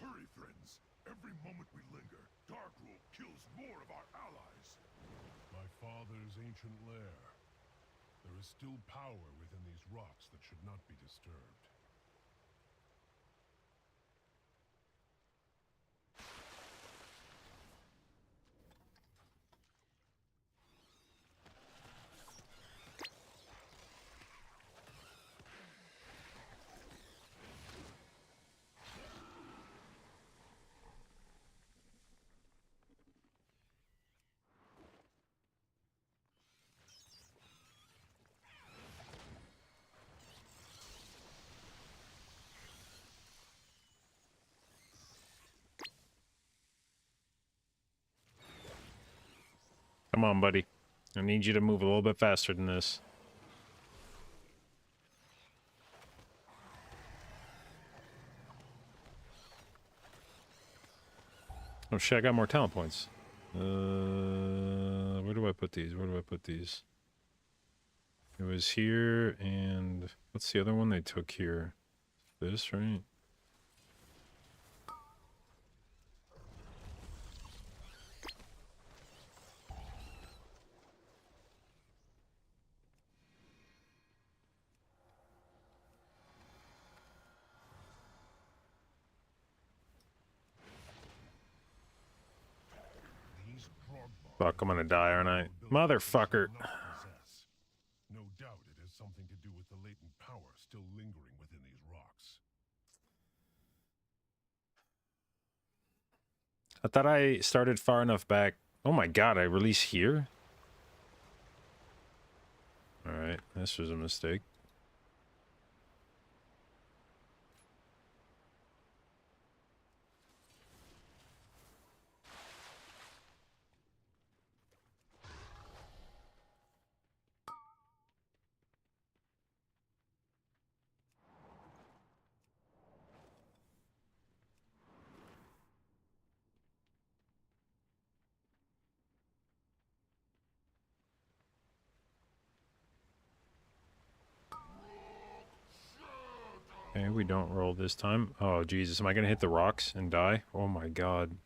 Hurry, friends. Every moment we linger, Darkroot kills more of our allies. My father's ancient lair. There is still power within these rocks that should not be disturbed. Come on, buddy. I need you to move a little bit faster than this. Oh shit, I got more talent points. Where do I put these? Where do I put these? It was here, and what's the other one they took here? This, right? Fuck, I'm gonna die, aren't I? Motherfucker. No doubt it has something to do with the latent power still lingering within these rocks. I thought I started far enough back. Oh my god, I release here? Alright, this was a mistake. Okay, we don't roll this time. Oh, Jesus. Am I going to hit the rocks and die? Oh, my God.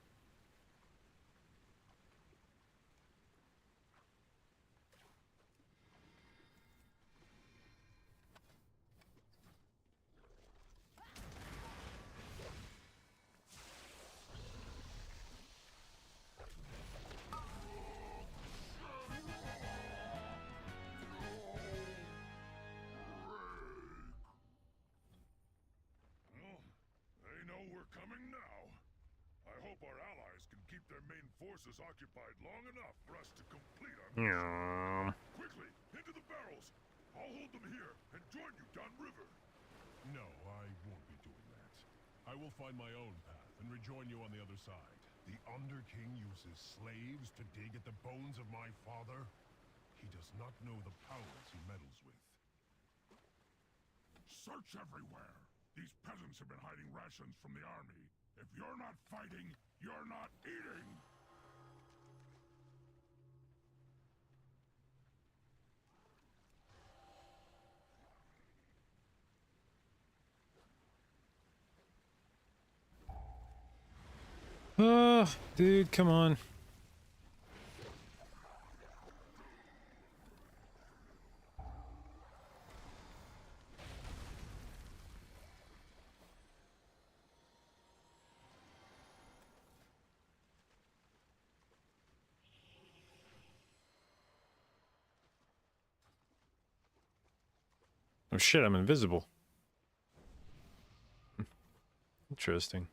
Forces occupied long enough for us to complete our mission. Yeah. Quickly, into the barrels. I'll hold them here and join you downriver. No, I won't be doing that. I will find my own path and rejoin you on the other side. The Underking uses slaves to dig at the bones of my father. He does not know the powers he meddles with. Search everywhere. These peasants have been hiding rations from the army. If you're not fighting, you're not eating. Oh, dude, come on. Oh shit, I'm invisible. Interesting.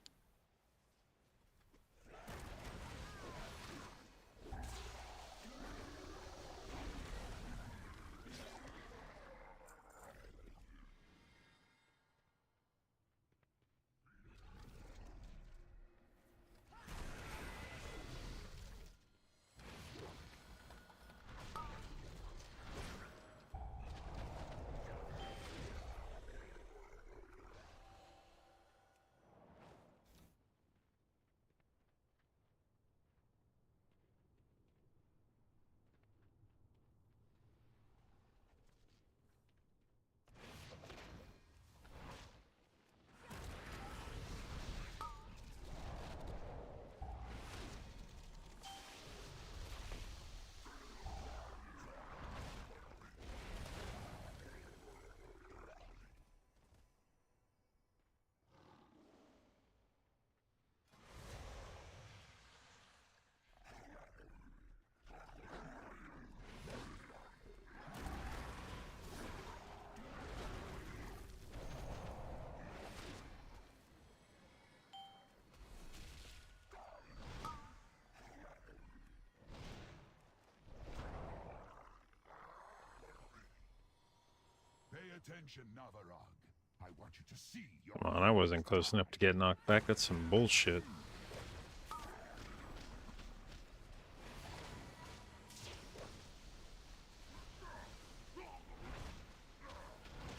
attention, Navarag. I want you to see your... Come on, I wasn't close enough to get knocked back. That's some bullshit.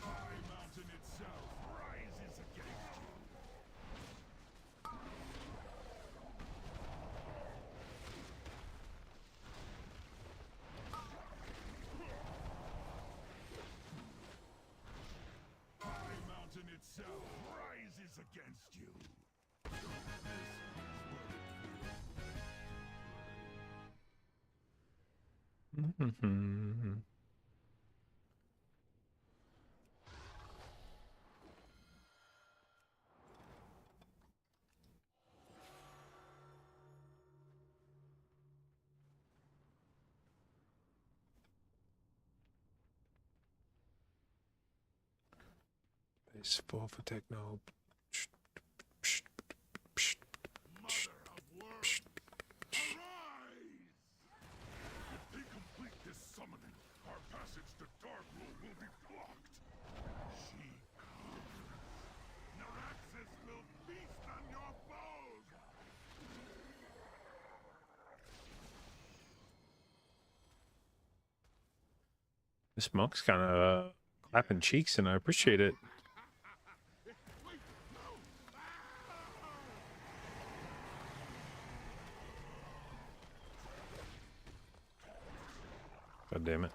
High Mountain itself rises against you. High Mountain itself rises against you. Base full for techno. Mother of worms, arise! If they complete this summoning, our passage to Darkroom will be blocked. She comes. Naraxis will feast on your foes! This monk's kind of clapping cheeks, and I appreciate it. Wait, no! God damn it.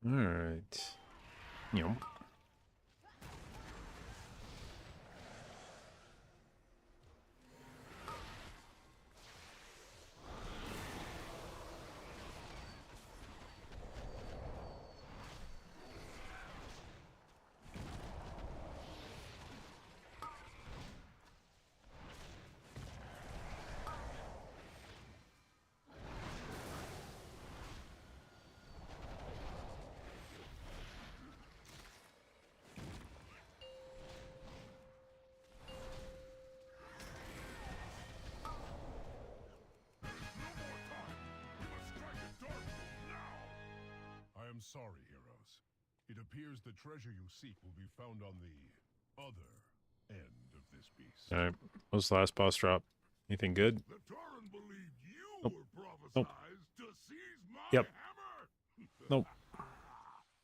All right. Yum. Sorry, heroes. It appears the treasure you seek will be found on the other end of this beast. All right. What was the last boss drop? Anything good? The Tauren believed you Nope. were prophesized Nope. to seize my Yep. hammer! Nope.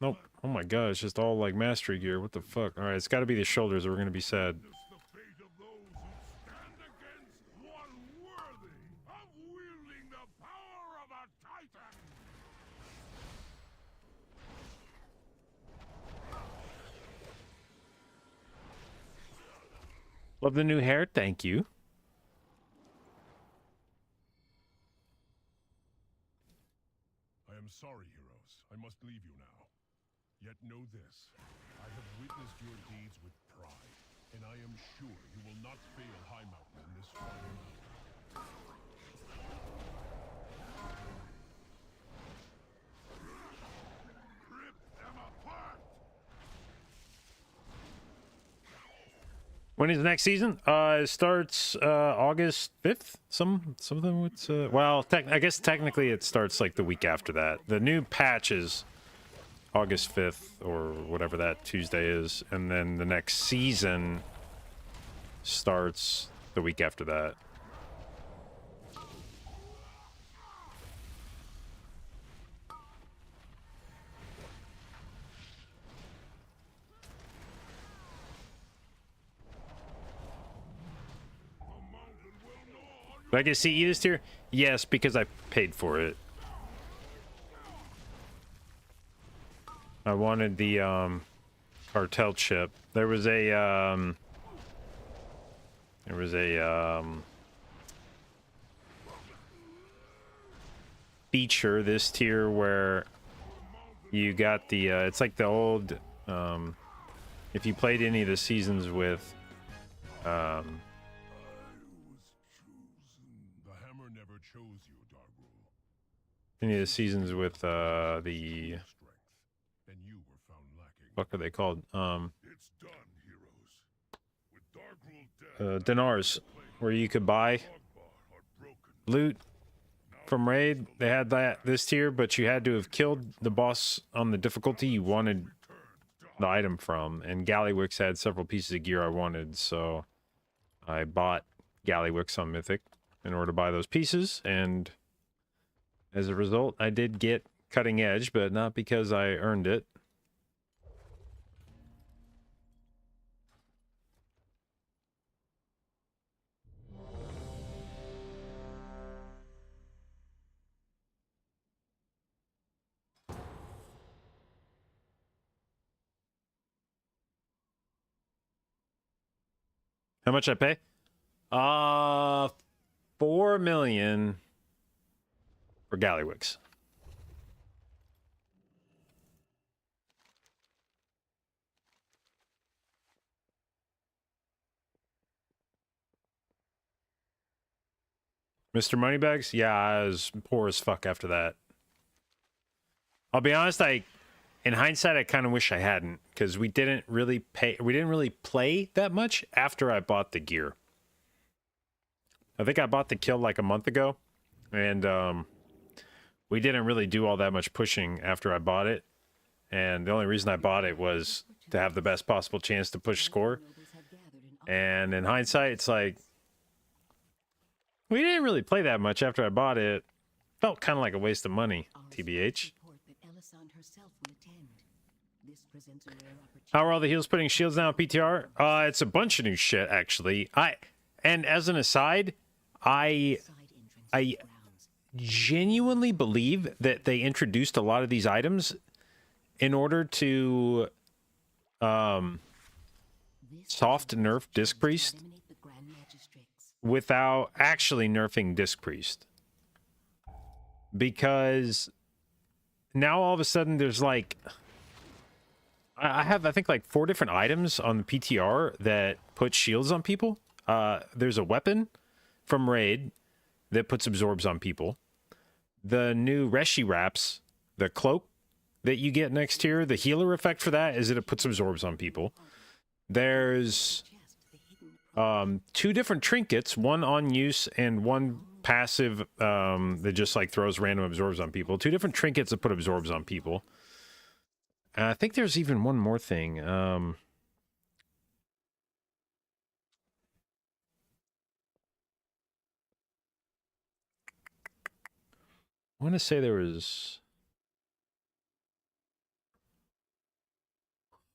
Nope. Oh my god, it's just all like mastery gear. What the fuck? All right, it's got to be the shoulders or we're going to be sad. Witness the fate of those who stand against one worthy of wielding the power of a titan! Love the new hair. Thank you. I am sorry, heroes. I must leave you now. Yet know this. I have witnessed your deeds with pride, and I am sure you will not fail High Mountain in this final. Rip them apart! When is the next season? It starts August 5th. Something with well, I guess technically it starts like the week after that. The new patch is August 5th or whatever that Tuesday is, and then the next season starts the week after that. Do I get to see Edith here? Yes, because I paid for it. I wanted the cartel chip. There was a feature this tier where you got the it's like the old if you played any of the seasons with The hammer never chose you, Dargrul. any of the seasons with the Strength, and you were found lacking. what are they called? It's done, heroes. With Dargrul dead, Dinars. plague where you could buy loot from raid. They had that this tier, but you had to have killed the boss on the difficulty you wanted the item from. And Gallywix had several pieces of gear I wanted, so I bought Gallywix on Mythic in order to buy those pieces, and as a result, I did get Cutting Edge, but not because I earned it. How much I pay? 4 million for Gallywix. Mr. Moneybags? Yeah, I was poor as fuck after that. I'll be honest, in hindsight, I kind of wish I hadn't, because we didn't really play that much after I bought the gear. I think I bought the kill like a month ago, and we didn't really do all that much pushing after I bought it. And the only reason I bought it was to have the best possible chance to push score. And in hindsight, it's like, we didn't really play that much after I bought it. Felt kind of like a waste of money, TBH. How are all the heals putting shields now on PTR? It's a bunch of new shit, actually. And as an aside, I genuinely believe that they introduced a lot of these items in order to soft nerf Disc Priest without actually nerfing Disc Priest. Because now all of a sudden there's like, I have, I think, like 4 different items on the PTR that put shields on people. There's a weapon from Raid that puts absorbs on people. The new Reshi Wraps, the cloak that you get next tier, the healer effect for that is that it puts absorbs on people. There's 2 different trinkets, one on use and one passive that just like throws random absorbs on people. 2 different trinkets that put absorbs on people. I think there's even one more thing. I want to say there was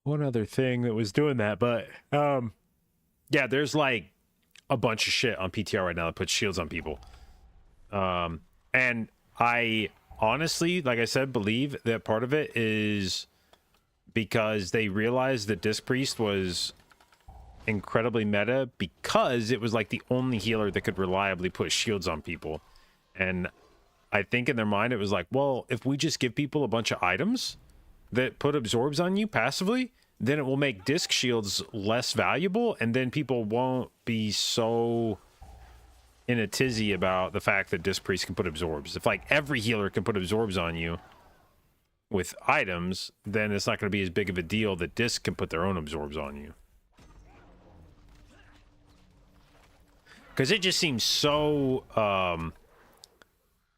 one other thing that was doing that, but yeah, there's like a bunch of shit on PTR right now that puts shields on people. And I honestly, like I said, believe that part of it is because they realized that Disc Priest was incredibly meta because it was like the only healer that could reliably put shields on people. And I think in their mind it was like, well, if we just give people a bunch of items that put absorbs on you passively, then it will make disc shields less valuable, and then people won't be so in a tizzy about the fact that Disc Priest can put absorbs. If like every healer can put absorbs on you with items, then it's not going to be as big of a deal that Disc can put their own absorbs on you. Because it just seems so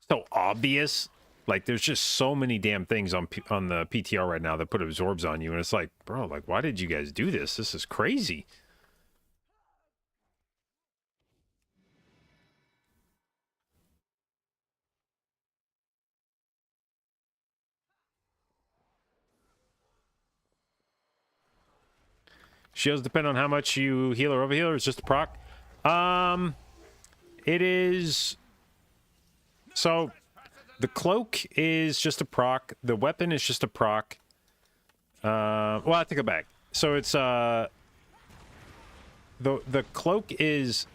so obvious. Like there's just so many damn things on the PTR right now that put absorbs on you, and it's like, bro, like why did you guys do this? This is crazy. Shields depend on how much you heal or overheal, or it's just a proc. It is. So, the cloak is just a proc. The weapon is just a proc. Well, I take it back. So it's the cloak is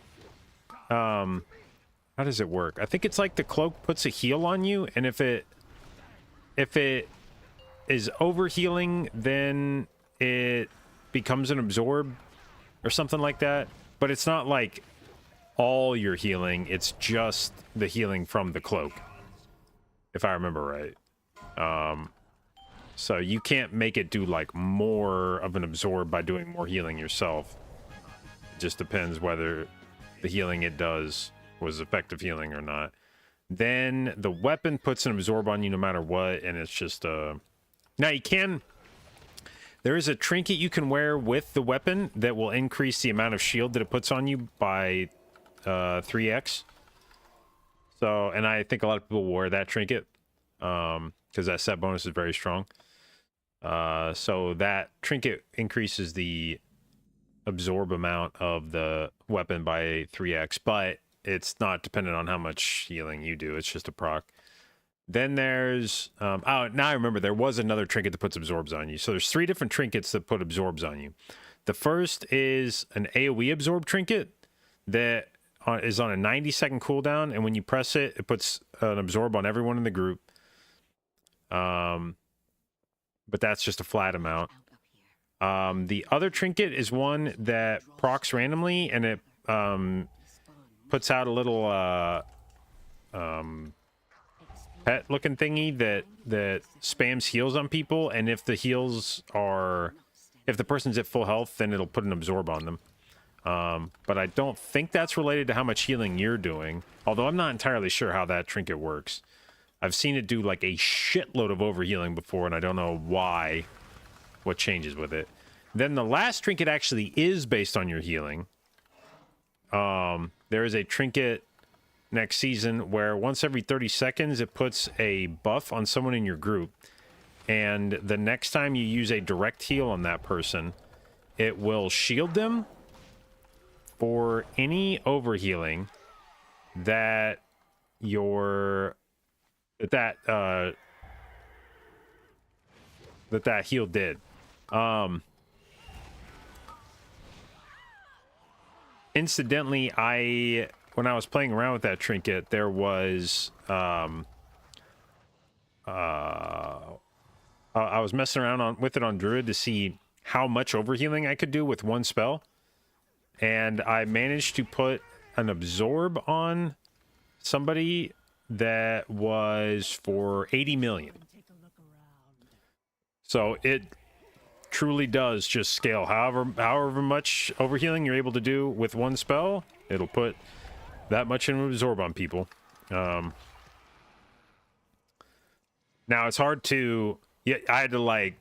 how does it work? I think it's like the cloak puts a heal on you, and if it is overhealing, then it becomes an absorb or something like that. But it's not like all your healing, it's just the healing from the cloak, if I remember right. So you can't make it do like more of an absorb by doing more healing yourself. It just depends whether the healing it does was effective healing or not. Then the weapon puts an absorb on you no matter what, and it's just now you can. There is a trinket you can wear with the weapon that will increase the amount of shield that it puts on you by 3x. So, and I think a lot of people wear that trinket because that set bonus is very strong. So that trinket increases the absorb amount of the weapon by 3x, but it's not dependent on how much healing you do. It's just a proc. Then there's oh, now I remember there was another trinket that puts absorbs on you. So there's 3 different trinkets that put absorbs on you. The first is an AoE absorb trinket that is on a 90-second cooldown, and when you press it, it puts an absorb on everyone in the group. But that's just a flat amount. The other trinket is one that procs randomly, and it puts out a little pet looking thingy that spams heals on people, and if the heals are, if the person's at full health, then it'll put an absorb on them. But I don't think that's related to how much healing you're doing, although I'm not entirely sure how that trinket works. I've seen it do like a shitload of overhealing before, and I don't know why, what changes with it. Then the last trinket actually is based on your healing. There is a trinket next season where once every 30 seconds it puts a buff on someone in your group, and the next time you use a direct heal on that person, it will shield them for any overhealing that that heal did. Incidentally, when I was playing around with that trinket, there was I was messing around with it on Druid to see how much overhealing I could do with one spell, and I managed to put an absorb on somebody that was for 80 million. So it truly does just scale. However much overhealing you're able to do with one spell, it'll put that much in absorb on people. Now it's hard to, yeah, I had to like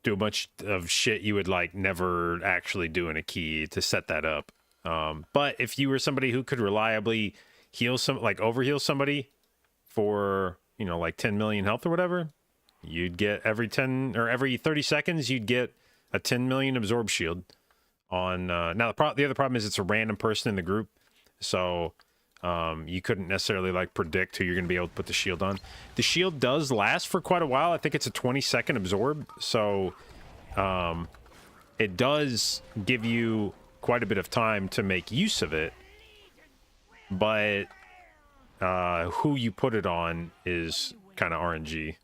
do a bunch of shit you would like never actually do in a key to set that up. But if you were somebody who could reliably heal overheal somebody for, you know, like 10 million health or whatever, you'd get every 30 seconds, you'd get a 10 million absorb shield on, now the other problem is it's a random person in the group. So, you couldn't necessarily like predict who you're going to be able to put the shield on. The shield does last for quite a while. I think it's a 20-second absorb. So, it does give you quite a bit of time to make use of it. But, who you put it on is kind of RNG.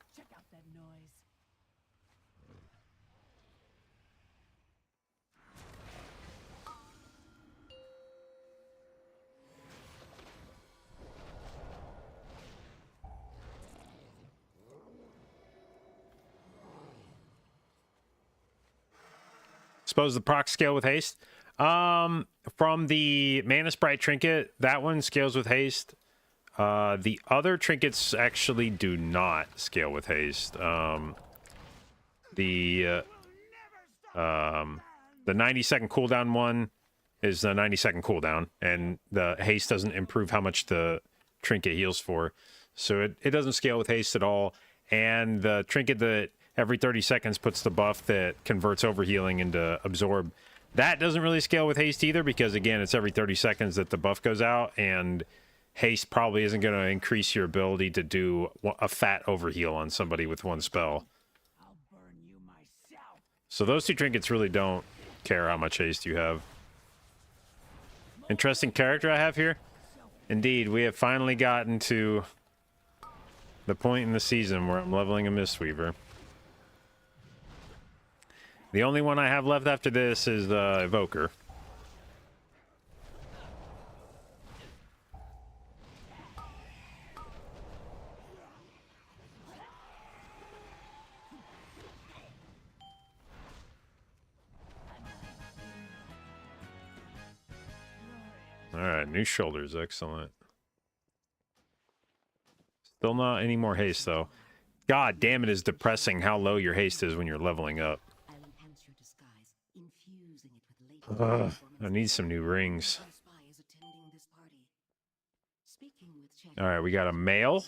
Suppose the proc scale with haste. From the Mana Sprite trinket, that one scales with haste. The other trinkets actually do not scale with haste. The 90-second cooldown one is the 90-second cooldown, and the haste doesn't improve how much the trinket heals for. So it doesn't scale with haste at all. And the trinket that every 30 seconds puts the buff that converts overhealing into absorb, that doesn't really scale with haste either, because again, it's every 30 seconds that the buff goes out, and haste probably isn't going to increase your ability to do a fat overheal on somebody with one spell. So those two trinkets really don't care how much haste you have. Interesting character I have here. Indeed, we have finally gotten to the point in the season where I'm leveling a Mistweaver. The only one I have left after this is Evoker. Alright, new shoulders. Excellent. Still not any more haste, though. God damn, it is depressing how low your haste is when you're leveling up. Ugh, I need some new rings. Alright, we got a male.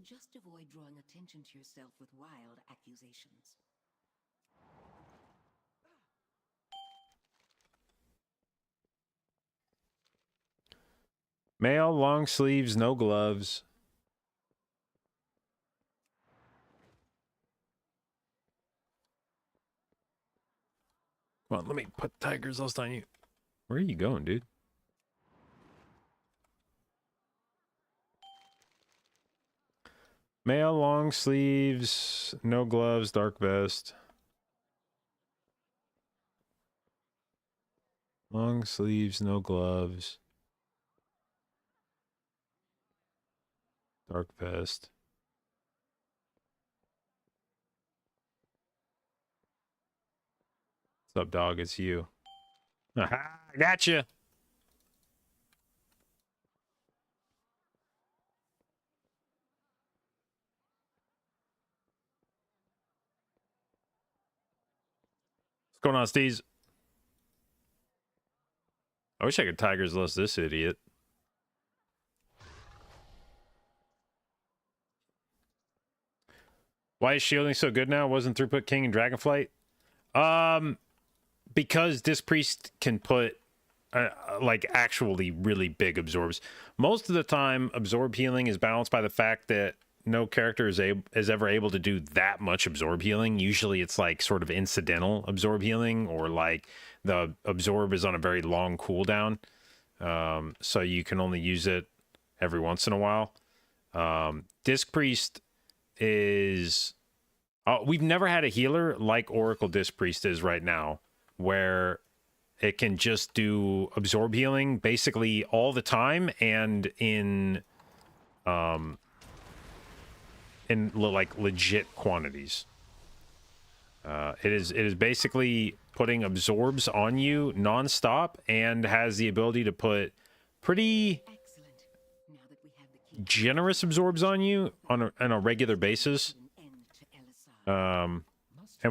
Just avoid drawing attention to yourself with wild accusations. Male, long sleeves, no gloves. Come on, let me put Tiger's Lust on you. Where are you going, dude? Male, long sleeves, no gloves, dark vest. Long sleeves, no gloves. Dark vest. What's up, dog? It's you. Aha, I gotcha. What's going on, Steez? I wish I could Tiger's Lust this idiot. Why is shielding so good now? Wasn't Throughput King in Dragonflight? Because this priest can put like actually really big absorbs. Most of the time, absorb healing is balanced by the fact that no character is ever able to do that much absorb healing. Usually it's like sort of incidental absorb healing, or like the absorb is on a very long cooldown. So you can only use it every once in a while. Disc Priest is... we've never had a healer like Oracle Disc Priest is right now, where it can just do absorb healing basically all the time and in like legit quantities. It is basically putting absorbs on you nonstop and has the ability to put pretty generous absorbs on you on a regular basis, and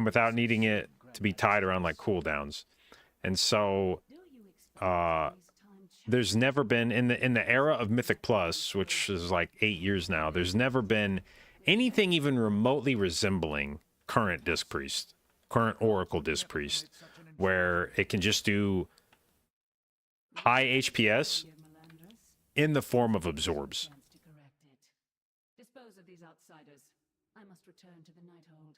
without needing it to be tied around like cooldowns. And so there's never been in the era of Mythic Plus, which is like 8 years now, there's never been anything even remotely resembling current Disc Priest, current Oracle Disc Priest, where it can just do high HPS in the form of absorbs. Dispose of these outsiders. I must return to the Nighthold.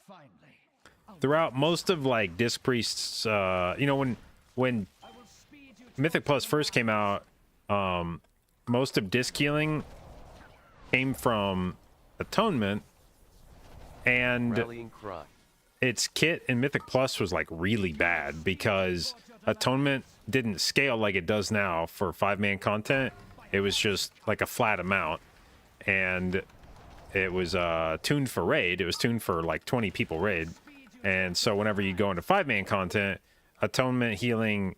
Finally. Throughout most of like Disc Priest's, you know, when Mythic Plus first came out, most of disc healing came from Atonement, and its kit in Mythic Plus was like really bad because Atonement didn't scale like it does now for 5-man content. It was just like a flat amount, and it was tuned for raid. It was tuned for like 20 people raid, and so whenever you go into 5-man content, Atonement healing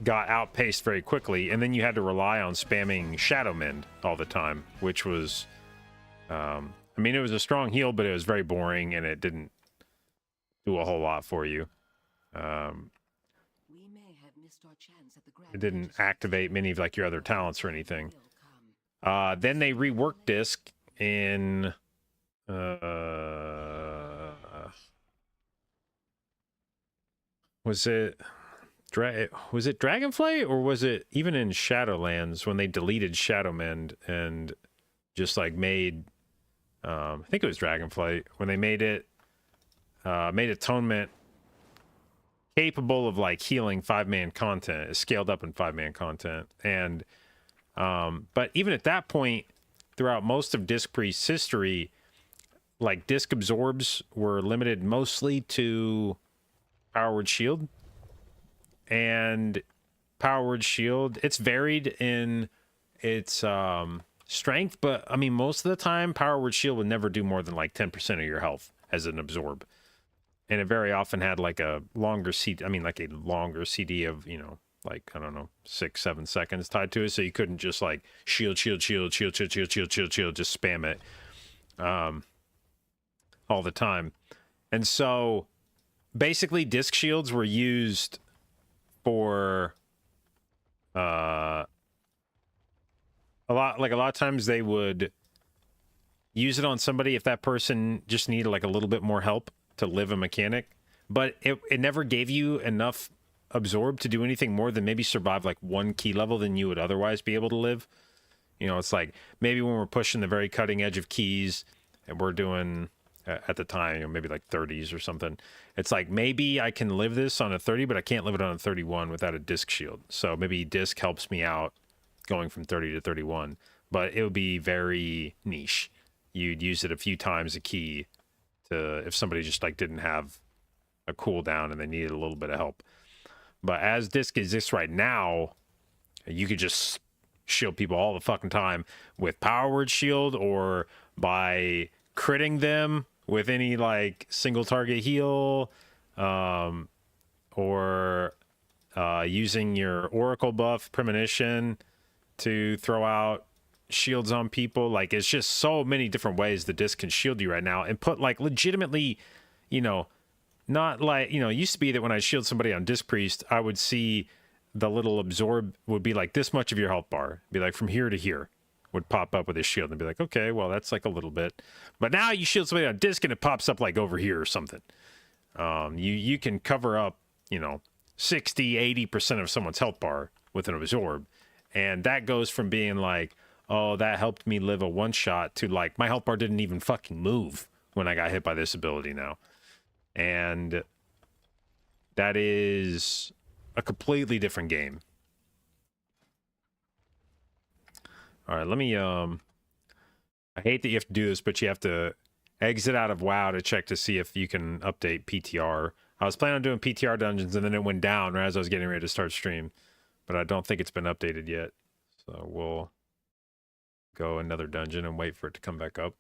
got outpaced very quickly, and then you had to rely on spamming Shadow Mend all the time, which was, I mean, it was a strong heal, but it was very boring, and it didn't do a whole lot for you. It didn't activate many of like your other talents or anything. Then they reworked Disc in was it Dragonflight, or was it even in Shadowlands when they deleted Shadow Mend and just like made I think it was Dragonflight when they made Atonement capable of like healing 5-man content. It scaled up in 5-man content, and but even at that point, throughout most of Disc Priest's history, like disc absorbs were limited mostly to Power Word Shield. And Power Word Shield, it's varied in its strength, but I mean, most of the time, Power Word Shield would never do more than like 10% of your health as an absorb. and it very often had like a longer CD. I mean, like a longer CD of, you know, like, I don't know, 6-7 seconds tied to it, so you couldn't just like shield, shield, shield, shield, shield, shield, shield, shield, shield, just spam it all the time. And so basically disc shields were used for a lot of times they would use it on somebody if that person just needed like a little bit more help to live a mechanic, but it never gave you enough absorb to do anything more than maybe survive like one key level than you would otherwise be able to live. You know, it's like maybe when we're pushing the very cutting edge of keys and we're doing at the time, you know, maybe like 30s or something. It's like maybe I can live this on a 30, but I can't live it on a 31 without a disc shield. So maybe disc helps me out going from 30 to 31, but it would be very niche. You'd use it a few times a key to if somebody just like didn't have a cooldown and they needed a little bit of help. But as disc exists right now, you could just shield people all the fucking time with power word shield or by critting them with any like single target heal, or using your oracle buff premonition to throw out shields on people. Like, it's just so many different ways the disc can shield you right now and put like legitimately, you know, not like, you know, it used to be that when I shield somebody on disc priest, I would see the little absorb would be like this much of your health bar, be like from here to here would pop up with his shield and be like, okay, well, that's like a little bit. But now you shield somebody on disc and it pops up like over here or something. You can cover up, you know, 60-80% of someone's health bar with an absorb, and that goes from being like, oh, that helped me live a one shot to like my health bar didn't even fucking move when I got hit by this ability now. And that is a completely different game. All right, let me I hate that you have to do this, but you have to exit out of WoW to check to see if you can update PTR. I was planning on doing PTR dungeons and then it went down right as I was getting ready to start stream, but I don't think it's been updated yet. So we'll go another dungeon and wait for it to come back up.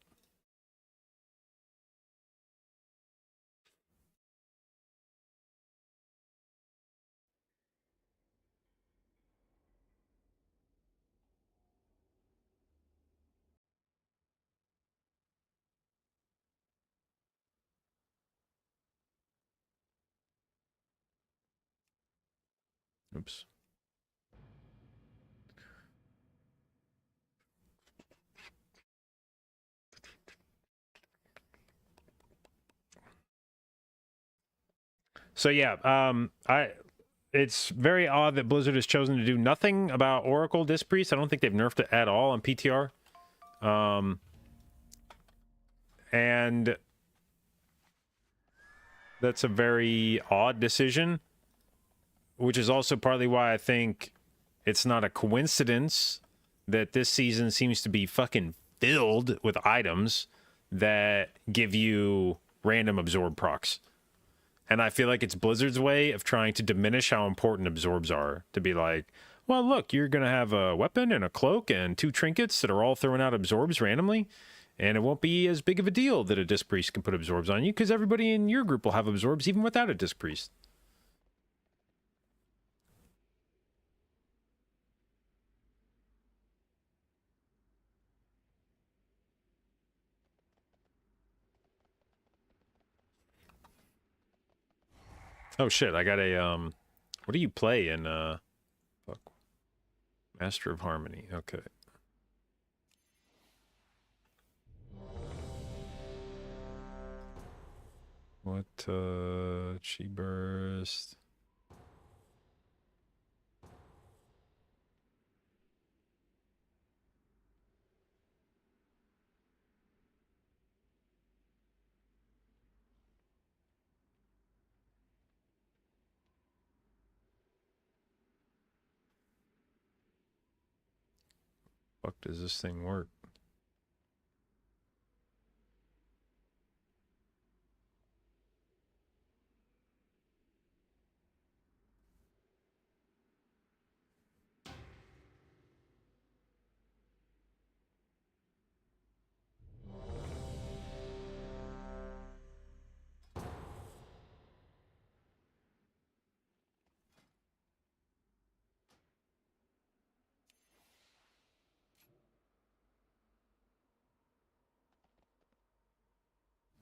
Oops. So yeah, it's very odd that Blizzard has chosen to do nothing about Oracle Disc Priest. I don't think they've nerfed it at all on PTR. And that's a very odd decision, which is also partly why I think it's not a coincidence that this season seems to be fucking filled with items that give you random absorb procs. And I feel like it's Blizzard's way of trying to diminish how important absorbs are. To be like, well, look, you're going to have a weapon and a cloak and 2 trinkets that are all throwing out absorbs randomly. And it won't be as big of a deal that a disc priest can put absorbs on you because everybody in your group will have absorbs even without a disc priest. Oh shit, I got a what do you play in fuck. Master of Harmony. Okay. What chi burst? Fuck does this thing work?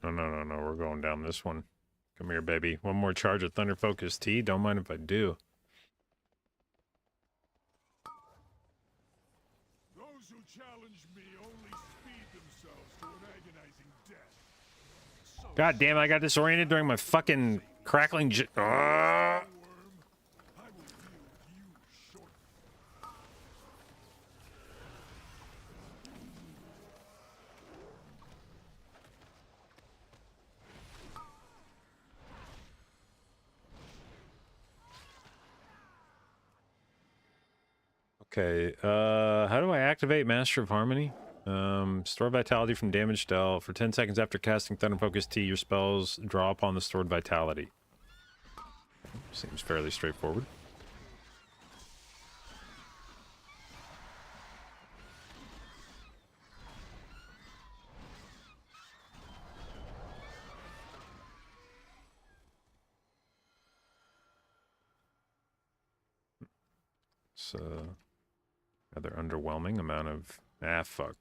No, no, no, no. We're going down this one. Come here, baby. One more charge of Thunder Focus Tea. Don't mind if I do. Those who challenge me only speed themselves to an agonizing death. So God damn, I got disoriented during my fucking crackling worm, I will deal with you shortly. Okay, how do I activate Master of Harmony? Store vitality from damage dealt. For 10 seconds after casting Thunder Focus Tea, your spells draw upon the stored vitality. Seems fairly straightforward. It's rather underwhelming amount of... Ah, fuck.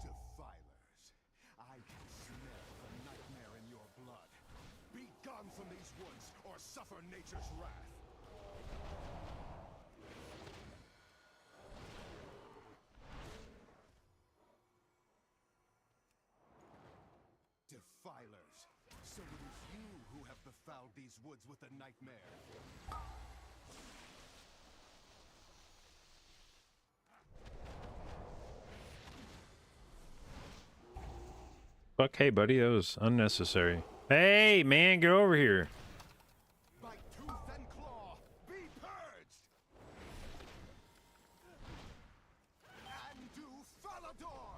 Defilers, I can smell the nightmare in your blood. Be gone from these woods, or suffer nature's wrath. Defilers, so it is you who have befouled these woods with a nightmare. Fuck, hey, buddy, that was unnecessary. Hey, man, get over here. By tooth and claw, be purged! And do Falador!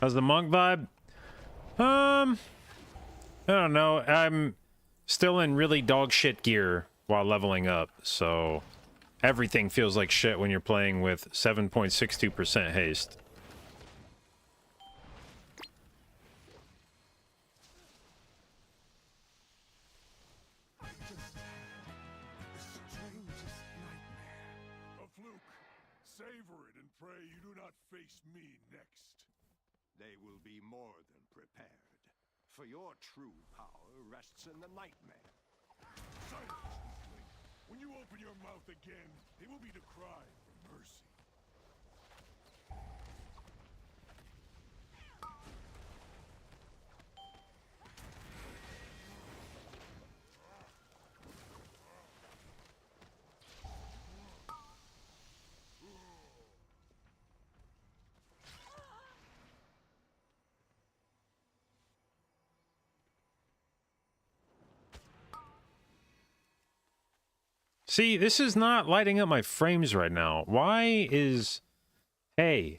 How's the monk vibe? I don't know. I'm still in really dog shit gear while leveling up, so everything feels like shit when you're playing with 7.62% haste. The strangest nightmare. A fluke. Savor it and pray you do not face me next. They will be more than prepared. For your true power rests in the nightmare. Silence, weakling. When you open your mouth again, it will be to cry for mercy. See, this is not lighting up my frames right now. Why is... Hey,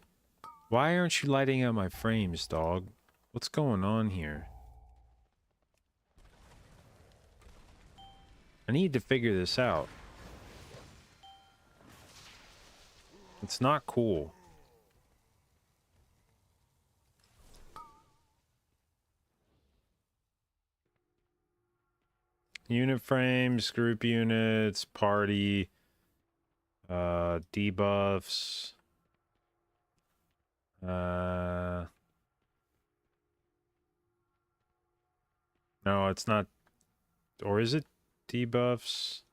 why aren't you lighting up my frames, dog? What's going on here? I need to figure this out. It's not cool. Unit frames, group units, party, debuffs. No, it's not. Or is it debuffs?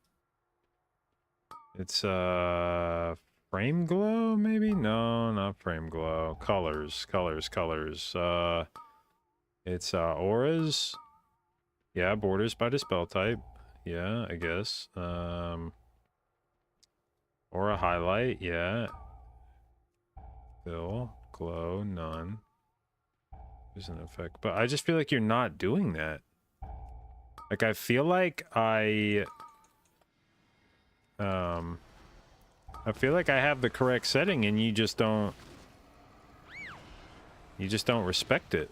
It's frame glow, maybe? No, not frame glow. Colors. It's auras. Yeah, borders by dispel type. Yeah, I guess. Aura highlight, yeah. Fill, glow, none. There's an effect, but I just feel like you're not doing that. Like, I feel like I feel like I have the correct setting and you just don't respect it.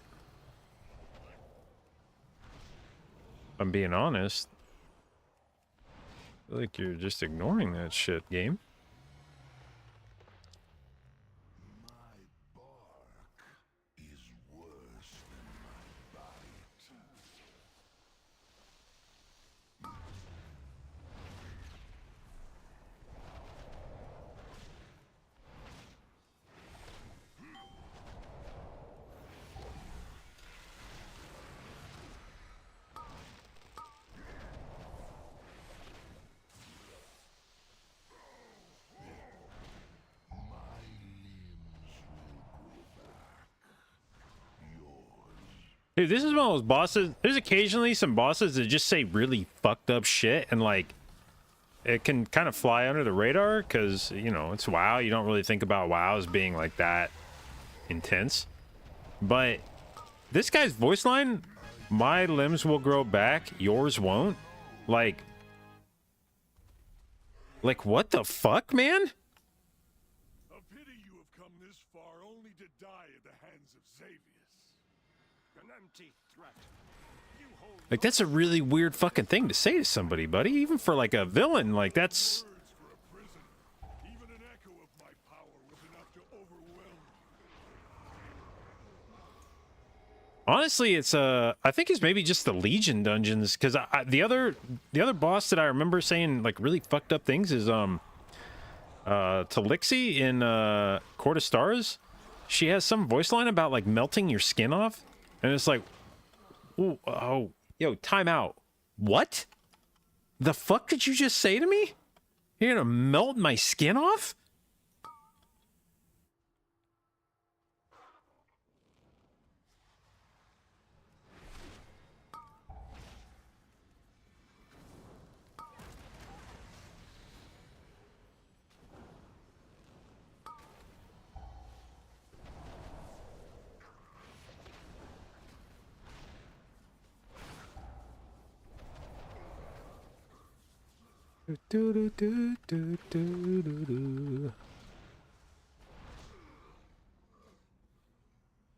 If I'm being honest. I feel like you're just ignoring that shit, game. My bark is worse than my bite. Dude, this is one of those bosses. There's occasionally some bosses that just say really fucked up shit, and like, it can kind of fly under the radar because, you know, it's WoW. You don't really think about WoW as being like that intense. But this guy's voice line, my limbs will grow back, yours won't. Like what the fuck, man? A pity you have come this far only to die at the hands of Xavius. An empty threat. You hold Like, that's a really weird fucking thing to say to somebody, buddy. Even for like a villain, like that's... words for a prisoner. Even an echo of my power was enough to overwhelm you. Honestly, it's I think it's maybe just the Legion dungeons, because the other boss that I remember saying like really fucked up things is Talixi in Court of Stars. She has some voice line about like melting your skin off, and it's like, ooh, oh, yo, time out. What? The fuck did you just say to me? You're gonna melt my skin off?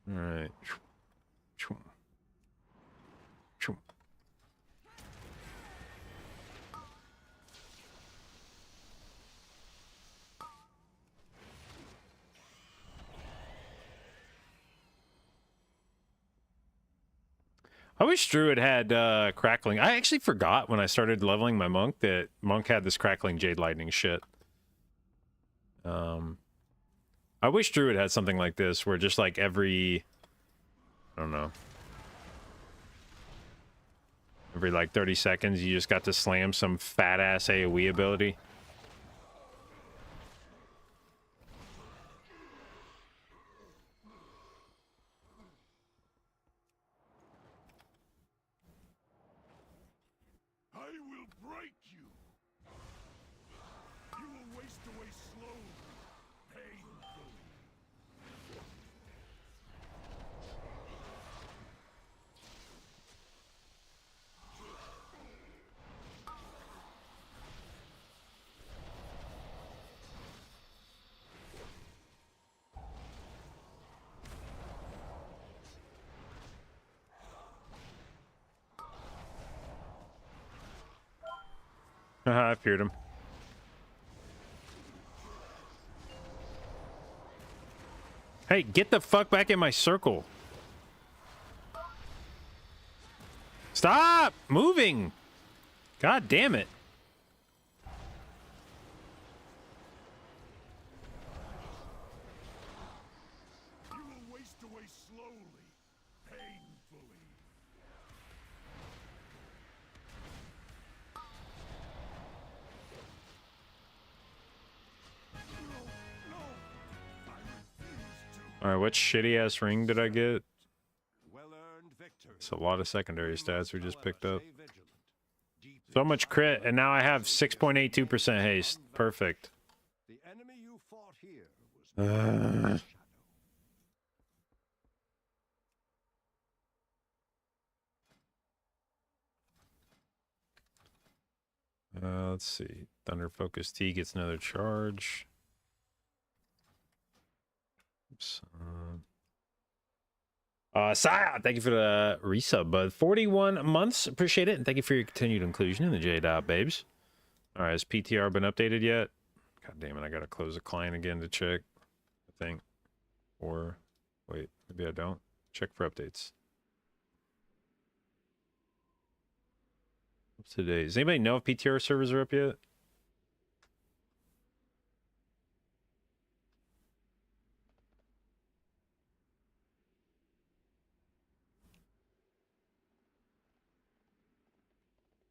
All right. I wish Druid had crackling. I actually forgot when I started leveling my monk that monk had this crackling jade lightning shit. I wish Druid had something like this where just like every, I don't know, every like 30 seconds you just got to slam some fat ass AoE ability. I will break you. You will waste away slowly, painfully. Haha, I feared him. Hey, get the fuck back in my circle. Stop moving. God damn it. You will waste away slowly, painfully. No, I refuse to. All right, what shitty ass ring did I get? Well-earned victory. It's a lot of secondary stats we just picked up. Stay vigilant. Deep So much crit, and now I have 6.82% haste. Perfect. The enemy you fought here was not Uh. a shadow. Let's see. Thunder Focus T gets another charge. Oops. Saya, thank you for the resub, bud. 41 months. Appreciate it. And thank you for your continued inclusion in the J-Dot, babes. All right, has PTR been updated yet? God damn it, I gotta close the client again to check, I think. Or, wait, maybe I don't. Check for updates. What's today? Does anybody know if PTR servers are up yet?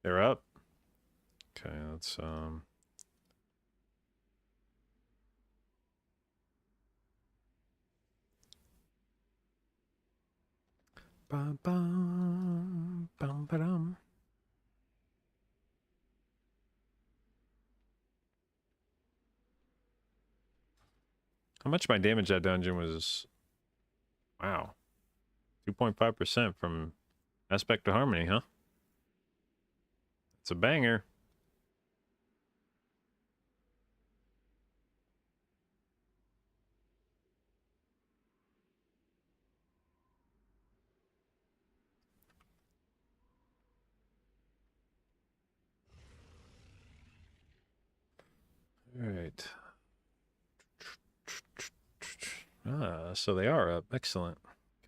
They're up? Okay, let's, Bum, bum, bum, ba-dum. How much my damage that dungeon was? Wow. 2.5% from Aspect to Harmony, huh? It's a banger. All right. Ah, so they are up. Excellent.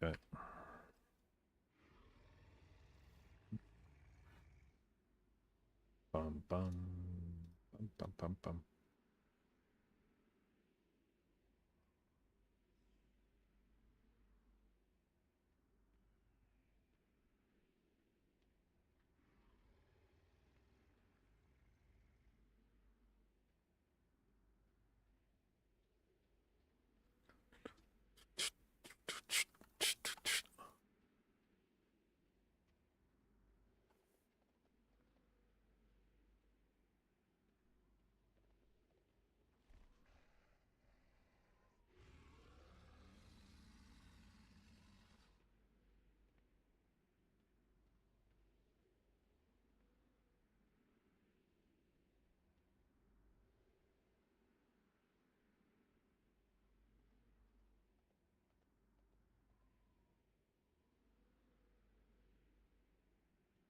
Okay. Bum, bum, bum, bum, bum, bum.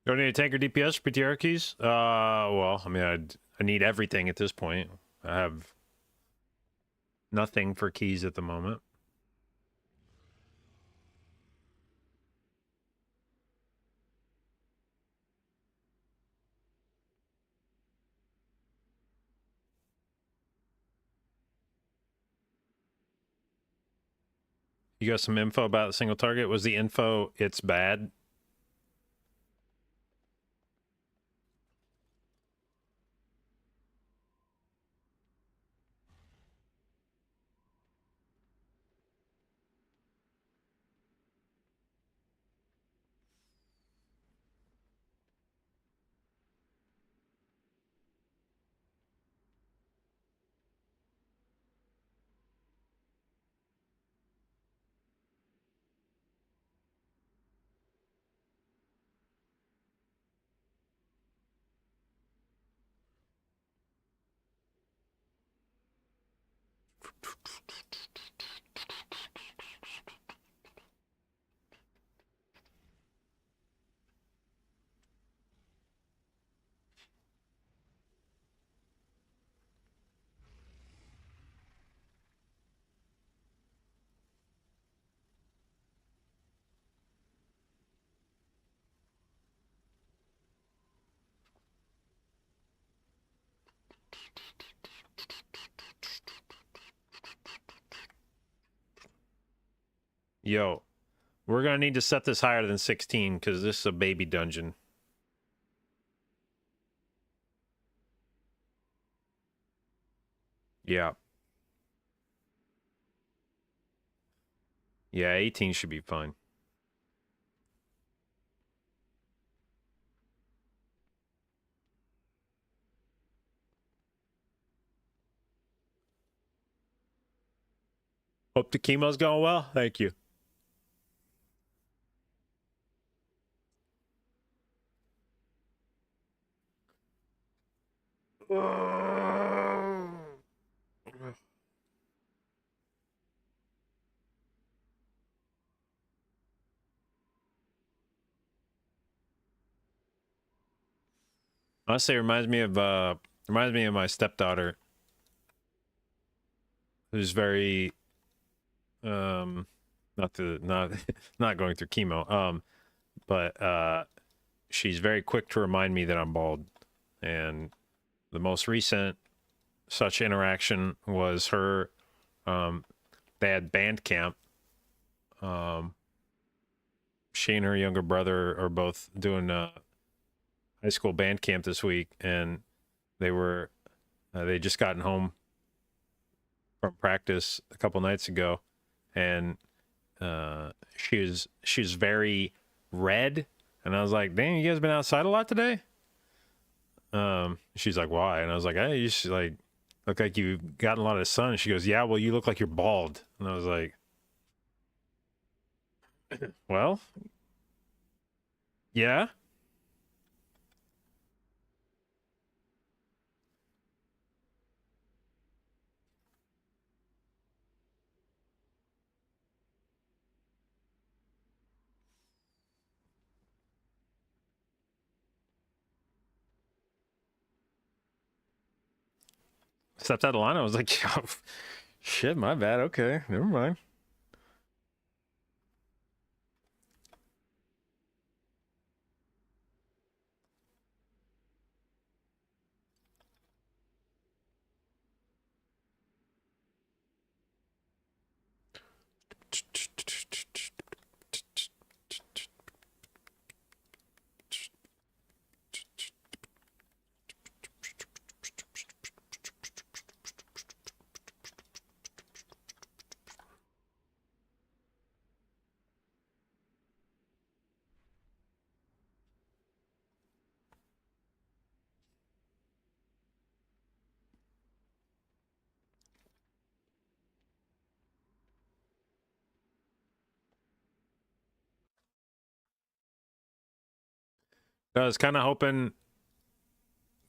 Don't need a tank or DPS for PTR keys? Well, I mean, I need everything at this point. I have nothing for keys at the moment. You got some info about the single target? Was the info it's bad? Yo, we're gonna need to set this higher than 16 because this is a baby dungeon. Yeah. Yeah, 18 should be fine. Hope the chemo's going well. Thank you. Honestly, it reminds me of my stepdaughter, who's very not not going through chemo, but she's very quick to remind me that I'm bald. And the most recent such interaction was her, they had band camp. She and her younger brother are both doing high school band camp this week, and they just gotten home from practice a couple nights ago, and she was very red, and I was like, "Damn, you guys been outside a lot today?" She's like, "Why?" And I was like, "Hey, you just, like, look like you've gotten a lot of sun." And she goes, "Yeah, well, you look like you're bald." And I was like, "Well, yeah." Stepped out of line. I was like, "Yeah, shit, my bad. Okay, never mind." I was kind of hoping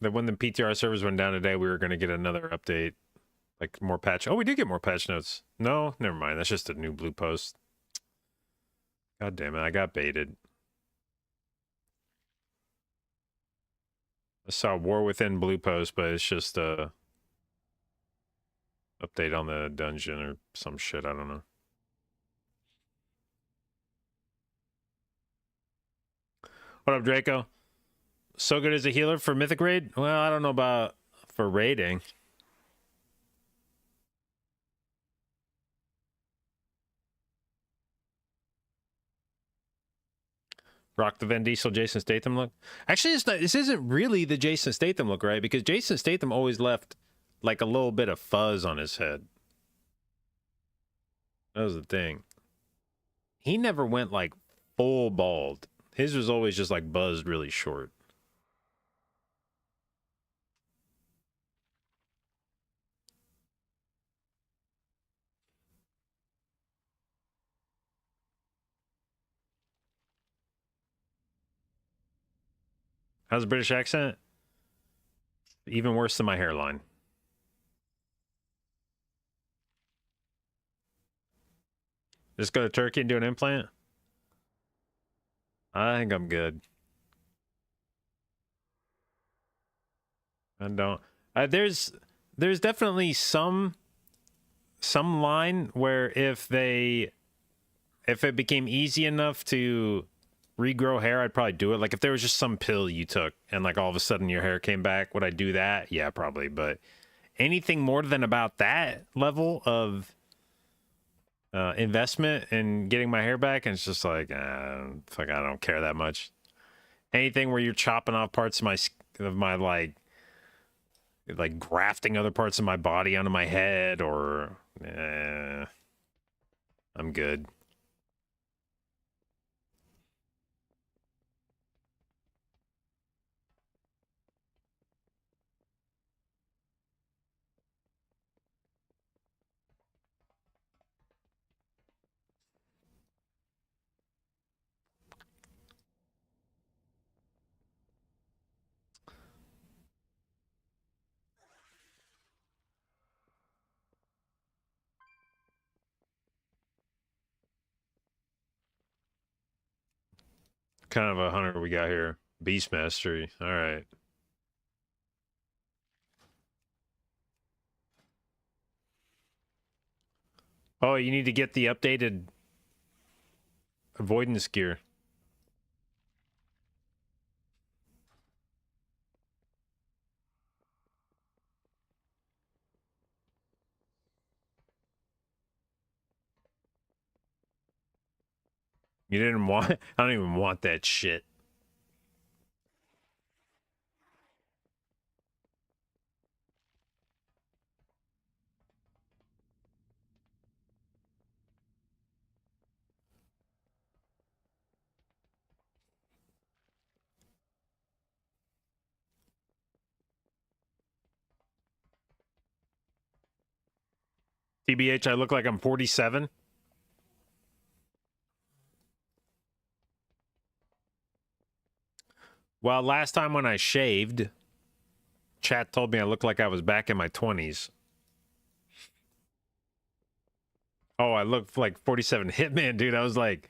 that when the PTR servers went down today, we were going to get another update, like more patch. Oh, we did get more patch notes. No, never mind. That's just a new blue post. God damn it, I got baited. I saw War Within blue post, but it's just a update on the dungeon or some shit. I don't know. What up, Draco? So good as a healer for Mythic Raid? Well, I don't know about for raiding. Rock the Vin Diesel Jason Statham look. Actually, it's not, this isn't really the Jason Statham look, right? Because Jason Statham always left like a little bit of fuzz on his head. That was the thing. He never went like full bald. His was always just like buzzed really short. How's the British accent? Even worse than my hairline. Just go to Turkey and do an implant? I think I'm good. I don't. There's definitely some line where if it became easy enough to regrow hair, I'd probably do it. Like if there was just some pill you took and like all of a sudden your hair came back, would I do that? Yeah, probably. But anything more than about that level of investment in getting my hair back, and it's just like, fuck, I don't care that much. Anything where you're chopping off parts of my like grafting other parts of my body onto my head, or I'm good. kind of a hunter we got here? Beast Mastery. All right. Oh, you need to get the updated avoidance gear. You didn't want... I don't even want that shit. TBH, I look like I'm 47. Well, last time when I shaved, chat told me I looked like I was back in my 20s. Oh, I look like 47 Hitman, dude. I was like,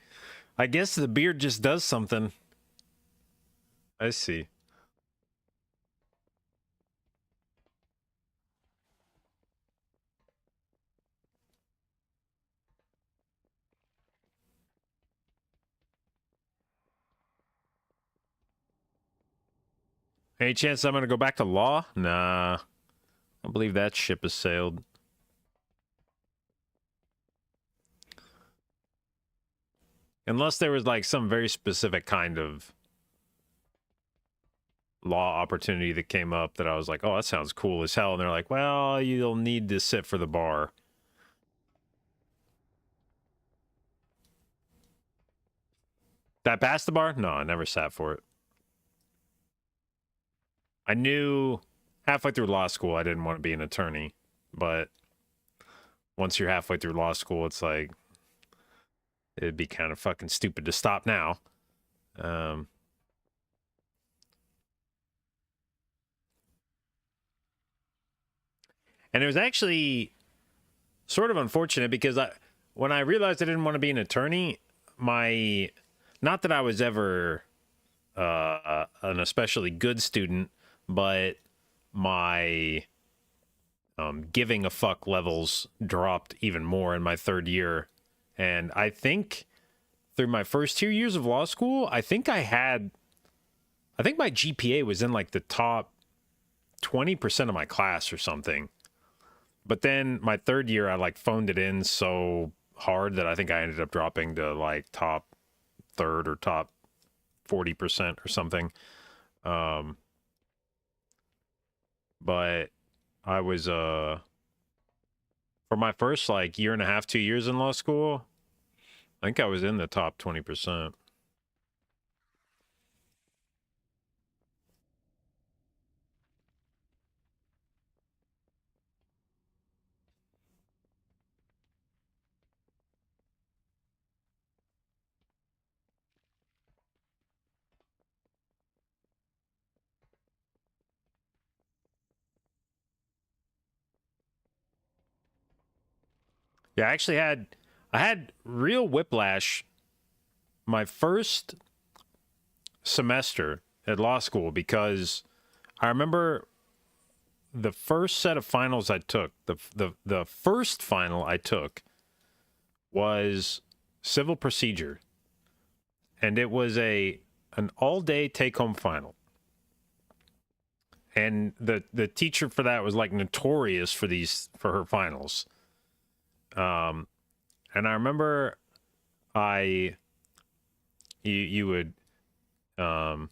I guess the beard just does something. I see. Any chance I'm going to go back to law? Nah. I believe that ship has sailed. Unless there was like some very specific kind of law opportunity that came up that I was like, oh, that sounds cool as hell. And they're like, well, you'll need to sit for the bar. That passed the bar? No, I never sat for it. I knew halfway through law school I didn't want to be an attorney, but once you're halfway through law school, it's like it'd be kind of fucking stupid to stop now. And it was actually sort of unfortunate because when I realized I didn't want to be an attorney, not that I was ever an especially good student, but my giving a fuck levels dropped even more in my third year. And I think through my first 2 years of law school, I think my GPA was in like the top 20% of my class or something. But then my third year, I like phoned it in so hard that I think I ended up dropping to like top third or top 40% or something. But I was for my first like year and a half, 2 years in law school, I think I was in the top 20%. Yeah, I had real whiplash my first semester at law school because I remember the first set of finals I took, the first final I took was civil procedure. And it was an all-day take-home final. And the teacher for that was like notorious for her finals. And I remember you would show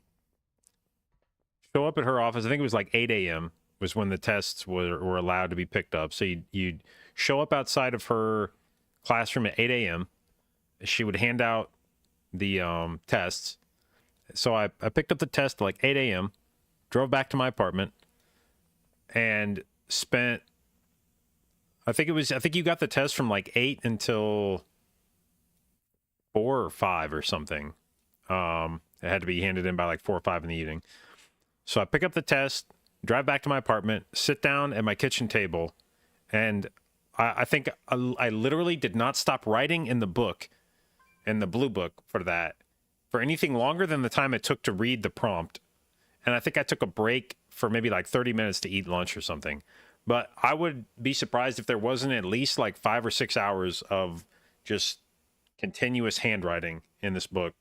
up at her office. I think it was like 8 a.m. was when the tests were allowed to be picked up. So you'd show up outside of her classroom at 8 a.m. She would hand out the tests. So I picked up the test at like 8 a.m., drove back to my apartment, and spent... I think you got the test from like 8 until 4 or 5 or something. It had to be handed in by like 4 or 5 in the evening. So I pick up the test, drive back to my apartment, sit down at my kitchen table, and I think I literally did not stop writing in the book, in the blue book for that, for anything longer than the time it took to read the prompt. And I think I took a break for maybe like 30 minutes to eat lunch or something. But I would be surprised if there wasn't at least like 5 or 6 hours of just continuous handwriting in this book.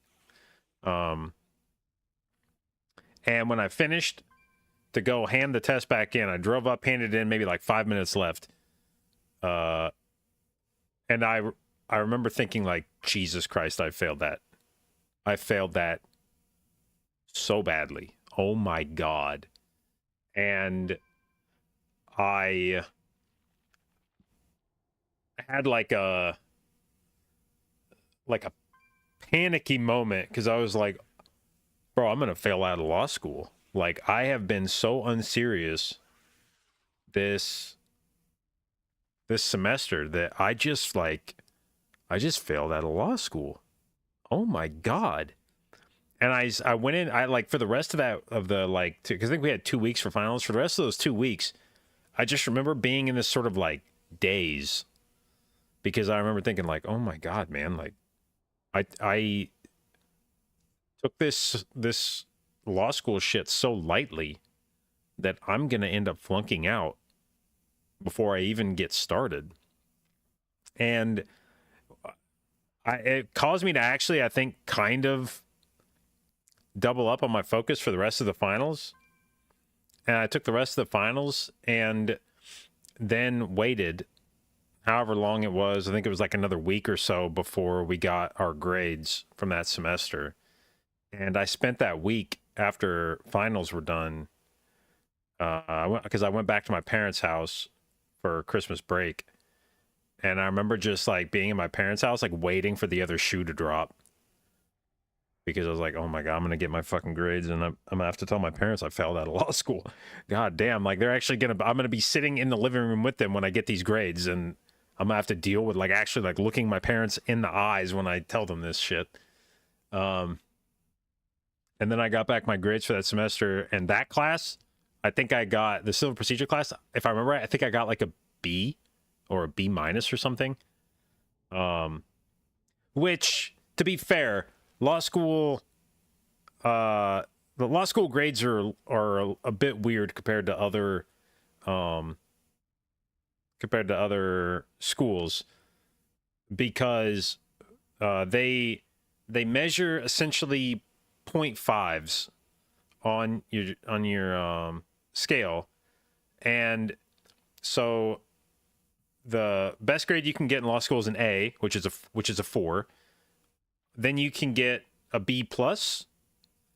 And when I finished to go hand the test back in, I drove up, handed it in, maybe like 5 minutes left. And I remember thinking like, Jesus Christ, I failed that. I failed that so badly. Oh my God. And I had like a panicky moment because I was like, bro, I'm gonna fail out of law school. Like, I have been so unserious this semester that I just failed out of law school. Oh my God. And I went in, I like, for the rest of that, of the like, because I think we had 2 weeks for finals. For the rest of those 2 weeks, I just remember being in this sort of like daze, because I remember thinking like, oh my God, man, like I took this law school shit so lightly that I'm going to end up flunking out before I even get started. And it caused me to actually, I think, kind of double up on my focus for the rest of the finals. And I took the rest of the finals and then waited however long it was. I think it was like another week or so before we got our grades from that semester. And I spent that week after finals were done, because I went back to my parents' house for Christmas break. And I remember just like being in my parents' house, like waiting for the other shoe to drop. Because I was like, oh my God, I'm going to get my fucking grades and I'm going to have to tell my parents I failed out of law school. God damn, like they're actually I'm going to be sitting in the living room with them when I get these grades, and I'm going to have to deal with like actually like looking my parents in the eyes when I tell them this shit. And then I got back my grades for that semester, and that class, I think I got the civil procedure class. If I remember right, I think I got like a B or a B minus or something. Which, to be fair, law school, the law school grades are a bit weird compared to other schools, because they measure essentially 0.5s on your scale, and so the best grade you can get in law school is an A, which is a 4. Then you can get a B plus,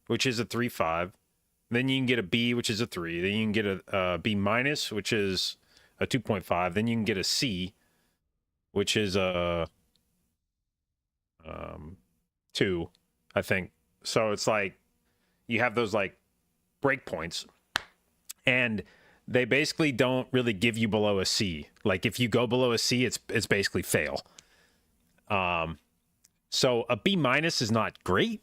which is a 3.5. Then you can get a B, which is a 3. Then you can get a B minus, which is a 2.5. Then you can get a C, which is a 2, I think. So it's like you have those like break points, and they basically don't really give you below a C. Like if you go below a C, it's basically fail. So a B minus is not great.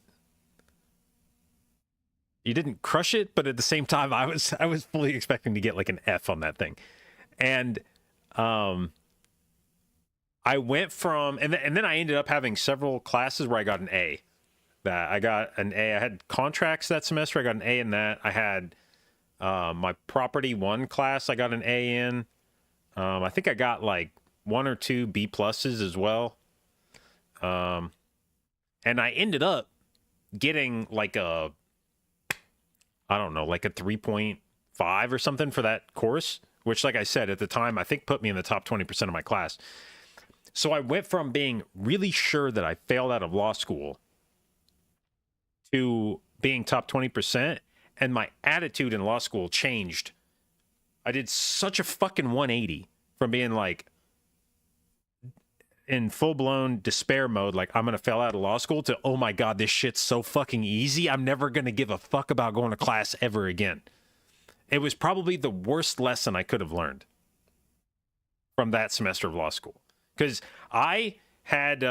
You didn't crush it, but at the same time, I was fully expecting to get like an F on that thing. And I went from, and then I ended up having several classes where I got an A. That I got an A. I had contracts that semester. I got an A in that. I had my property 1 class. I got an A in. I think I got like 1 or 2 B pluses as well. And I ended up getting like a 3.5 or something for that course, which, like I said, at the time, I think put me in the top 20% of my class. So I went from being really sure that I failed out of law school to being top 20%, and my attitude in law school changed. I did such a fucking 180 from being like in full-blown despair mode, like I'm gonna fail out of law school, to oh my God, this shit's so fucking easy, I'm never gonna give a fuck about going to class ever again. It was probably the worst lesson I could have learned from that semester of law school, because I had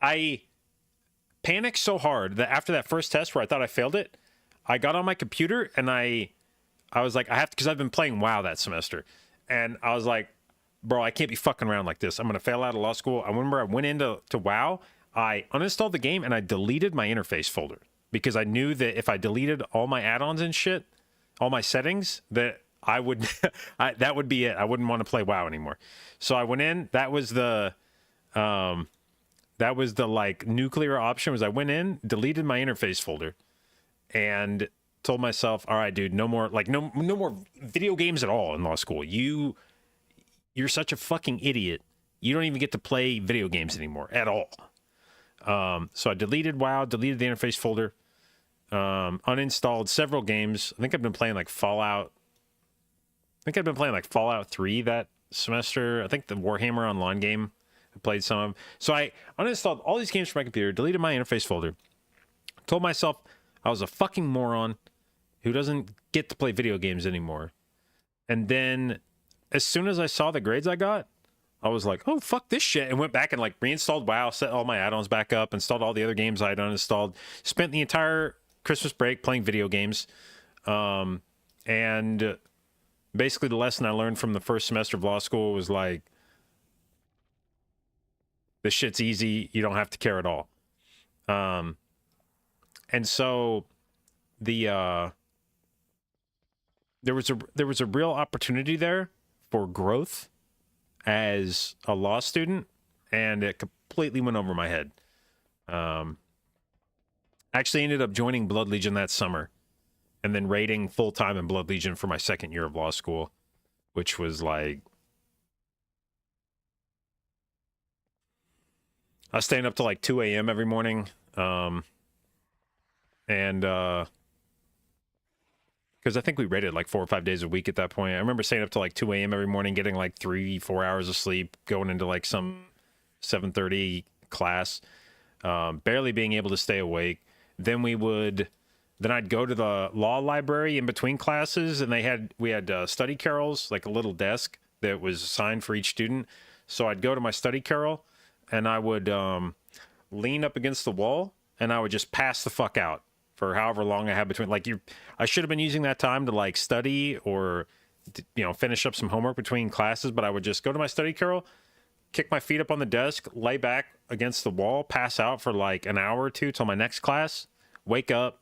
I panicked so hard that after that first test where I thought I failed it, I got on my computer and I was like, I have to, because I've been playing WoW that semester. And I was like, bro, I can't be fucking around like this. I'm gonna fail out of law school. I remember I went into WoW, I uninstalled the game and I deleted my interface folder because I knew that if I deleted all my add-ons and shit, all my settings, that I would that would be it. I wouldn't want to play WoW anymore. So I went in. That was the like nuclear option. Was I went in, deleted my interface folder, and told myself, all right, dude, no more no more video games at all in law school. You're such a fucking idiot. You don't even get to play video games anymore at all. So I deleted WoW, deleted the interface folder, uninstalled several games. I think I've been playing like Fallout 3 that semester. I think the Warhammer Online game I played some of. So I uninstalled all these games from my computer, deleted my interface folder, told myself I was a fucking moron who doesn't get to play video games anymore. And then as soon as I saw the grades I got, I was like, oh, fuck this shit. And went back and like reinstalled WoW, set all my add-ons back up, installed all the other games I'd uninstalled, spent the entire Christmas break playing video games. And basically the lesson I learned from the first semester of law school was like, this shit's easy. You don't have to care at all. And so the there was a real opportunity there for growth as a law student, and it completely went over my head. Actually ended up joining Blood Legion that summer, and then raiding full time in Blood Legion for my second year of law school, which was like, I was staying up till like 2 a.m. every morning. Because I think we raided like 4 or 5 days a week at that point. I remember staying up till like 2 a.m. every morning, getting like 3-4 hours of sleep, going into like some 7:30 class, barely being able to stay awake. Then I'd go to the law library in between classes, and we had study carrels, like a little desk that was assigned for each student. So I'd go to my study carrel, and I would lean up against the wall, and I would just pass the fuck out for however long I had between. Like, I should have been using that time to like study or, finish up some homework between classes, but I would just go to my study carrel, kick my feet up on the desk, lay back against the wall, pass out for like an hour or two till my next class, wake up,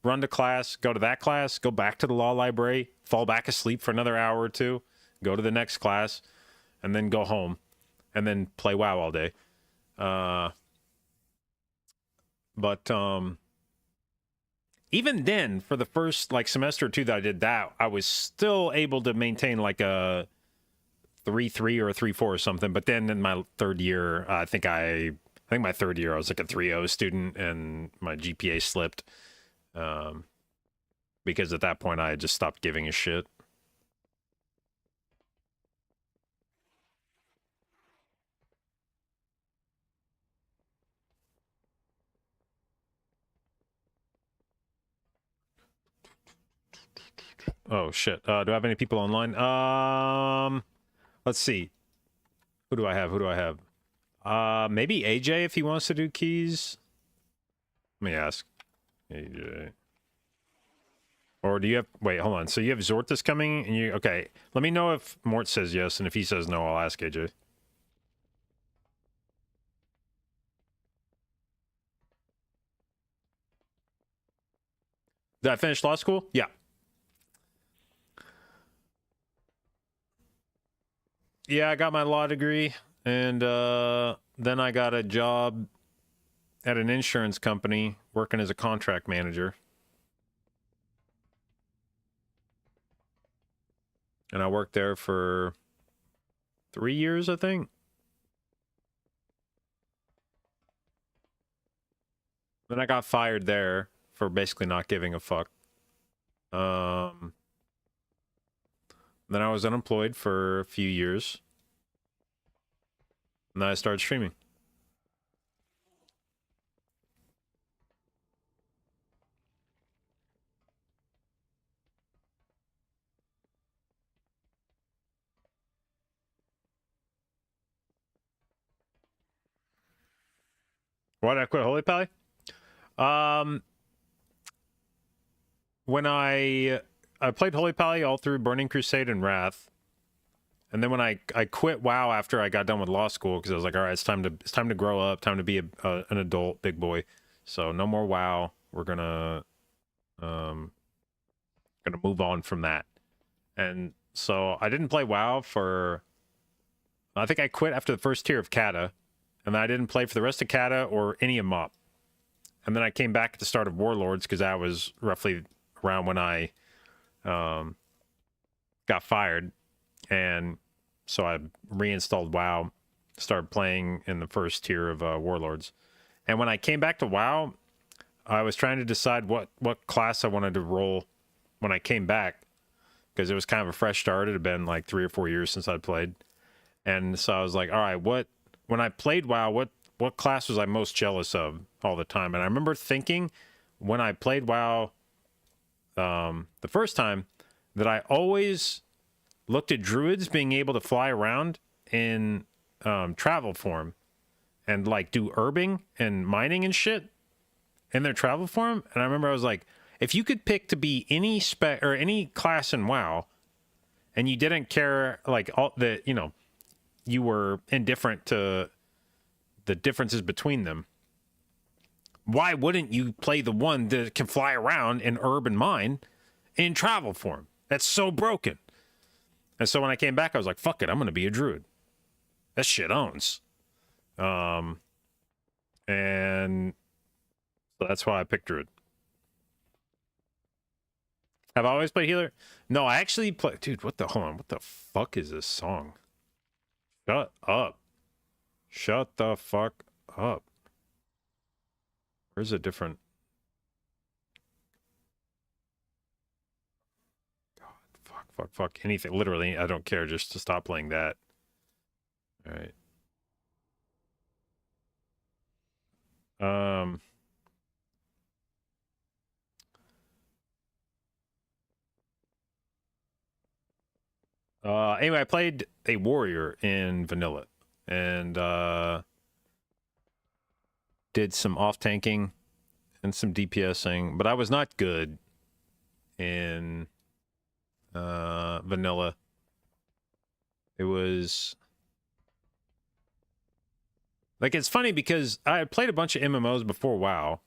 run to class, go to that class, go back to the law library, fall back asleep for another hour or two, go to the next class, and then go home, and then play WoW all day. But even then, for the first like semester or two that I did that, I was still able to maintain like a 3.3 or a 3.4 or something. But then in my third year, I think my third year I was like a 3.0 student, and my GPA slipped because at that point I had just stopped giving a shit. Oh shit. Do I have any people online? Let's see. Who do I have? Maybe AJ if he wants to do keys. Let me ask. AJ. Or do you have... Wait, hold on. So you have Zortus coming, and you... Okay. Let me know if Mort says yes, and if he says no, I'll ask AJ. Did I finish law school? Yeah. Yeah, I got my law degree, and then I got a job at an insurance company working as a contract manager. And I worked there for 3 years, I think. Then I got fired there for basically not giving a fuck. Then I was unemployed for a few years. And then I started streaming. Why did I quit Holy Pally? When I played Holy Pally all through Burning Crusade and Wrath, And then when I quit WoW after I got done with law school, because I was like, all right, it's time to grow up, time to be an adult, big boy. So no more WoW. We're gonna move on from that. And so I didn't play WoW for, I think I quit after the first tier of Kata, and then I didn't play for the rest of Kata or any of MoP. And then I came back at the start of Warlords because that was roughly around when I got fired. And so I reinstalled WoW, started playing in the first tier of Warlords. And when I came back to WoW, I was trying to decide what class I wanted to roll when I came back, because it was kind of a fresh start. It had been like 3 or 4 years since I'd played. And so I was like, all right, when I played WoW, what class was I most jealous of all the time? And I remember thinking when I played WoW the first time that I always looked at druids being able to fly around in travel form and like do herbing and mining and shit in their travel form. And I remember I was like, if you could pick to be any spec or any class in WoW, and you didn't care, like, all the, you know, you were indifferent to the differences between them, why wouldn't you play the one that can fly around in herb and mine in travel form? That's so broken. And so when I came back, I was like, fuck it, I'm going to be a druid. That shit owns. And so that's why I picked druid. Have I always played healer? No, I actually play. Dude, hold on. What the fuck is this song? Shut up. Shut the fuck up. Where's a different? God, fuck. Anything. Literally, I don't care. Just to stop playing that. All right. Anyway, I played a warrior in vanilla and did some off tanking and some DPSing, but I was not good in vanilla. It was like, it's funny because I had played a bunch of MMOs before WoW,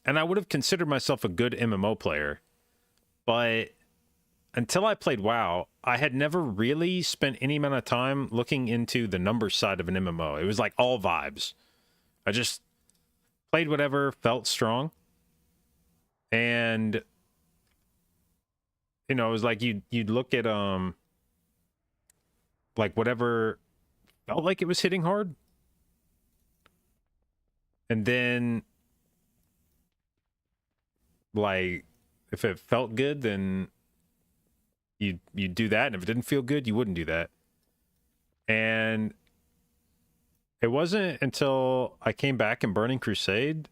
and I would have considered myself a good MMO player, but until I played WoW, I had never really spent any amount of time looking into the numbers side of an MMO. It was like all vibes. I just played whatever felt strong. And, you know, it was like you'd look at like whatever felt like it was hitting hard. And then, like, if it felt good, then you'd do that, and if it didn't feel good, you wouldn't do that. And it wasn't until I came back in Burning Crusade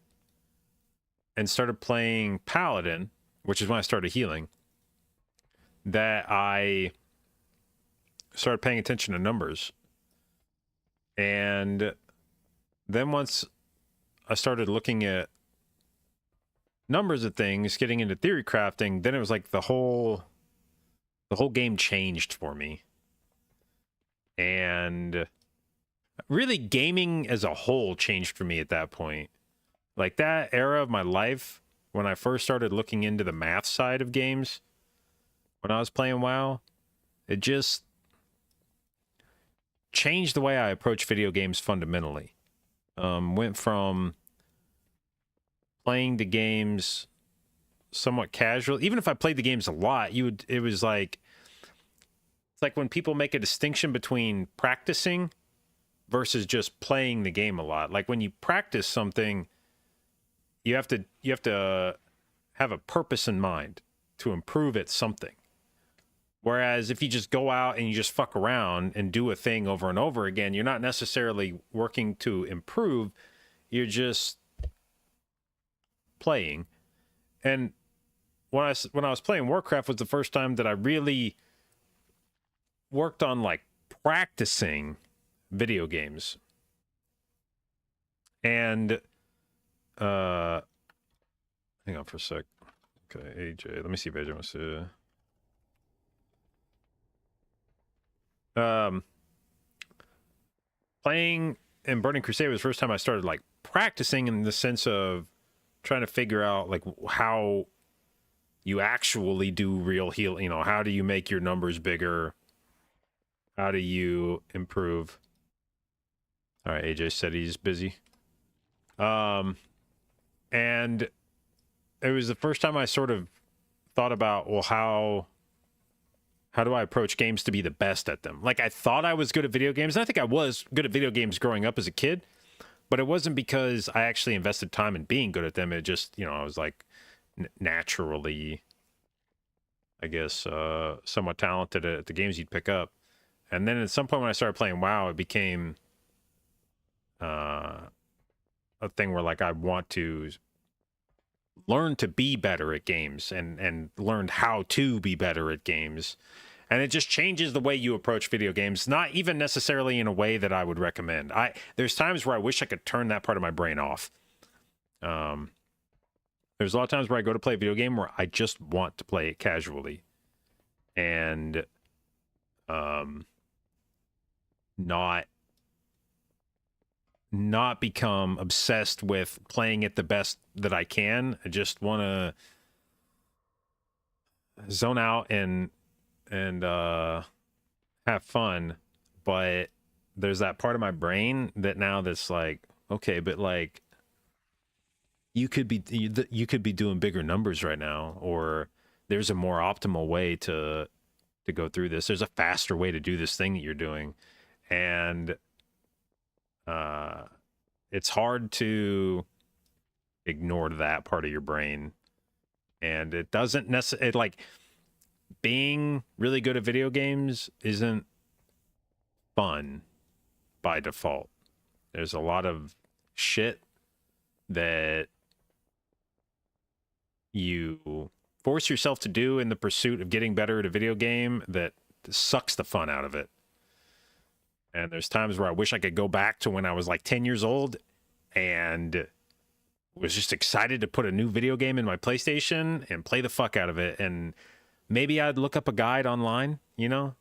and started playing Paladin, which is when I started healing, that I started paying attention to numbers. And then once I started looking at numbers of things, getting into theory crafting, then it was like the whole game changed for me. And really gaming as a whole changed for me at that point. Like that era of my life when I first started looking into the math side of games, when I was playing WoW, it just changed the way I approach video games fundamentally. Went from playing the games somewhat casual. Even if I played the games a lot, it was like, it's like when people make a distinction between practicing versus just playing the game a lot. Like when you practice something, you have to have a purpose in mind to improve at something. Whereas if you just go out and you just fuck around and do a thing over and over again, you're not necessarily working to improve. You're just playing. And when I was playing Warcraft was the first time that I really worked on like practicing video games. And hang on for a sec. Okay, AJ. Let me see if AJ wants to. Playing in Burning Crusade was the first time I started like practicing in the sense of trying to figure out like how you actually do real heal. You know, how do you make your numbers bigger? How do you improve? All right, AJ said he's busy. And it was the first time I sort of thought about, well, how do I approach games to be the best at them? Like, I thought I was good at video games, and I think I was good at video games growing up as a kid, but it wasn't because I actually invested time in being good at them. It just, you know, I was like naturally, I guess, somewhat talented at the games you'd pick up. And then at some point when I started playing WoW, it became a thing where like I want to learn to be better at games and learned how to be better at games. And it just changes the way you approach video games, not even necessarily in a way that I would recommend. There's times where I wish I could turn that part of my brain off. There's a lot of times where I go to play a video game where I just want to play it casually and not become obsessed with playing it the best that I can. I just want to zone out and have fun. But there's that part of my brain that now that's like, okay, but like you could be doing bigger numbers right now, or there's a more optimal way to go through this. There's a faster way to do this thing that you're doing. And it's hard to ignore that part of your brain. And it doesn't necessarily, like, being really good at video games isn't fun by default. There's a lot of shit that you force yourself to do in the pursuit of getting better at a video game that sucks the fun out of it. And there's times where I wish I could go back to when I was like 10 years old and was just excited to put a new video game in my PlayStation and play the fuck out of it. And maybe I'd look up a guide online, you know?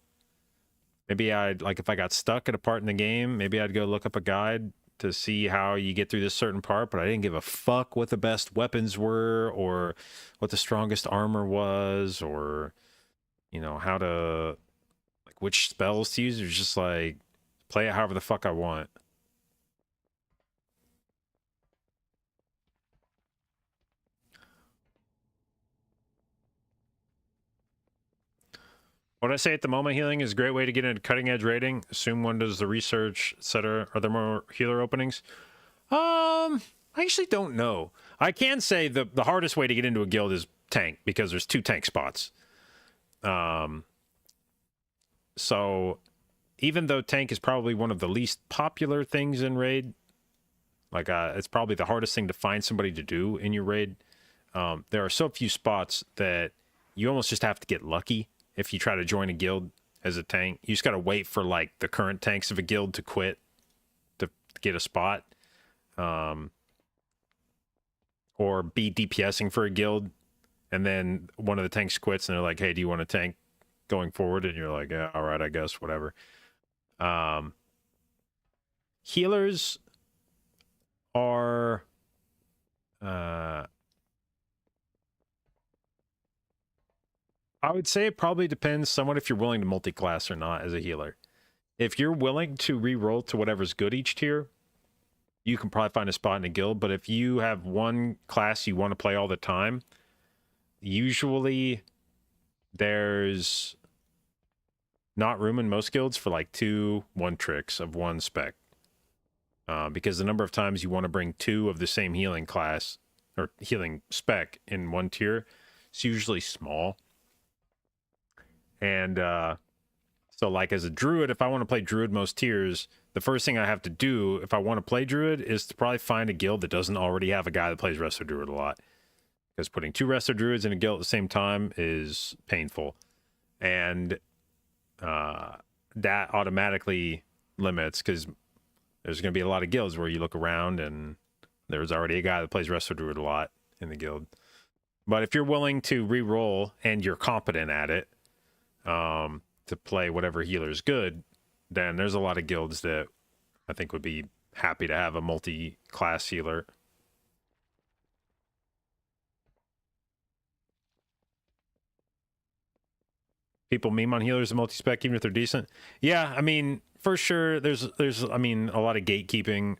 Maybe I'd, like, if I got stuck at a part in the game, maybe I'd go look up a guide to see how you get through this certain part, but I didn't give a fuck what the best weapons were or what the strongest armor was or, you know, how to, like, which spells to use. It was just like, play it however the fuck I want. What I say at the moment, healing is a great way to get into cutting edge raiding. Assume one does the research, etc. Are there more healer openings? I actually don't know. I can say the hardest way to get into a guild is tank, because there's 2 tank spots. So even though tank is probably one of the least popular things in raid, like it's probably the hardest thing to find somebody to do in your raid. There are so few spots that you almost just have to get lucky. If you try to join a guild as a tank, you just got to wait for like the current tanks of a guild to quit to get a spot, or be DPSing for a guild, and then one of the tanks quits and they're like, hey, do you want a tank going forward? And you're like, yeah, all right, I guess, whatever. Healers are I would say it probably depends somewhat if you're willing to multi-class or not as a healer. If you're willing to re-roll to whatever's good each tier, you can probably find a spot in a guild. But if you have one class you want to play all the time, usually there's not room in most guilds for like 2 one-tricks of one spec. Because the number of times you want to bring 2 of the same healing class or healing spec in one tier, it's usually small. And so like as a druid, if I want to play druid most tiers, the first thing I have to do if I want to play druid is to probably find a guild that doesn't already have a guy that plays resto druid a lot. Because putting 2 resto druids in a guild at the same time is painful. And that automatically limits, because there's going to be a lot of guilds where you look around and there's already a guy that plays resto druid a lot in the guild. But if you're willing to re-roll and you're competent at it, to to play whatever healer's good, then there's a lot of guilds that I think would be happy to have a multi-class healer. People meme on healers and multi-spec even if they're decent. Yeah, I mean, for sure, there's I mean, a lot of gatekeeping.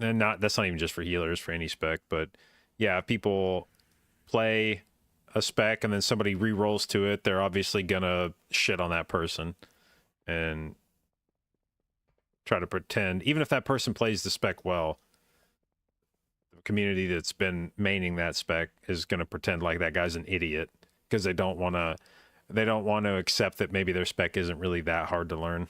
And that's not even just for healers, for any spec, but yeah, if people play a spec and then somebody re-rolls to it, they're obviously gonna shit on that person and try to pretend, even if that person plays the spec well, the community that's been maining that spec is gonna pretend like that guy's an idiot because they don't want to accept that maybe their spec isn't really that hard to learn.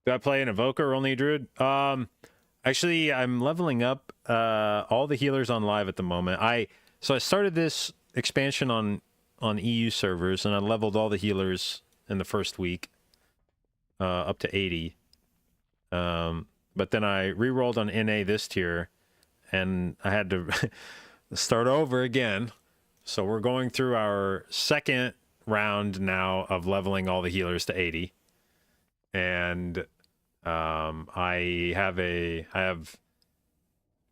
Do I play an evoker or only a druid? Actually, I'm leveling up all the healers on live at the moment. So I started this expansion on EU servers, and I leveled all the healers in the first week up to 80. But then I re-rolled on NA this tier, and I had to start over again. So we're going through our second round now of leveling all the healers to 80. And I have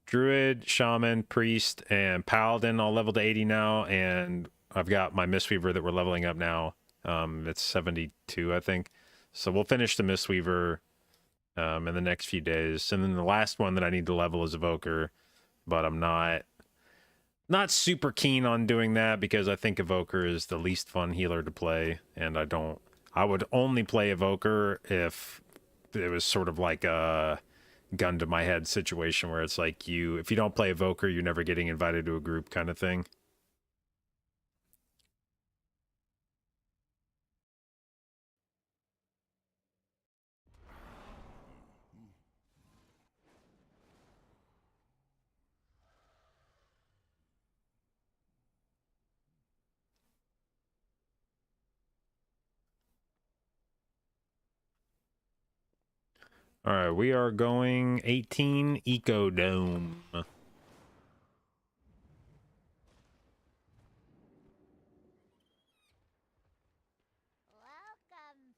Druid, Shaman, Priest, and Paladin all leveled to 80 now, and I've got my Mistweaver that we're leveling up now. It's 72, I think. So we'll finish the Mistweaver in the next few days. And then the last one that I need to level is Evoker, but I'm not super keen on doing that because I think Evoker is the least fun healer to play, and I would only play Evoker if it was sort of like a gun to my head situation where it's like if you don't play Evoker, you're never getting invited to a group kind of thing. All right, we are going 18 Eco Dome. Welcome,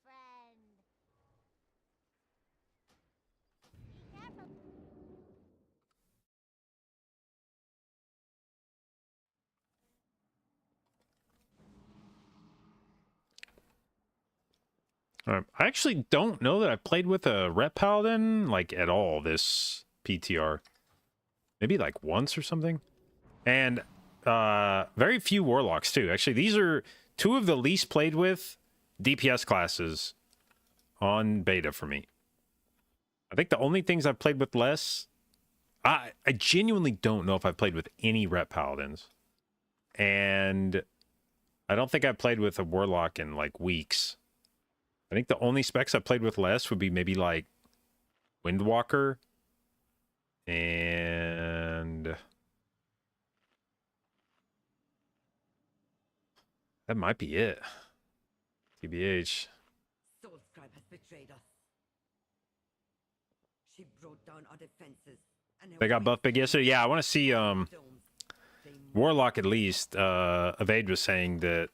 friend. Be careful. I actually don't know that I played with a Rep Paladin, like, at all this PTR. Maybe, like, once or something. And very few Warlocks, too. Actually, these are two of the least played with DPS classes on beta for me. I think the only things I've played with less... I genuinely don't know if I've played with any Rep Paladins. And I don't think I've played with a Warlock in, like, weeks. I think the only specs I played with less would be maybe like Windwalker and that might be it. TBH. Soulscribe has betrayed us. She brought down our defenses. And They got buff big yesterday. Yeah, I want to see Warlock at least. Evade was saying that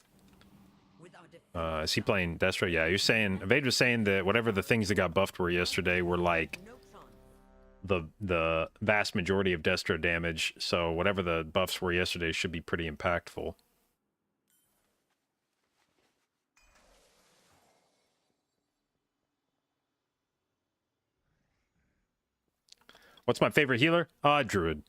is he playing Destro? Yeah, you're saying Evade was saying that whatever the things that got buffed were yesterday were like the vast majority of Destro damage. So whatever the buffs were yesterday should be pretty impactful. What's my favorite healer? Druid.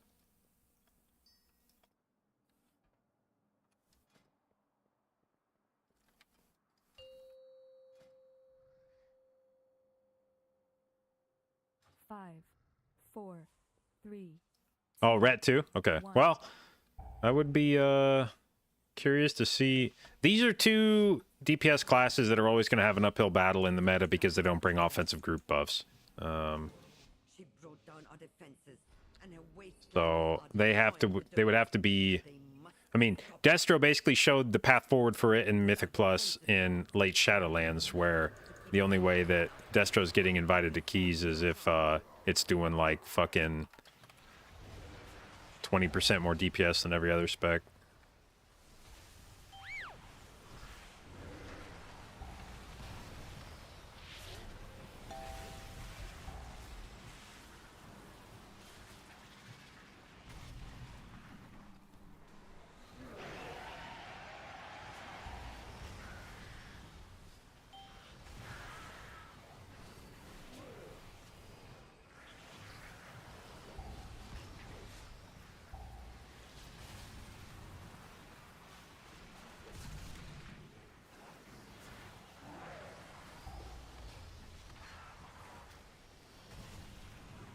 Five, 4, 3. Oh, Rat 2? Okay. Well, I would be curious to see. These are two DPS classes that are always going to have an uphill battle in the meta because they don't bring offensive group buffs. So they would have to be... I mean, Destro basically showed the path forward for it in Mythic Plus in late Shadowlands, where the only way that Destro's getting invited to keys is if it's doing like fucking 20% more DPS than every other spec.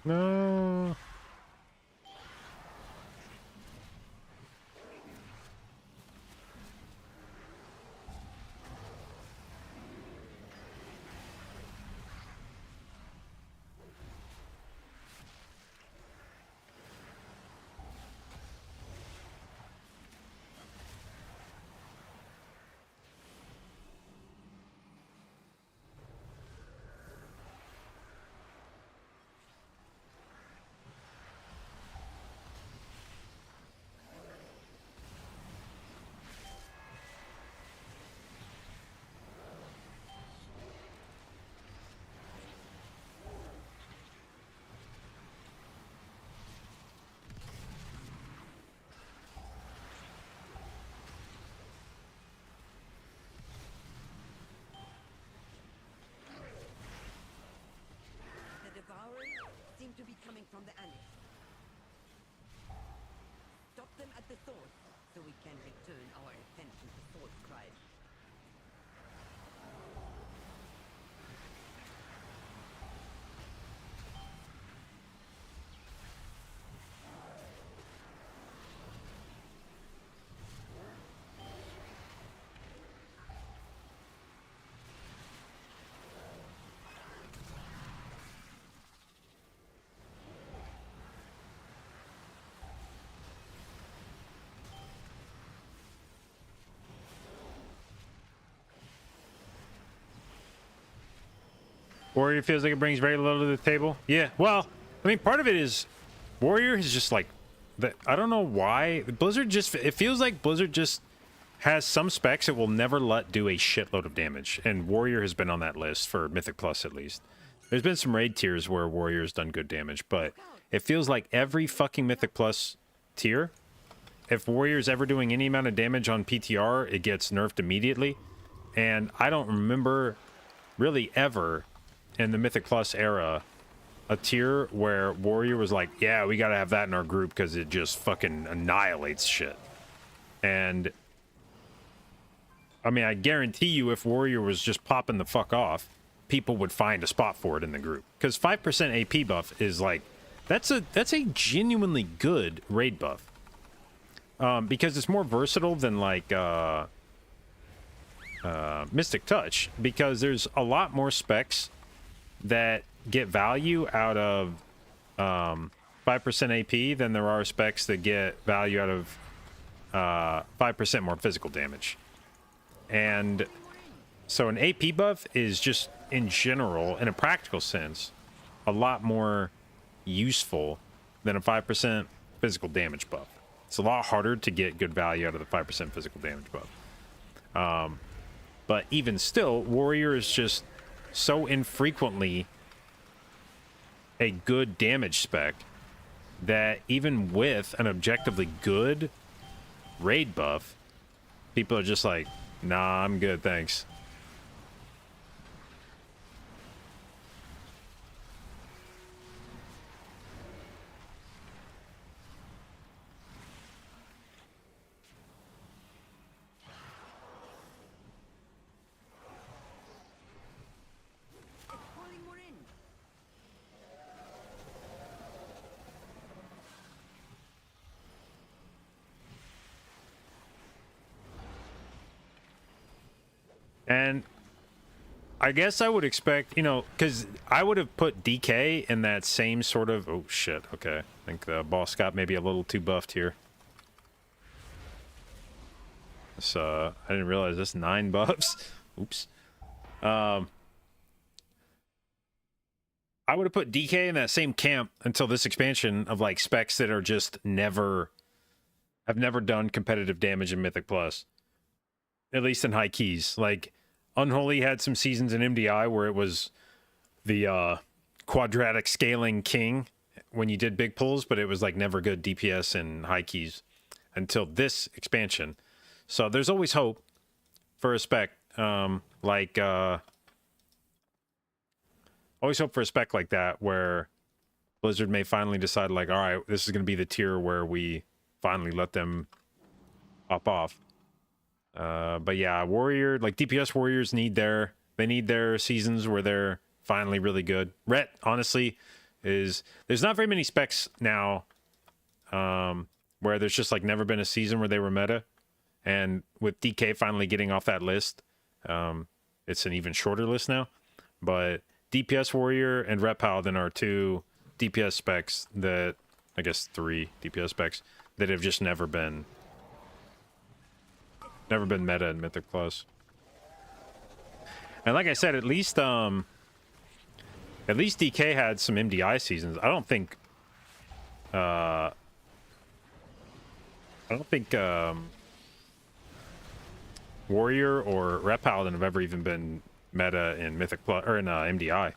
No. The Devourers seem to be coming from the annex. Stop them at the source, so we can return our attention to Soul Scribe. Warrior feels like it brings very little to the table. Yeah, well, I mean, part of it is Warrior is just like that. I don't know why Blizzard just. It feels like Blizzard just has some specs it will never let do a shitload of damage, and Warrior has been on that list for Mythic Plus at least. There's been some raid tiers where Warrior's done good damage, but it feels like every fucking Mythic Plus tier, if Warrior's ever doing any amount of damage on PTR, it gets nerfed immediately. And I don't remember really ever in the Mythic Plus era a tier where Warrior was like, yeah, we gotta have that in our group because it just fucking annihilates shit. And I mean, I guarantee you if Warrior was just popping the fuck off, people would find a spot for it in the group. Because 5% AP buff is like, that's a genuinely good raid buff. Because it's more versatile than like Mystic Touch, because there's a lot more specs that get value out of 5% AP than there are specs that get value out of 5% more physical damage. And so an AP buff is just, in general, in a practical sense, a lot more useful than a 5% physical damage buff. It's a lot harder to get good value out of the 5% physical damage buff. But even still, Warrior is just so infrequently a good damage spec that even with an objectively good raid buff, people are just like, nah, I'm good, thanks. Calling more in. And I guess I would expect, you know, because I would have put DK in that same sort of... Oh, shit. Okay. I think the boss got maybe a little too buffed here. So, I didn't realize that's 9 buffs. Oops. I I would have put DK in that same camp until this expansion of like specs that are just have never done competitive damage in Mythic Plus, at least in high keys. Like Unholy had some seasons in MDI where it was the quadratic scaling king when you did big pulls, but it was like never good DPS in high keys until this expansion. So there's always hope for a spec always hope for a spec like that where Blizzard may finally decide like, all right, this is going to be the tier where we finally let them pop off. But yeah, Warrior, like DPS Warriors need their seasons where they're finally really good. Ret, honestly, there's not very many specs now where there's just like never been a season where they were meta. And with DK finally getting off that list, it's an even shorter list now. But DPS Warrior and Ret Paladin are two DPS specs that, I guess 3 DPS specs that have just never been meta in Mythic Plus. And like I said, at least DK had some MDI seasons. I don't think Warrior or Ret Paladin have ever even been meta in Mythic Plus or in MDI.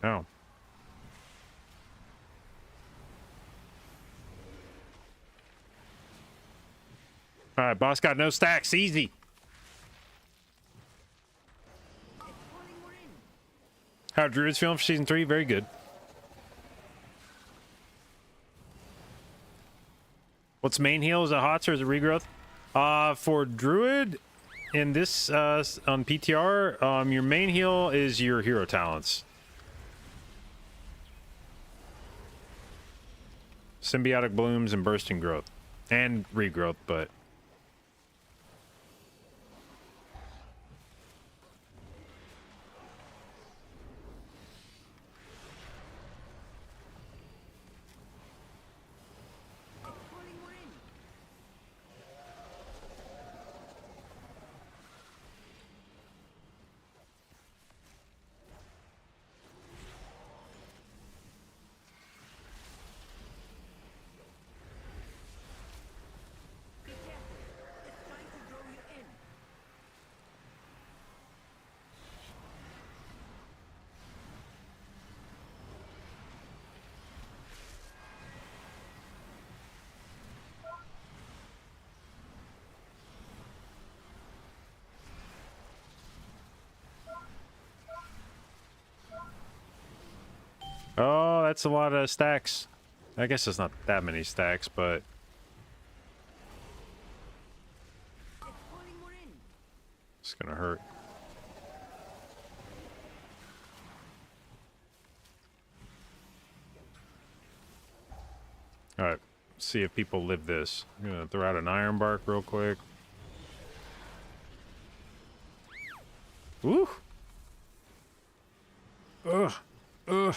Oh. All right, boss got no stacks. Easy. How Druid's feeling for season 3? Very good. What's main heal? Is it HOTS or is it regrowth? For Druid in this on PTR, your main heal is your hero talents. Symbiotic Blooms and Bursting Growth. And Regrowth, but... Oh, that's a lot of stacks. I guess it's not that many stacks, but... It's gonna hurt. Alright, see if people live this. I'm gonna throw out an Iron Bark real quick. Woo! Ugh! Ugh!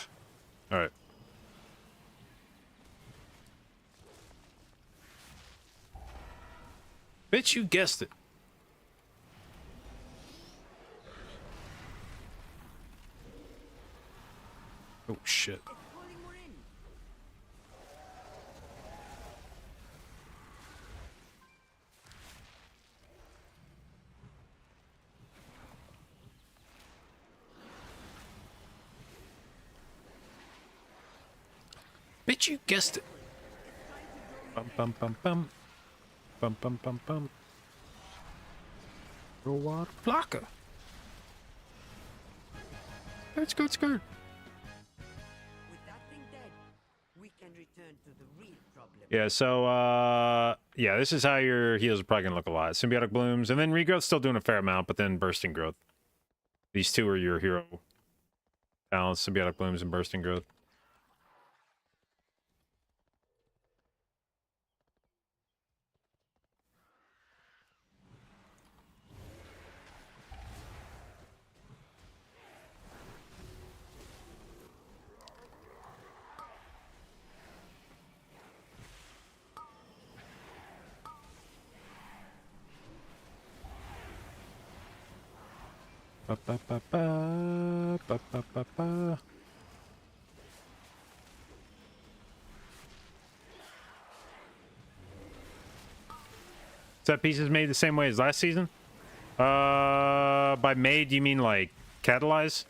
Alright. Bitch, you guessed it. Oh, shit. Bitch, you guessed it. Bum, bum, bum, bum. Bum, bum, bum, bum. Water blocker. Skirt, skirt, skirt. With that thing dead, we can return to the real problem. Yeah, so, yeah, this is how your heals are probably going to look a lot. Symbiotic Blooms, and then Regrowth's still doing a fair amount, but then Bursting Growth. These two are your hero talents, Symbiotic Blooms and Bursting Growth. Ba, ba, ba, ba, ba, ba, ba, ba. Set pieces made the same way as last season? By made, you mean like catalyze?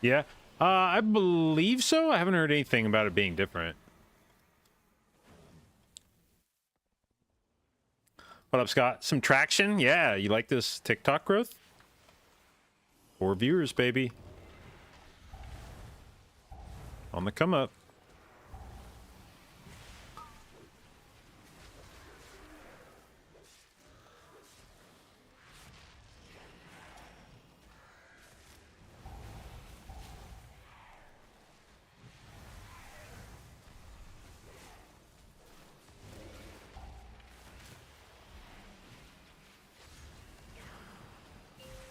Yeah. I believe so. I haven't heard anything about it being different. What up, Scott? Some traction? Yeah, you like this TikTok growth? 4 viewers, baby. On the come up.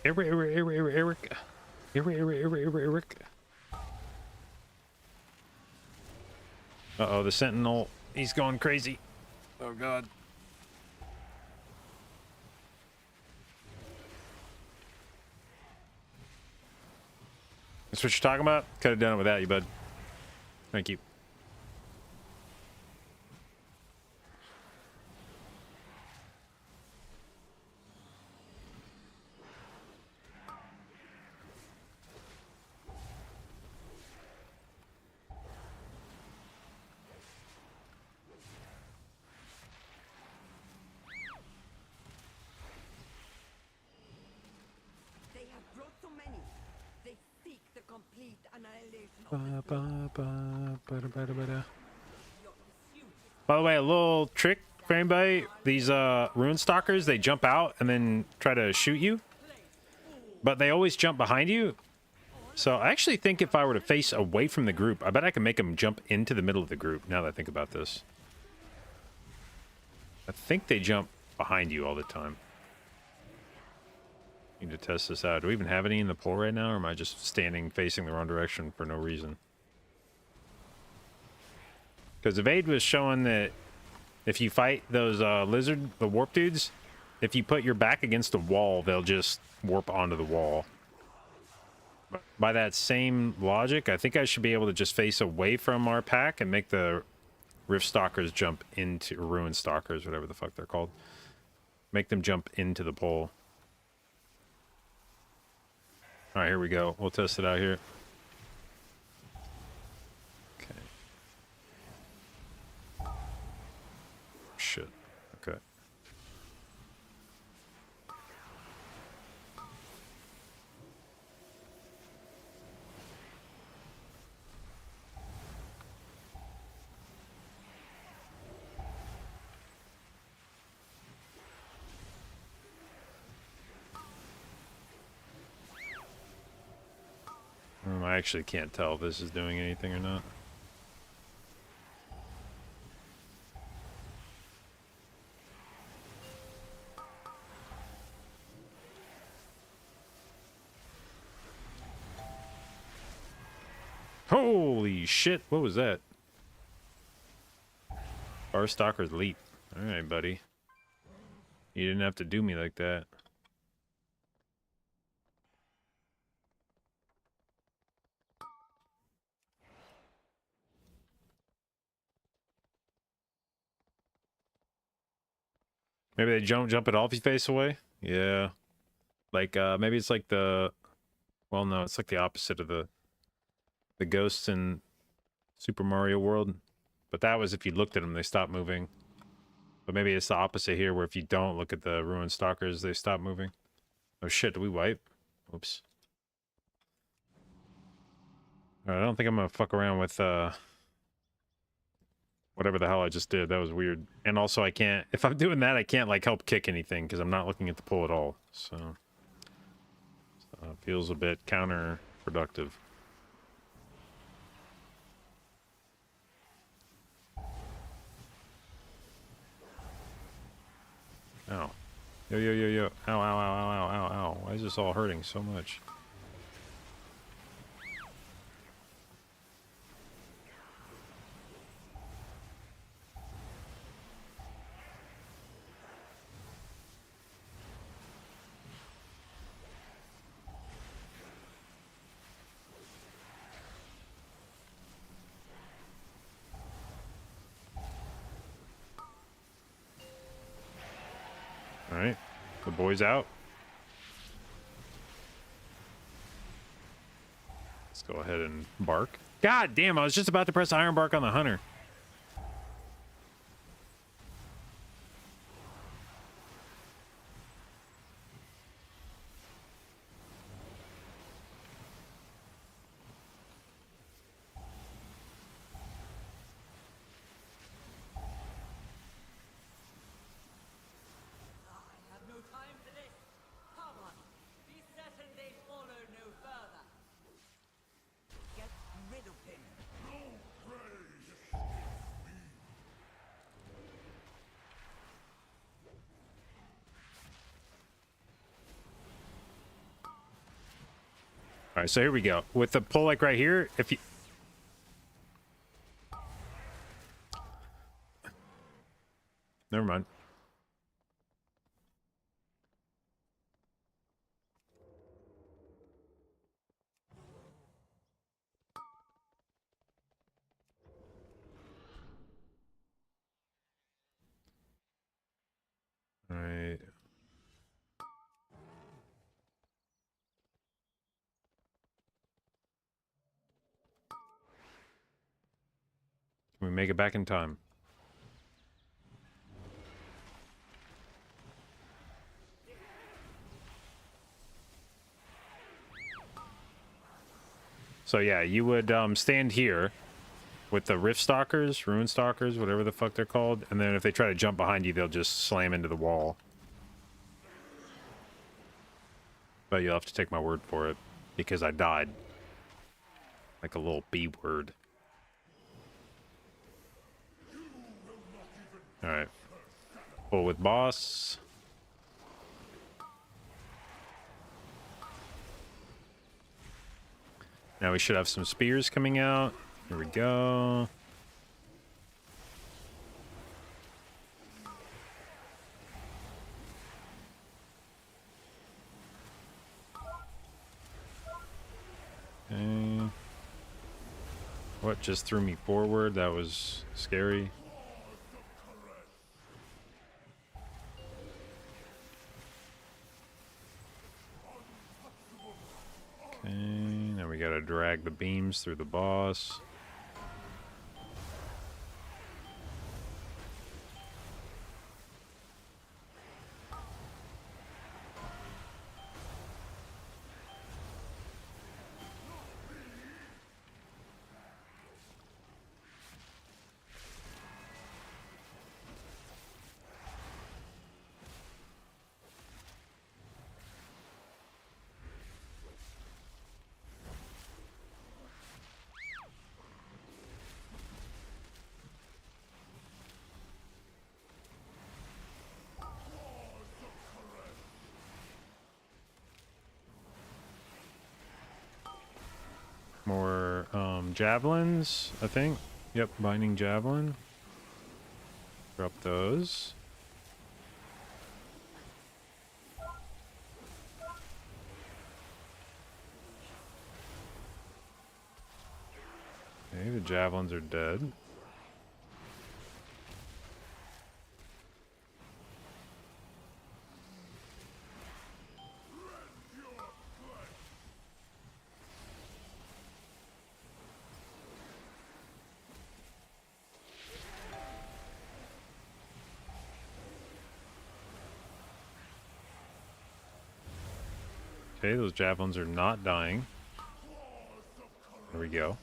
Eric. Uh-oh, the Sentinel. He's going crazy. Oh, God. That's what you're talking about? Could have done it without you, bud. Thank you. They have brought so many. They seek the complete annihilation of Ba, the ba, ba, ba, ba, ba, ba. your pursuit. By the way, a little trick for anybody. These Rune Stalkers, they jump out and then try to shoot you. But they always jump behind you. So I actually think if I were to face away from the group, I bet I can make them jump into the middle of the group, now that I think about this. I think they jump behind you all the time. Need to test this out. Do we even have any in the pool right now, or am I just standing facing the wrong direction for no reason? Because Evade was showing that if you fight those the warp dudes, if you put your back against a wall, they'll just warp onto the wall. By that same logic, I think I should be able to just face away from our pack and make the Rift Stalkers jump into, or Ruin Stalkers, whatever the fuck they're called. Make them jump into the pole. Alright, here we go. We'll test it out here. Okay. Shit. Okay. I actually can't tell if this is doing anything or not. Holy shit, what was that? Our Stalker's leap. Alright, buddy. You didn't have to do me like that. Maybe they jump it off you face away? Yeah. Like, maybe it's like the... Well, no, it's like the opposite of the the ghosts in Super Mario World. But that was if you looked at them, they stopped moving. But maybe it's the opposite here, where if you don't look at the ruined stalkers, they stop moving. Oh shit, did we wipe? Oops. Alright, I don't think I'm gonna fuck around with, whatever the hell I just did. That was weird. And also I can't, if I'm doing that, I can't, like, help kick anything, because I'm not looking at the pull at all. So, feels a bit counterproductive. Ow. Yo, yo, yo, yo. Ow, ow, ow, ow, ow, ow, ow. Why is this all hurting so much? Alright. The boy's out. Let's go ahead and bark. God damn, I was just about to press iron bark on the hunter. I have no time for this. Come on, be certain they follow no further. Get rid of him. Alright, so here we go. With the pull, like right here, if you... Never mind. Alright. Can we make it back in time? So yeah, you would stand here with the rift stalkers, ruin stalkers, whatever the fuck they're called, and then if they try to jump behind you, they'll just slam into the wall. But you'll have to take my word for it, because I died. Like a little B word. Alright. Pull with boss. Now we should have some spears coming out. Here we go. Okay. What just threw me forward? That was scary. Okay, now we gotta drag the beams through the boss. More javelins, I think. Yep, binding javelin. Drop those. Okay, the javelins are dead. Okay, those javelins are not dying. There we go.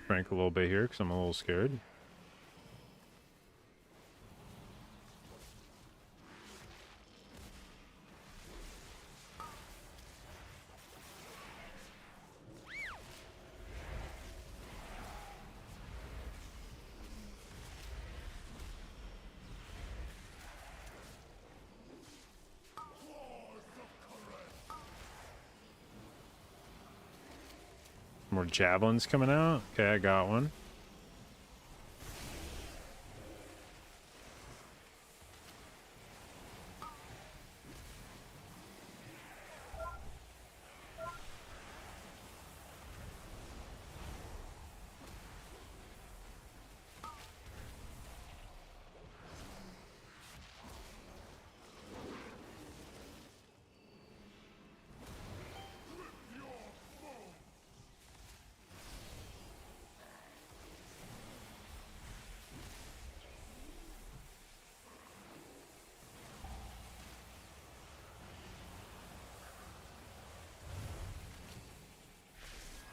Drank a little bit here because I'm a little scared. More javelins coming out. Okay, I got one.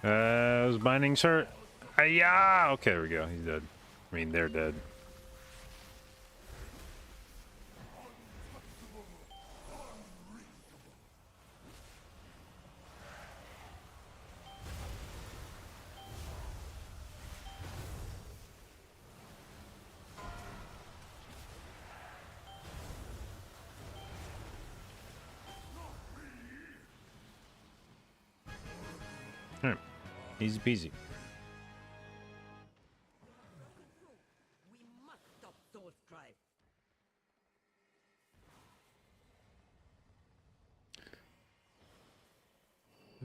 Those bindings hurt. Yeah. Okay, there we go. He's dead. I mean, they're dead. All right. Easy peasy. We must stop soul strife.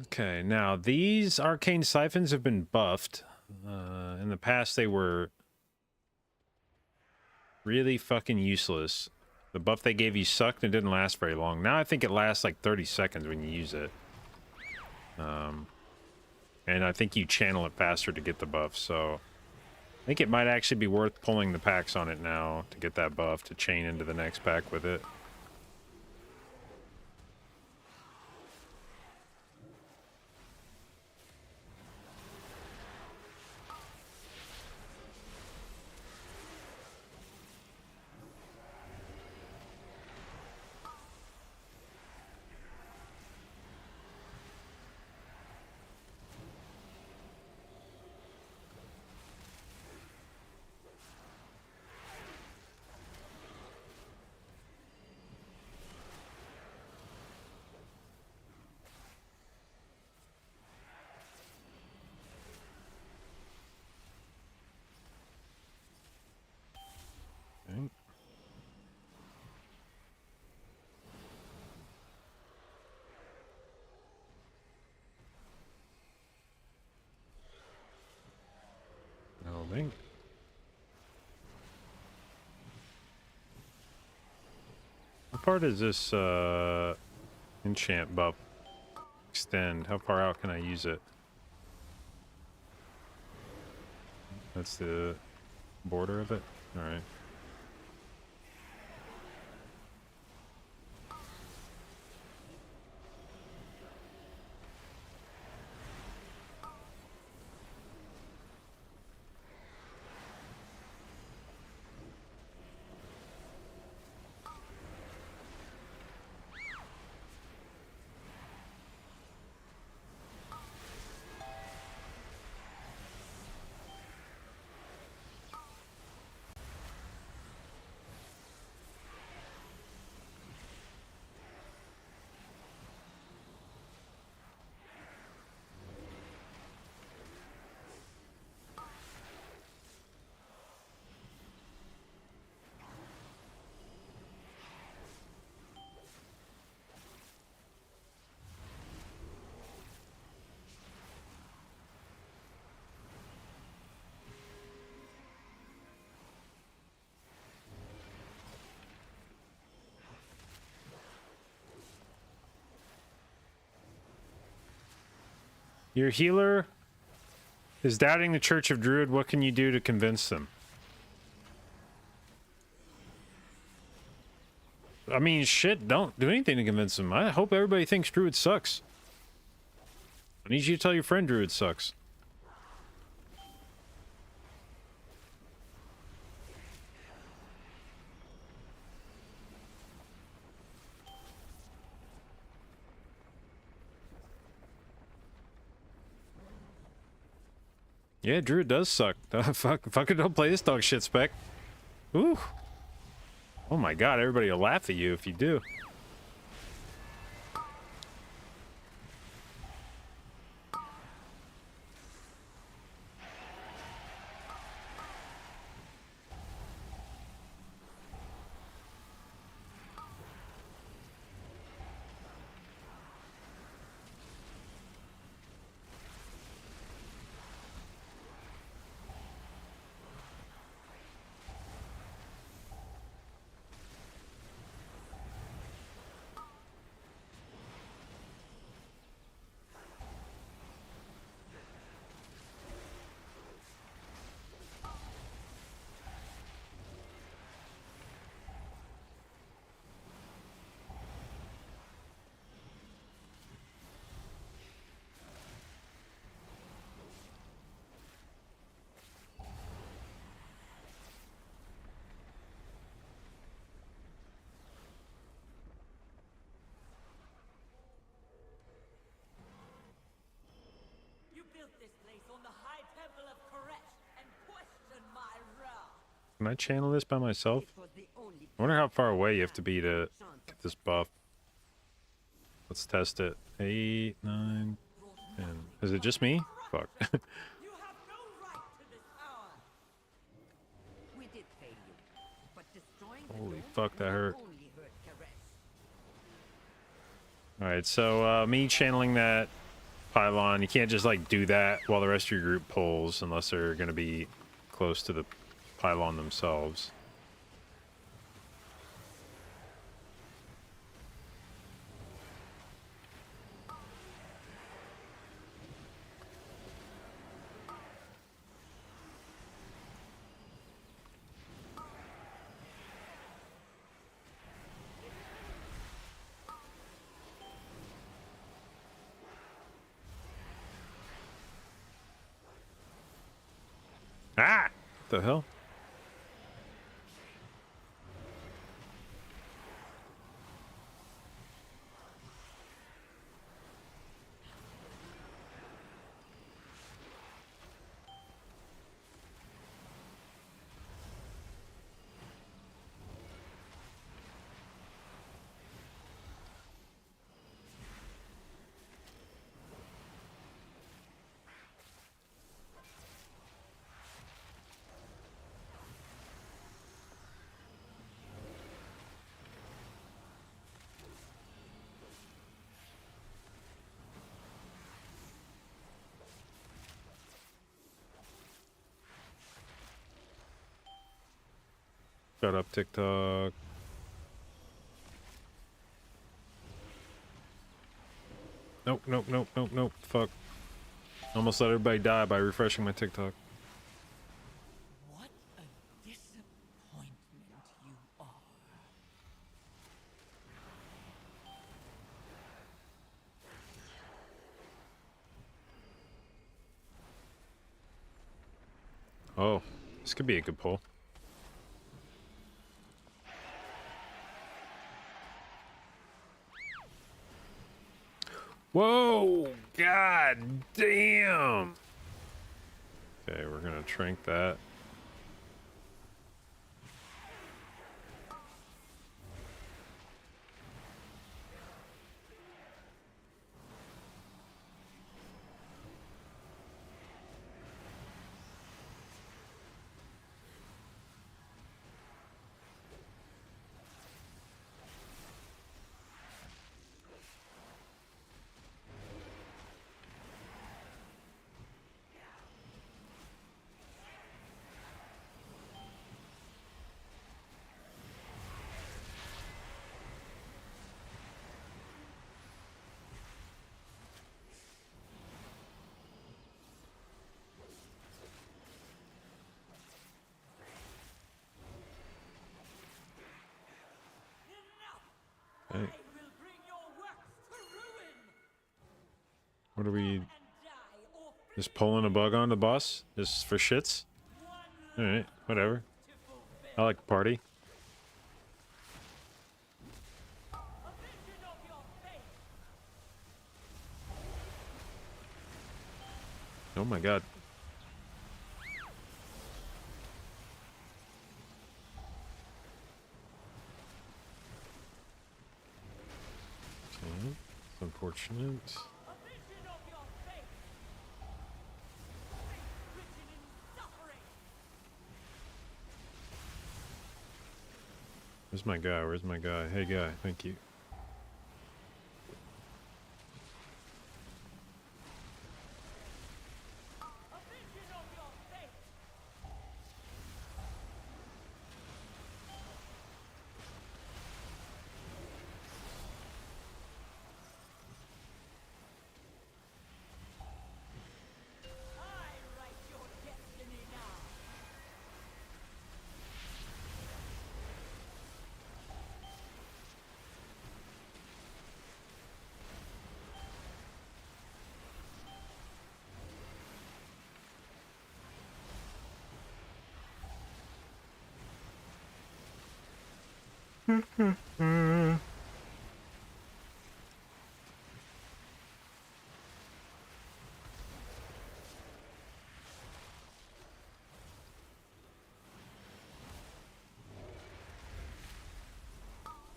Okay, now these arcane siphons have been buffed. In the past, they were really fucking useless. The buff they gave you sucked and didn't last very long. Now I think it lasts like 30 seconds when you use it. And I think you channel it faster to get the buff, so I think it might actually be worth pulling the packs on it now to get that buff to chain into the next pack with it. Okay. Building. How far does this enchant buff extend? How far out can I use it? That's the border of it? Alright. Your healer is doubting the Church of Druid. What can you do to convince them? I mean, shit, don't do anything to convince them. I hope everybody thinks Druid sucks. I need you to tell your friend Druid sucks. Yeah, Druid does suck. Fucking don't play this dog shit spec. Ooh. Oh my god, everybody will laugh at you if you do. You built this place on the high temple of Koresh and questioned my wrath. Can I channel this by myself? It was the only I wonder how far away you have to be to get this buff. Let's test it. 8, 9, 10. Is it just me? Fuck. You have no right to this power. We did fail you, but destroying the Holy dome fuck, that hurt. only hurt Koresh. Alright, so me channeling that pylon, you can't just like do that while the rest of your group pulls unless they're going to be close to the pylon themselves. Ah! What the hell? Shut up, TikTok. Nope, nope, nope, nope, nope. Fuck. Almost let everybody die by refreshing my TikTok. What a disappointment you are. Oh, this could be a good pull. Whoa! God damn! Okay, we're gonna trank that. Okay. will bring your works to ruin. What are we... And die or Just pulling a bug on the boss? Just for shits? Alright, whatever. I like a party. a vision of your fate. Oh my god. Okay, it's unfortunate. A vision of your fate. Fate written in suffering. Where's my guy? Where's my guy? Hey guy, thank you. A vision of your fate. I write your destiny now.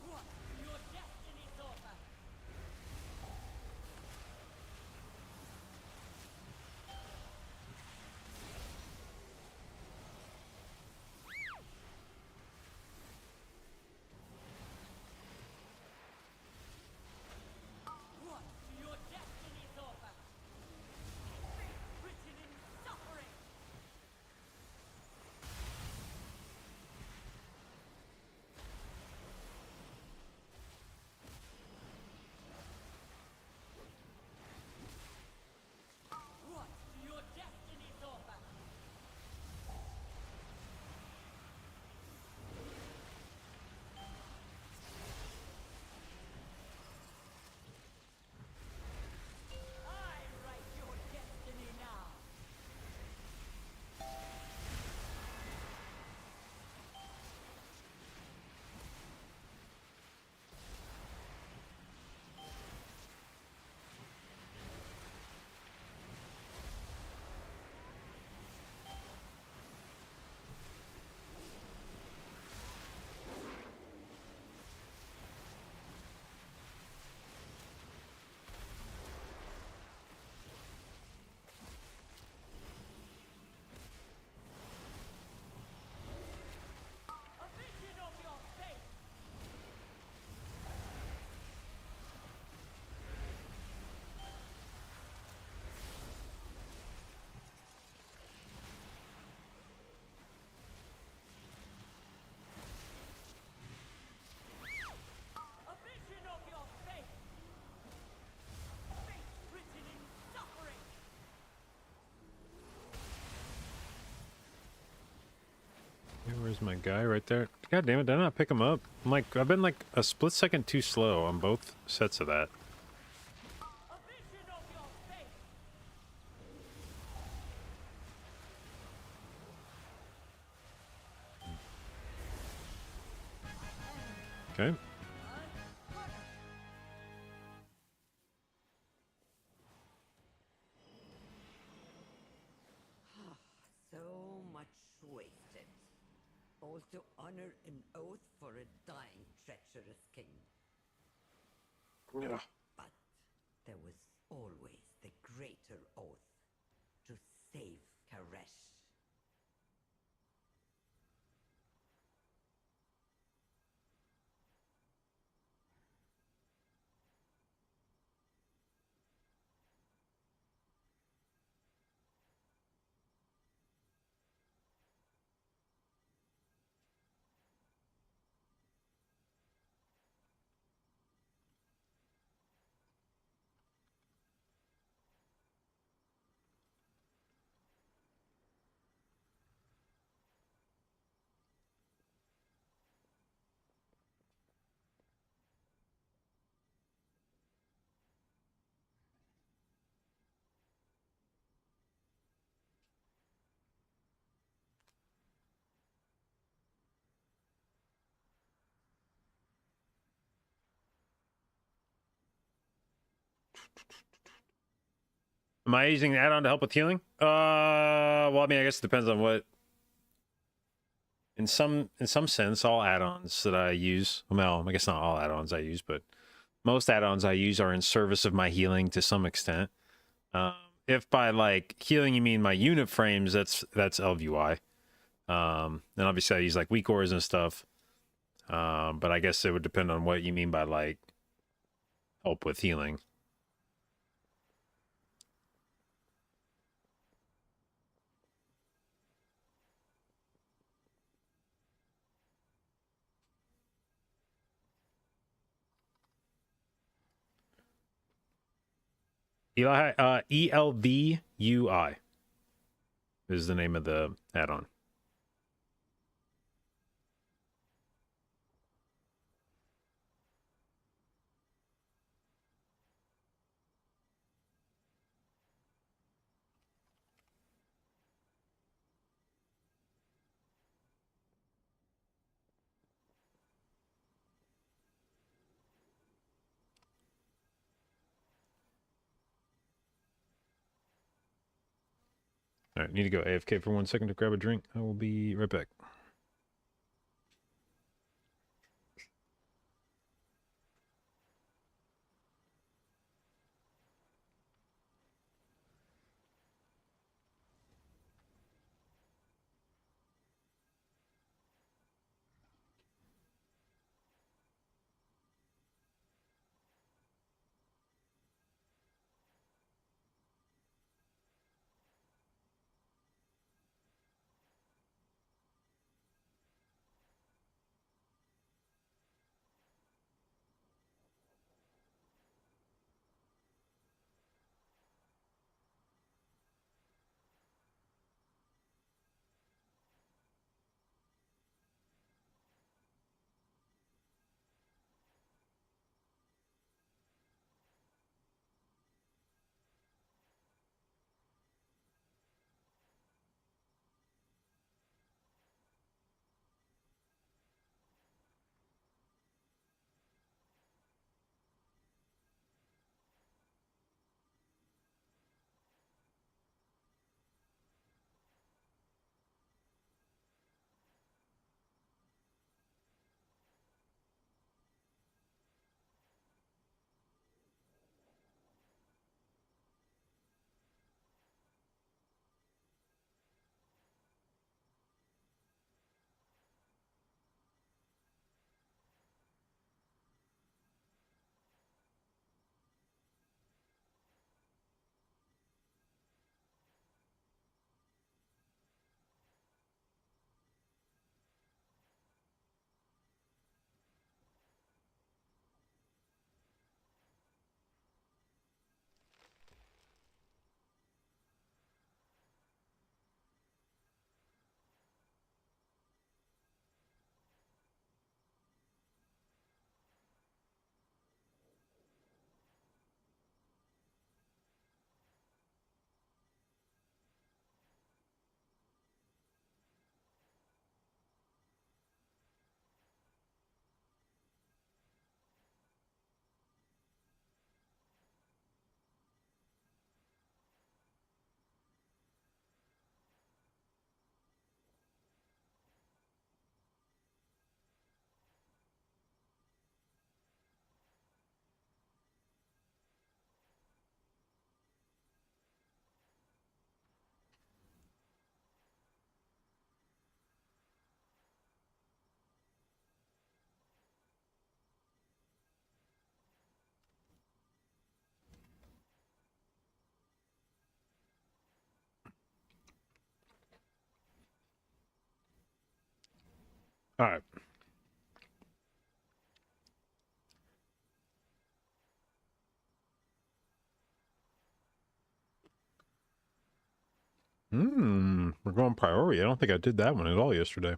What? Your destiny's over. What? Your destiny's over. Fate written in suffering. What? Your destiny's over. I write your destiny now. A vision of your fate. A vision of your fate. Fate written in suffering. Hey, where's my guy? Right there. God damn it, did I not pick him up? I've been like a split second too slow on both sets of that. A vision of your fate. Okay. So much wasted. All to honor an oath for a dying, treacherous king. Yeah. But there was always the greater oath to save Karesh. Am I using the add-on to help with healing? Well, I mean, I guess it depends on what. In some sense, all add-ons that I use, well, I guess not all add-ons I use, but most add-ons I use are in service of my healing to some extent. If by like healing you mean my unit frames, that's LVY. And obviously I use like weak ores and stuff. But I guess it would depend on what you mean by like help with healing. Eli, ELVUI is the name of the add-on. All right, need to go AFK for 1 second to grab a drink. I will be right back. All right. We're going priority. I don't think I did that one at all yesterday.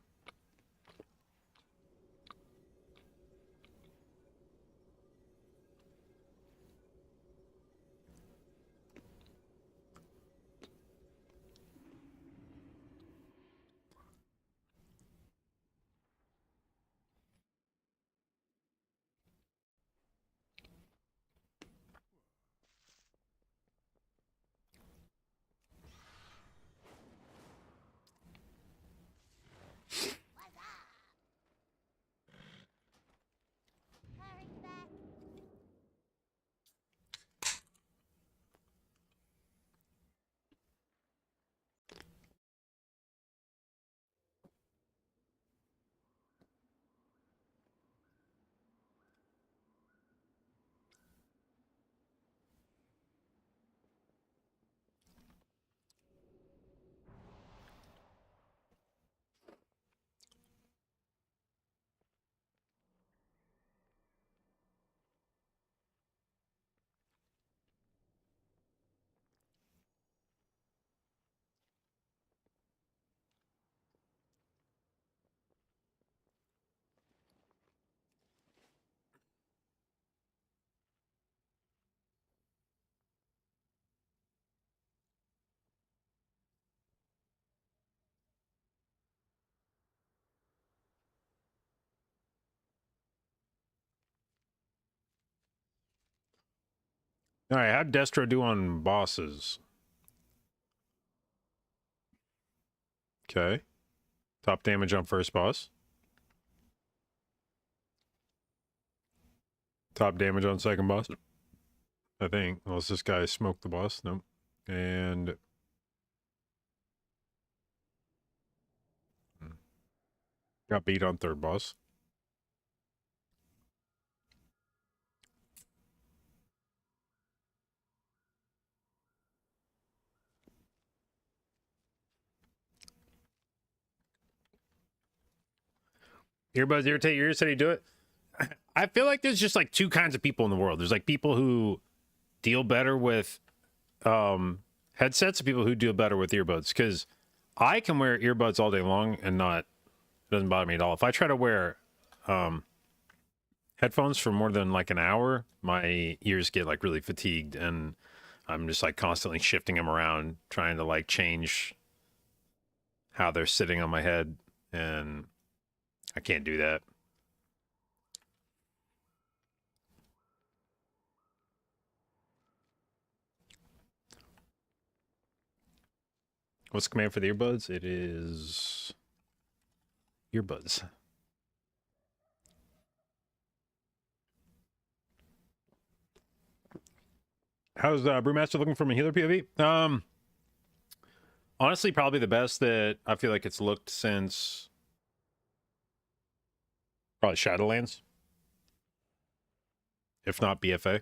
All right, how'd Destro do on bosses? Okay. Top damage on first boss. Top damage on second boss. I think. Unless this guy smoked the boss. Nope. And got beat on third boss. Earbuds irritate your ears? How do you do it? I feel like there's just like two kinds of people in the world. There's like people who deal better with headsets and people who deal better with earbuds. Because I can wear earbuds all day long and not, it doesn't bother me at all. If I try to wear headphones for more than like an hour, my ears get like really fatigued and I'm just like constantly shifting them around, trying to like change how they're sitting on my head. And I can't do that. What's the command for the earbuds? It is earbuds. How's Brewmaster looking from a healer POV? Honestly, probably the best that I feel like it's looked since probably Shadowlands, if not BFA.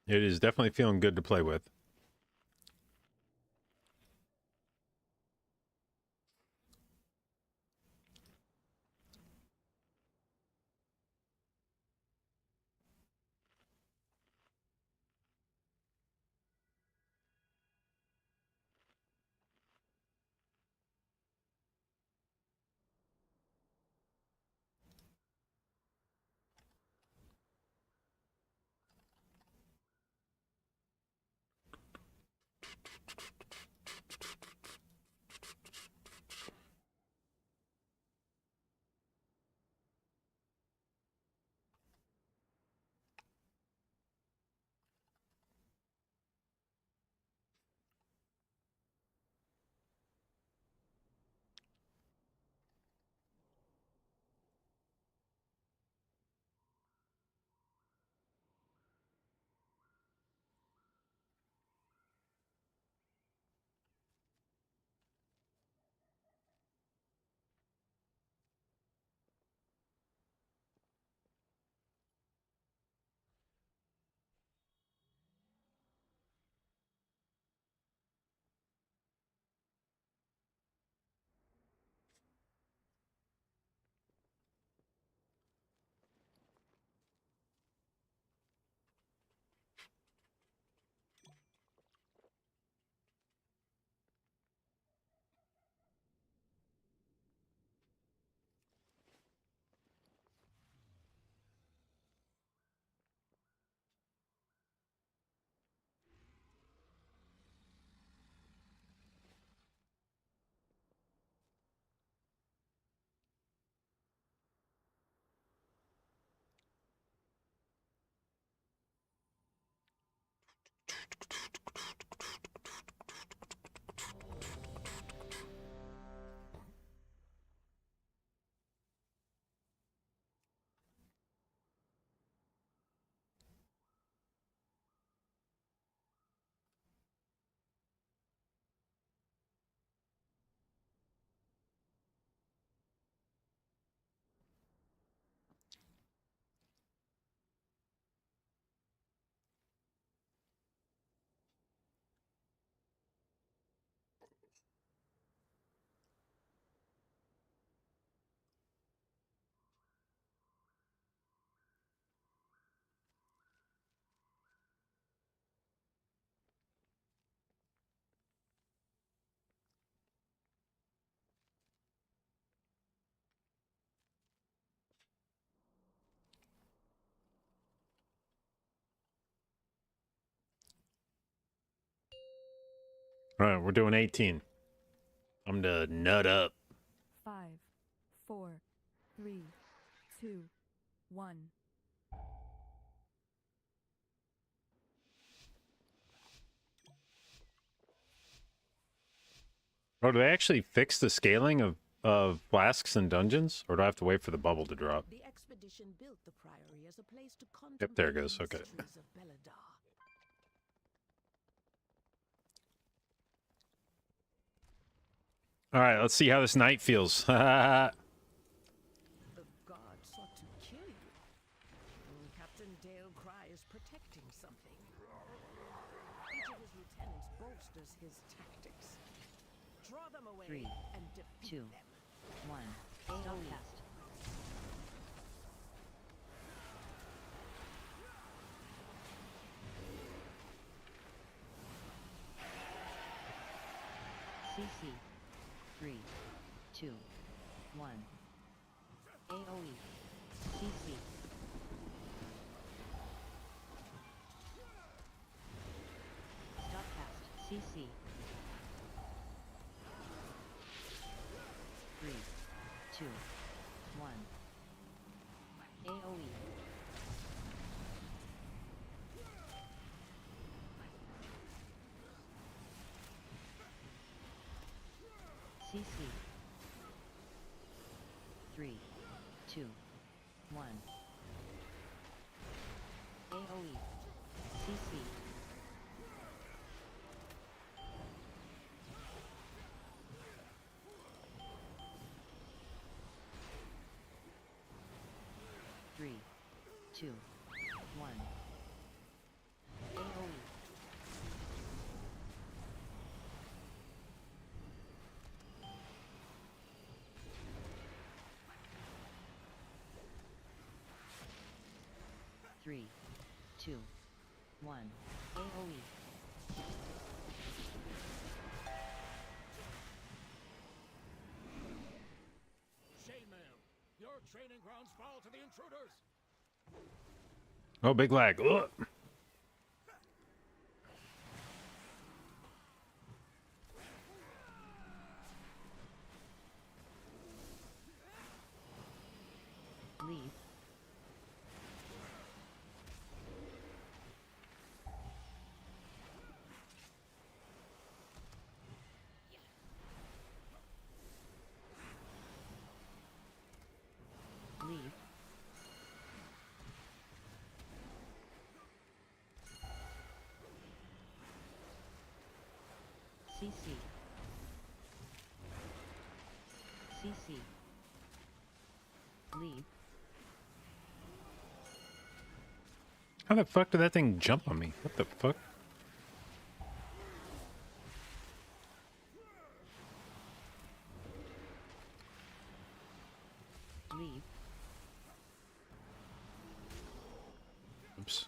It is definitely feeling good to play with. All right, we're doing 18. I'm to nut up. 5, 4, 3, 2, 1. Oh, do they actually fix the scaling of flasks and dungeons? Or do I have to wait for the bubble to drop? The expedition built the priory as a place to Yep, there it contemplate goes. the Okay. mysteries of Beledar. All right, let's see how this night feels. The guard sought to kill you. Captain Dale Cry is protecting something. Each of his lieutenants bolsters his tactics. Draw them away 3, and defeat 2, them. 1. Stop cast. CC. 3, 2, 1. AOE. CC. Stop cast. CC. 3, 2, 1. AOE. CC. 3, 2, 1. AOE. CC. Three, two, one. AOE. Three, two, one. AOE. Chainmail, your training grounds fall to the intruders. Oh, big lag. Ugh. Leave. Leave. CC. CC. Leave. How the fuck did that thing jump on me? What the fuck? Leave. Oops.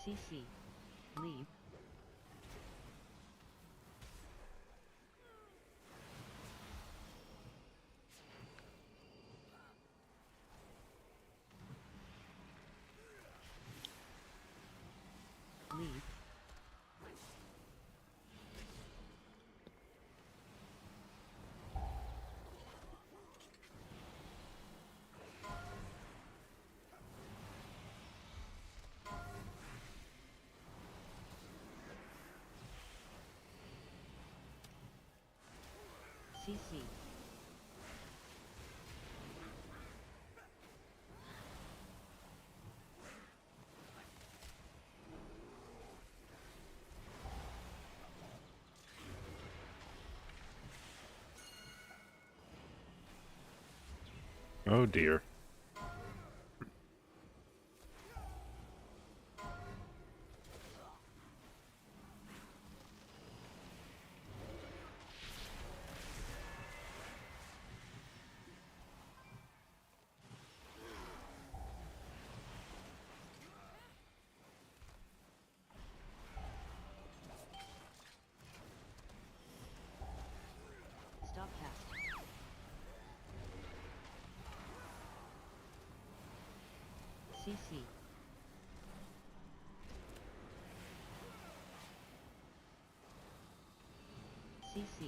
CC. Leave. Leave. CC. Oh dear. Stop cast. CC. CC.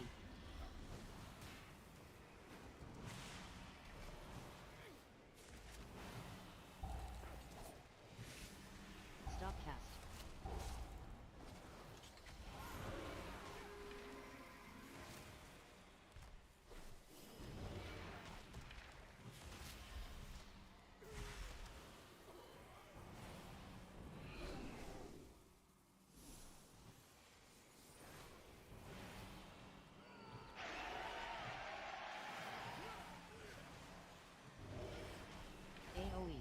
Stop cast. AoE.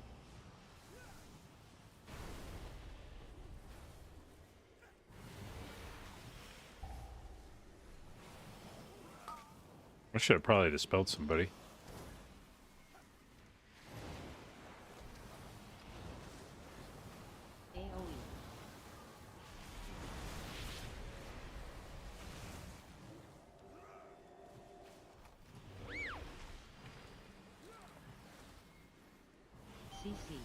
I should have probably dispelled somebody. AoE. CC.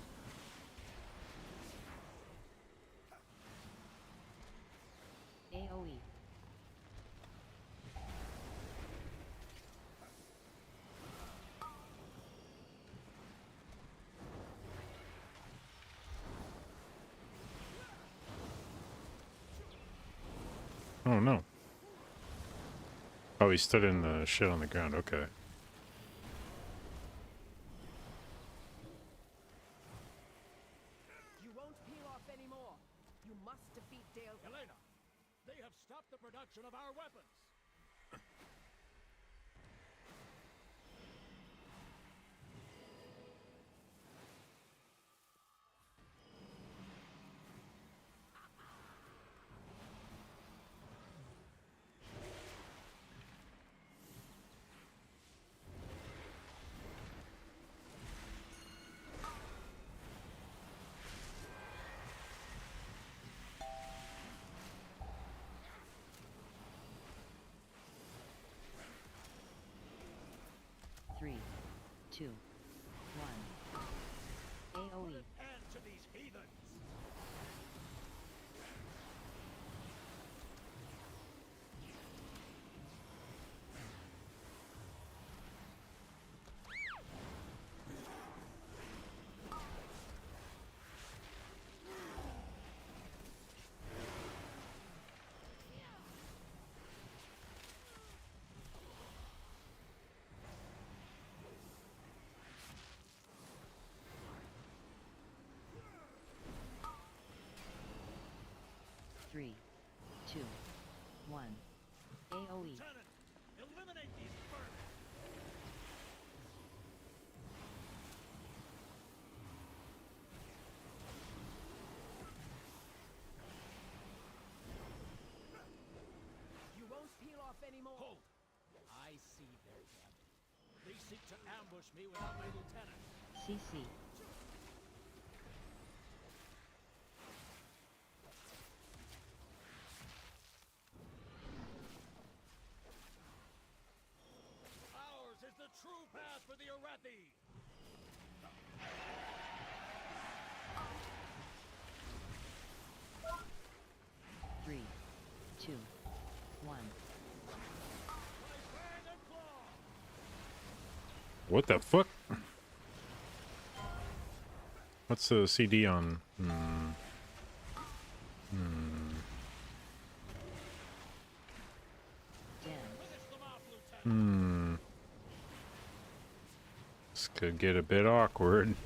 AoE. Oh no. Oh, he stood in the shit on the ground. Okay. You won't peel off anymore. You must defeat Dale. Elena, they have stopped the production of our weapons. Three, two, one. AoE. And to these heathens. Three, two, one. AoE. Lieutenant, eliminate these birds. You won't peel off anymore. Hold. I see their camp. They seek to ambush me without my lieutenant. CC. Ours is the true path for the Arathi. Three, two, one. My fang and claw. What the fuck? What's the CD on? Dance. Finish them off, Lieutenant. This could get a bit awkward.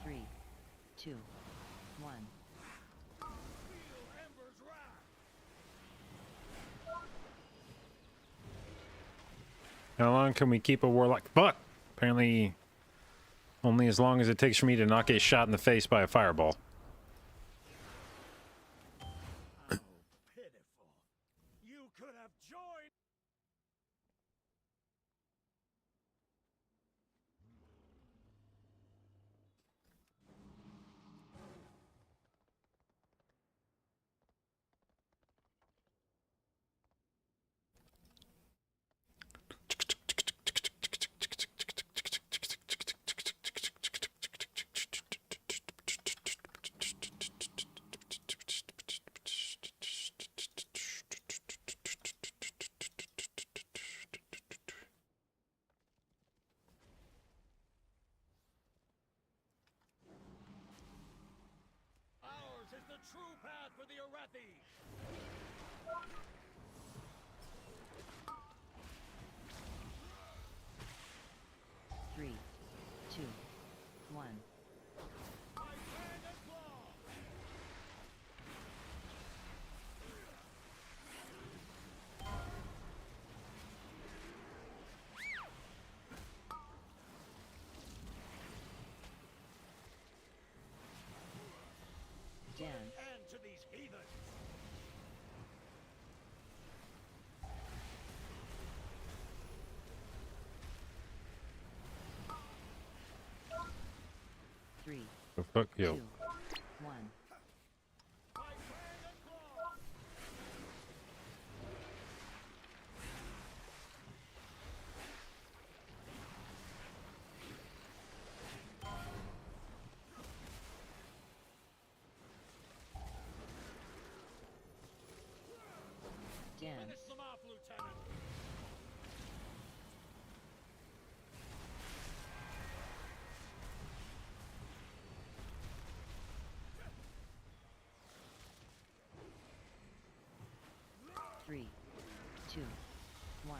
Three, two, one. Feel Ember's wrath. How long can we keep a warlock? Fuck! Apparently, only as long as it takes for me to not get shot in the face by a fireball. How pitiful. You could have joined. true path for the Arathi! 3, 2, 1. My hand and claw! Dance. End to these heathens! Three, Oh, fuck yo. 2, 1. My hand and claw! Dance. Finish them off, Lieutenant! Three, 2, 1.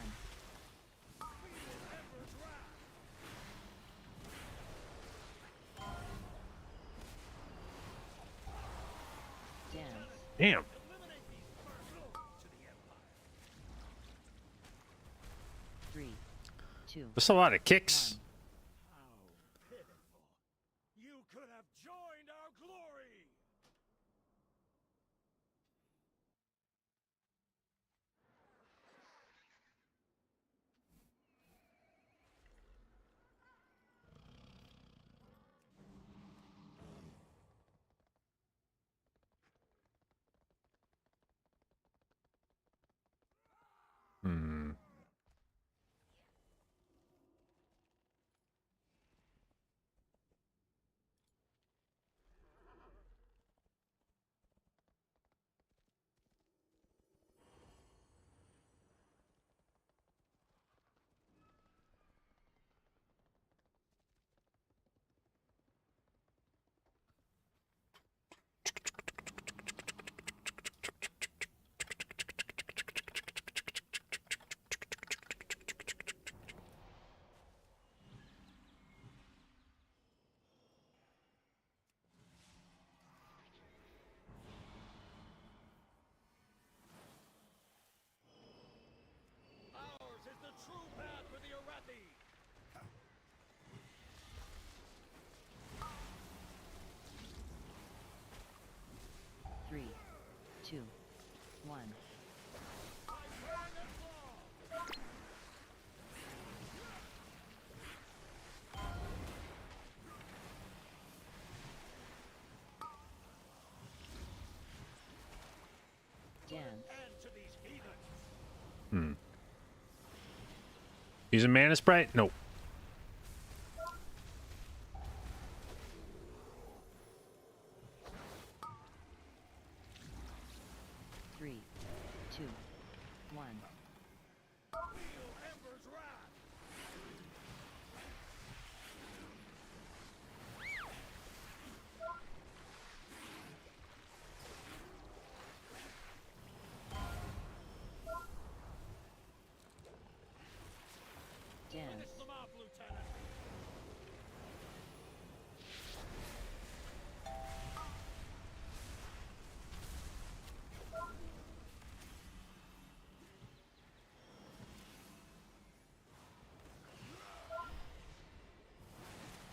Emperor's wrath! Dance. Damn. Eliminate these first to the Empire! 3, 2, That's a lot of kicks. 1. How pitiful! You could have joined our glory! Hmm. Ours is the true path for the Arathi! 3, 2, 1. My hand and claw! Dance. End to these heathens! Hmm. Use a mana sprite? Nope. 3, 2, 1. Feel Emperor's wrath! Dance. Finish them off, Lieutenant!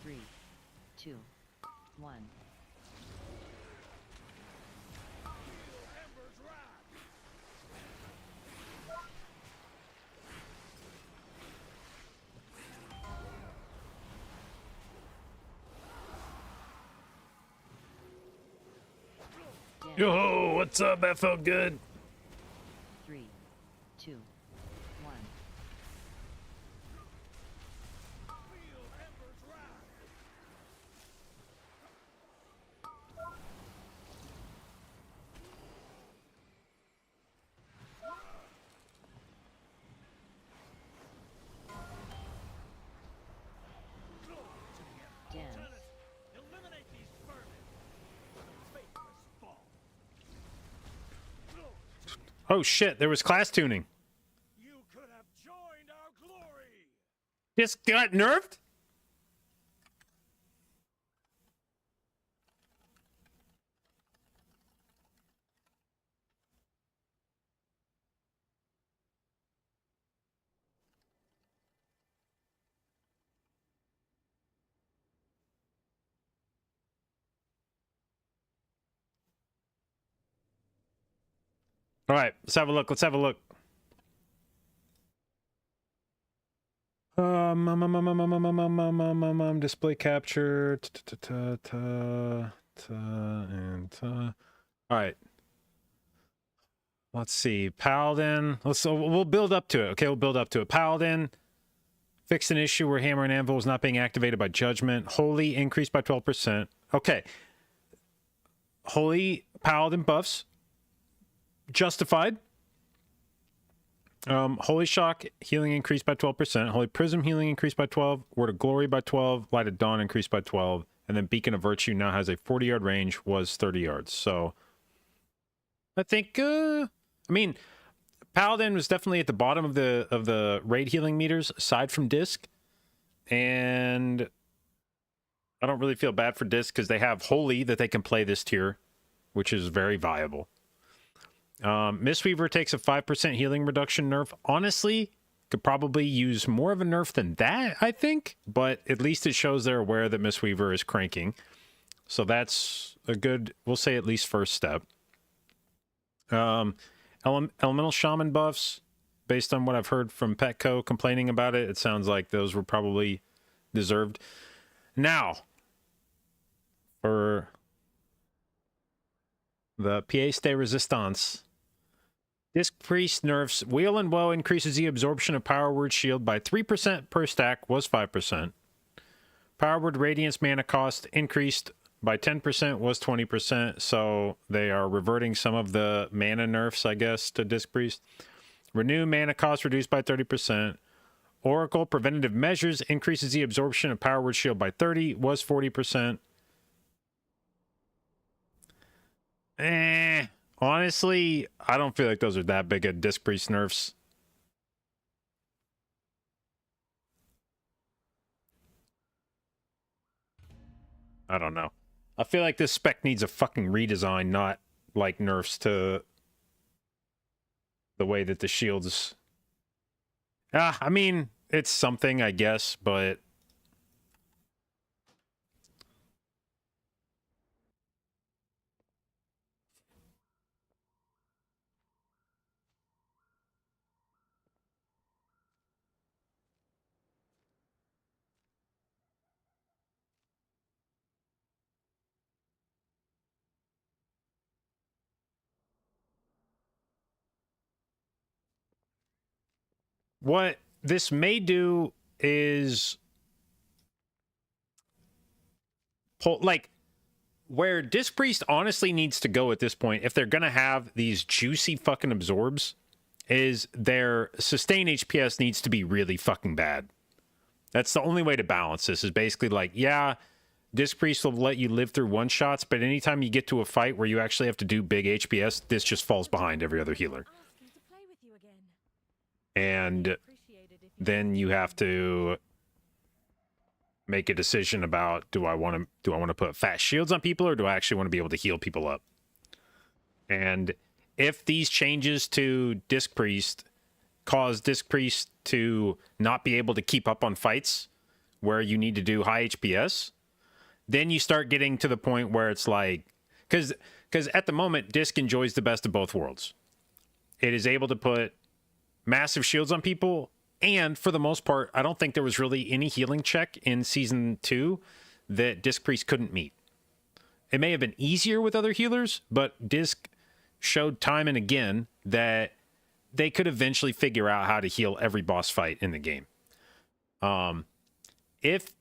Three, 2, 1. Feel Emperor's wrath! Dance. Yo, what's up? That felt good. 3, 2, 1. Feel Emperor's wrath! Dance. Lieutenant, eliminate these vermin! The faithless fall! Oh shit, there was class tuning. You could have joined our glory. This got nerfed? All right, let's have a look. Let's have a look. Display capture. All right. Let's see. Paladin. We'll build up to it. Okay, we'll build up to it. Paladin fixed an issue where Hammer and Anvil was not being activated by Judgment. Holy increased by 12%. Okay. Holy Paladin buffs. Justified. Holy Shock healing increased by 12%. Holy Prism healing increased by 12. Word of Glory by 12. Light of Dawn increased by 12. And then Beacon of Virtue now has a 40-yard range, was 30 yards. So I think, I mean, Paladin was definitely at the bottom of the raid healing meters, aside from Disc. And I don't really feel bad for Disc because they have Holy that they can play this tier, which is very viable. Mistweaver takes a 5% healing reduction nerf. Honestly, could probably use more of a nerf than that, I think. But at least it shows they're aware that Mistweaver is cranking. So that's a good, we'll say at least first step. Elemental Shaman buffs, based on what I've heard from Petco complaining about it, it sounds like those were probably deserved. Now, for the pièce de résistance, Disc Priest nerfs Wheel and Woe increases the absorption of Power Word Shield by 3% per stack, was 5%. Power Word Radiance mana cost increased by 10%, was 20%, so they are reverting some of the mana nerfs, I guess, to Disc Priest. Renew mana cost reduced by 30%. Oracle Preventative Measures increases the absorption of Power Word Shield by 30, was 40%. Honestly, I don't feel like those are that big of Disc Priest nerfs. I don't know. I feel like this spec needs a fucking redesign, not like nerfs to the way that the shields. I mean, it's something, I guess, but what this may do is pull, like, where Disc Priest honestly needs to go at this point, if they're going to have these juicy fucking absorbs, is their sustain HPS needs to be really fucking bad. That's the only way to balance this, is basically like, yeah, Disc Priest will let you live through one-shots, but anytime you get to a fight where you actually have to do big HPS, this just falls behind every other healer. And then you have to make a decision about, do I want to put fast shields on people, or do I actually want to be able to heal people up? And if these changes to Disc Priest cause Disc Priest to not be able to keep up on fights where you need to do high HPS, then you start getting to the point where it's like, because at the moment, Disc enjoys the best of both worlds. It is able to put massive shields on people, and for the most part, I don't think there was really any healing check in Season 2 that Disc Priest couldn't meet. It may have been easier with other healers, but Disc showed time and again that they could eventually figure out how to heal every boss fight in the game. If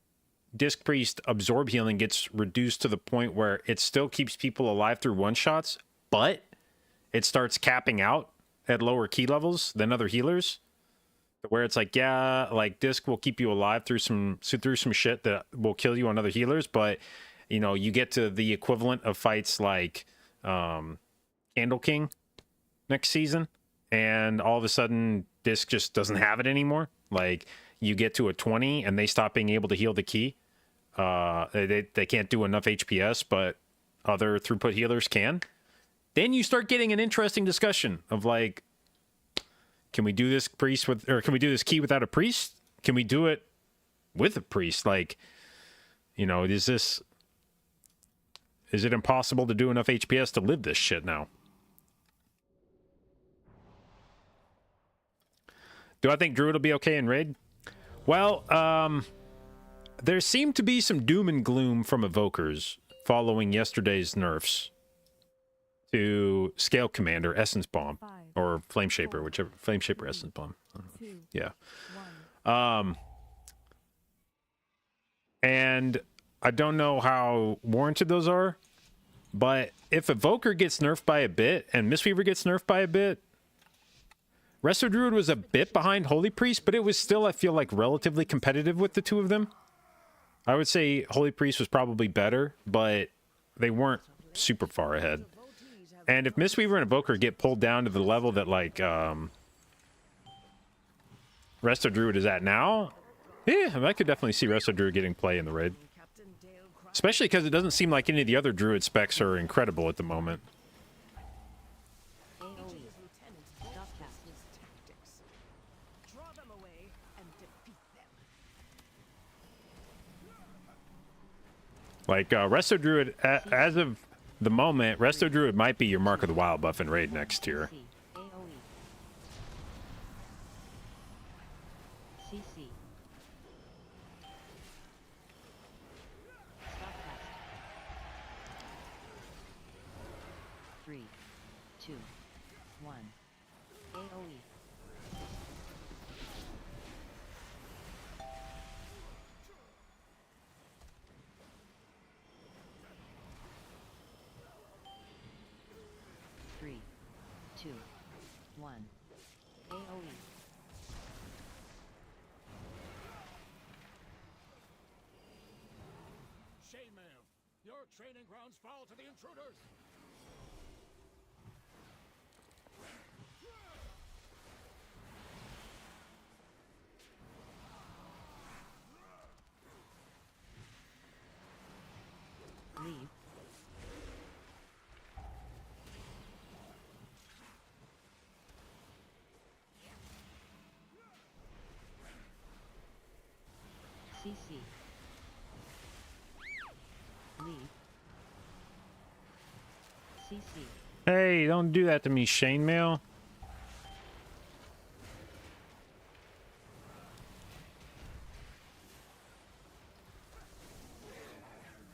Disc Priest absorb healing gets reduced to the point where it still keeps people alive through one-shots, but it starts capping out at lower key levels than other healers, where it's like, yeah, like Disc will keep you alive through some shit that will kill you on other healers, but you know, you get to the equivalent of fights like Candle King next season, and all of a sudden disc just doesn't have it anymore. Like you get to a 20 and they stop being able to heal the key. They can't do enough HPS, but other throughput healers can. Then you start getting an interesting discussion of like, can we do this priest with, or can we do this key without a priest? Can we do it with a priest? Like, you know, is it impossible to do enough HPS to live this shit now? Do I think Druid will be okay in raid? Well, there seemed to be some doom and gloom from Evokers following yesterday's nerfs to Scale Commander, Essence Bomb, or Flame Shaper, whichever. Flame Shaper, Essence Bomb. Yeah. And I don't know how warranted those are, but if Evoker gets nerfed by a bit and Mistweaver gets nerfed by a bit, Resto Druid was a bit behind Holy Priest, but it was still, I feel like, relatively competitive with the two of them. I would say Holy Priest was probably better, but they weren't super far ahead. And if Mistweaver and Evoker get pulled down to the level that, like, Resto Druid is at now, yeah, I could definitely see Resto Druid getting play in the raid. Especially because it doesn't seem like any of the other Druid specs are incredible at the moment. Like, Resto Druid, as of the moment, Resto Druid might be your Mark of the Wild buff in raid next tier. CC. 3, 2, 1. AOE. Three, 2, 1. AOE. Shame, ma'am. Your training grounds fall to the intruders. Leave. CC. Leave. CC. Hey, don't do that to me, Shane Mail.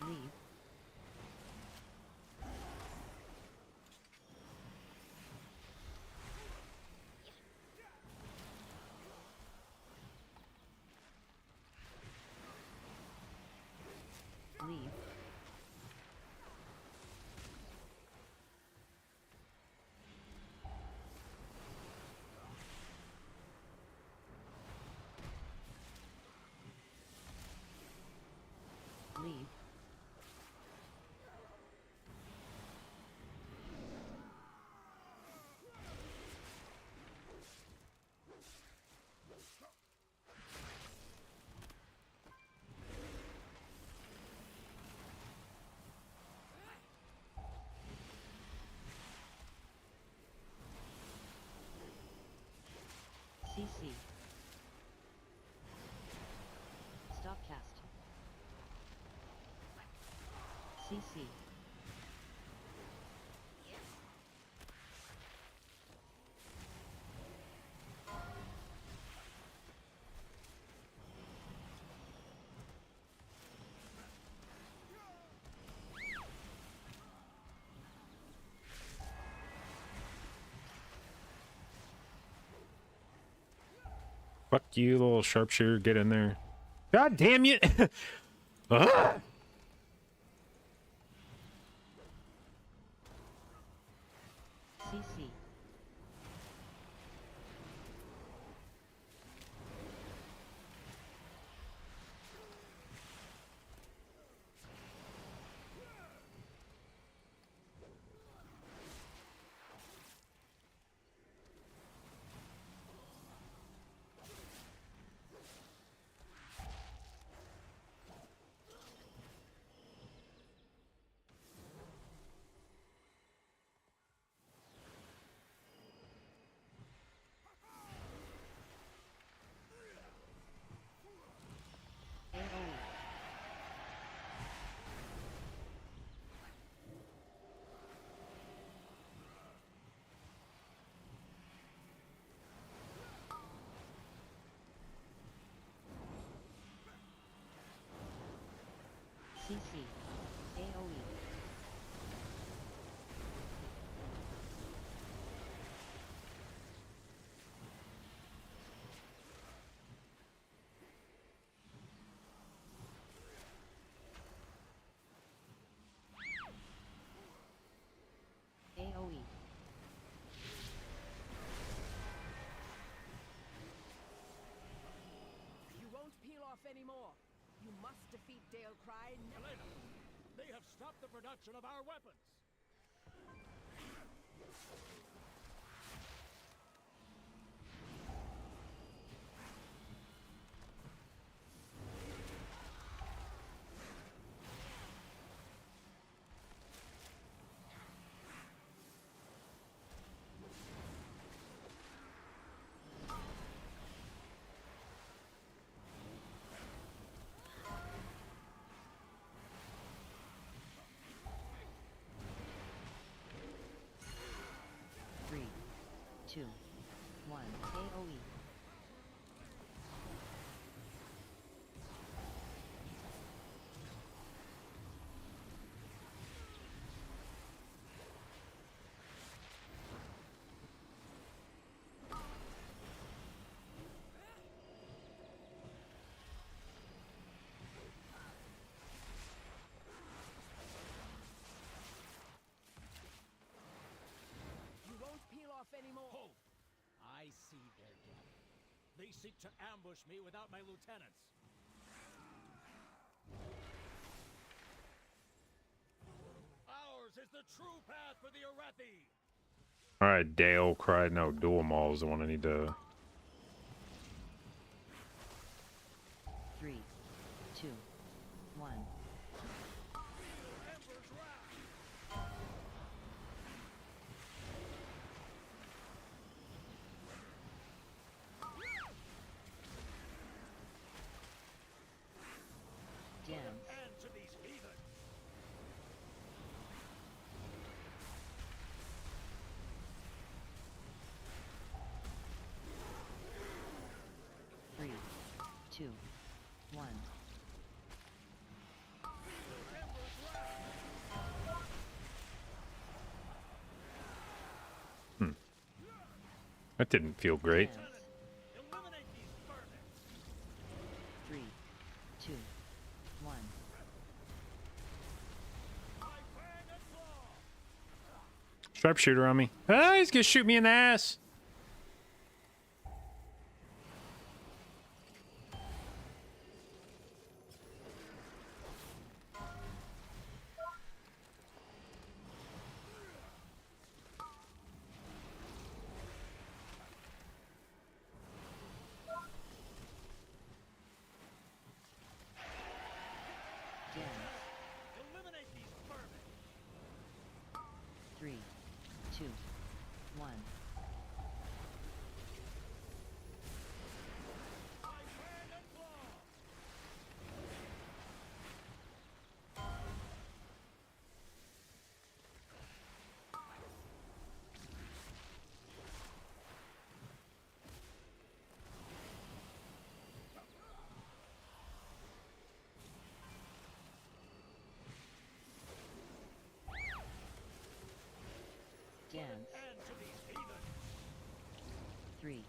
Leave. Leave. Leave. CC. Stop cast. CC. Fuck you, little sharpshooter. Get in there. God damn you! Ugh. CC. CC. AoE. AoE. You won't peel off anymore. You must defeat Dale Cry now. Elena, they have stopped the production of our weapons. Three, two, one. AoE. You won't peel off anymore. Hold! I see their game. They seek to ambush me without my lieutenants. Ours is the true path for the Arathi! Alright, Dale cried. No, Dual Maul is the one I need to. 3, 2, 1. Ember's wrath! Dance. And to these heathen! 3, 2, 1. That didn't feel great. Dance. Eliminate these vermin! 3, 2, 1. My fang and claw! Sharpshooter on me. Ah, he's gonna shoot me in the ass. Dance. Eliminate these vermin! 3, 2, 1. My fang and claw! Dance. And to these heathen! 3,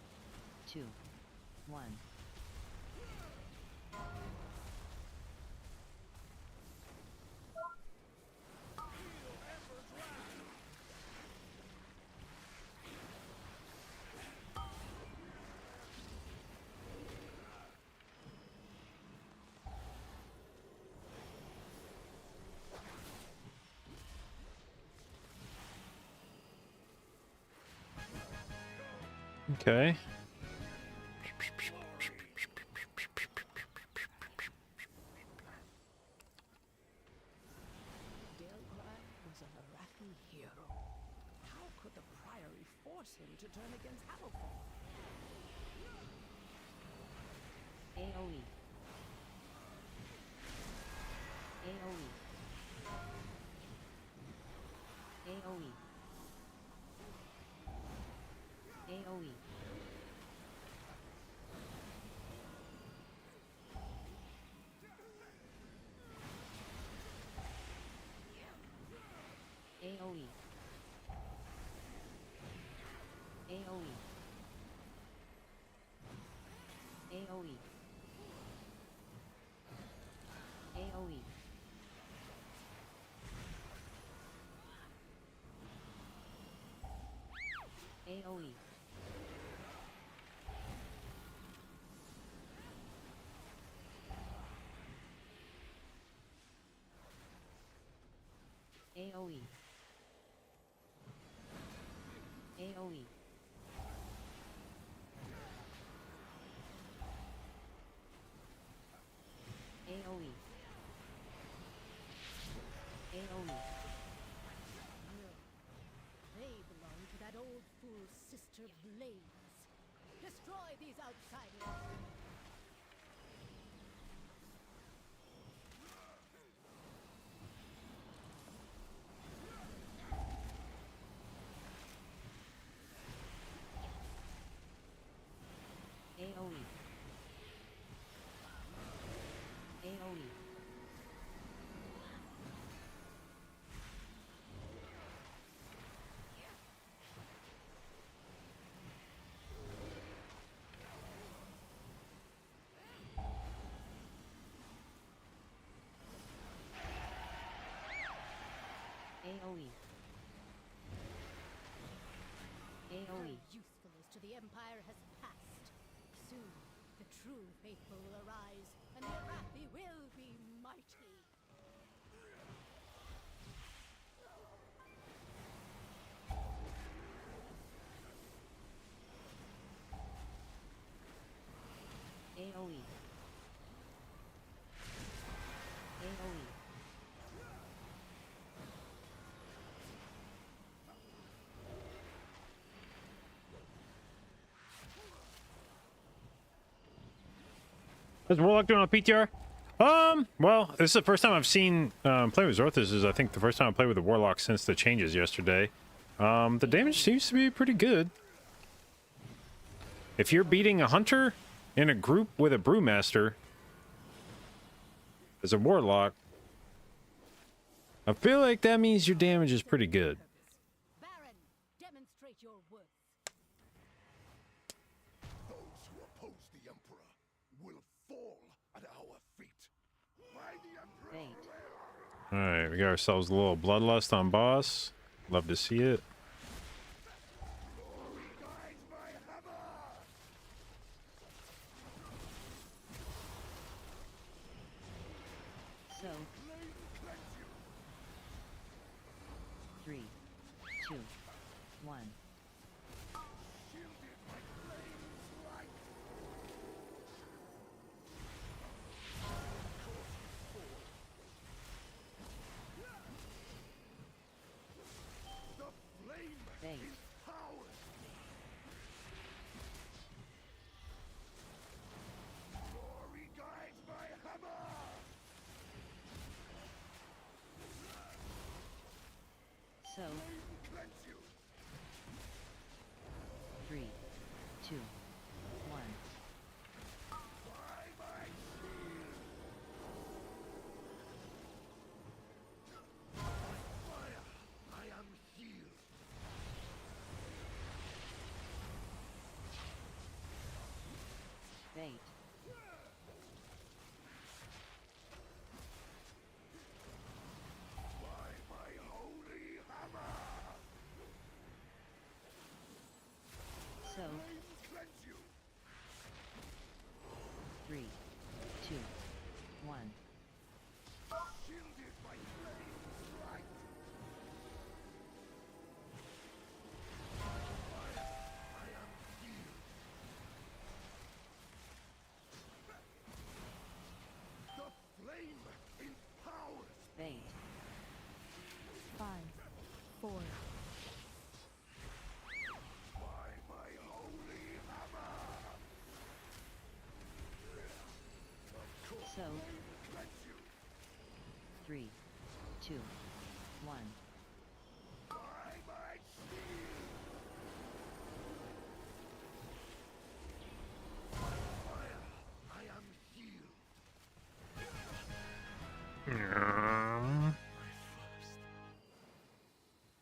2, 1. Ember's wrath! Okay. Dale Cry was an Arathi hero. How could the Priory force him to turn against Hamilton? AoE. AoE. AoE. AoE. AoE. AoE. AoE. AoE. AoE. They belong to that old fool's sister Blaze. Destroy these outsiders. AoE. AoE. AoE. AoE. Your usefulness to the Empire has passed. Soon, the true faithful will arise, and the Arathi will be mighty. AoE. AoE. Is Warlock doing a PTR? Well, this is the first time I've seen play with Zorth. This is, I think, the first time I played with the Warlock since the changes yesterday. The damage seems to be pretty good. If you're beating a Hunter in a group with a Brewmaster as a Warlock, I feel like that means your damage is pretty good. Baron, demonstrate your worth. Those who oppose the Emperor will fall at our feet. By the Emperor. Bait. Alright, we got ourselves a little Bloodlust on boss. Love to see it. So. 3, 2, 1. Bait. Glory guides my hammer. So. 3, 2, 1. I am healed. Bait. By my holy hammer. So. Cleanse you. 3, 2, 1. Shielded by flames light. I am healed. The flame empowers. Bait. 5, 4, By my holy hammer. So. Cleanse you. 3, 2, 1. By my shield. Fire. I am healed.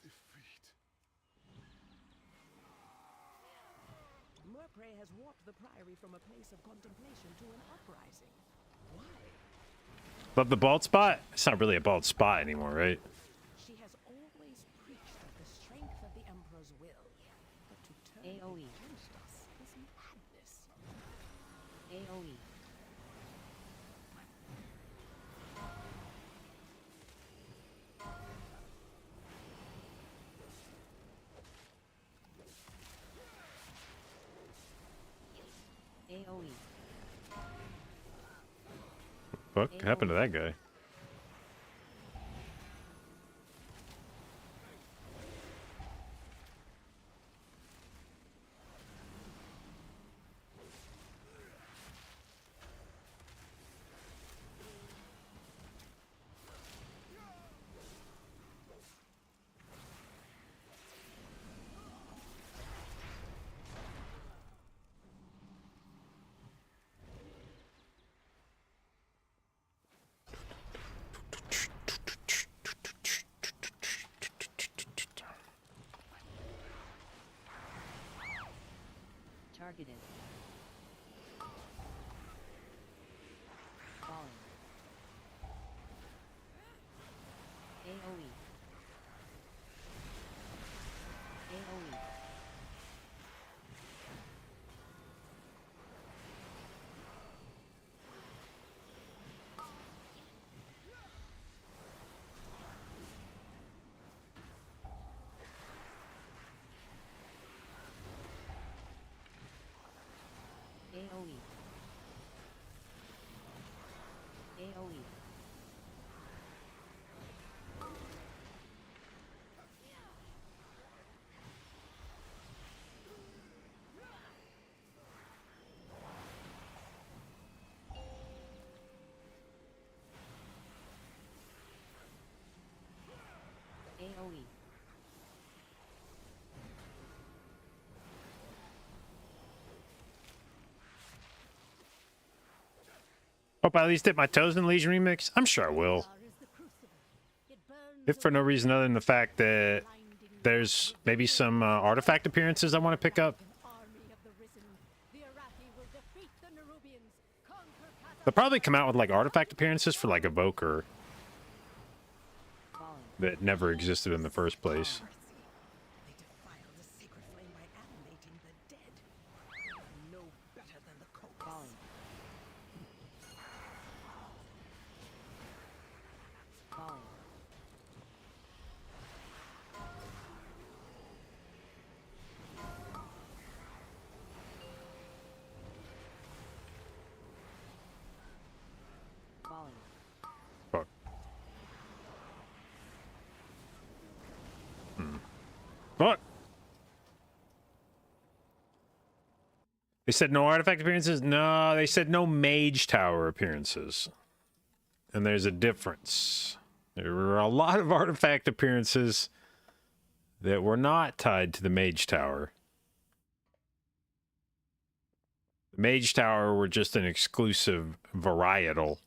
Defeat. Murpray has warped the Priory from a place of contemplation to an uprising. Why? But the bald spot? It's not really a bald spot anymore, right? She has always preached of the strength of the Emperor's will. But to turn AoE. What happened to that guy? Targeted. Falling. AoE. AoE. AoE. AoE. AoE. Hope I at least dip my toes in Legion Remix. I'm sure I will. Fire is the crucible. It burns If for no away reason other than the fact that blinding there's maybe some artifact appearances I want to pick up. an army of the risen. The Arathi will defeat the Nerubians, conquer They'll probably come out with like artifact appearances for like Evoker Falling. that never existed in the first place. They defile the sacred flame by animating the dead. No better than the cult. Falling. Falling. Falling. Fuck. Fuck. They said no artifact appearances? No, they said no Mage Tower appearances. And there's a difference. There were a lot of artifact appearances that were not tied to the Mage Tower. The Mage Tower were just an exclusive varietal.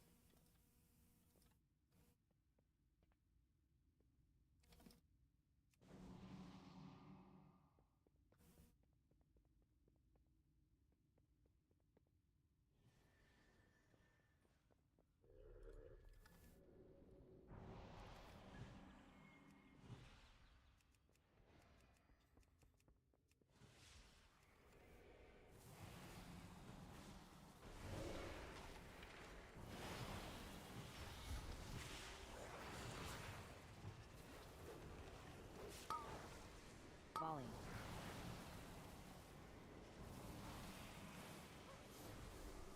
Falling.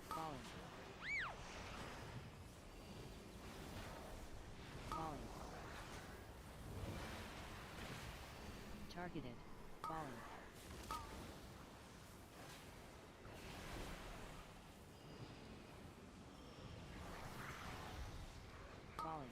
Falling. Falling. Targeted. Falling. Falling.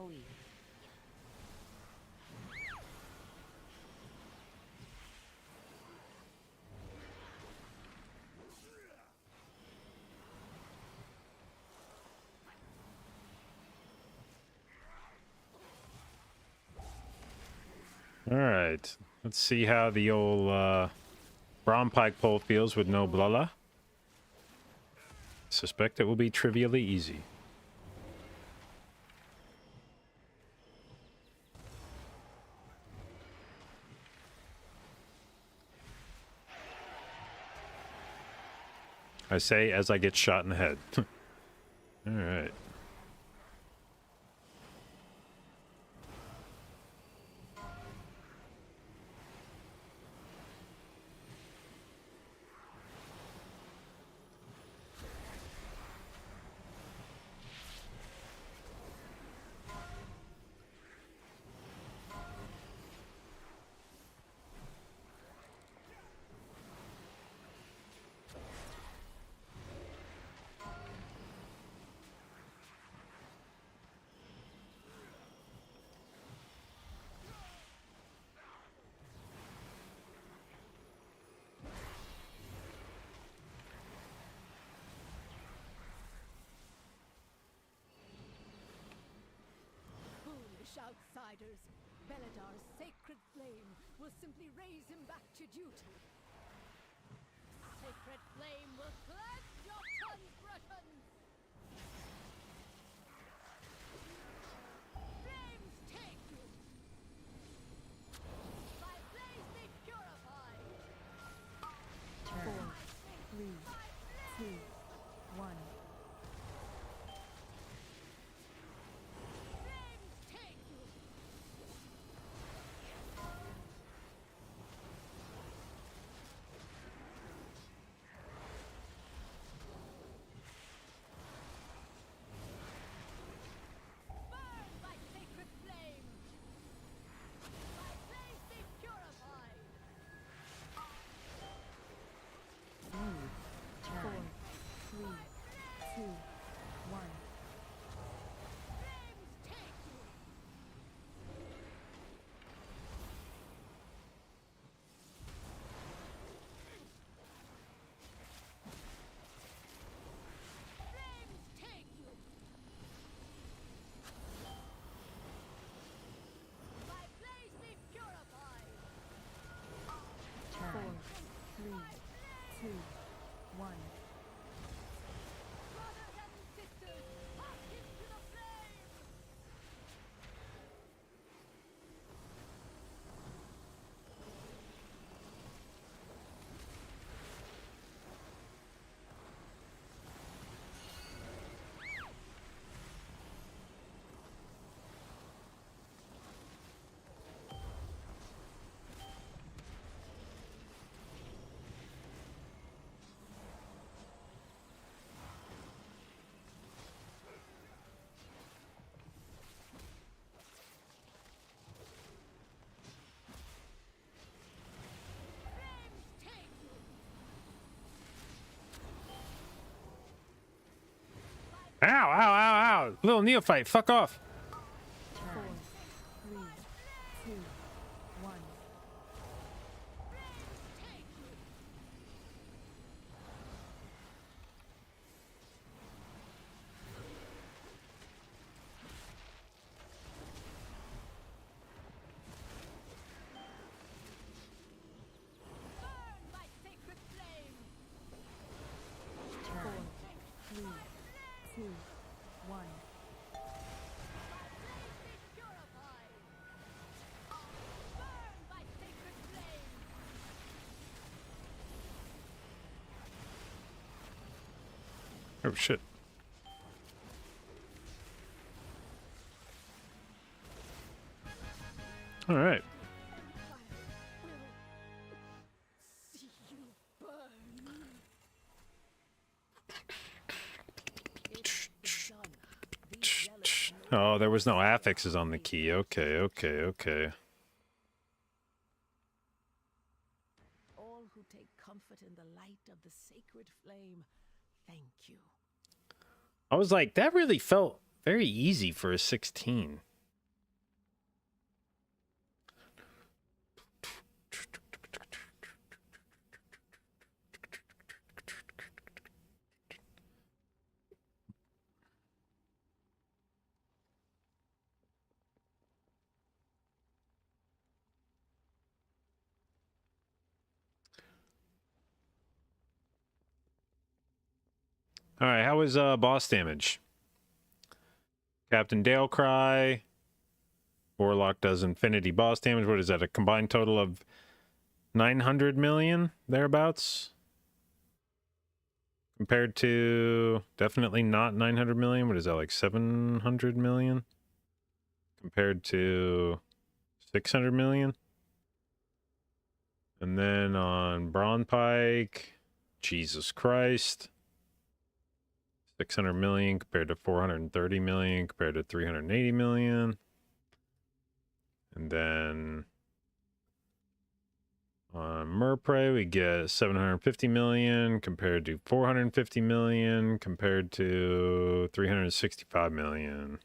So easy. All right. Let's see how the old brown pike pole feels with no blala. Suspect it will be trivially easy. I say as I get shot in the head. All right. Foolish outsiders. Beladar's sacred flame will simply raise him back to duty. Sacred flame will cleanse your transgressions! Flames take you! My blaze be purified! 4, 3, 2, 1. Flames take you! Burn by sacred flame! My blaze be purified! Smooth. 4, 3, 2, 1. Flames take you! Flames take you! My blaze be purified! 4, 3, 2, 1. Brothers and sisters, hearken to the flame! Flames take you! Ow, ow, ow, ow. Little neophyte, fuck off. 4, 3, 2, 1. Take you! Burn by sacred flame! 4, 3, 2, 1. Blaze be purified! Burn by sacred flame! Oh, shit. All right. See you burn! It's done. These relics Oh, there was no affixes on the key. Okay, okay, okay. all who take comfort in the light of the sacred flame, thank you. I was like, that really felt very easy for a 16. All right, how is boss damage? Captain Dalecry. Warlock does infinity boss damage. What is that? A combined total of 900 million thereabouts? Compared to definitely not 900 million. What is that, like 700 million? Compared to 600 million? And then on Brawn Pike, Jesus Christ. 600 million compared to 430 million compared to 380 million. And then on Merprey, we get 750 million compared to 450 million compared to 365 million.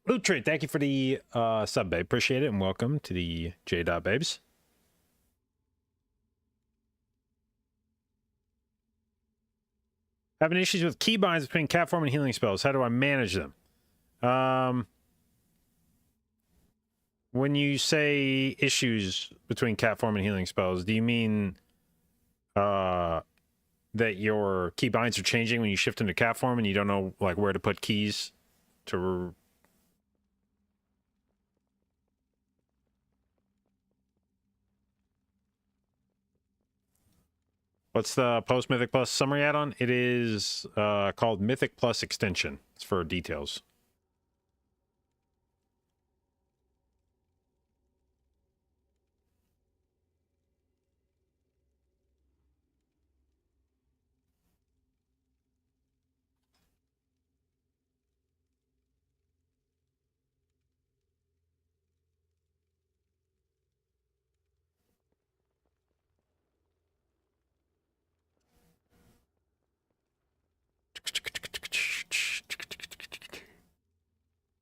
Loot Trade, thank you for the sub, babe. Appreciate it, and welcome to the J.Babes. Having issues with keybinds between cat form and healing spells. How do I manage them? When you say issues between cat form and healing spells, do you mean that your keybinds are changing when you shift into cat form and you don't know like where to put keys to? What's the post Mythic Plus summary add-on? It is called Mythic Plus Extension. It's for details.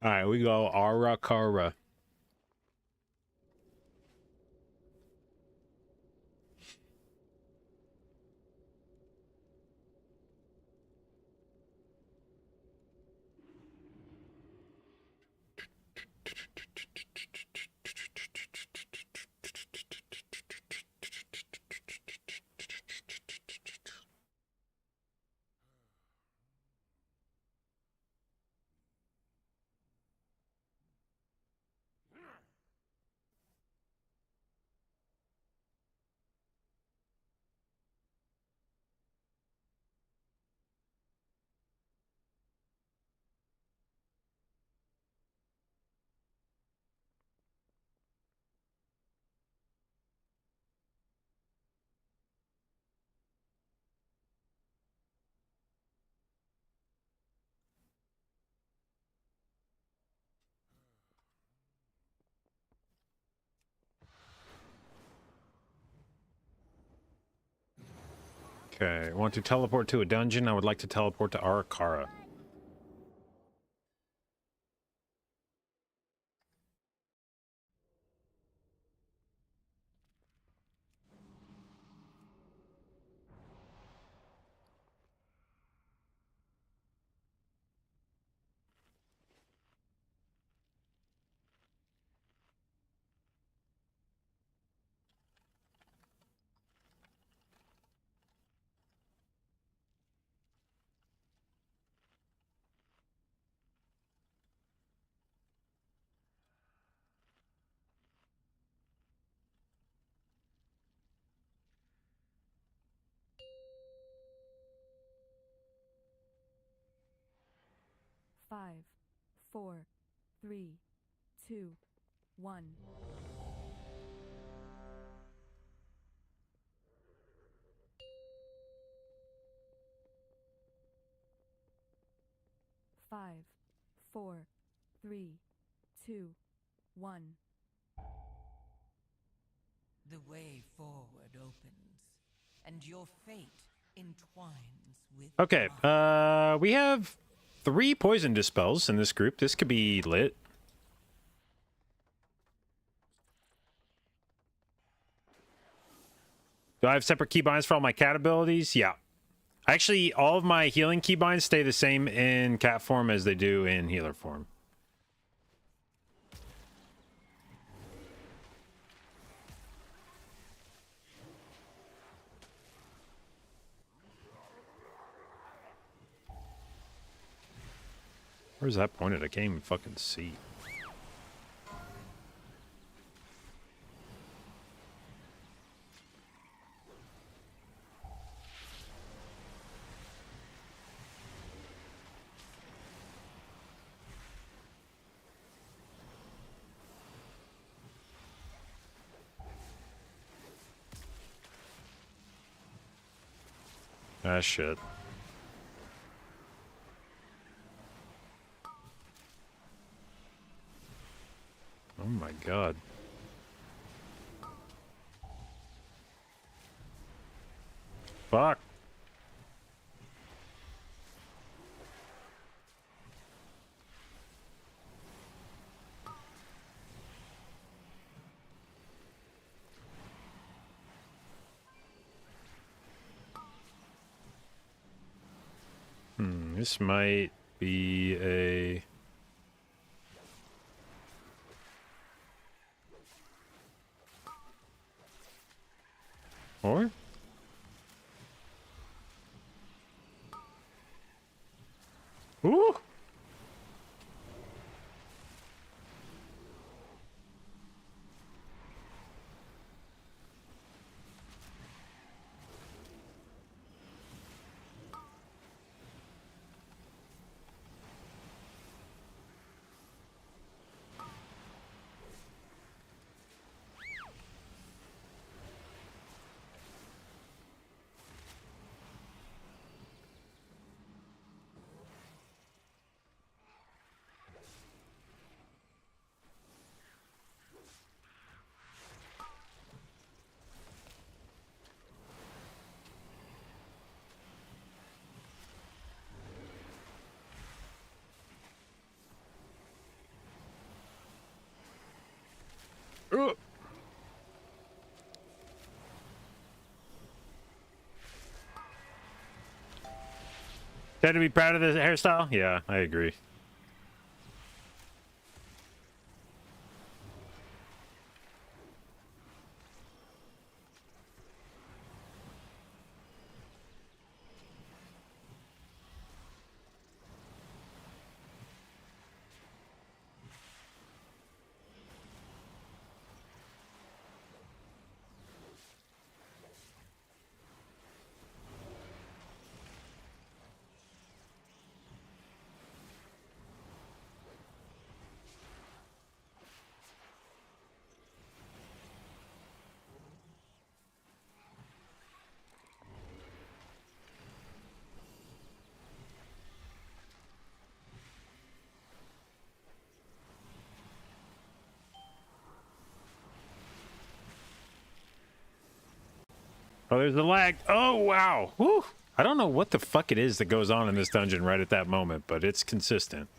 All right, we go Arakara. Okay, want to teleport to a dungeon? I would like to teleport to Arakara. Five, 4, 3, 2, 1. Five, 4, 3, 2, 1. The way forward opens, and your fate entwines with Okay, mine. we have 3 poison dispels in this group. This could be lit. Do I have separate keybinds for all my cat abilities? Yeah. Actually, all of my healing keybinds stay the same in cat form as they do in healer form. Where's that pointed? I can't even fucking see. Ah, shit. Oh my god. Fuck. This might be a... Or? Ooh! Ugh. Tend to be proud of this hairstyle? Yeah, I agree. Oh, there's the lag. Oh, wow. Whew. I don't know what the fuck it is that goes on in this dungeon right at that moment, but it's consistent.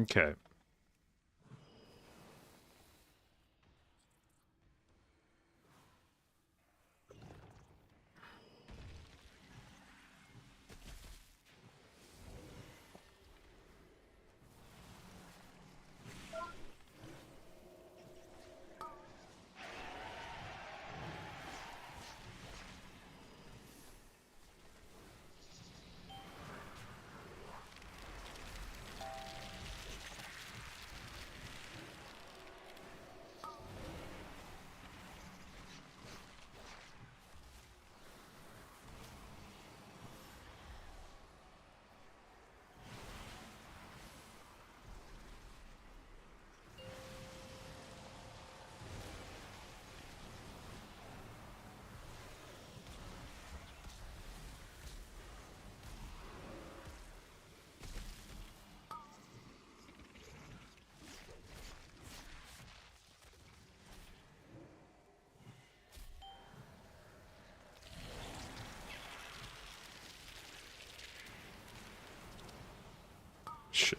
Okay. Shit.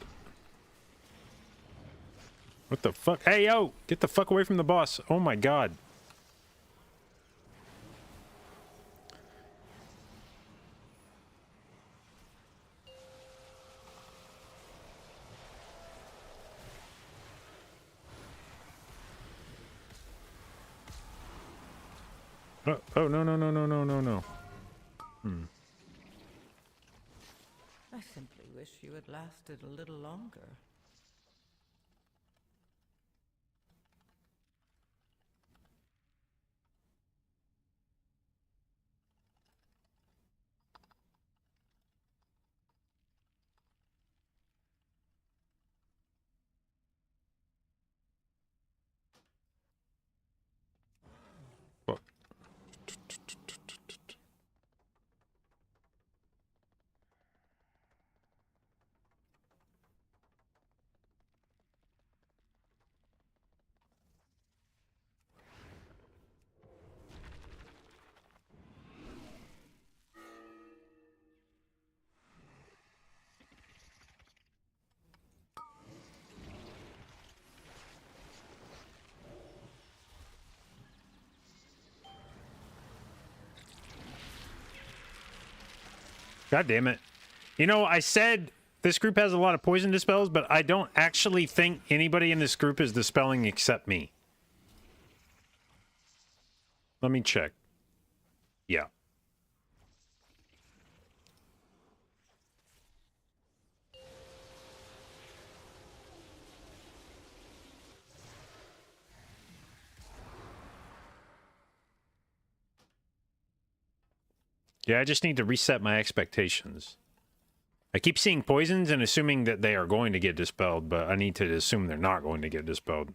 What the fuck? Hey, yo! Get the fuck away from the boss. Oh my god. Oh, oh, no, no, no, no, no, no, no. I simply wish you had lasted a little longer. Fuck. God damn it. You know, I said this group has a lot of poison dispels, but I don't actually think anybody in this group is dispelling except me. Let me check. Yeah. Yeah, I just need to reset my expectations. I keep seeing poisons and assuming that they are going to get dispelled, but I need to assume they're not going to get dispelled.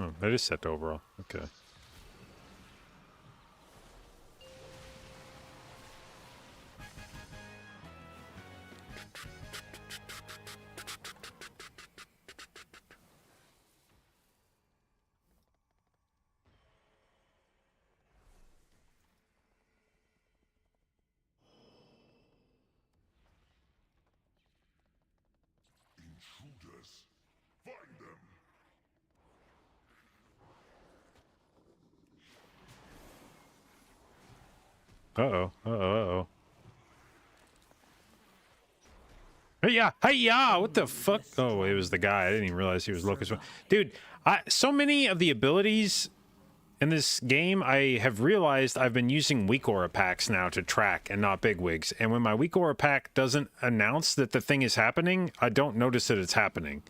Oh, that is set to overall. Okay. Intruders. Find them. Uh-oh. Uh-oh. Uh-oh. Hey-ya! Hey-ya! What the fuck? Oh, it was the guy. I didn't even realize he was Locust. Dude, so many of the abilities in this game, I have realized I've been using weak aura packs now to track and not bigwigs. And when my weak aura pack doesn't announce that the thing is happening, I don't notice that it's happening.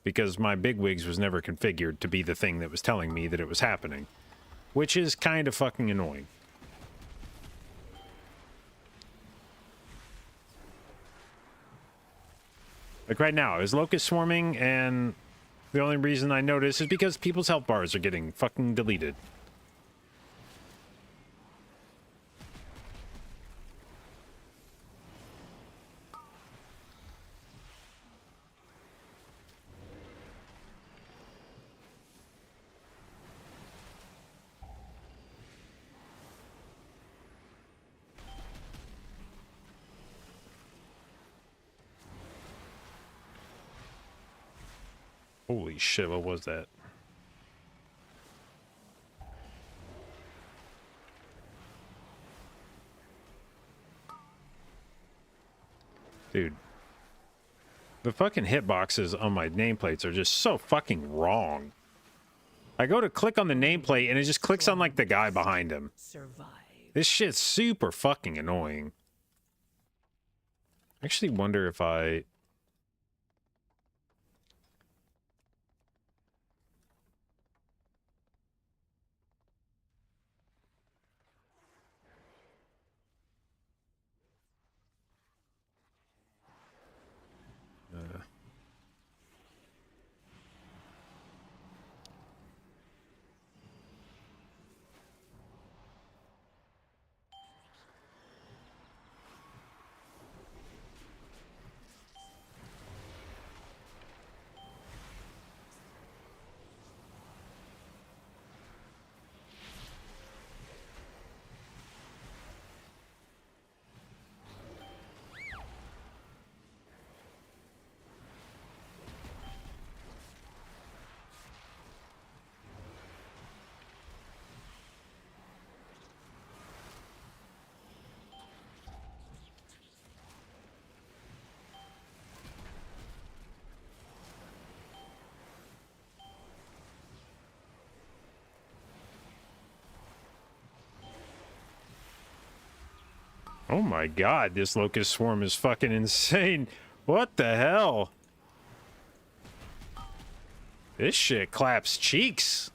Because my bigwigs was never configured to be the thing that was telling me that it was happening. Which is kind of fucking annoying. Like right now, is Locust swarming, and the only reason I notice is because people's health bars are getting fucking deleted. Holy shit, what was that? Dude. The fucking hitboxes on my nameplates are just so fucking wrong. I go to click on the nameplate and it just clicks on like the guy behind him. Survive. This shit's super fucking annoying. I actually wonder if I... Oh my god, this locust swarm is fucking insane. What the hell? This shit claps cheeks.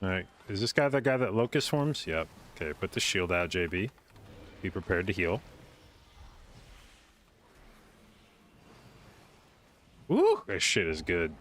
Alright, is this guy the guy that Locust swarms? Yep. Okay, put the shield out, JB. Be prepared to heal. Woo! This shit is good.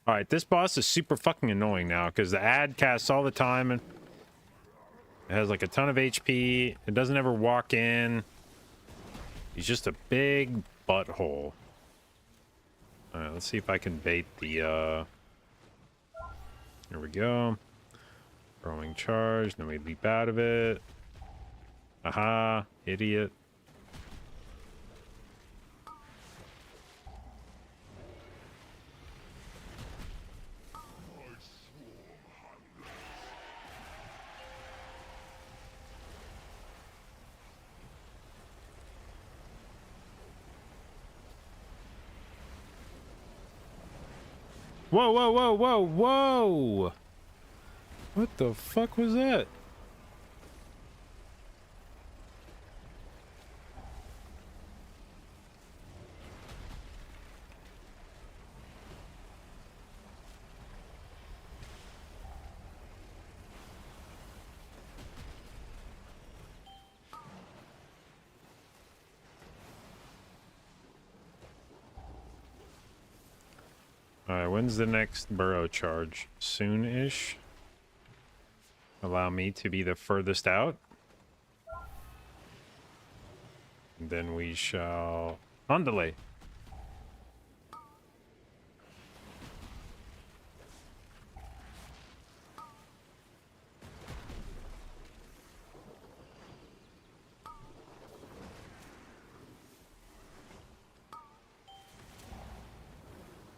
Alright, this boss is super fucking annoying now because the ad casts all the time and it has like a ton of HP. It doesn't ever walk in. He's just a big butthole. Alright, let's see if I can bait the here we go. Throwing charge, then we leap out of it. Aha, idiot. Whoa, whoa, whoa, whoa, whoa! What the fuck was that? Alright, when's the next burrow charge? Soon-ish? Allow me to be the furthest out. And then we shall... On delay.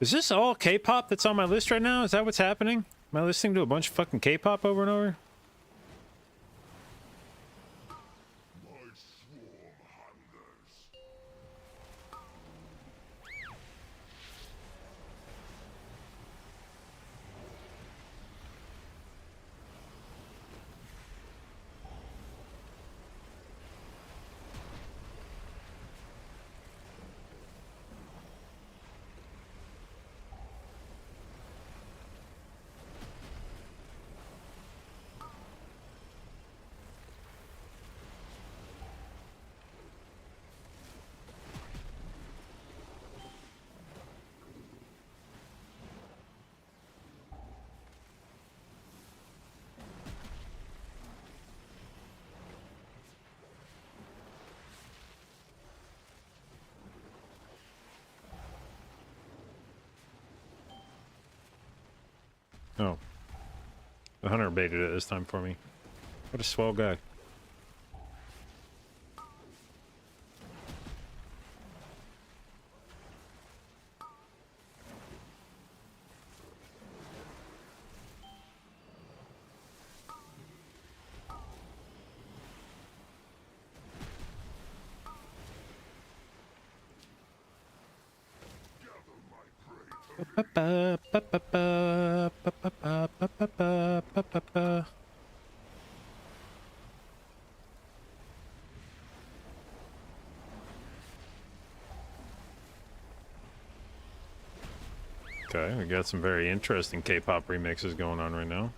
Is this all K-pop that's on my list right now? Is that what's happening? Am I listening to a bunch of fucking K-pop over and over? Oh. The hunter baited it this time for me. What a swell guy. Okay, we got some very interesting K-pop remixes going on right now.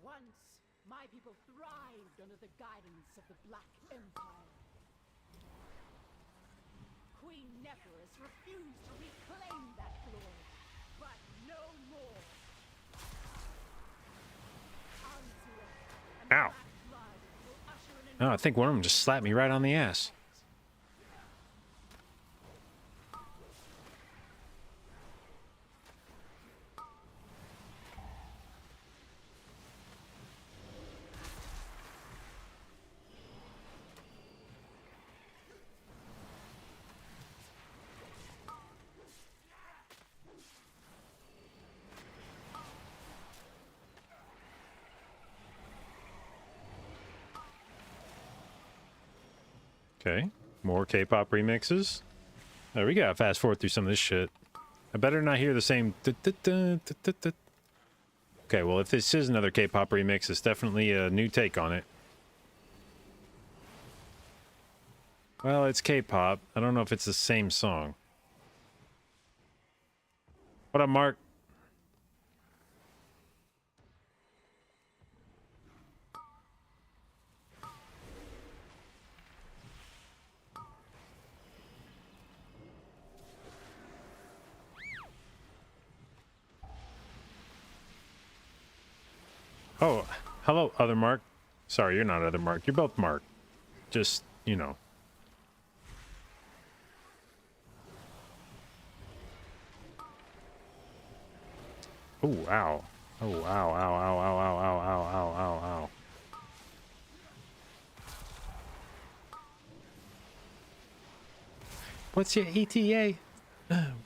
Once, my people thrived under the guidance of the Black Empire. Queen Nephilus refused to reclaim that glory, but no more. Onslaught and Ow. black blood will usher in a Oh, I think one of them just slapped me right on the ass. Okay, more K-pop remixes. Oh, we gotta fast forward through some of this shit. I better not hear the same. Okay, well, if this is another K-pop remix, it's definitely a new take on it. Well, it's K-pop. I don't know if it's the same song. What up, Mark? Oh, hello, other Mark. Sorry, you're not other Mark. You're both Mark. Just, you know. Oh, ow. Oh, ow, ow, ow, ow, ow, ow, ow, ow, ow, ow. What's your ETA?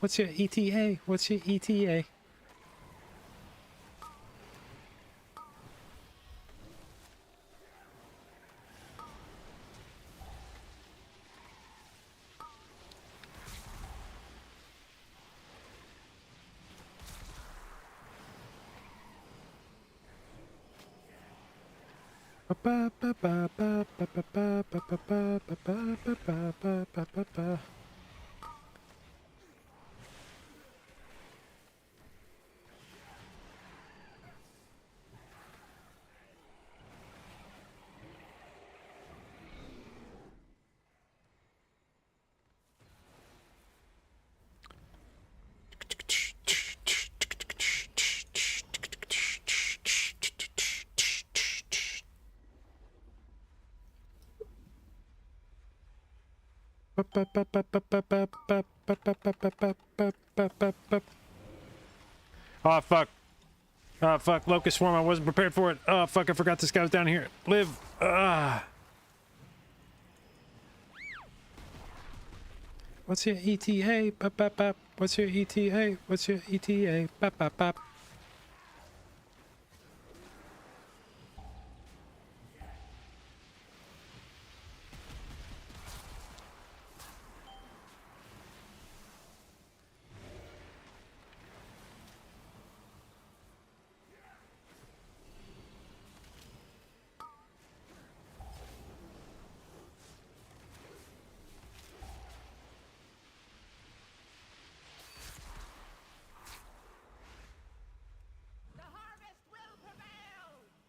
What's your ETA? What's your ETA? Oh, fuck. Oh, fuck. Locust swarm. I wasn't prepared for it. Oh, fuck. I forgot this guy was down here. Live. Ah. What's your ETA? Bop, bop, bop. What's your ETA? What's your ETA? Bop, bop, bop.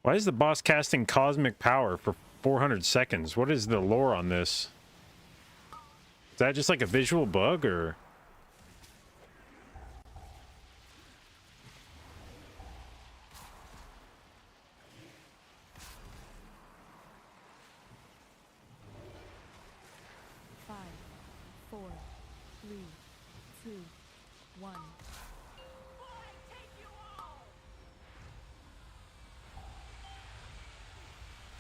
Why is the boss casting cosmic power for 400 seconds? What is the lore on this? Is that just like a visual bug, or...? Five, four, three, two, one.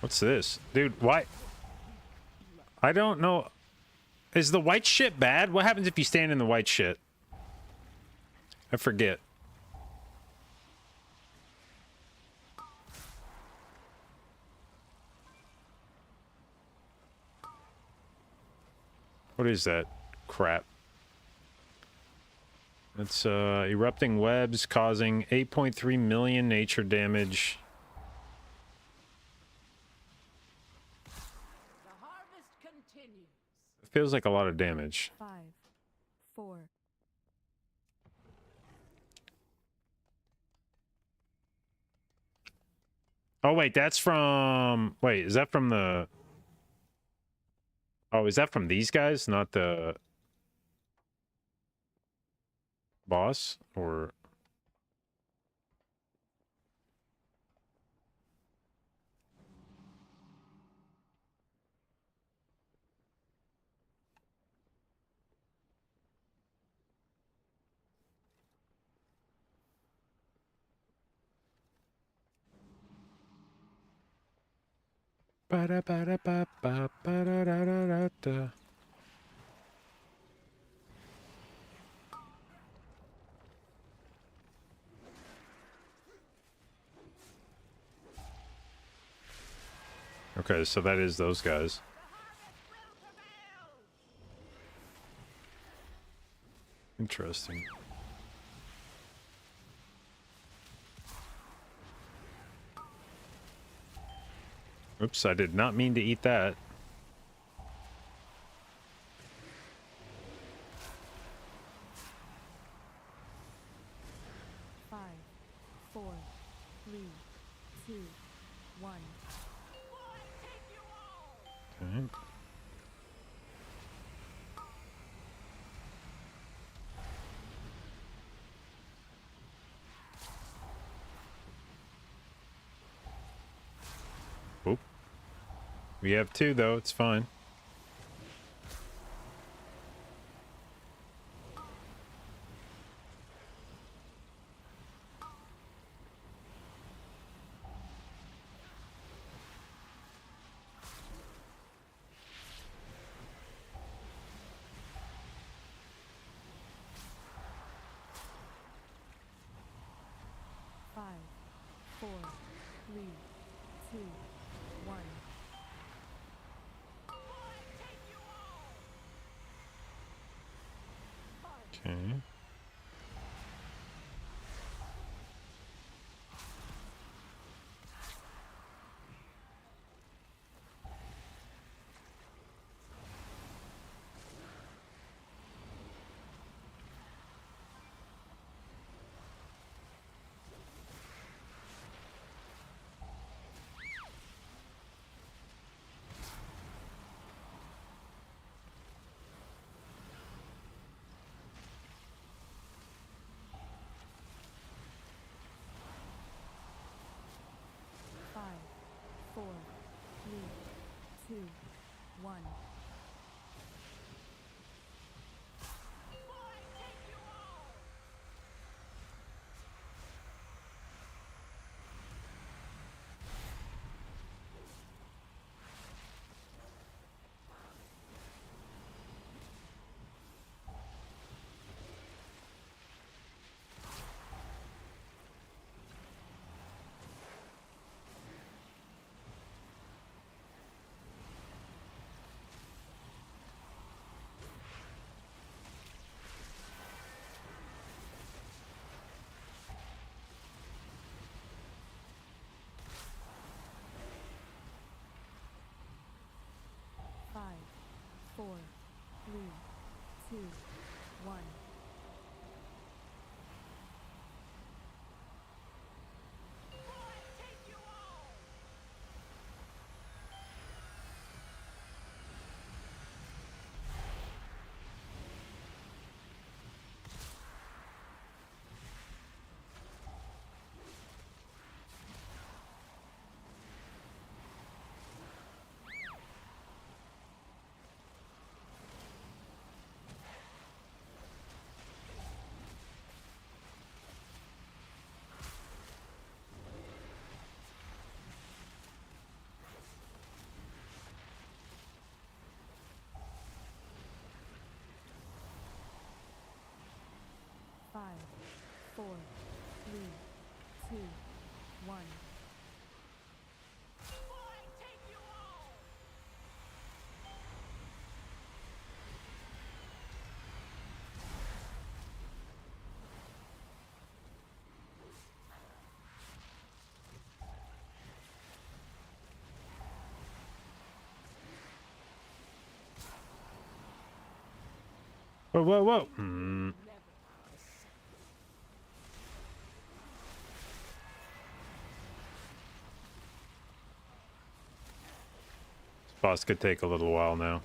What's this? Dude, why? I don't know. Is the white shit bad? What happens if you stand in the white shit? I forget. What is that crap? It's erupting webs causing 8.3 million nature damage. The harvest continues. It feels like a lot of damage. 5, 4. Oh, wait, that's from... Wait, is that from the... Oh, is that from these guys? Not the... boss or? Ba-da-ba-da-ba-ba-ba-da-da-da-da. Okay, so that is those guys. Interesting. Oops, I did not mean to eat that. Five, four, three, two, one. Okay. Oop. We have two though, it's fine. Five, four, three, two, one. Okay. Five, four, three, two, one. Five, four, three, two, one. Five, four, three, two, one. Whoa, whoa, whoa. This boss could take a little while now.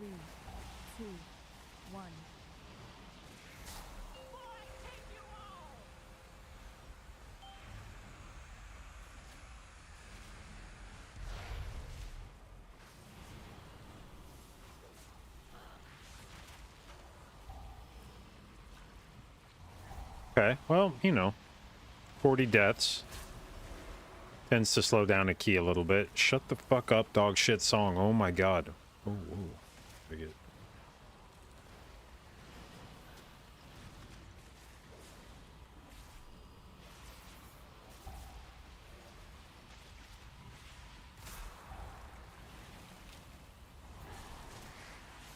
3, 2, 1. Okay, well, you know, 40 deaths. Tends to slow down a key a little bit. Shut the fuck up, dog shit song. Oh my god. Oh, whoa. Forget.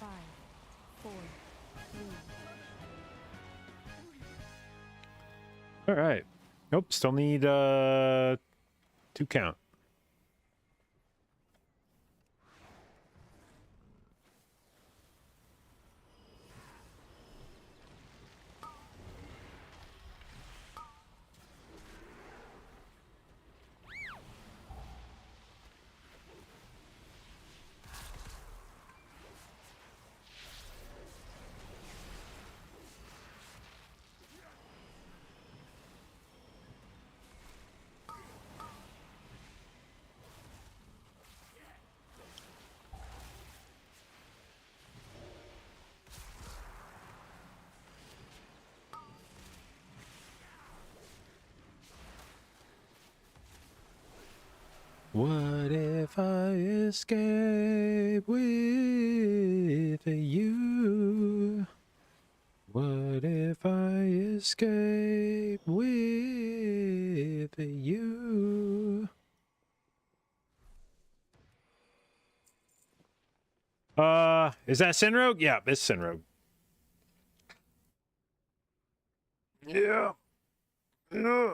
5, 4, 3. All right. Nope, still need 2 count. What if I escape with you? What if I escape with you? Is that Sinrogue? Yeah, it's Sinrogue. Yeah. Yeah.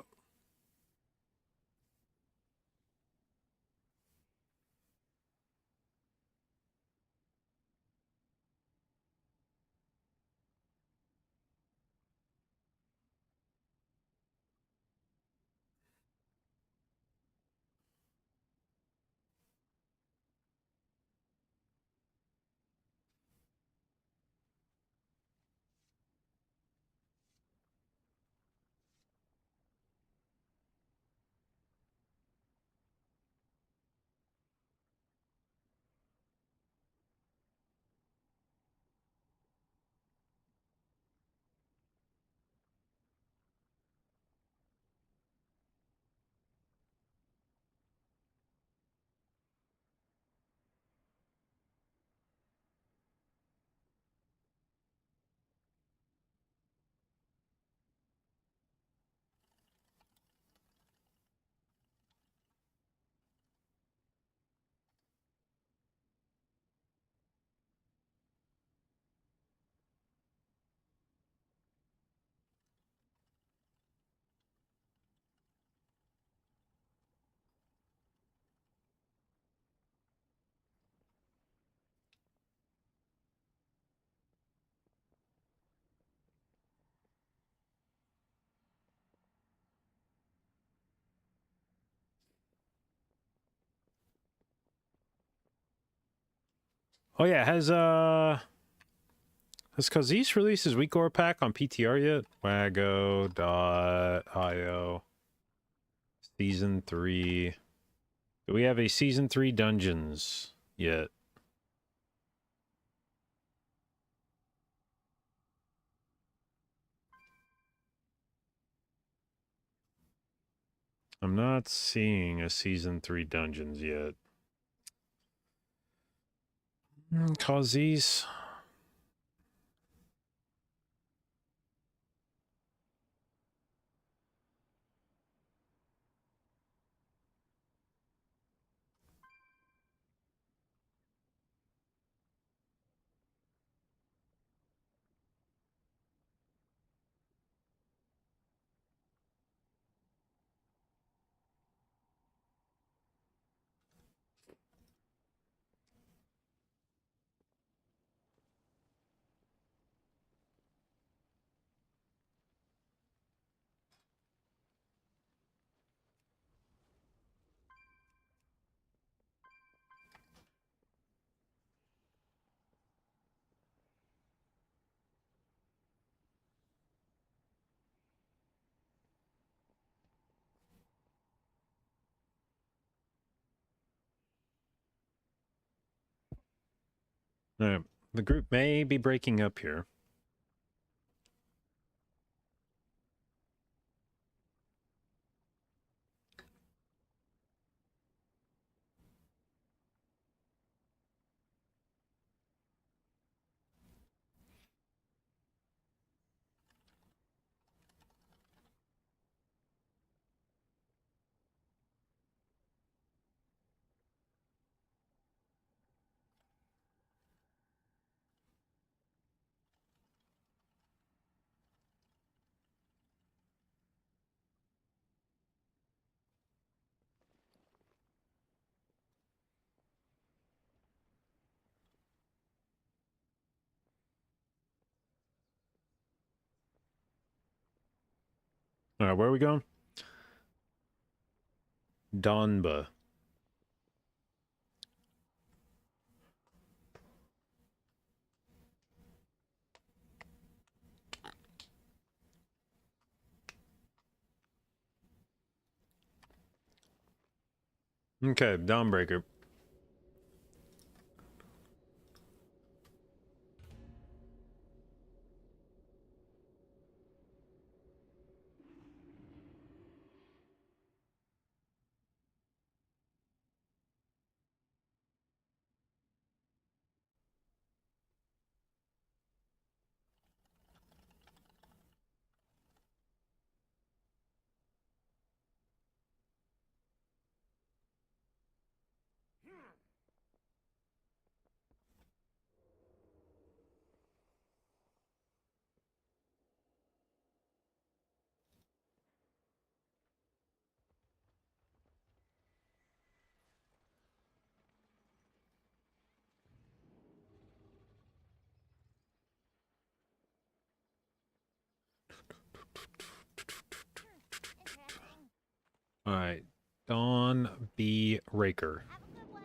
Oh yeah, has Khaziz released his week or pack on PTR yet? Wago.io. Season 3. Do we have a Season 3 dungeons yet? I'm not seeing a Season 3 dungeons yet. Khaziz. Alright, the group may be breaking up here. Alright, where are we going? Donba. Okay, Dawnbreaker. Interesting. Alright, Dawn B. Raker. Have a good one.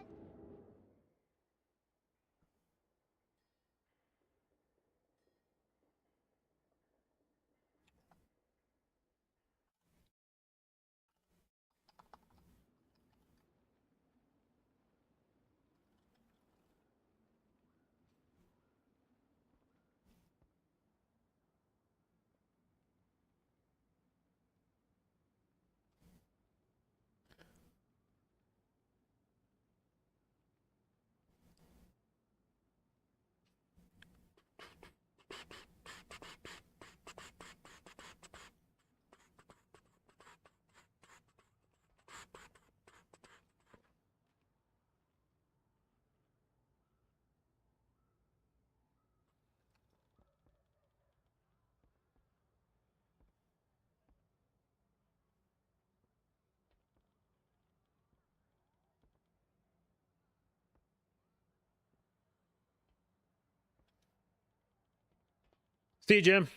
See you, Jim.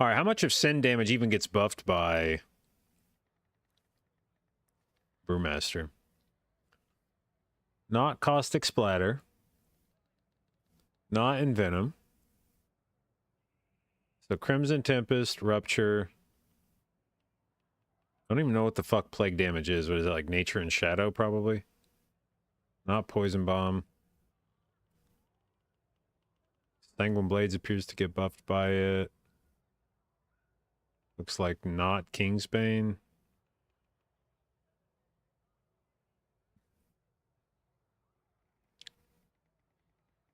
Alright, how much of sin damage even gets buffed by Brewmaster? Not Caustic Splatter. Not Envenom. So Crimson Tempest, Rupture. I don't even know what the fuck Plague damage is. What is it, like Nature and Shadow, probably? Not Poison Bomb. Sanguine Blades appears to get buffed by it. Looks like not Kingsbane.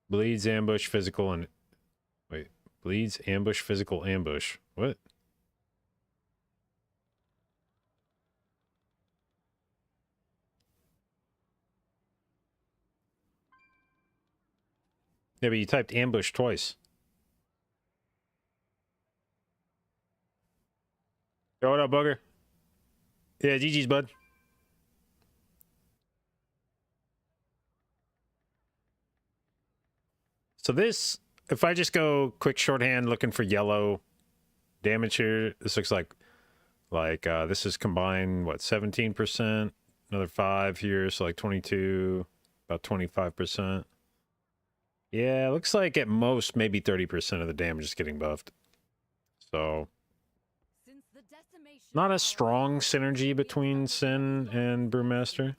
Bleeds, Ambush, Physical, and... Wait. Bleeds, Ambush, Physical, Ambush. What? Yeah, but you typed Ambush twice. Yo, what up, bugger? Yeah, GG's, bud. So this, if I just go quick shorthand looking for yellow damage here. This looks like this is combined, what, 17%? Another 5 here, so like 22, about 25%. Yeah, it looks like at most maybe 30% of the damage is getting buffed. So, Since the decimation not a of strong synergy between Sin and Brewmaster.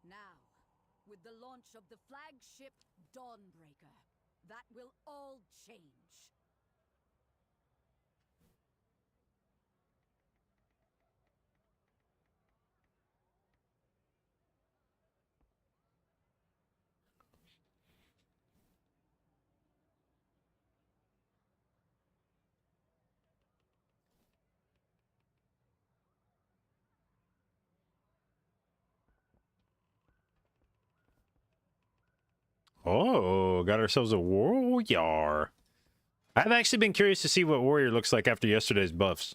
Now, with the launch of the flagship Dawnbreaker, that will all change. Oh, got ourselves a warrior. I've actually been curious to see what warrior looks like after yesterday's buffs.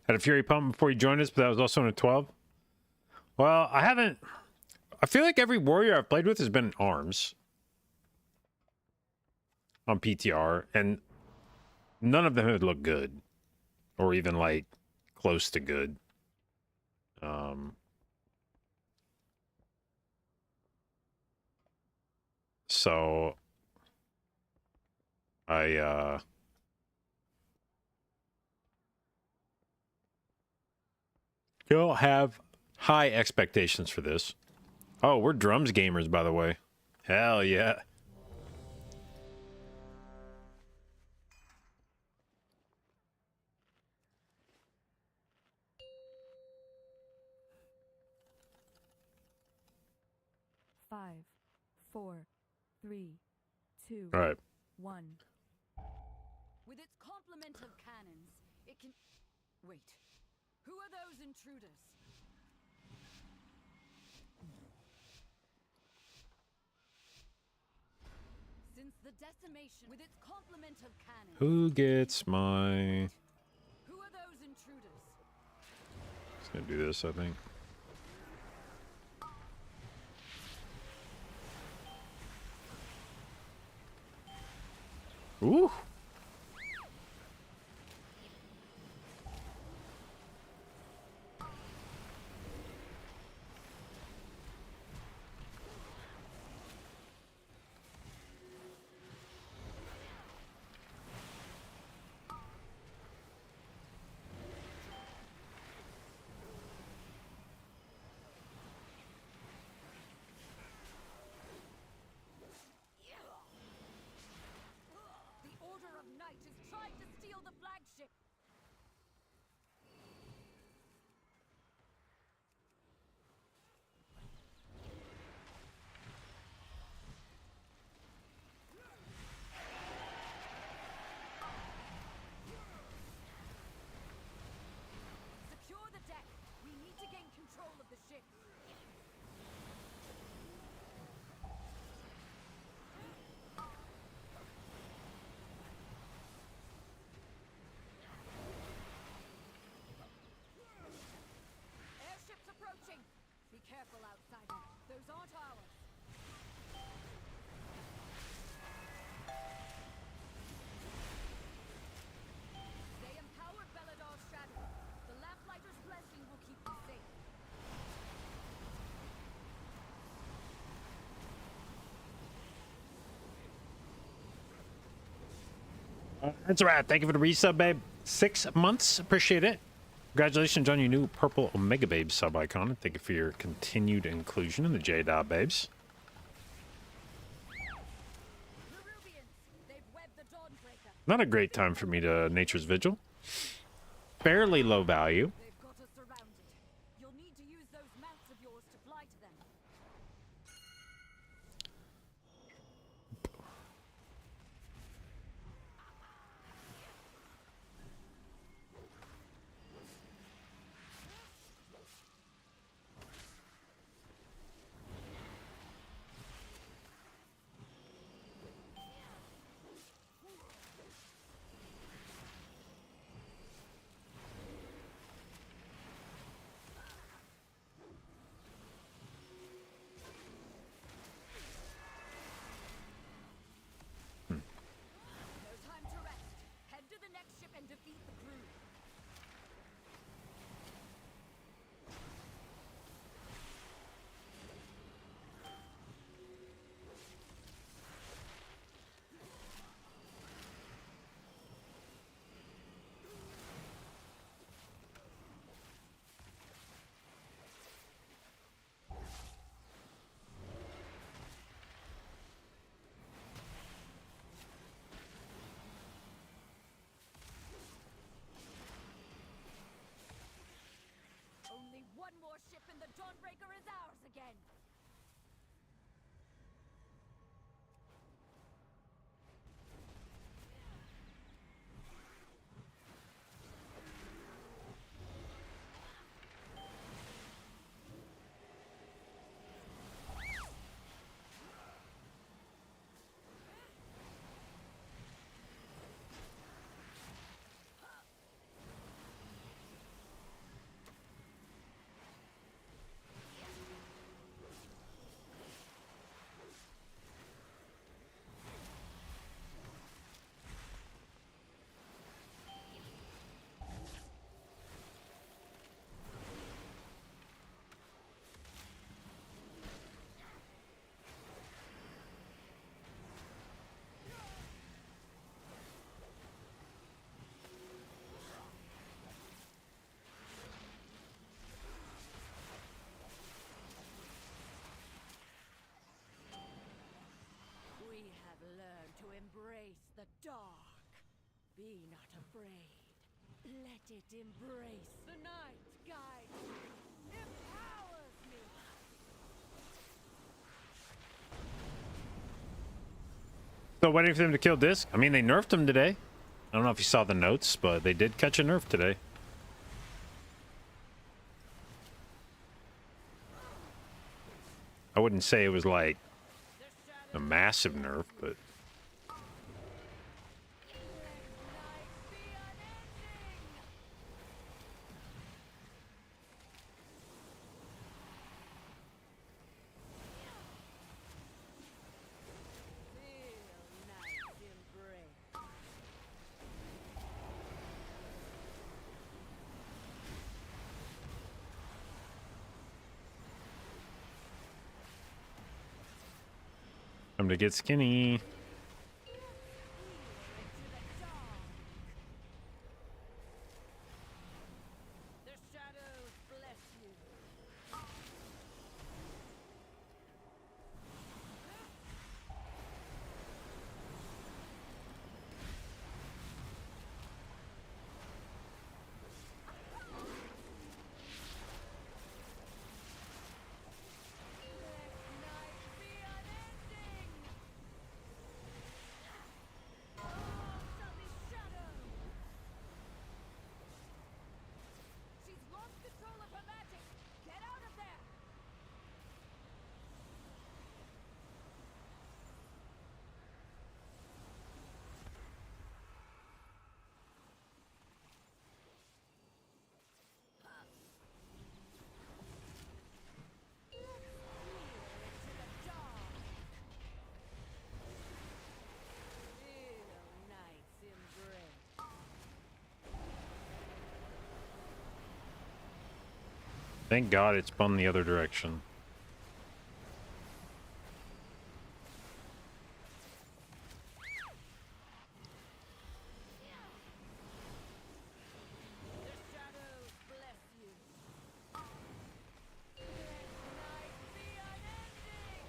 Had a Fury Pump before you joined us, but that was also in a 12. Well, I haven't... I feel like every warrior I've played with has been arms. On PTR, and none of them have looked good. Or even, like, close to good. So... I don't have high expectations for this. Oh, we're drums gamers, by the way. Hell yeah. Five, four, three, two, All right. 1. With its complement of cannons, it can... Wait. Who are those intruders? Since the decimation... With its complement of cannons... Who gets my... Who are those intruders? Just gonna do this, I think. Ooh. The Order of Night has tried to steal the flagship! Secure the deck! We need to gain control of the ship! Careful, outsider. Those aren't ours. They empowered Belladar's shadow. The Lamplighter's blessing will keep you safe. That's a wrap. Thank you for the resub, babe. 6 months. Appreciate it. Congratulations on your new purple Omega Babe sub icon. And thank you for your continued inclusion in the J-Dot Babes. Not a great time for me to Nature's Vigil. Fairly low value. They've got us surrounded. You'll need to use those mounts of yours to fly to them. No time to rest. Head to the next ship and defeat the crew. Only one more ship and the Dawnbreaker is ours again. We have learned to embrace the dark. Be not afraid. Let it embrace the night, guide me. Empowers me. So waiting for them to kill Disc. I mean, they nerfed him today. I don't know if you saw the notes, but they did catch a nerf today. I wouldn't say it was like a massive nerf, but time to get skinny. The shadows bless you. Thank God it's spun the other direction. The shadows bless you. Let night be unending.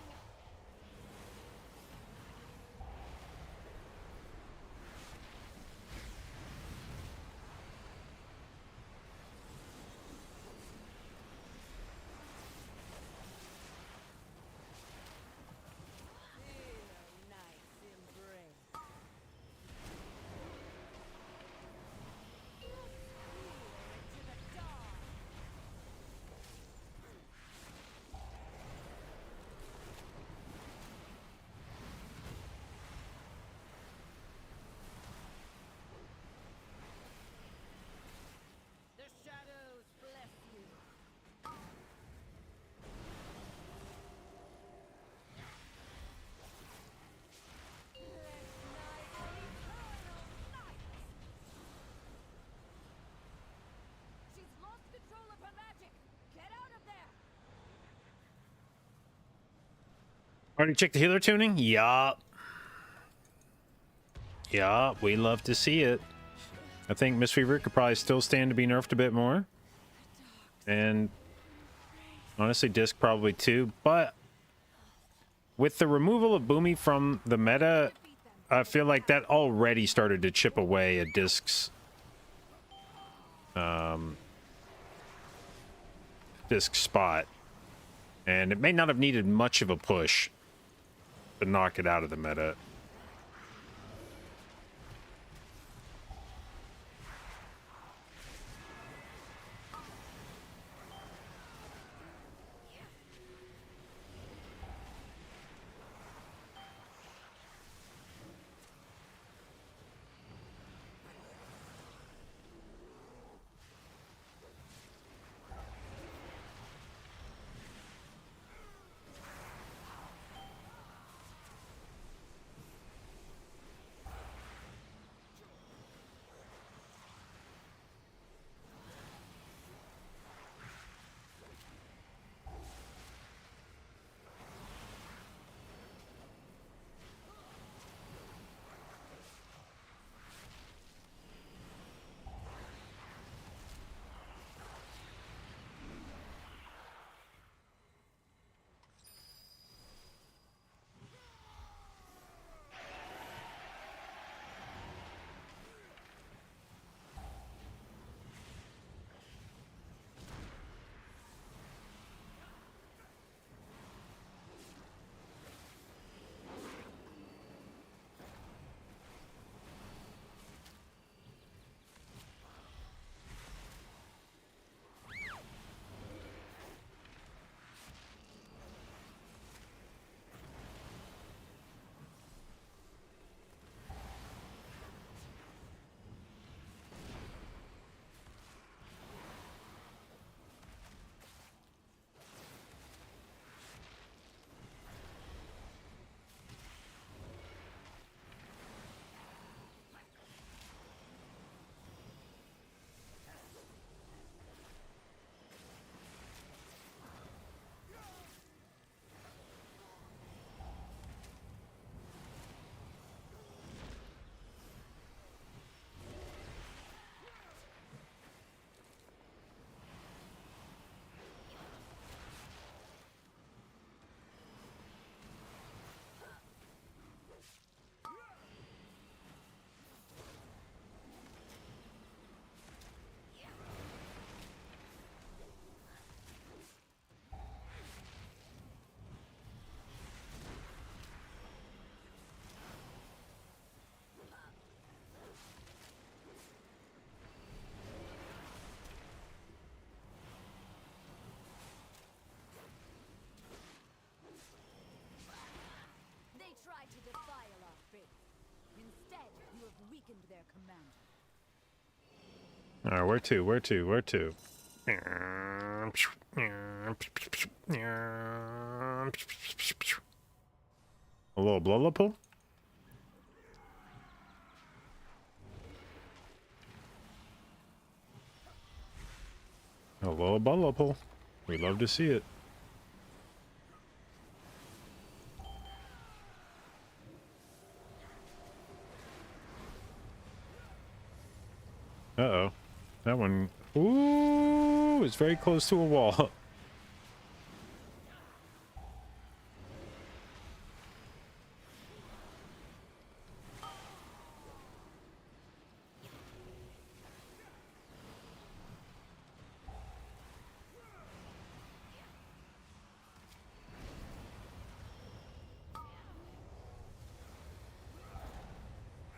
Feel night's embrace. Peer into the dark. The shadows bless you. Let night be eternal night. She's lost control of her magic. Get out of there. Already checked the healer tuning? Yup. Yup, we love to see it. I think Mistweaver could probably still stand to be nerfed a bit more. And honestly, Disc probably too. But with the removal of Boomy from the meta, I feel like that already started to chip away at Disc's Disc spot. And it may not have needed much of a push to knock it out of the meta. They tried to defile our faith. Instead, you have weakened their commander. Alright, where to? Where to? Where to? A little blubble? A little blubble. We love to see it. Uh-oh. That one... Ooh, it's very close to a wall.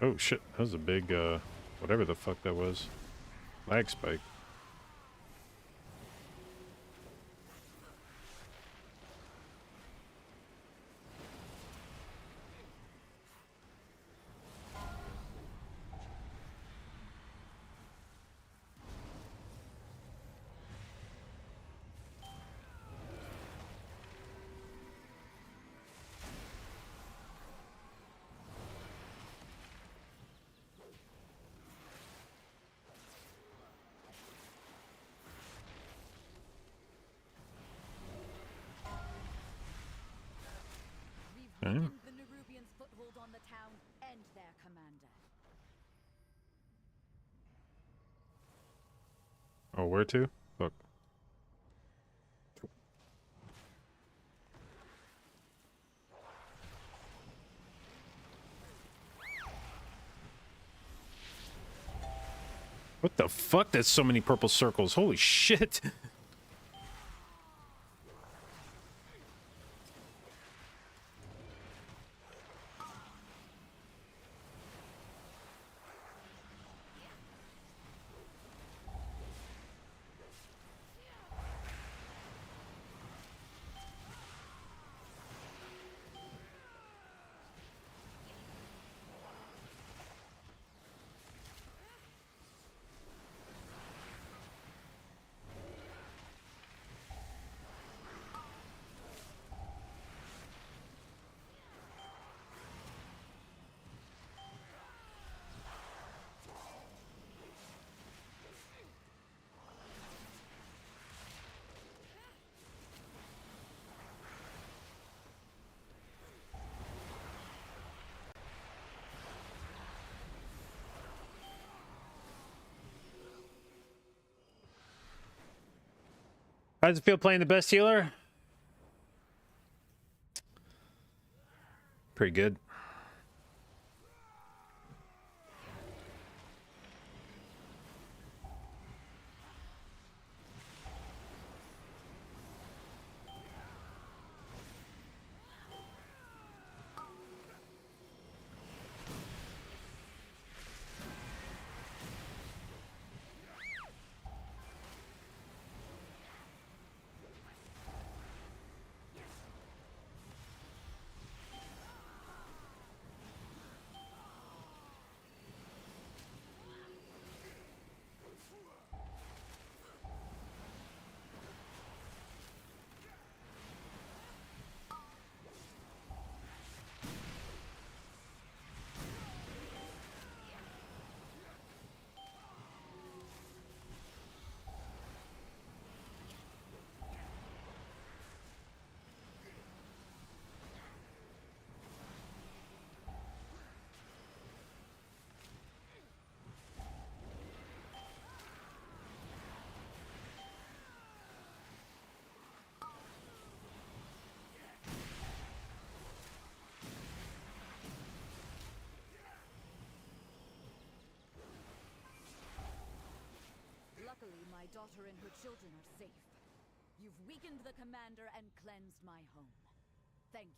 Oh shit, that was a big, whatever the fuck that was. Lag spike. We've weakened the Nerubians' foothold on the town and their commander. Oh, where to? Look. What the fuck? That's so many purple circles. Holy shit. How does it feel playing the best healer? Pretty good. Luckily, my daughter and her children are safe. You've weakened the commander and cleansed my home. Thank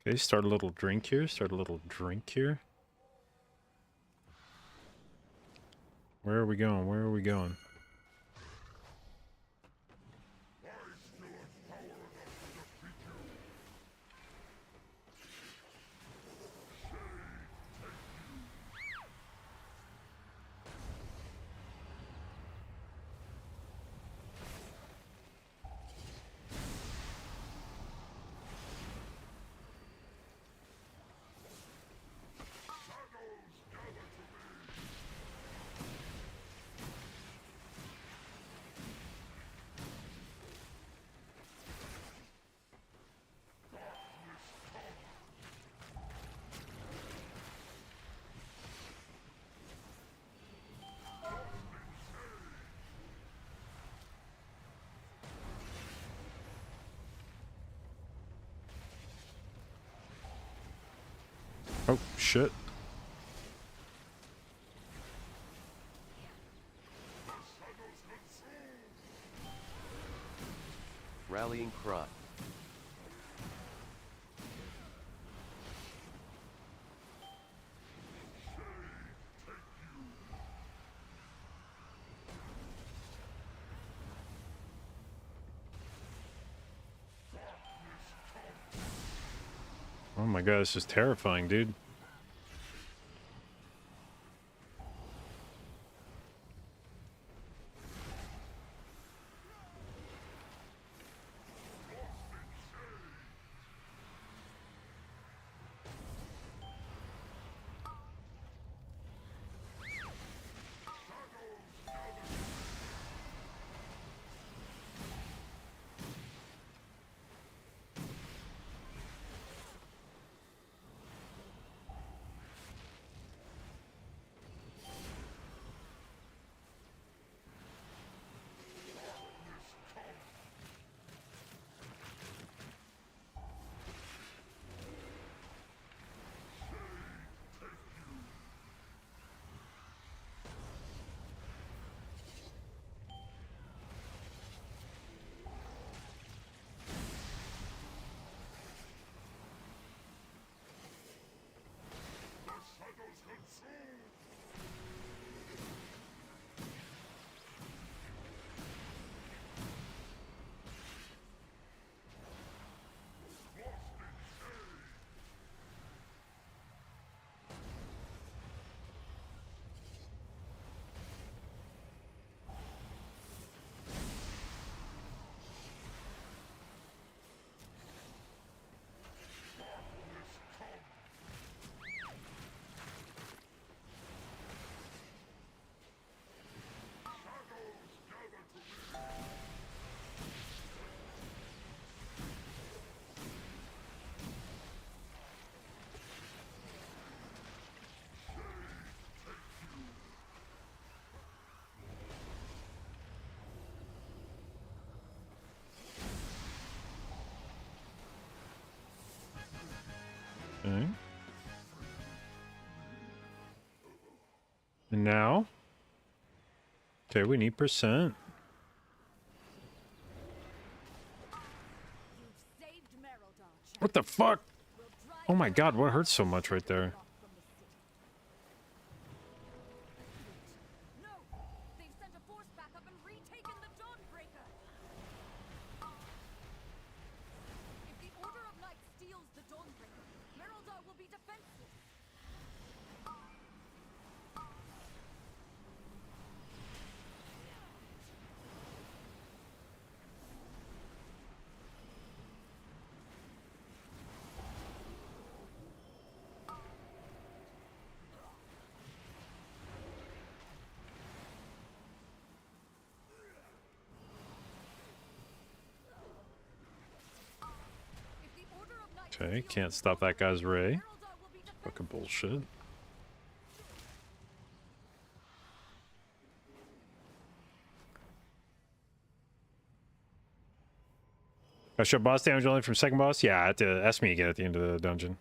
you. Okay, start a little drink here. Start a little drink here. Where are we going? Where are we going? Oh, shit. Rallying cry. Oh my god, this is terrifying, dude. Okay. And now? Okay, we need percent. What the fuck? Oh my god, what hurts so much right there? Okay, can't stop that guy's ray. Fucking bullshit. I show boss damage only from second boss? Yeah, I had to ask me again at the end of the dungeon.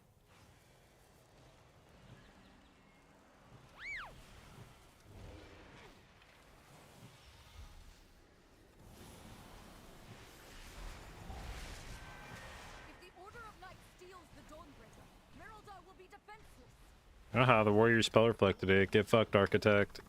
Aha, the warrior spell reflected it. Get fucked, architect.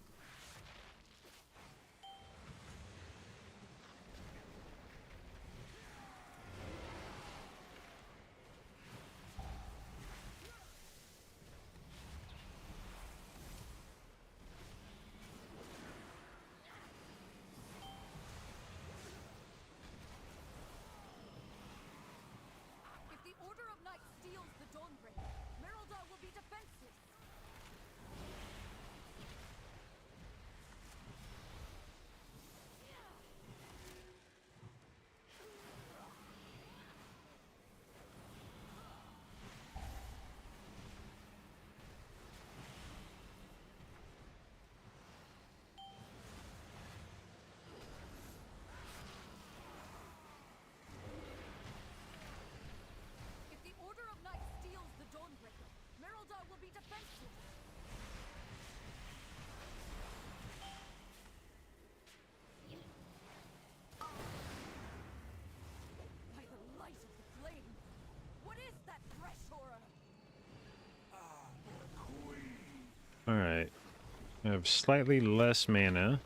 I have slightly less mana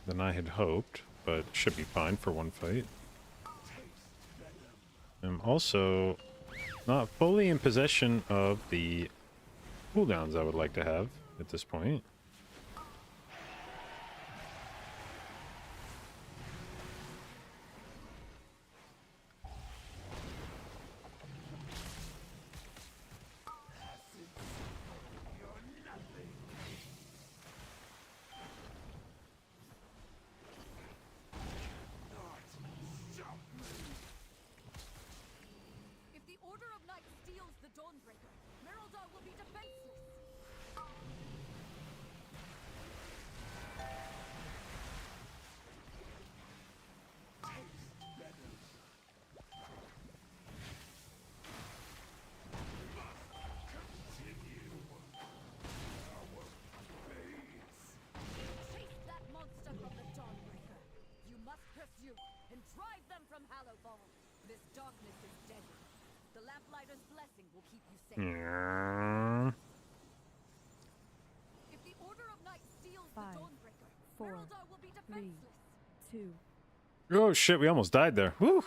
than I had hoped, but should be fine for one fight. I'm also not fully in possession of the cooldowns I would like to have at this point. If the Order of Night steals the Dawnbreaker, Merildar will be defenseless. Chase that monster from the Dawnbreaker. You must pursue and drive them from Hallowfall. This darkness is deadly. The Lamplighter's blessing will keep you safe. Yeah. If the Order of Night steals the 5, Dawnbreaker, 4, Merildar will be 3, defenseless. 2. Oh shit, we almost died there. Woo!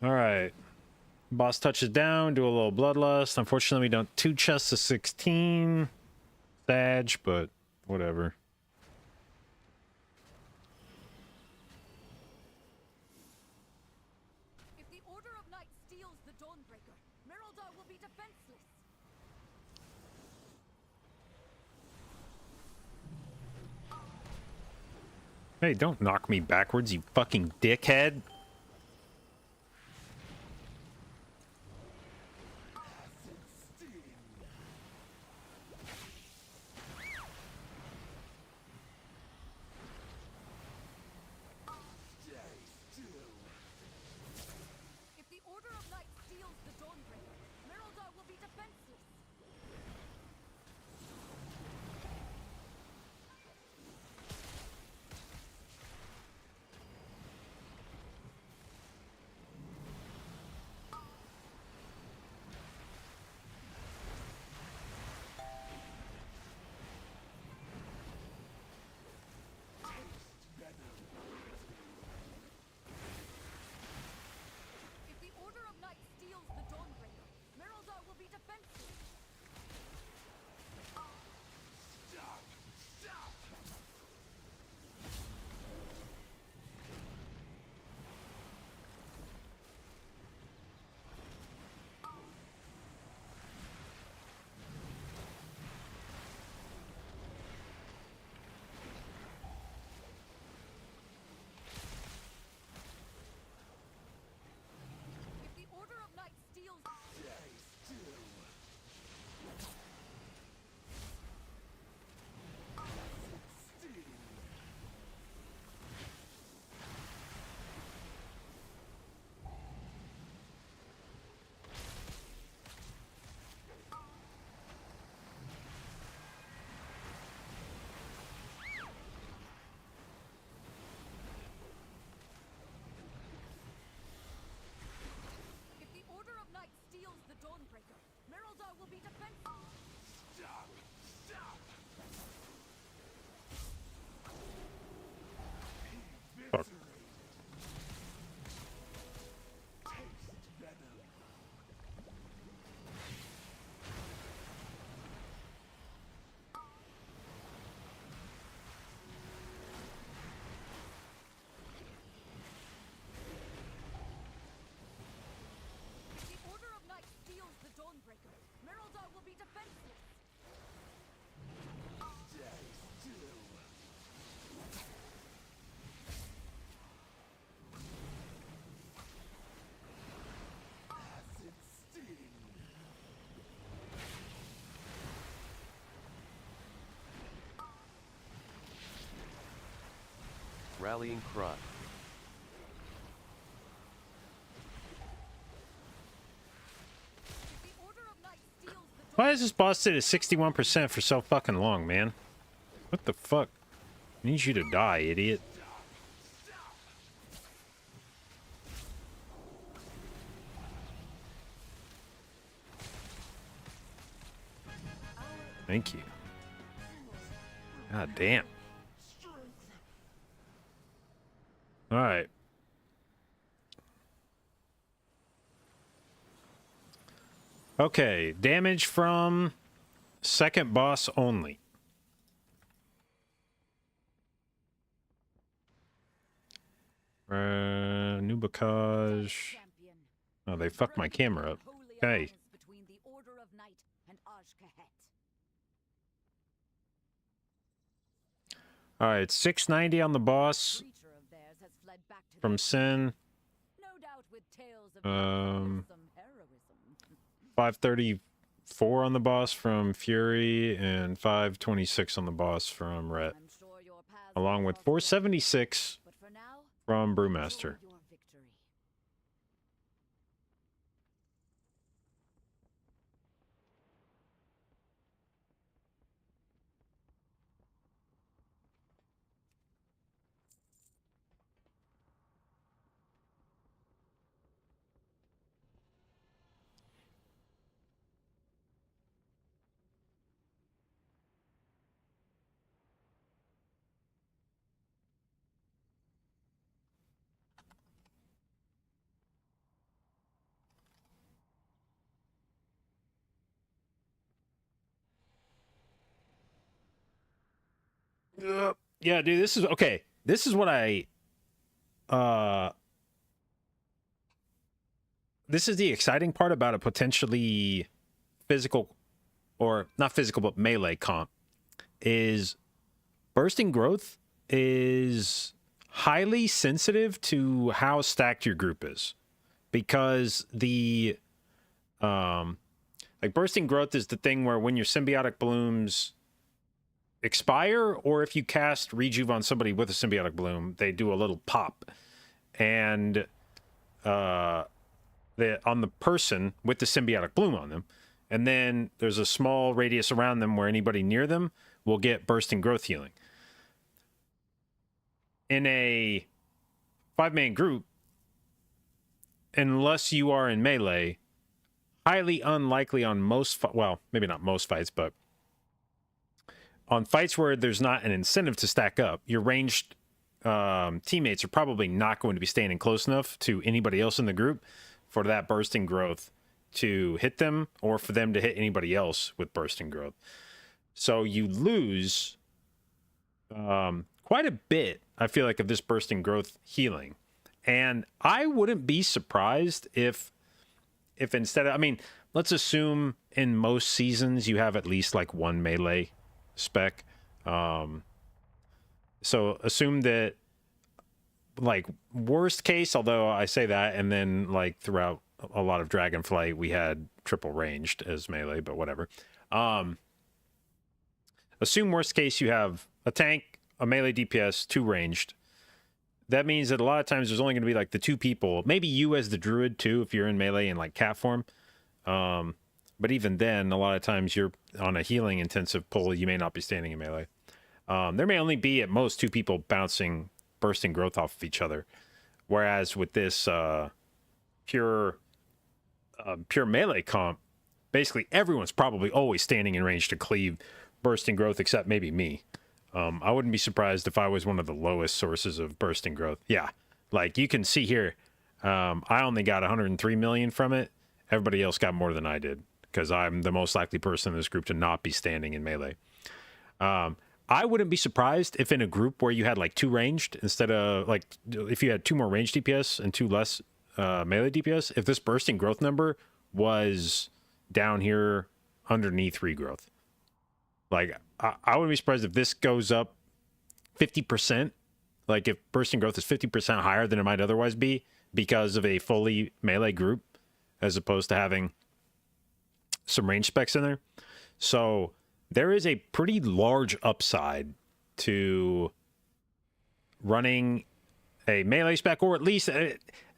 Alright. Boss touches down, do a little bloodlust. Unfortunately, we don't 2 chests of 16. Sag, but whatever. If the Order of Night steals the Dawnbreaker, Merildar will be defenseless. Hey, don't knock me backwards, you fucking dickhead. If the Order of Night steals the Dawnbreaker, Merildar will be defenseless. If the Order of Night steals the Dawnbreaker, Merildar will be defenseless. If the Order of Night steals... If the Order of Night steals the Dawnbreaker, Merildar will be defenseless. Fuck. If the Order of Night steals the Dawnbreaker, Merildar will be defenseless. Rallying cry. If the Order of Night steals the Why is this boss sit at 61% for so fucking long, man? What the fuck? I need you to die, idiot. Thank you. God damn. All right. Okay, damage from second boss only. New Bocage. Oh, they fucked my camera up. Okay. Between the Order of Night and Ajkahet. All right, 690 on the boss Creature of theirs has fled back to from their Sin. no doubt with tales of some heroism. 534 on the boss from Fury and 526 on the boss from Rhett, I'm sure your paths along will with cross 476 again, but for now, from enjoy Brewmaster. your victory. Yeah, dude, this is okay. This is what this is the exciting part about a potentially physical, or not physical, but melee comp, is bursting growth is highly sensitive to how stacked your group is, because the like bursting growth is the thing where when your symbiotic blooms expire, or if you cast rejuve on somebody with a symbiotic bloom, they do a little pop, and on the person with the symbiotic bloom on them, and then there's a small radius around them where anybody near them will get bursting growth healing. In a 5-man group, unless you are in melee, highly unlikely on most well, maybe not most fights, but on fights where there's not an incentive to stack up, your ranged teammates are probably not going to be standing close enough to anybody else in the group for that bursting growth to hit them, or for them to hit anybody else with bursting growth. So you lose quite a bit, I feel like, of this bursting growth healing. And I wouldn't be surprised if instead of, I mean, let's assume in most seasons you have at least like one melee spec. So assume that, like, worst case, although I say that, and then like throughout a lot of Dragonflight we had triple ranged as melee, but whatever. Assume worst case you have a tank, a melee DPS, 2 ranged. That means that a lot of times there's only going to be like the 2 people, maybe you as the druid too, if you're in melee in like cat form. But even then, a lot of times you're on a healing intensive pull, you may not be standing in melee. There may only be at most 2 people bouncing bursting growth off of each other. Whereas with this pure melee comp, basically everyone's probably always standing in range to cleave bursting growth, except maybe me. I wouldn't be surprised if I was one of the lowest sources of bursting growth. Yeah, like you can see here, I only got 103 million from it. Everybody else got more than I did, because I'm the most likely person in this group to not be standing in melee. I wouldn't be surprised if in a group where you had like 2 ranged, instead of like, if you had 2 more ranged DPS and 2 less melee DPS, if this bursting growth number was down here underneath regrowth. Like, I wouldn't be surprised if this goes up 50%. Like, if bursting growth is 50% higher than it might otherwise be because of a fully melee group, as opposed to having some range specs in there. So there is a pretty large upside to running a melee spec, or at least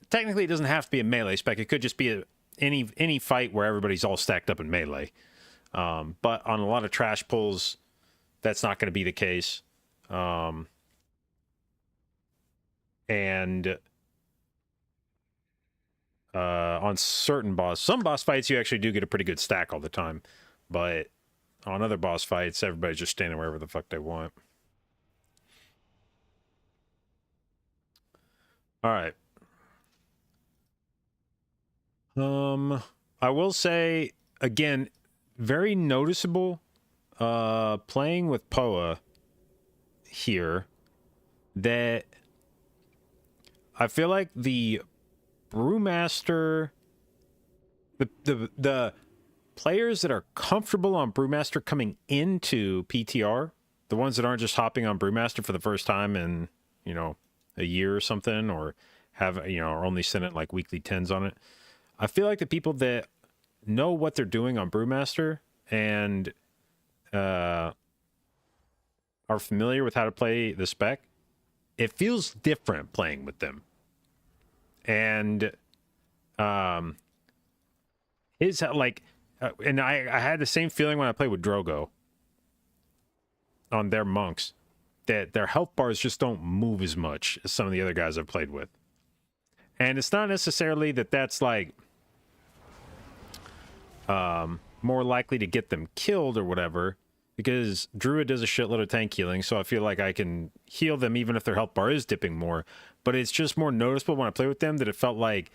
technically it doesn't have to be a melee spec. It could just be any fight where everybody's all stacked up in melee. But on a lot of trash pulls, that's not going to be the case. And on some boss fights, you actually do get a pretty good stack all the time. But on other boss fights, everybody's just standing wherever the fuck they want. All right. I will say again, very noticeable playing with Poa here that I feel like the Brewmaster, the players that are comfortable on Brewmaster coming into PTR, the ones that aren't just hopping on Brewmaster for the first time in, you know, a year or something, or have, you know, or only sent it like weekly 10s on it. I feel like the people that know what they're doing on Brewmaster and are familiar with how to play the spec, it feels different playing with them. And his like, and I had the same feeling when I played with Drogo on their monks, that their health bars just don't move as much as some of the other guys I've played with. And it's not necessarily that that's like more likely to get them killed or whatever, because Druid does a shitload of tank healing, so I feel like I can heal them even if their health bar is dipping more. But it's just more noticeable when I play with them that it felt like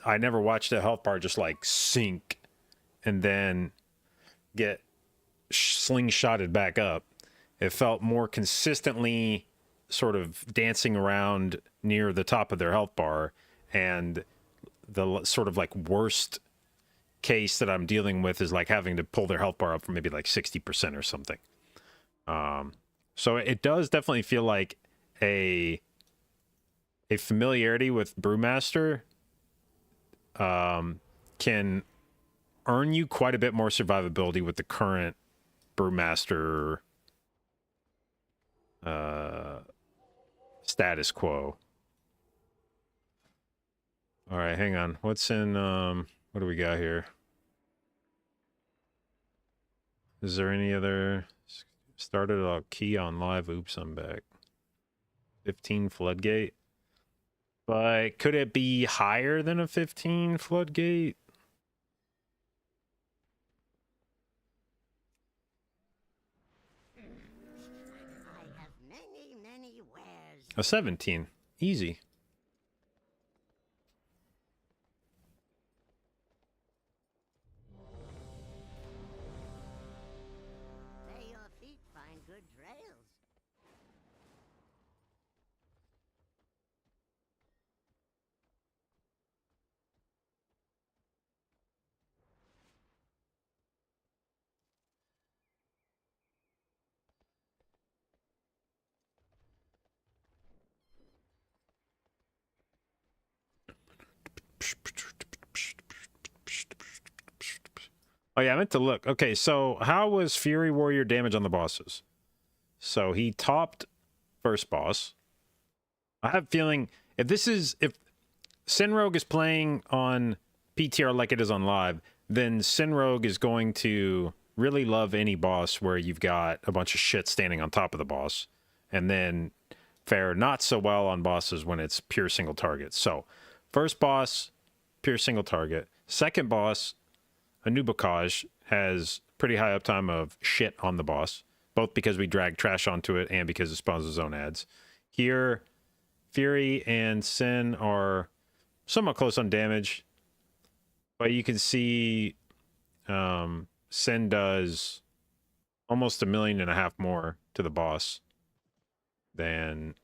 I never watched the health bar just like sink and then get slingshotted back up. It felt more consistently sort of dancing around near the top of their health bar, and the sort of like worst case that I'm dealing with is like having to pull their health bar up from maybe like 60% or something. So it does definitely feel like a familiarity with Brewmaster can earn you quite a bit more survivability with the current Brewmaster status quo. All right, hang on. What's in what do we got here? Is there any other? Started a key on live. Oops, I'm back. 15 floodgate. But could it be higher than a 15 floodgate? I have many wares. A 17. Easy. May your feet find good trails. Oh yeah, I meant to look. Okay, so how was Fury Warrior damage on the bosses? So he topped first boss. I have a feeling if Sinrogue is playing on PTR like it is on live, then Sinrogue is going to really love any boss where you've got a bunch of shit standing on top of the boss, and then fare not so well on bosses when it's pure single target. So first boss, pure single target. Second boss, Anubakaj, has pretty high uptime of shit on the boss, both because we drag trash onto it and because it spawns its own ads. Here, Fury and Sin are somewhat close on damage, but you can see Sin does almost 1.5 million more to the boss than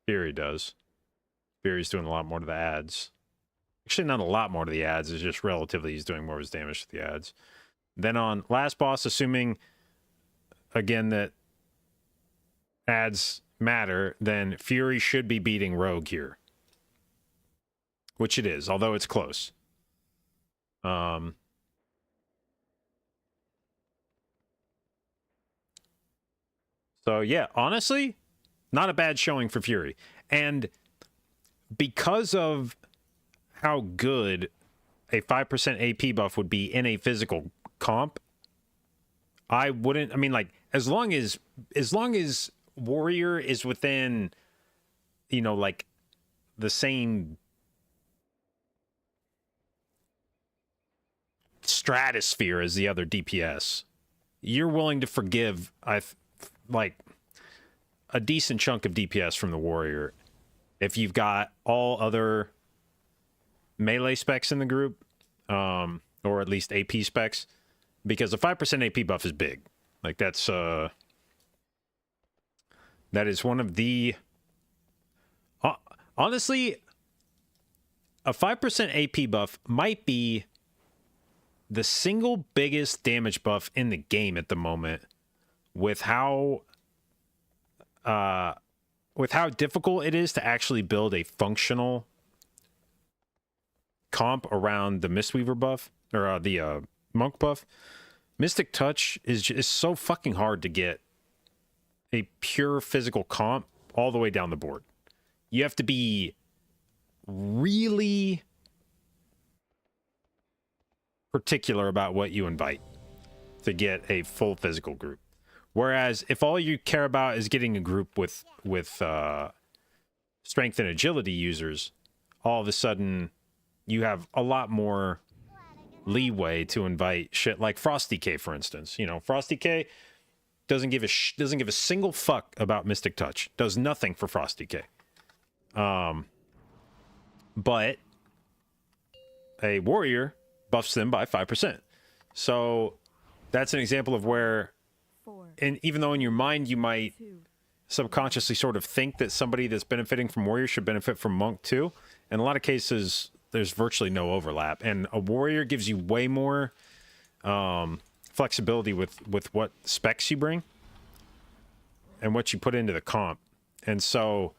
Fury does. Fury's doing a lot more to the ads. Actually, not a lot more to the ads. It's just relatively he's doing more of his damage to the ads. Then on last boss, assuming, again, that ads matter, then Fury should be beating Rogue here. Which it is, although it's close. So yeah, honestly, not a bad showing for Fury. And because of how good a 5% AP buff would be in a physical comp, I mean, like, as long as Warrior is within, you know, like, the same stratosphere as the other DPS, you're willing to forgive like a decent chunk of DPS from the warrior if you've got all other melee specs in the group, or at least AP specs, because a 5% AP buff is big. Like that is one of the honestly, a 5% AP buff might be the single biggest damage buff in the game at the moment, with how difficult it is to actually build a functional comp around the Mistweaver buff, or the Monk buff. Mystic Touch is so fucking hard to get a pure physical comp all the way down the board. You have to be really particular about what you invite to get a full physical group. Whereas if all you care about is getting a group with strength and agility users, all of a sudden you have a lot more leeway to invite shit like Frosty K, for instance. You know, Frosty K doesn't give a single fuck about Mystic Touch. Does nothing for Frosty K. But a warrior buffs them by 5%. So that's an example of where, and even though in your mind you might subconsciously sort of think that somebody that's benefiting from warrior should benefit from monk too, in a lot of cases there's virtually no overlap, and a warrior gives you way more flexibility with what specs you bring and what you put into the comp. And so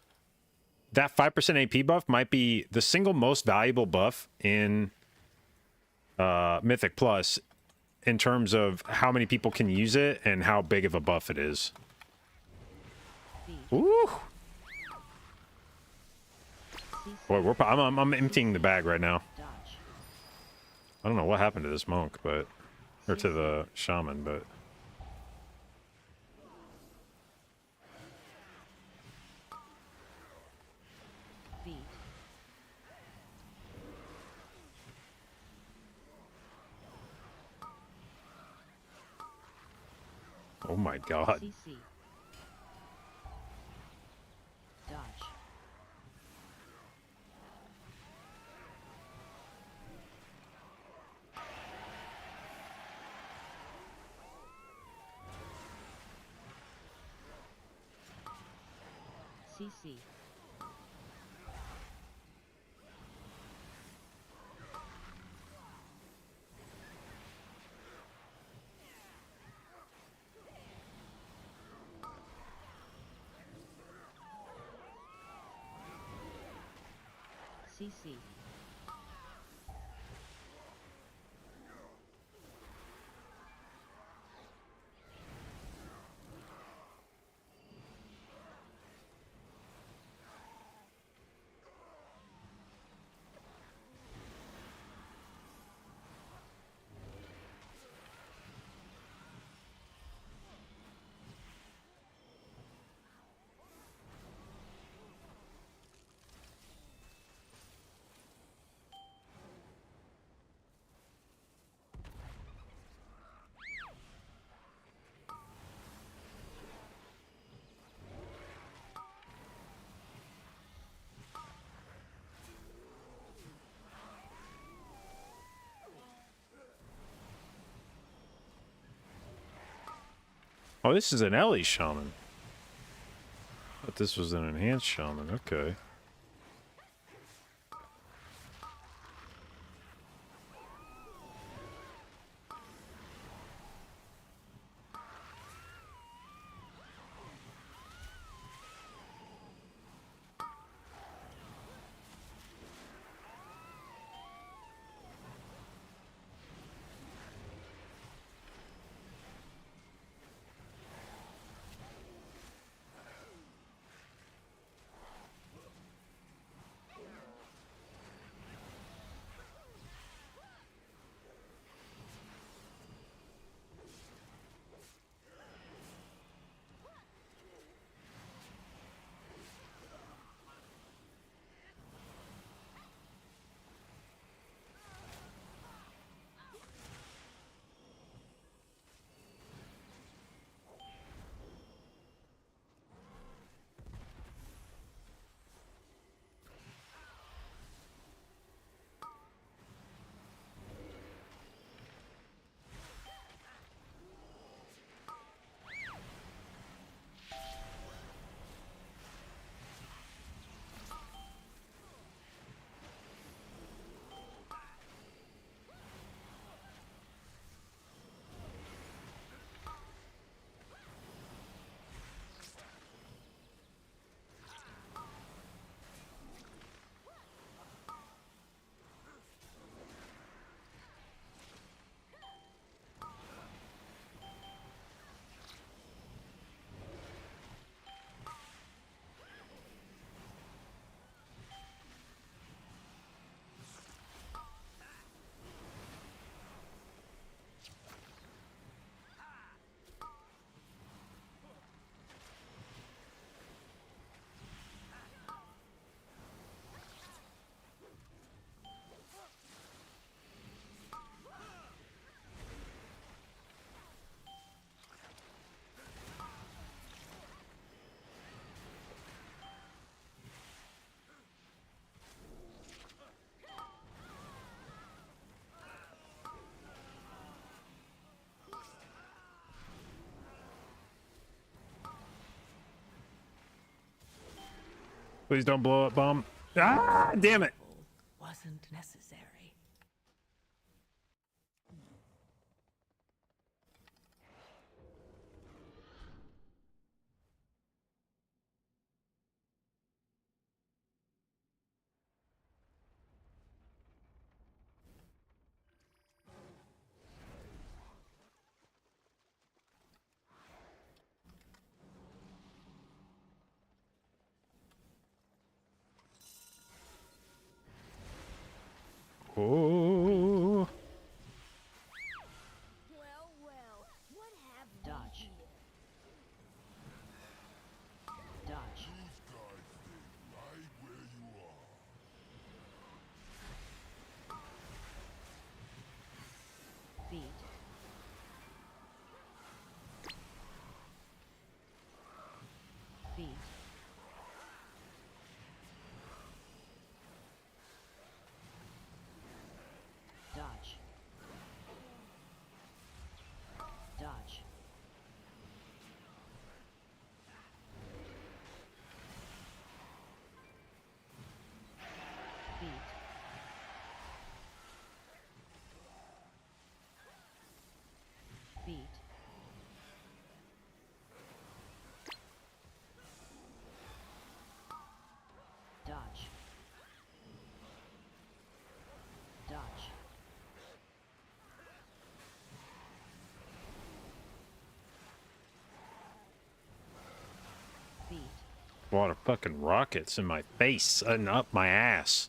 that 5% AP buff might be the single most valuable buff in Mythic Plus in terms of how many people can use it and how big of a buff it is. Ooh. Boy, I'm emptying the bag right now. I don't know what happened to this monk, but, or to the shaman, but. Oh my god. CC. Dodge. CC. CC. Oh, this is an Ellie shaman. I thought this was an enhanced shaman. Okay. Please don't blow up, bomb. Ah, damn it. Wasn't necessary. Oh. Well, what have Dodge. Dodge. Those guys stay right where you are. Beat. Beat. Dodge. Dodge. Beat. Beat. Dodge. Dodge. Beat. A lot of fucking rockets in my face and up my ass.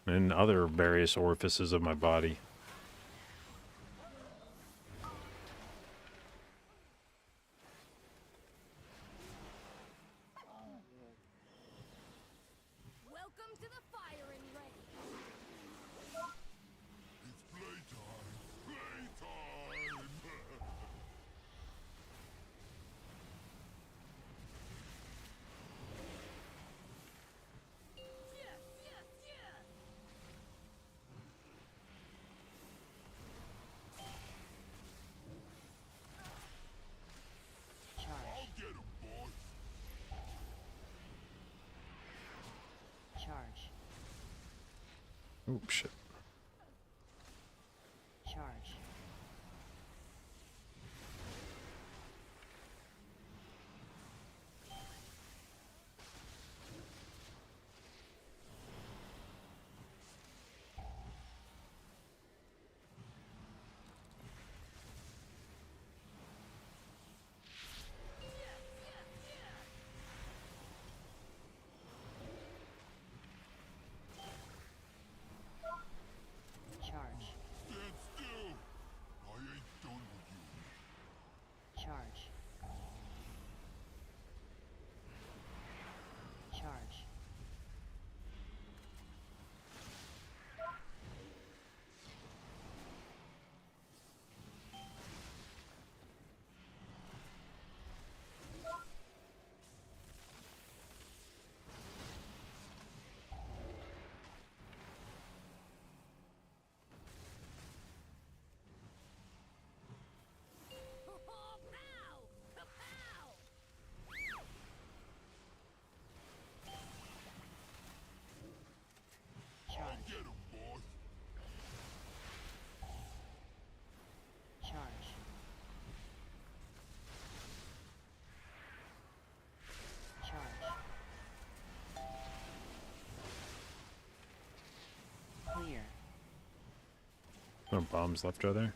And other various orifices of my body. Welcome to the firing range. It's playtime. Playtime. Charge. I'll get him, boss. Charge. Oh, shit. Charge. Charge. Stand still. I ain't done with you. Charge. Charge. Pow! Kapow! I'll Charge. get him, boss. Charge. Charge. Clear. No bombs left, are there?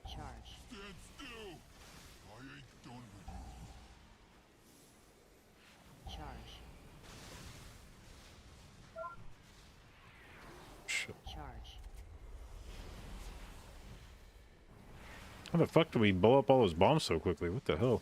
Charge. Stand still. I ain't done with you. Charge. Shit. Charge. How the fuck do we blow up all those bombs so quickly? What the hell?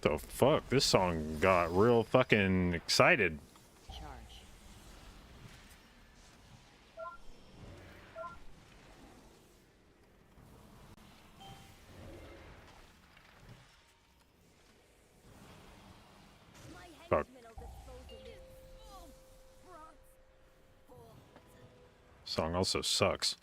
The fuck? This song got real fucking excited. Charge. Fuck. Song also sucks.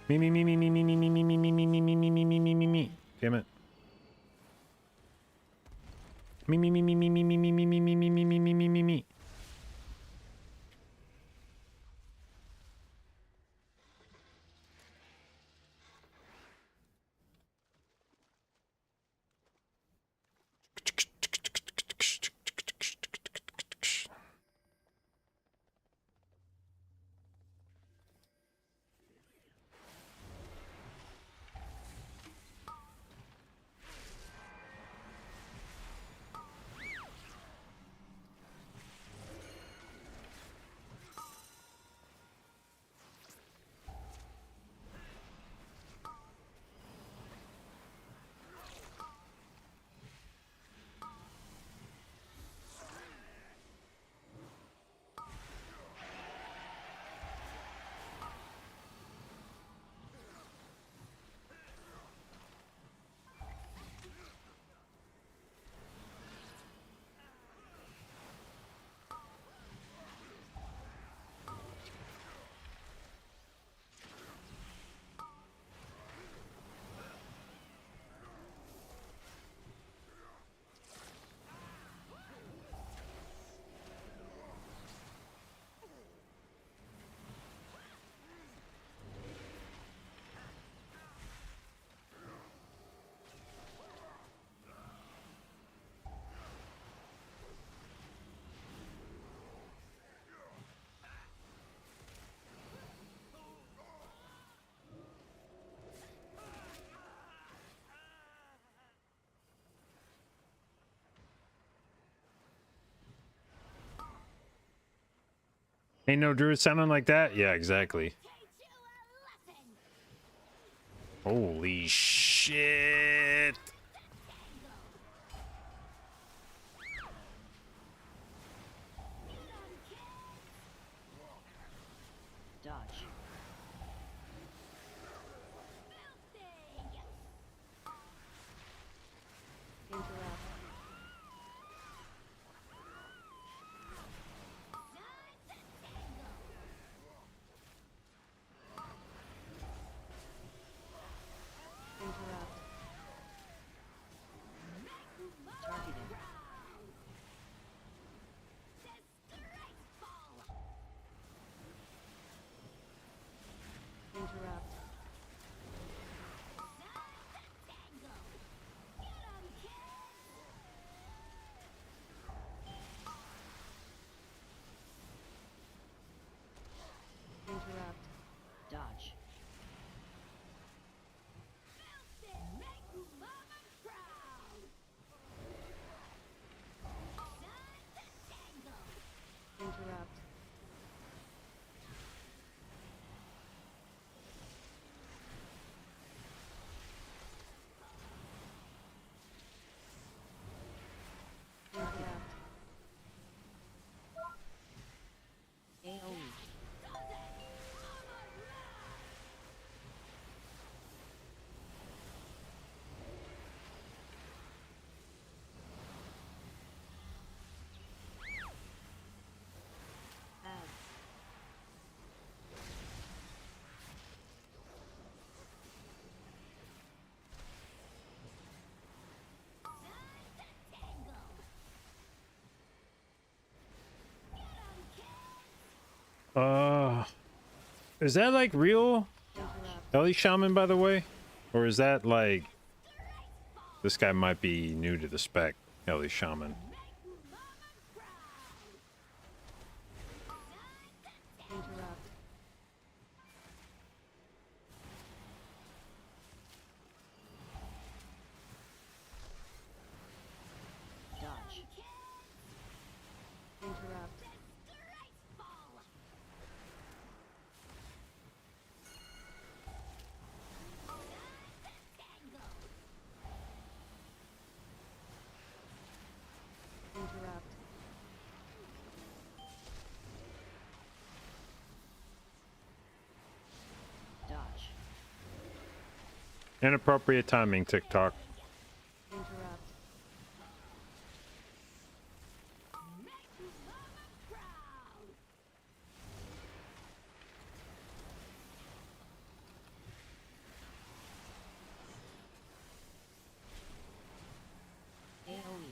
Me. Damn it. Me. Ain't no druid sounding like that? Yeah, exactly. Holy shit. Dodge. Interrupt. Interrupt. Targeted. Interrupt. Interrupt. Dodge. Interrupt. Interrupt. AoE. Add. Is that like real Interrupt. Ellie Shaman, by the way? Or is that like this guy might be new to the spec, Ellie Shaman? Interrupt. Dodge. Interrupt. Inappropriate timing, TikTok. Interrupt. AoE.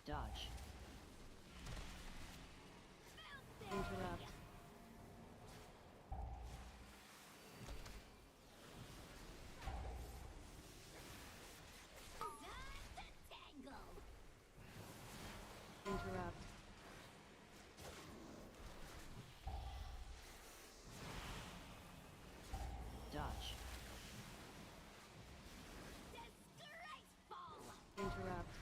Dodge. Interrupt. Interrupt. Dodge. Interrupt.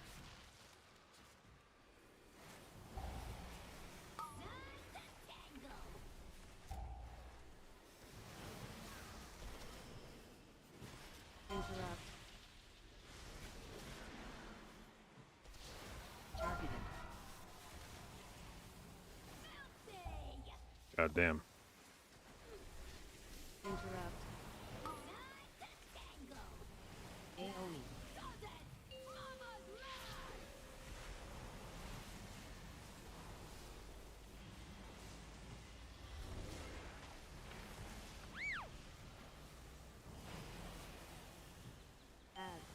Interrupt. Targeted. God damn. Interrupt. AoE. Ads.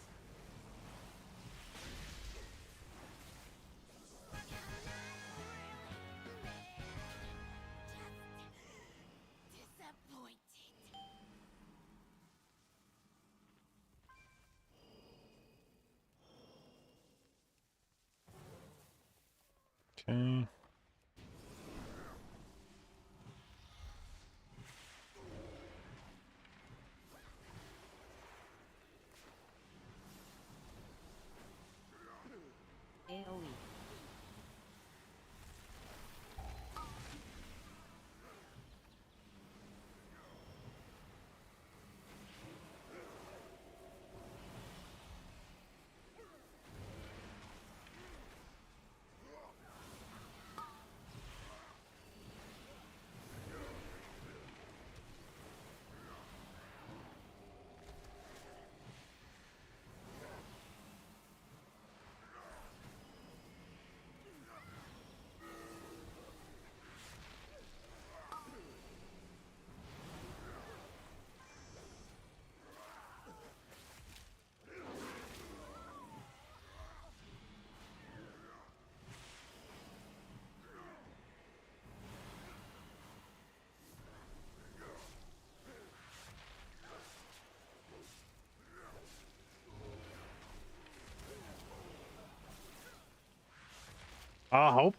Okay. AoE.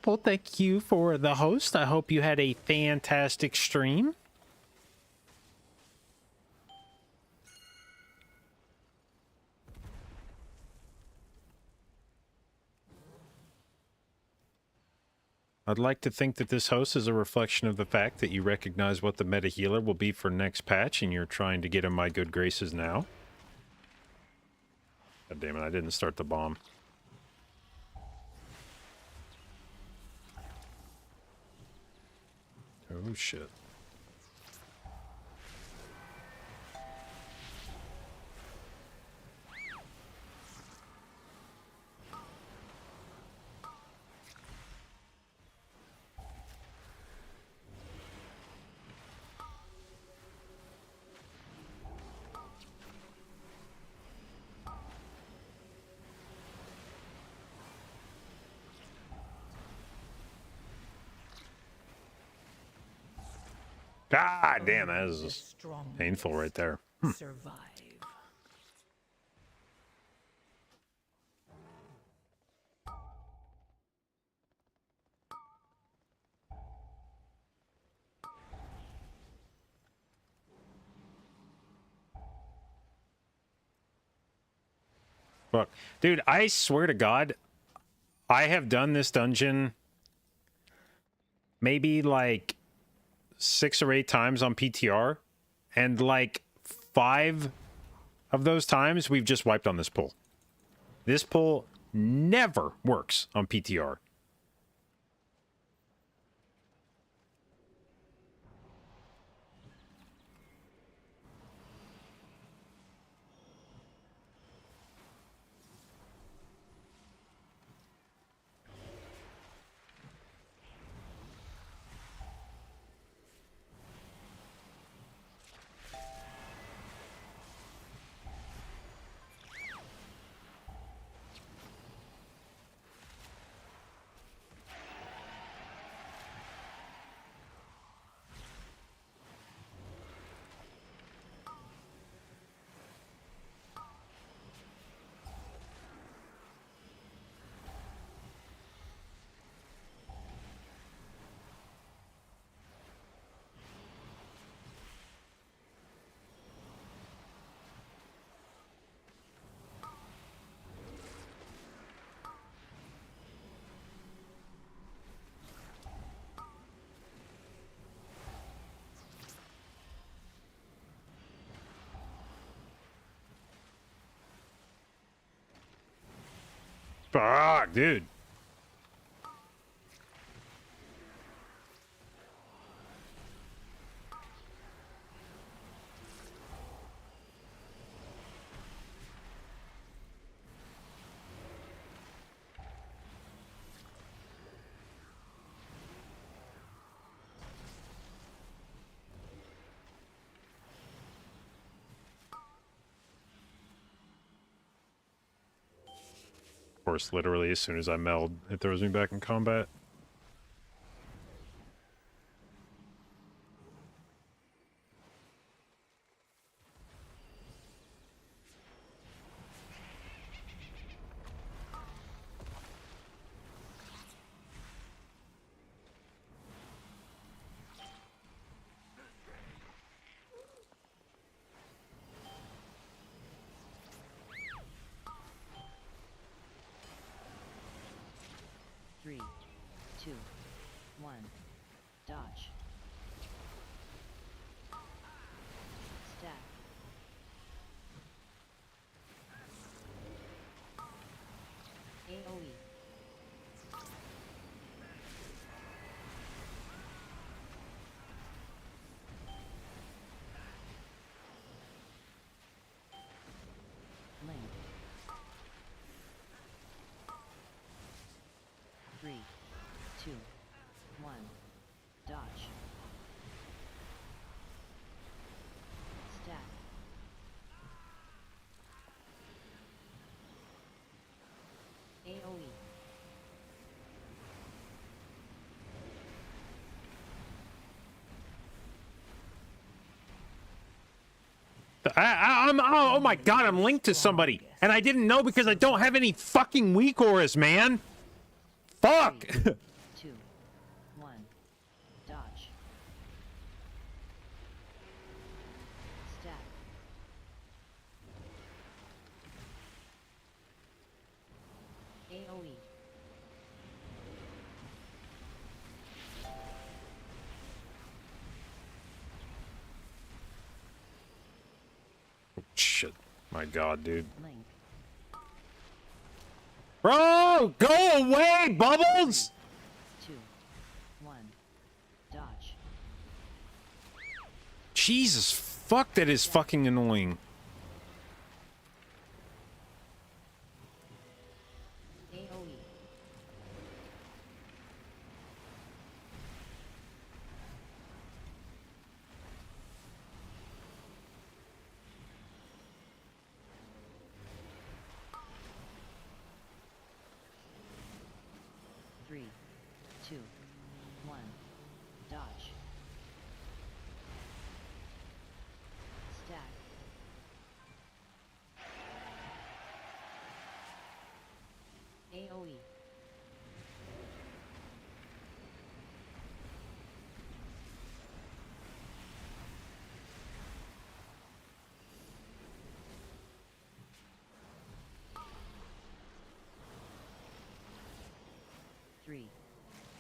Well, thank you for the host. I hope you had a fantastic stream. I'd like to think that this host is a reflection of the fact that you recognize what the meta healer will be for next patch and you're trying to get in my good graces now. God damn it, I didn't start the bomb. Oh shit. God damn, that is painful right there. Survive. Fuck. Dude, I swear to God, I have done this dungeon maybe like 6 or 8 times on PTR, and like 5 of those times we've just wiped on this pull. This pull never works on PTR. Fuck, dude. Of course, literally, as soon as I meld, it throws me back in combat. Three, two, one. Dodge. Stack. AoE. Link. 3, 2, 1. Dodge. Stack. AoE. Oh my God, I'm linked to somebody, and I didn't know because I don't have any fucking weak auras, man. Fuck. 3, 2, 1. Dodge. Stack. AoE. Shit. My God, dude. Link. Bro, go away, Bubbles! 2, 1. Dodge. Jesus, fuck, that is fucking annoying. AoE. Three, two, one. Dodge. Stack.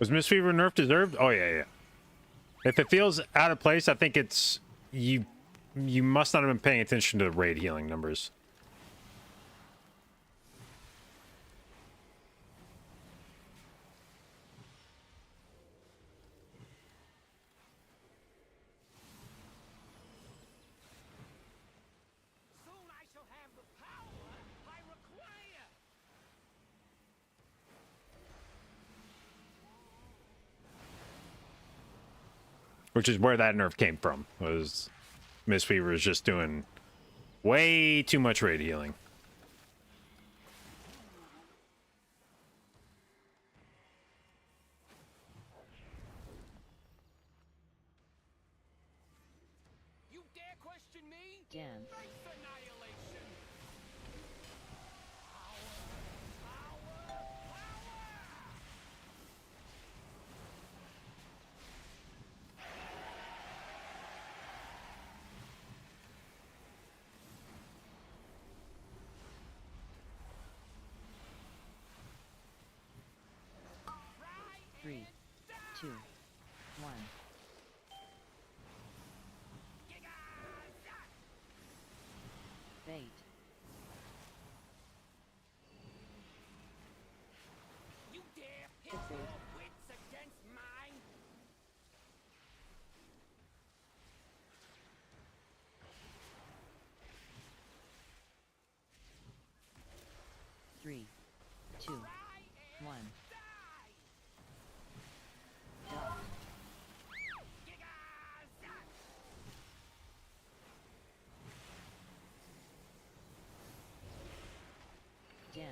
Was Mistweaver nerf deserved? Oh yeah, yeah. If it feels out of place, I think it's you. You must not have been paying attention to the raid healing numbers. Soon I shall have the power I require. Which is where that nerf came from. Was Mistweaver is just doing way too much raid healing. You dare question me? Dance. Face annihilation. Three, two, one. Bait. You dare pit your wits against mine? Three, two, one. Dot. Dance.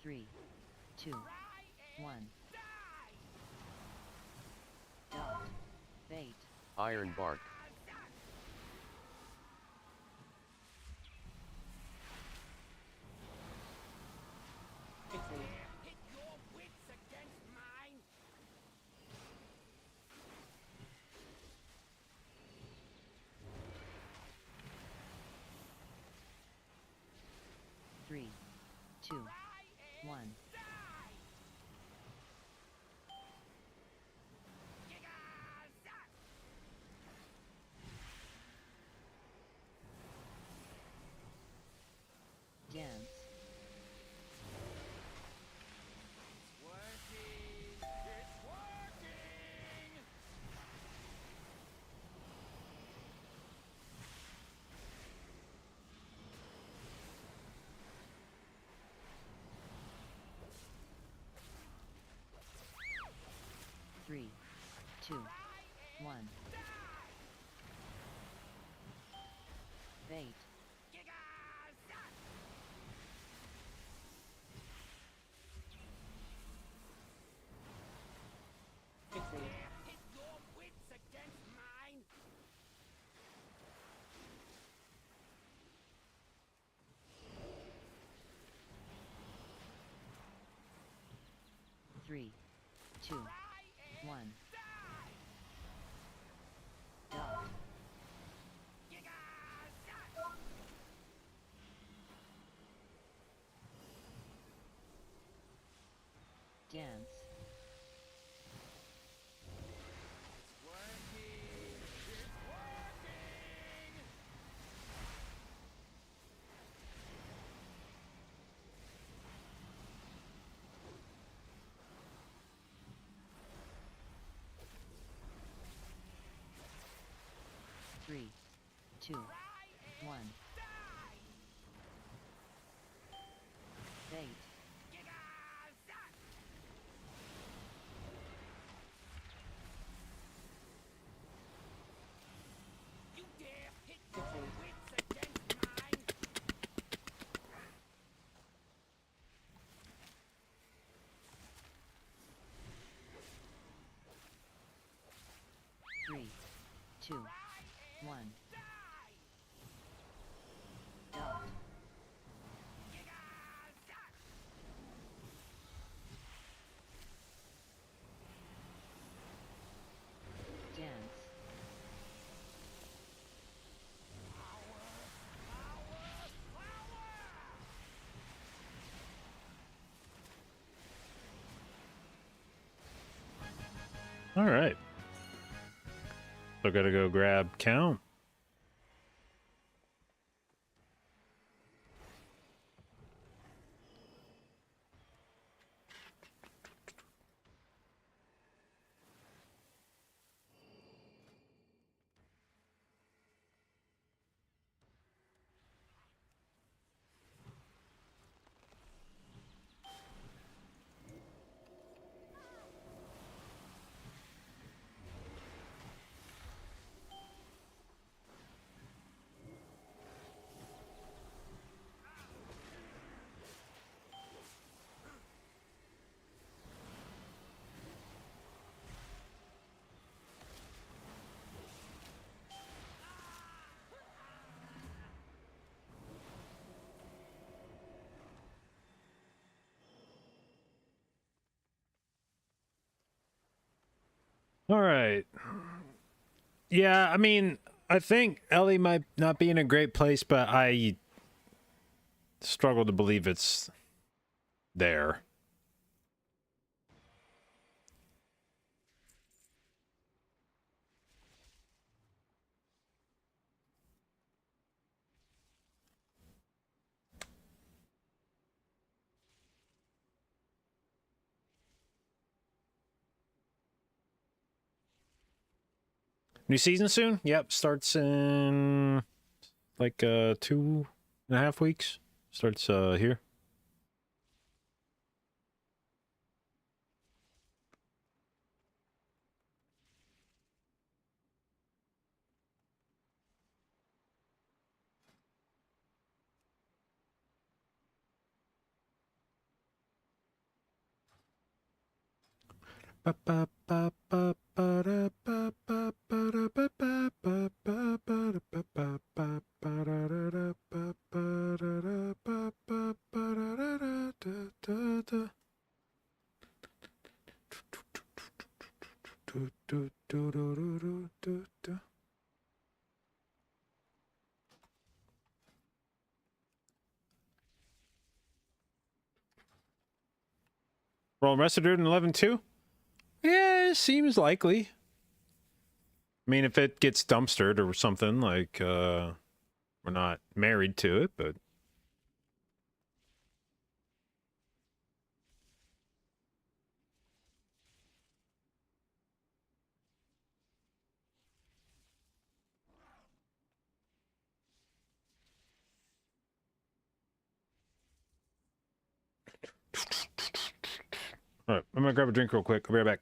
Three, two, one. Dot. Bait. Iron Bark. Pit your wits against mine? Three, two, one. Dance. Three, two, one. Bait. Pit your wits against mine? Three, two, one. Dot. Dance. Three, two, one. Bait. You dare pit your wits against mine? Three, two, one. Dot. All right. So gotta go grab count. All right. Yeah, I mean, I think Ellie might not be in a great place, but I struggle to believe it's there. New season soon? Yep, starts in like 2.5 weeks. Starts here. Roll Arrested in 11-2? Yeah, seems likely. I mean, if it gets dumpstered or something, like, we're not married to it, but... All right, I'm gonna grab a drink real quick. I'll be right back.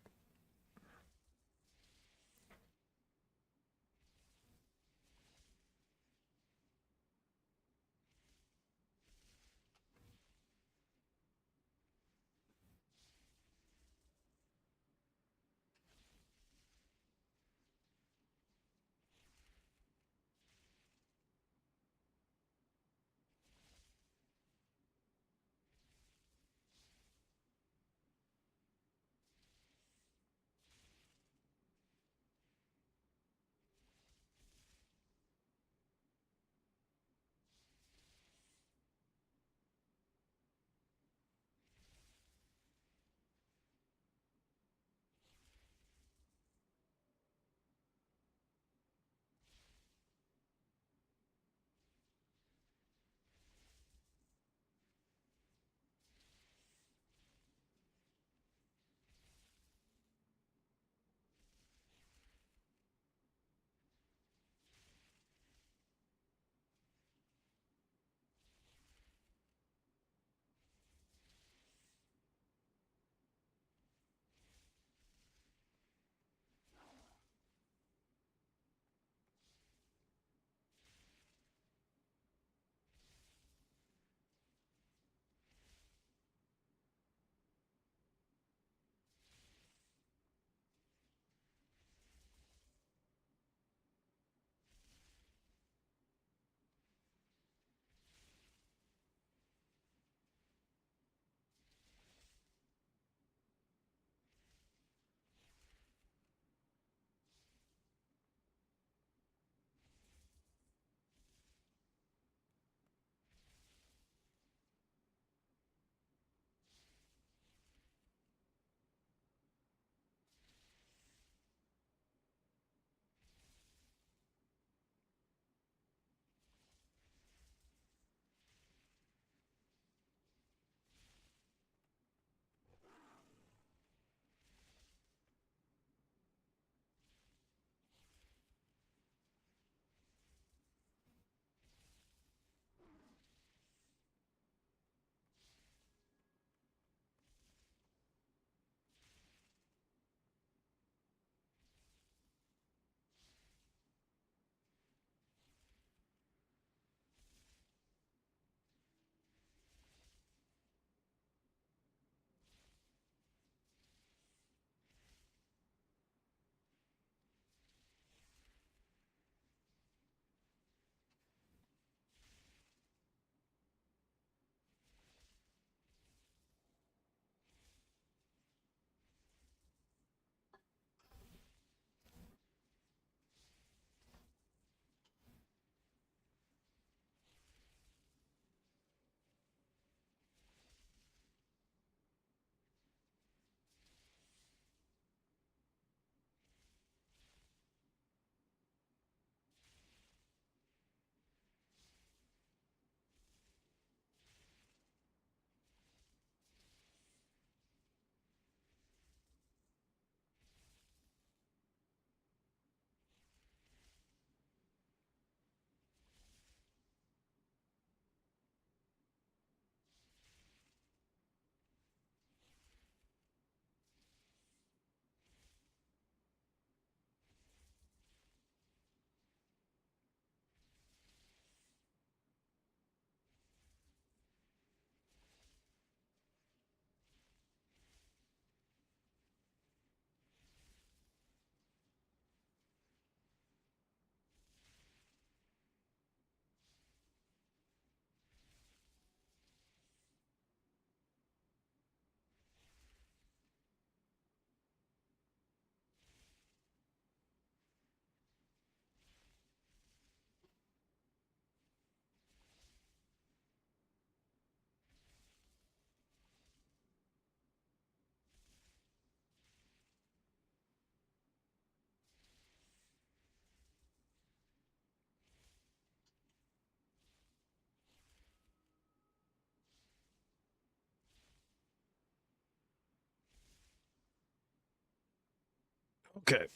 Okay.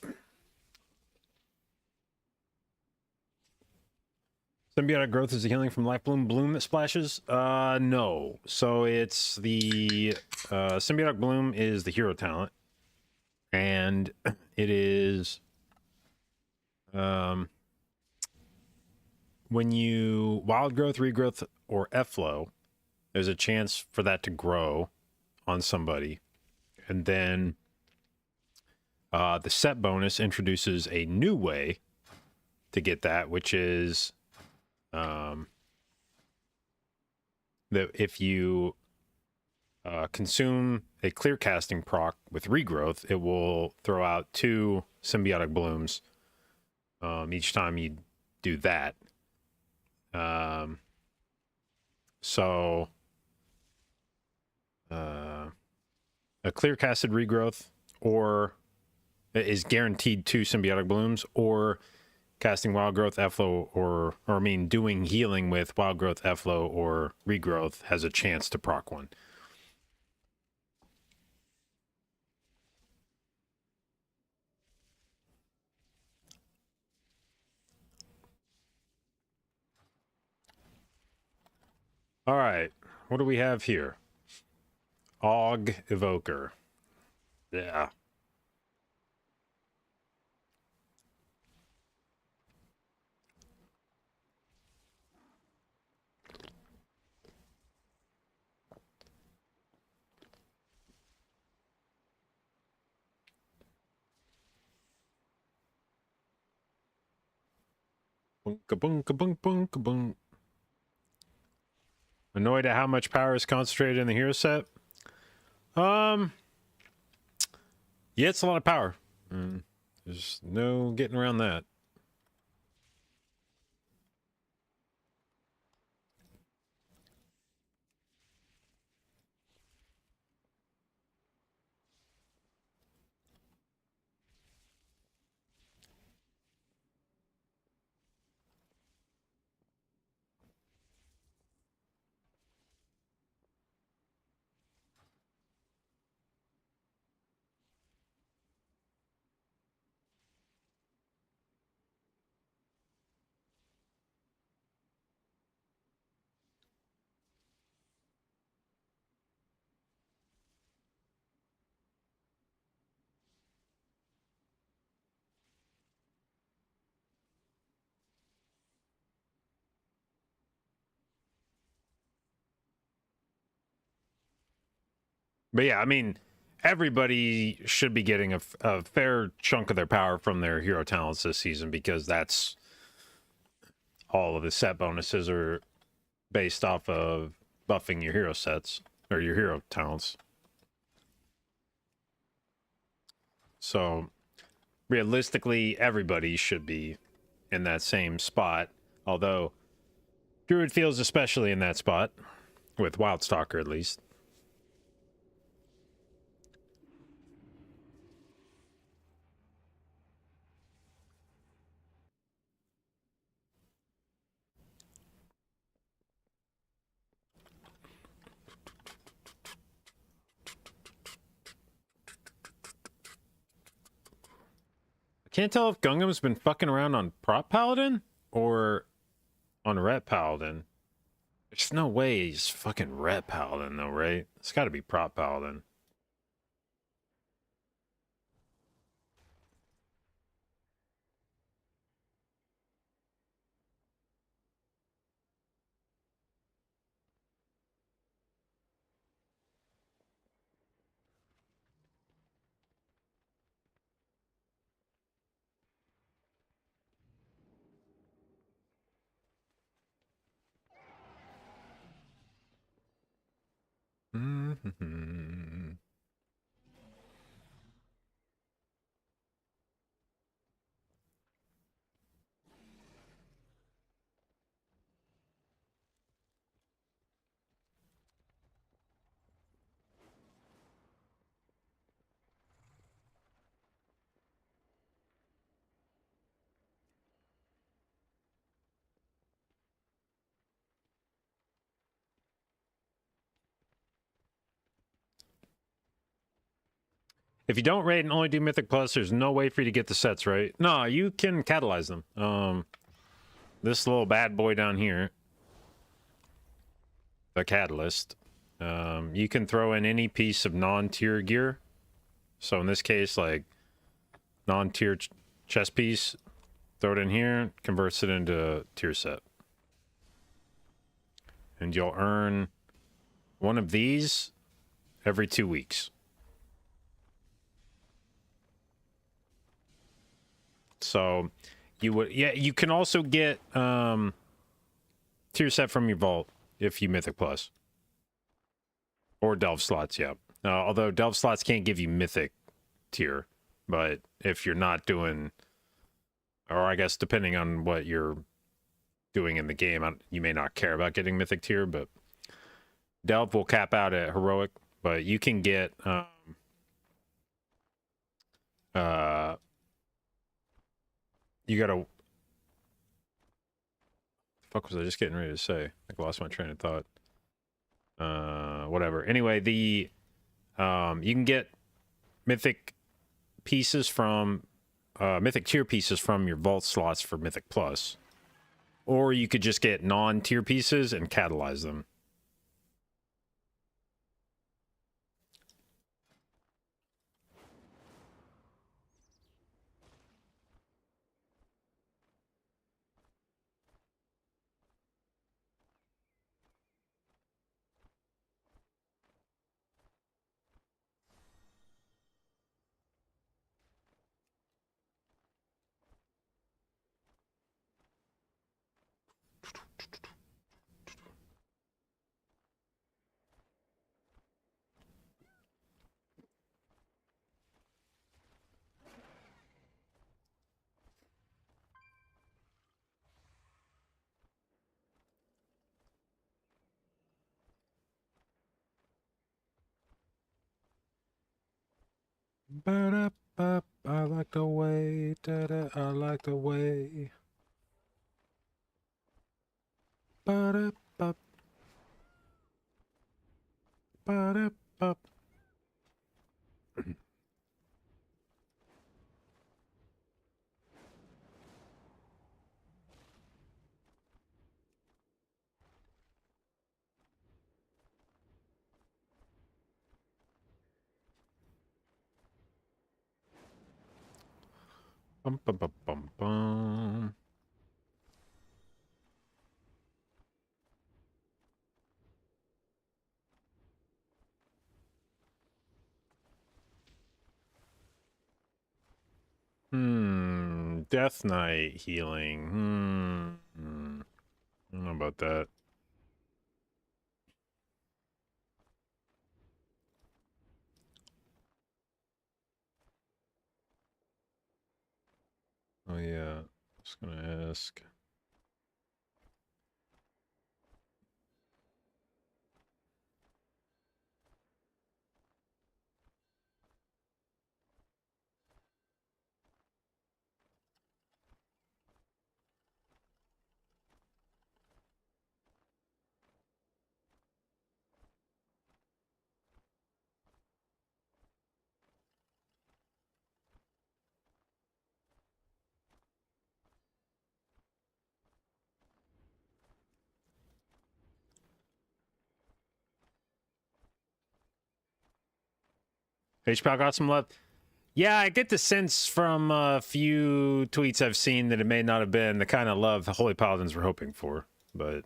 Symbiotic growth is the healing from life bloom that splashes? No. So it's the symbiotic bloom is the hero talent, and it is when you wild growth, regrowth, or F-flow, there's a chance for that to grow on somebody, and then the set bonus introduces a new way to get that, which is that if you consume a clear casting proc with regrowth, it will throw out 2 symbiotic blooms each time you do that. So a clear casted regrowth or is guaranteed 2 symbiotic blooms, or casting wild growth, F-flow, or I mean doing healing with wild growth, F-flow, or regrowth has a chance to proc 1. All right, what do we have here? Og Evoker. Yeah. Bunka bunka bunk bunka bunk. Annoyed at how much power is concentrated in the hero set? Yeah, it's a lot of power. There's no getting around that. But yeah, I mean, everybody should be getting a fair chunk of their power from their hero talents this season, because that's all of the set bonuses are based off of buffing your hero sets or your hero talents. So realistically, everybody should be in that same spot, although Druid feels especially in that spot, with Wildstalker at least. I can't tell if Gungham's been fucking around on Prop Paladin or on Ret Paladin. There's no way he's fucking Ret Paladin though, right? It's gotta be Prop Paladin. If you don't raid and only do Mythic Plus, there's no way for you to get the sets, right? No, you can catalyze them. This little bad boy down here, the catalyst, you can throw in any piece of non-tier gear. So in this case, like non-tier chest piece, throw it in here, converts it into a tier set. And you'll earn one of these every 2 weeks. So you would, yeah, you can also get tier set from your vault if you Mythic Plus. Or Delve slots, yeah. Although Delve slots can't give you Mythic tier, but if you're not doing, or I guess depending on what you're doing in the game, you may not care about getting Mythic tier, but Delve will cap out at Heroic, but you can get you gotta, fuck was I just getting ready to say? I lost my train of thought. Whatever. Anyway, the you can get Mythic pieces from Mythic tier pieces from your vault slots for Mythic Plus, or you could just get non-tier pieces and catalyze them. Ba-da-ba, I like the way, da-da, I like the way. Ba-da-ba, ba-da-ba. Bum, bum, bum, bum, bum. Death Knight healing. I don't know about that. Oh yeah, I was gonna ask. HPAL got some love. Yeah, I get the sense from a few tweets I've seen that it may not have been the kind of love the Holy Paladins were hoping for, but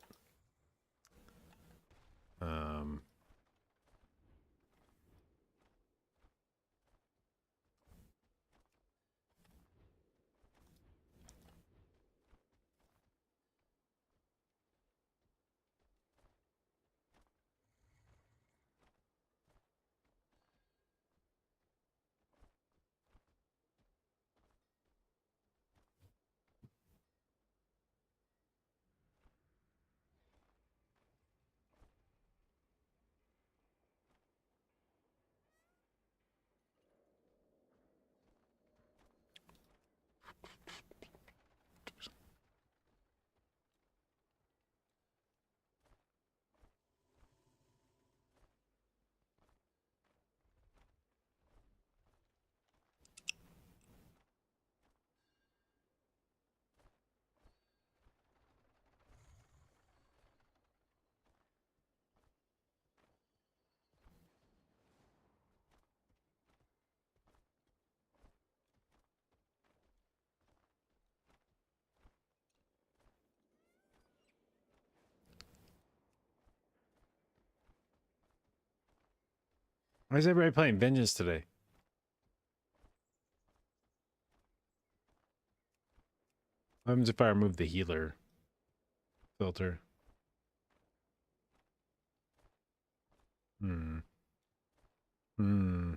Why is everybody playing Vengeance today? What happens if I remove the healer filter? Hmm. Hmm.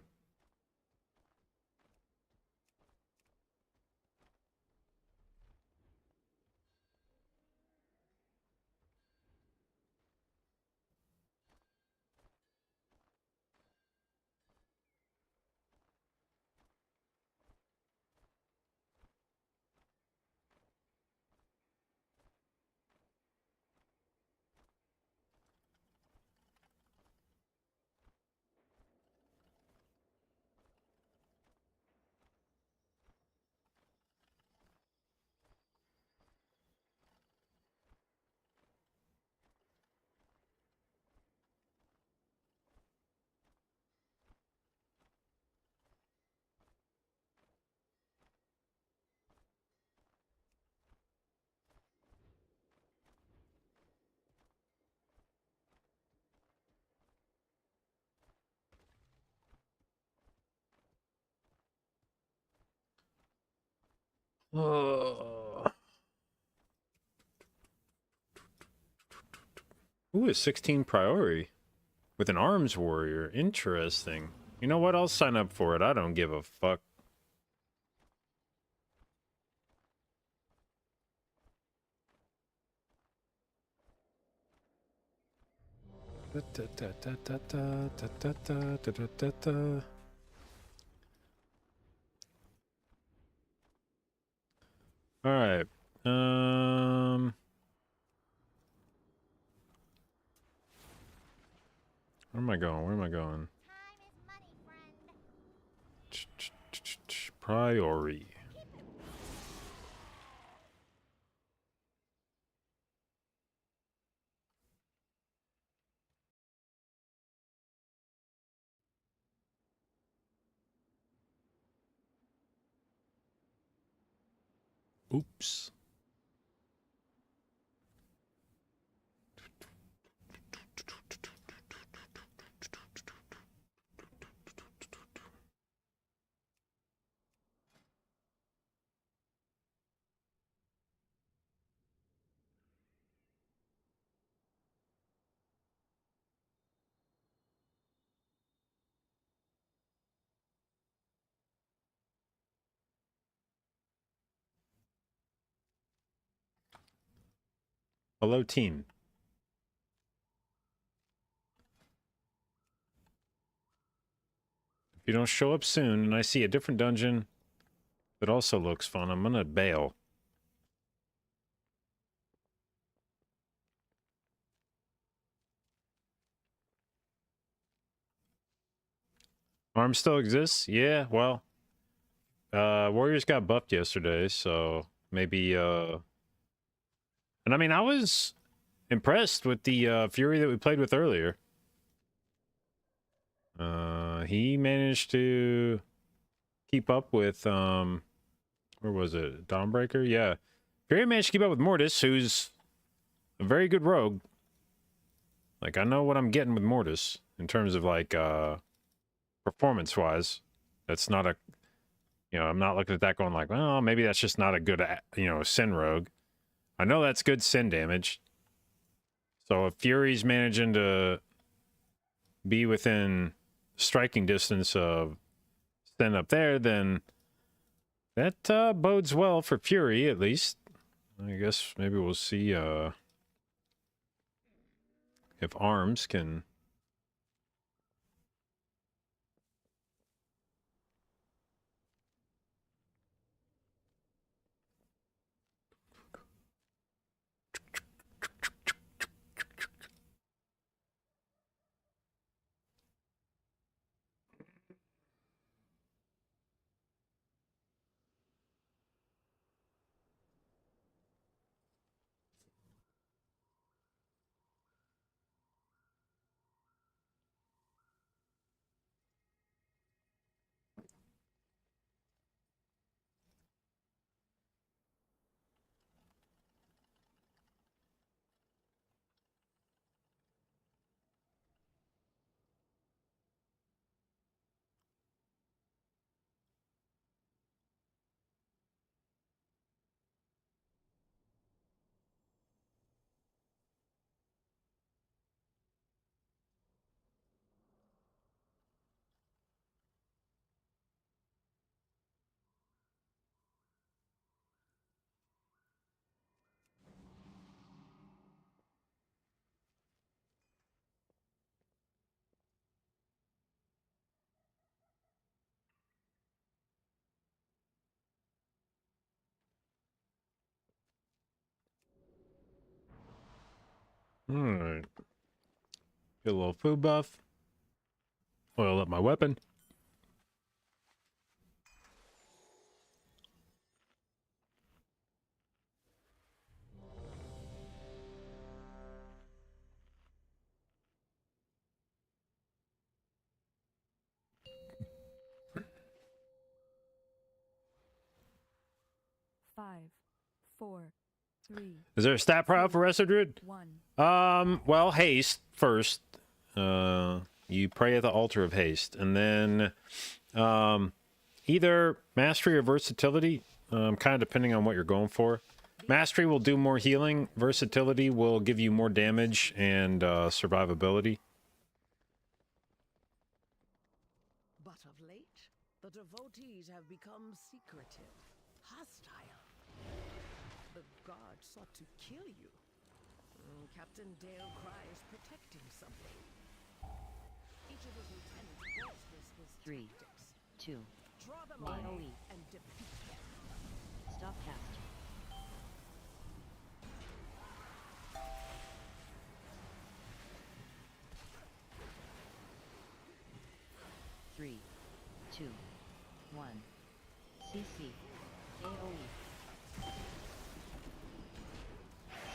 Oh. Ooh, a 16 priority with an arms warrior. Interesting. You know what? I'll sign up for it. I don't give a fuck. All right. Where am I going? Where am I going? Priority. Oops. Hello, team. If you don't show up soon and I see a different dungeon that also looks fun, I'm gonna bail. Arm still exists? Yeah, well, Warriors got buffed yesterday, so maybe, and I mean, I was impressed with the Fury that we played with earlier. He managed to keep up with, where was it? Dawnbreaker? Yeah. Fury managed to keep up with Mortis, who's a very good rogue. Like, I know what I'm getting with Mortis in terms of, like, performance-wise. That's not a, I'm not looking at that going like, well, maybe that's just not a good, Sin rogue. I know that's good Sin damage. So if Fury's managing to be within striking distance of Sin up there, then that bodes well for Fury, at least. I guess maybe we'll see if Arms can... Alright. Get a little food buff. Oil up my weapon. Five, four, three. Is there a stat profile for Resto Druid? 1. Well, haste first. You pray at the altar of haste, and then either mastery or versatility, kind of depending on what you're going for. Mastery will do more healing. Versatility will give you more damage and survivability. But of late, the devotees have become secretive, hostile. The guard sought to kill you. Captain Dale Cry is protecting something. Each of his lieutenants bolsters his 3, tactics. 2, Draw them 1. away and defeat them. Stop cast. Three, 2, 1. CC. AOE.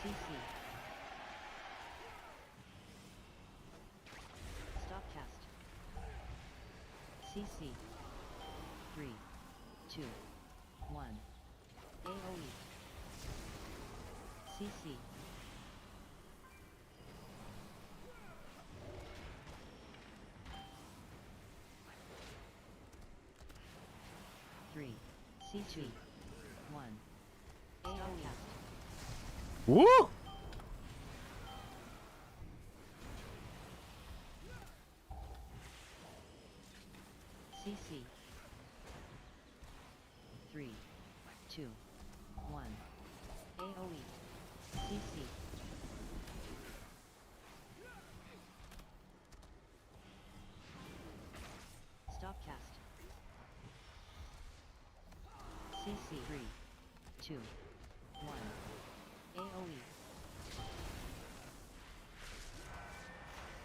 CC. Stop cast. CC. 3, 2, 1. AOE. CC. Three, C2, 1. AOE cast. Woo! CC. 3, 2, 1. AOE. CC. Stop cast. CC. 3, 2, 1. AOE.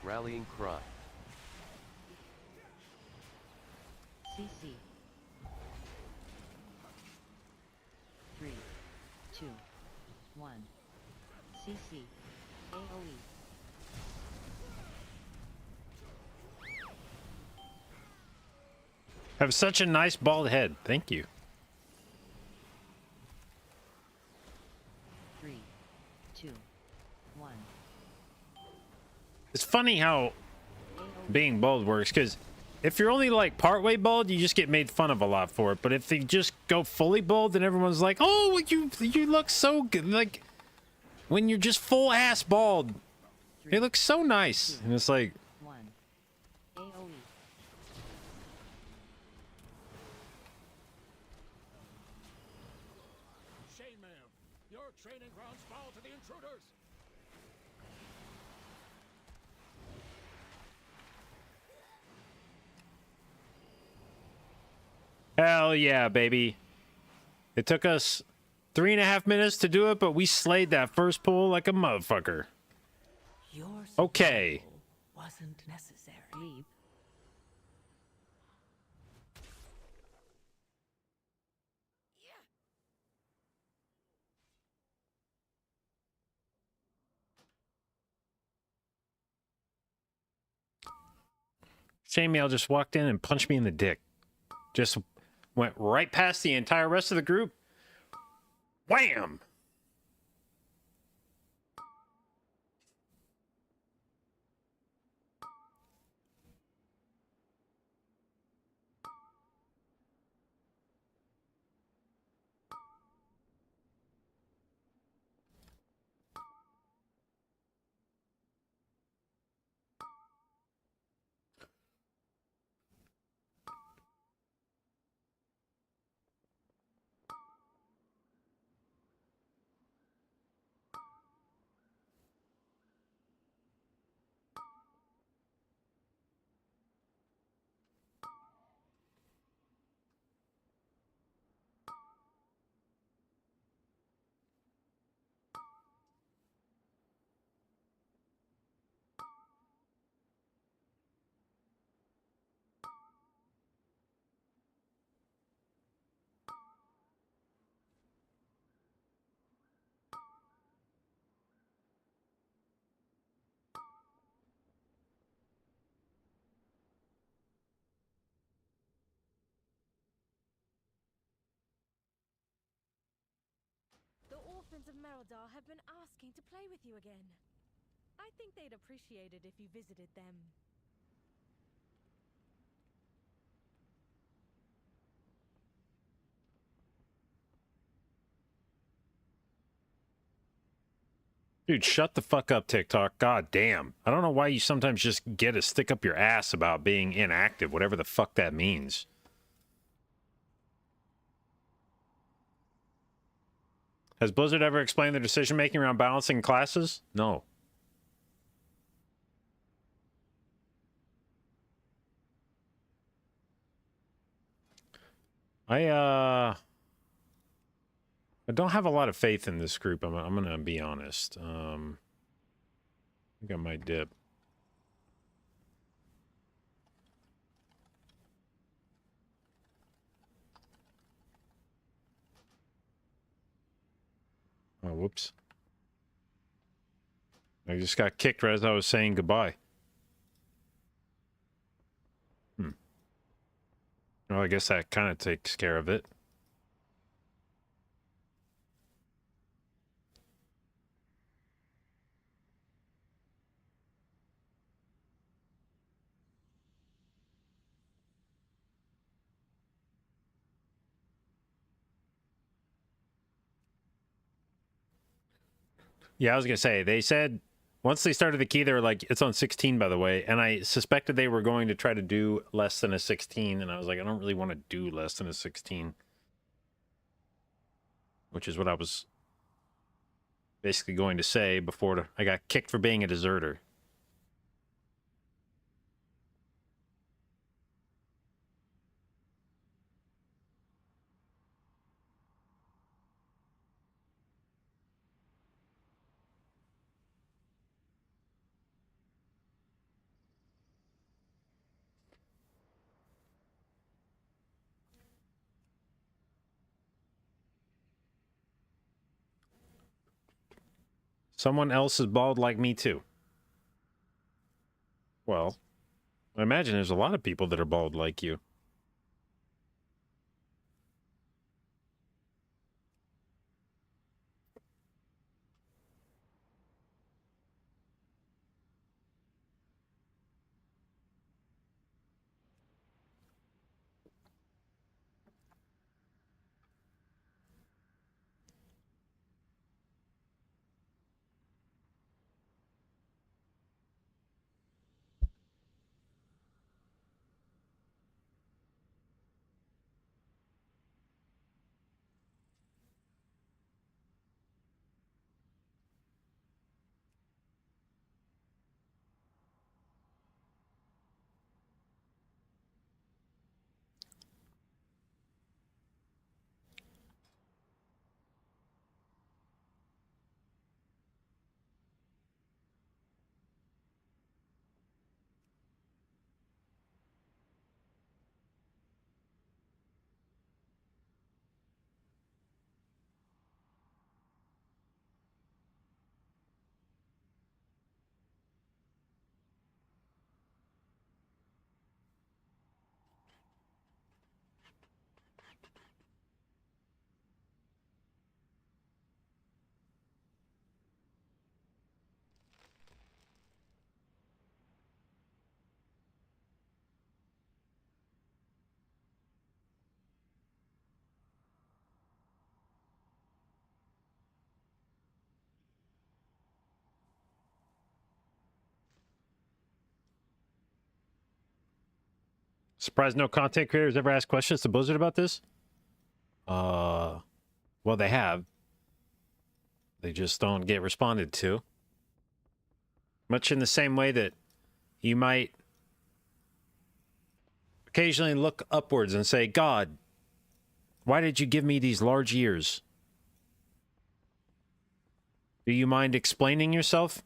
Rallying cry. CC. 3, 2, 1. CC. AOE. Have such a nice bald head. Thank you. 3, 2, 1. It's funny how being bald works, because if you're only like partway bald, you just get made fun of a lot for it. But if they just go fully bald, then everyone's like, "Oh, you look so good." Like when you're just full ass bald, it looks so nice. And it's like, 1. AOE. Shame, ma'am. Your training grounds fall to the intruders. hell yeah, baby. It took us 3.5 minutes to do it, but we slayed that first pull like a motherfucker. Your Okay. survival wasn't necessary. Leave. Chainmail just walked in and punched me in the dick. Just went right past the entire rest of the group. Wham! orphans of Merodar have been asking to play with you again. I think they'd appreciate it if you visited them. Dude, shut the fuck up, TikTok. God damn. I don't know why you sometimes just get a stick up your ass about being inactive, whatever the fuck that means. Has Blizzard ever explained their decision making around balancing classes? No. I don't have a lot of faith in this group. I'm gonna be honest. I think I might dip. Oh, whoops. I just got kicked right as I was saying goodbye. Well, I guess that kind of takes care of it. Yeah, I was gonna say, they said once they started the key, they were like, it's on 16, by the way, and I suspected they were going to try to do less than a 16, and I was like, I don't really want to do less than a 16, which is what I was basically going to say before I got kicked for being a deserter. Someone else is bald like me, too. Well, I imagine there's a lot of people that are bald like you. Surprised no content creators ever asked questions to Blizzard about this? Well, they have. They just don't get responded to. Much in the same way that you might occasionally look upwards and say, God, why did you give me these large ears? Do you mind explaining yourself?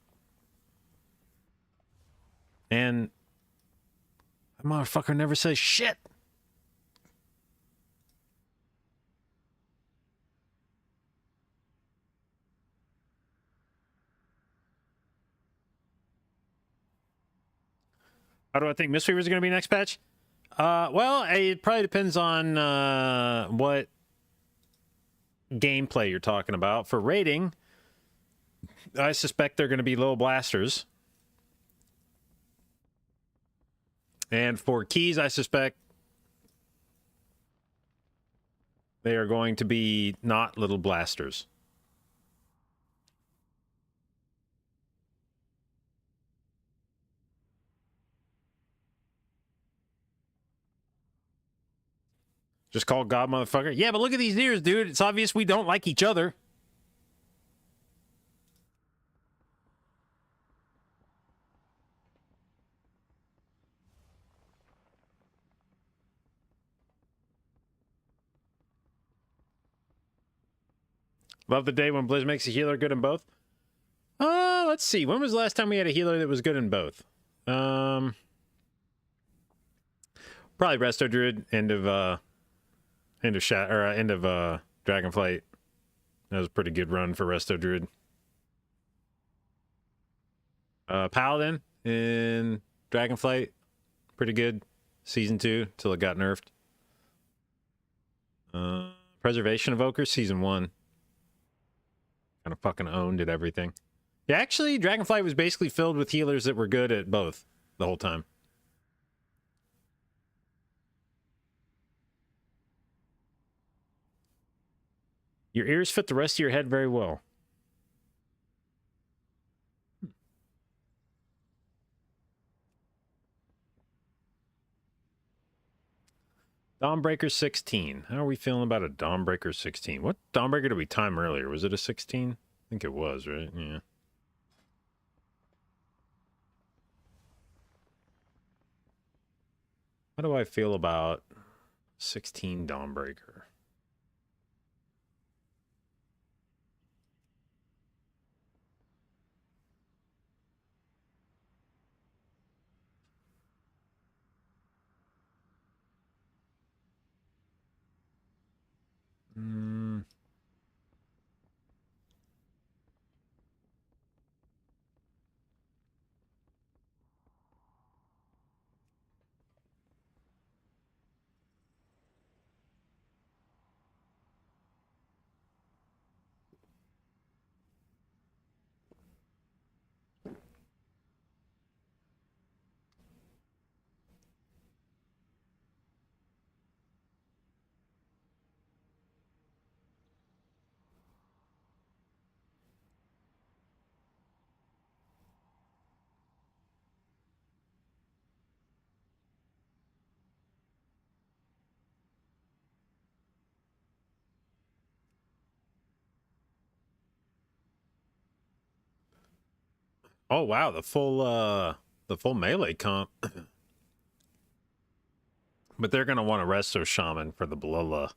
And that motherfucker never says shit. How do I think Mistweaver is going to be next patch? Well, it probably depends on what gameplay you're talking about. For raiding, I suspect they're going to be little blasters. And for keys, I suspect they are going to be not little blasters. Just call God motherfucker. Yeah, but look at these ears, dude. It's obvious we don't like each other. Love the day when Blizz makes a healer good in both. Let's see. When was the last time we had a healer that was good in both? Probably Resto Druid, end of Dragonflight. That was a pretty good run for Resto Druid. Paladin in Dragonflight, pretty good. Season 2 till it got nerfed. Preservation Evoker, Season 1. Kind of fucking owned at everything. Yeah, actually, Dragonflight was basically filled with healers that were good at both the whole time. Your ears fit the rest of your head very well. Dawnbreaker 16. How are we feeling about a Dawnbreaker 16? What Dawnbreaker did we time earlier? Was it a 16? I think it was, right? Yeah. How do I feel about 16 Dawnbreaker? Oh wow, the full melee comp. But they're gonna want a Resto Shaman for the Bloodla.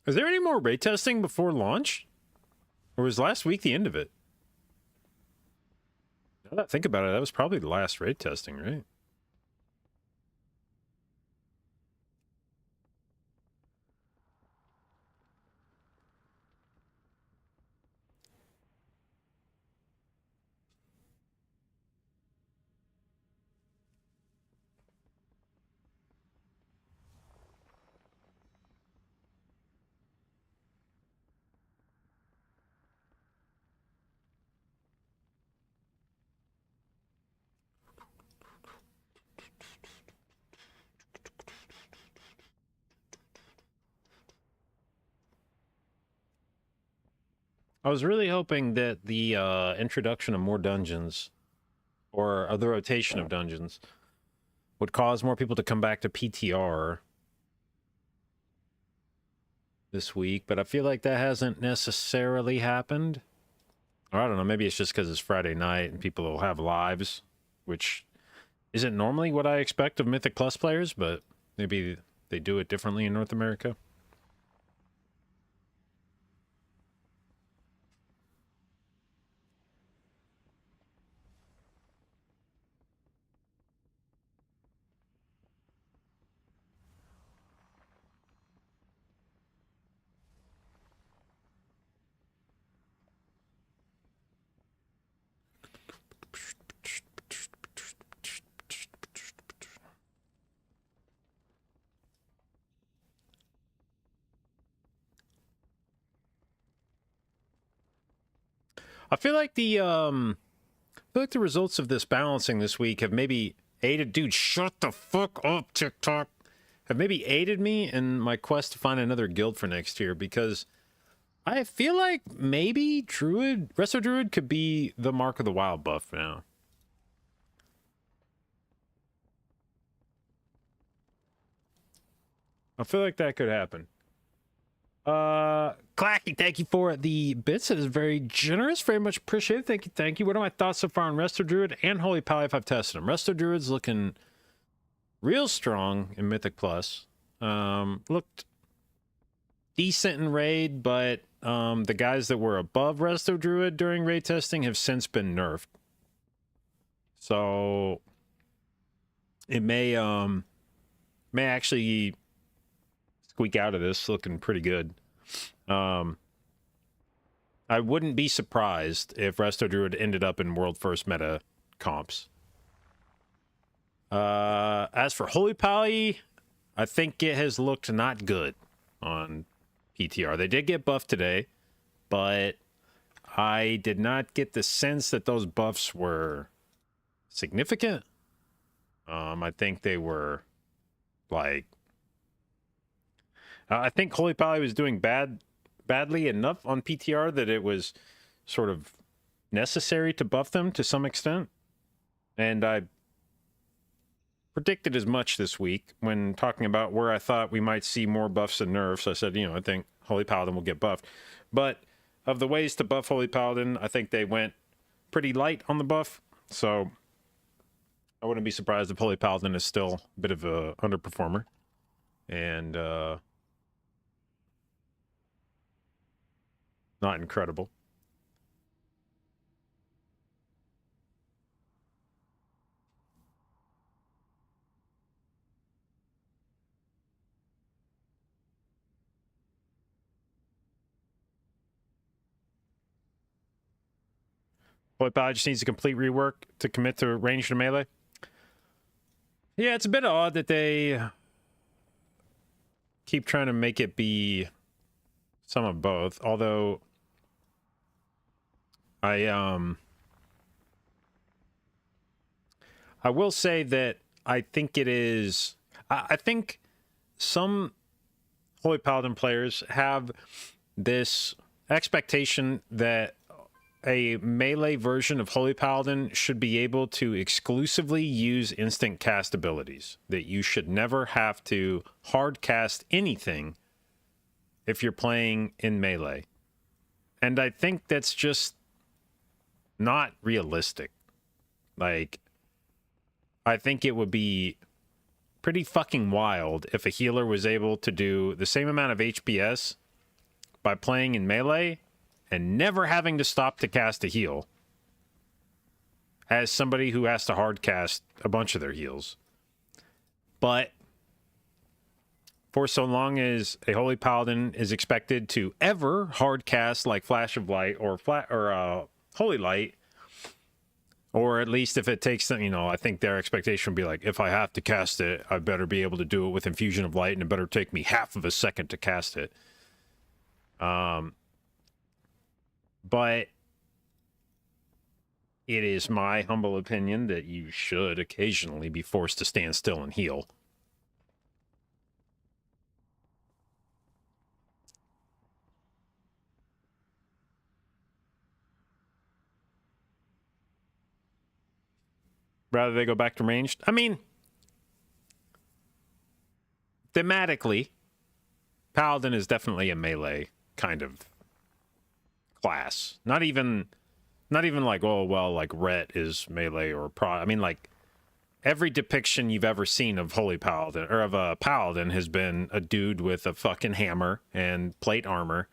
Is there any more raid testing before launch? Or was last week the end of it? Now that I think about it, that was probably the last raid testing, right? I was really hoping that the introduction of more dungeons, or the rotation of dungeons, would cause more people to come back to PTR this week, but I feel like that hasn't necessarily happened. Or I don't know, maybe it's just because it's Friday night and people will have lives, which isn't normally what I expect of Mythic Plus players, but maybe they do it differently in North America. I feel like the results of this balancing this week have maybe aided. Dude, shut the fuck up, TikTok. Have maybe aided me in my quest to find another guild for next year, because I feel like maybe Resto Druid could be the Mark of the Wild buff now. I feel like that could happen. Clacky, thank you for the bits. It is very generous. Very much appreciated. Thank you, thank you. What are my thoughts so far on Resto Druid and Holy Pally if I've tested them? Resto Druid's looking real strong in Mythic Plus. Looked decent in Raid, but the guys that were above Resto Druid during Raid testing have since been nerfed. So it may actually squeak out of this looking pretty good. I wouldn't be surprised if Resto Druid ended up in World First Meta comps. As for Holy Pally, I think it has looked not good on PTR. They did get buffed today, but I did not get the sense that those buffs were significant. I think they were like... I think Holy Pally was doing badly enough on PTR that it was sort of necessary to buff them to some extent. And I predicted as much this week when talking about where I thought we might see more buffs and nerfs. I said, I think Holy Paladin will get buffed. But of the ways to buff Holy Paladin, I think they went pretty light on the buff. So I wouldn't be surprised if Holy Paladin is still a bit of a underperformer. And not incredible. Holy Pally just needs a complete rework to commit to ranged and melee. Yeah, it's a bit odd that they keep trying to make it be some of both, although I will say that I think it is... I think some Holy Paladin players have this expectation that a melee version of Holy Paladin should be able to exclusively use instant cast abilities. That you should never have to hard cast anything if you're playing in melee. And I think that's just not realistic. Like, I think it would be pretty fucking wild if a healer was able to do the same amount of HPS by playing in melee and never having to stop to cast a heal as somebody who has to hard cast a bunch of their heals. But for so long as a Holy Paladin is expected to ever hard cast like Flash of Light or Holy Light, or at least if it takes them, I think their expectation would be like, if I have to cast it, I better be able to do it with Infusion of Light, and it better take me half of a second to cast it. But it is my humble opinion that you should occasionally be forced to stand still and heal. Rather they go back to ranged. I mean, thematically, Paladin is definitely a melee kind of class. Not even like, oh, well, like Ret is melee or I mean, like, every depiction you've ever seen of Holy Paladin, or of a Paladin, has been a dude with a fucking hammer and plate armor.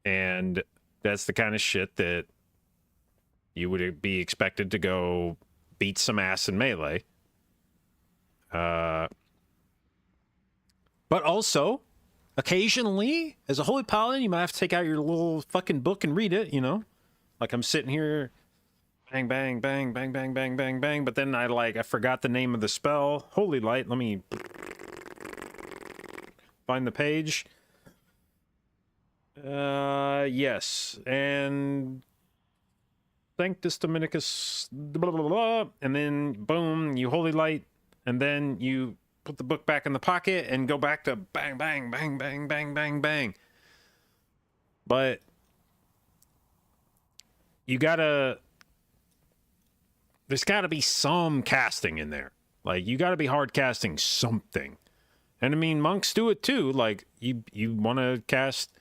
And that's the kind of shit that you would be expected to go beat some ass in melee. But also, occasionally, as a Holy Paladin, you might have to take out your little fucking book and read it, Like I'm sitting here, bang, bang, bang, bang, bang, bang, bang, bang, but then I forgot the name of the spell. Holy Light, let me find the page. Yes, and Sanctus Dominicus, blah, blah, blah, and then boom, you holy light, and then you put the book back in the pocket and go back to bang, bang, bang, bang, bang, bang, bang. But you gotta, there's gotta be some casting in there. Like, you gotta be hard casting something. And I mean, monks do it too. Like, you want to cast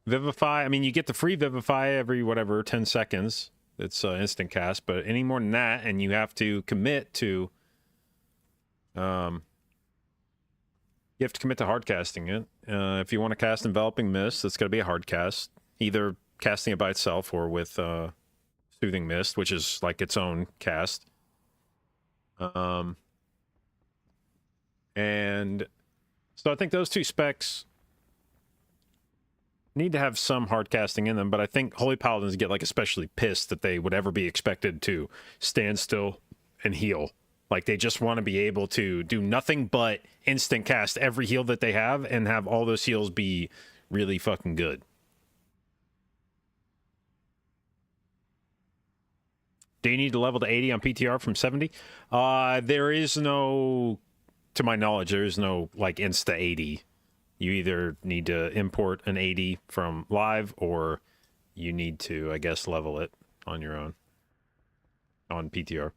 Vivify. I mean, you get the free Vivify every, whatever, 10 seconds. It's instant cast. But any more than that, and you have to commit to... you have to commit to hard casting it. If you want to cast Enveloping Mist, that's got to be a hard cast. Either casting it by itself or with Soothing Mist, which is like its own cast. And so I think those two specs need to have some hard casting in them, but I think Holy Paladins get like especially pissed that they would ever be expected to stand still and heal. Like, they just want to be able to do nothing but instant cast every heal that they have and have all those heals be really fucking good. Do you need to level to 80 on PTR from 70? There is no, to my knowledge, there is no like insta 80. You either need to import an 80 from live, or you need to, I guess, level it on your own on PTR.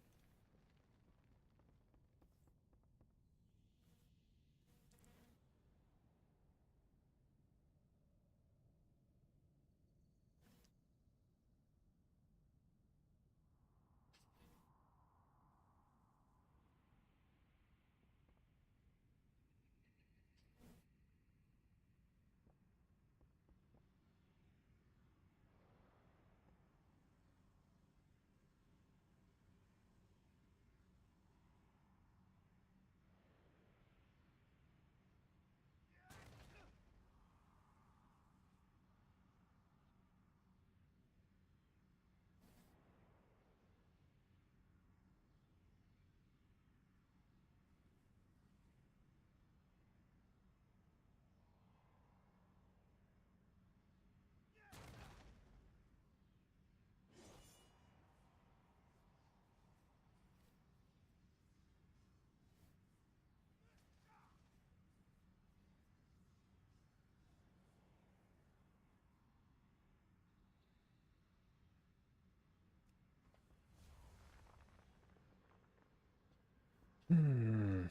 You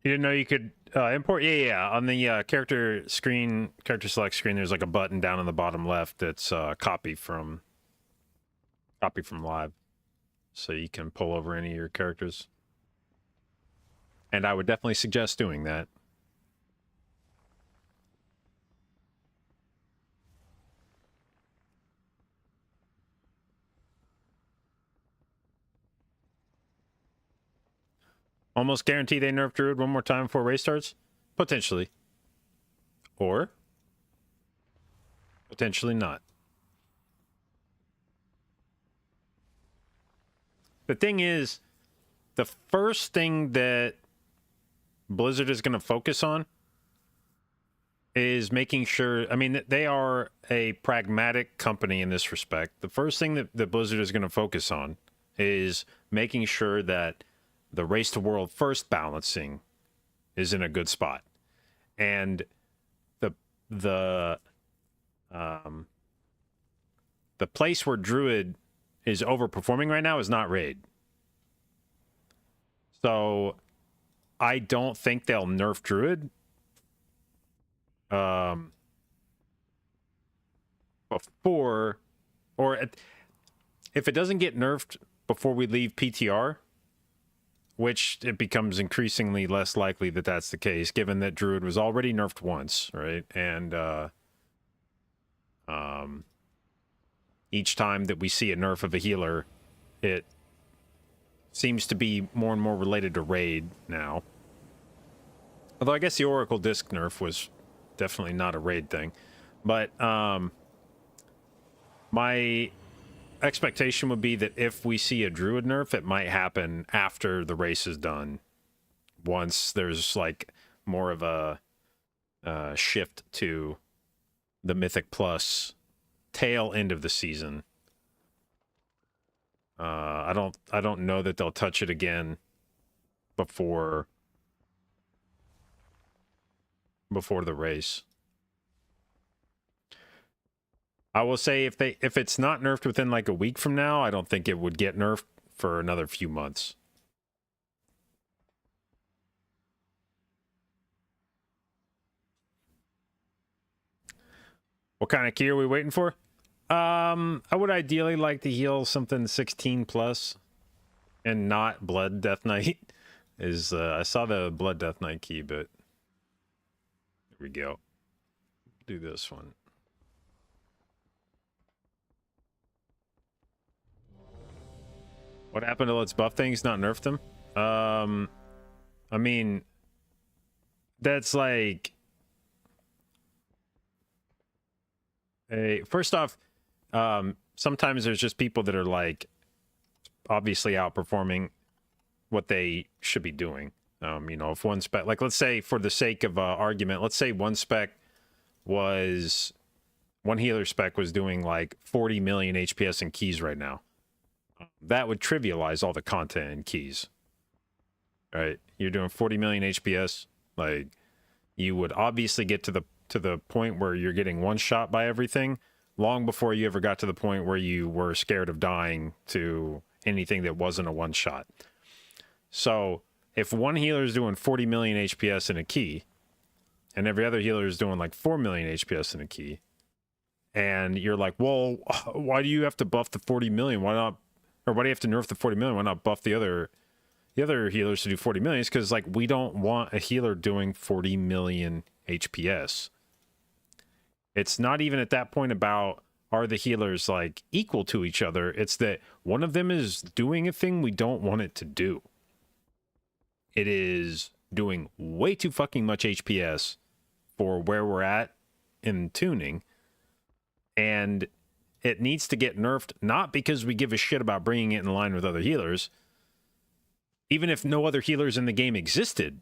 didn't know you could import? Yeah. On the character select screen, there's like a button down in the bottom left that's copy from live, so you can pull over any of your characters. And I would definitely suggest doing that. Almost guarantee they nerf Druid one more time before race starts? Potentially. Or potentially not. The thing is, the first thing that Blizzard is going to focus on is making sure... I mean, they are a pragmatic company in this respect. The first thing that Blizzard is going to focus on is making sure that the race to world first balancing is in a good spot. And the place where Druid is overperforming right now is not raid. So I don't think they'll nerf Druid before, or if it doesn't get nerfed before we leave PTR, which it becomes increasingly less likely that that's the case, given that Druid was already nerfed once, right? And each time that we see a nerf of a healer, it seems to be more and more related to raid now. Although I guess the Oracle Disc nerf was definitely not a raid thing. But my expectation would be that if we see a Druid nerf, it might happen after the race is done. Once there's like more of a shift to the Mythic Plus tail end of the season. I don't know that they'll touch it again before the race. I will say if it's not nerfed within like a week from now, I don't think it would get nerfed for another few months. What kind of key are we waiting for? I would ideally like to heal something 16 plus and not Blood Death Knight. I saw the Blood Death Knight key, but there we go. Do this one. What happened to let's buff things, not nerf them? I mean, that's like first off, sometimes there's just people that are like obviously outperforming what they should be doing. You know, if one spec, like let's say for the sake of argument, let's say one healer spec was doing like 40 million HPS in keys right now. That would trivialize all the content in keys. Right? You're doing 40 million HPS, like you would obviously get to the point where you're getting one shot by everything long before you ever got to the point where you were scared of dying to anything that wasn't a one shot. So if one healer is doing 40 million HPS in a key and every other healer is doing like 4 million HPS in a key, and you're like, well, why do you have to buff the 40 million? Why not? Or why do you have to nerf the 40 million? Why not buff the other healers to do 40 million? It's because like we don't want a healer doing 40 million HPS. It's not even at that point about are the healers like equal to each other. It's that one of them is doing a thing we don't want it to do. It is doing way too fucking much HPS for where we're at in tuning. And it needs to get nerfed, not because we give a shit about bringing it in line with other healers. Even if no other healers in the game existed,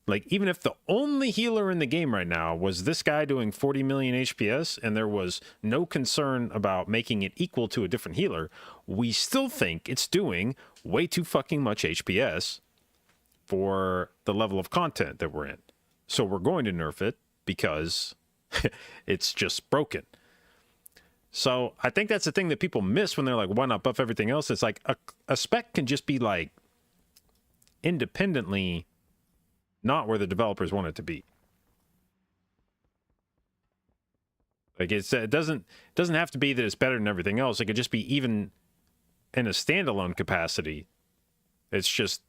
like even if the only healer in the game right now was this guy doing 40 million HPS and there was no concern about making it equal to a different healer, we still think it's doing way too fucking much HPS for the level of content that we're in. So we're going to nerf it because it's just broken. So I think that's the thing that people miss when they're like, why not buff everything else? It's like a spec can just be like independently not where the developers want it to be. Like it doesn't have to be that it's better than everything else. It could just be even in a standalone capacity. It's just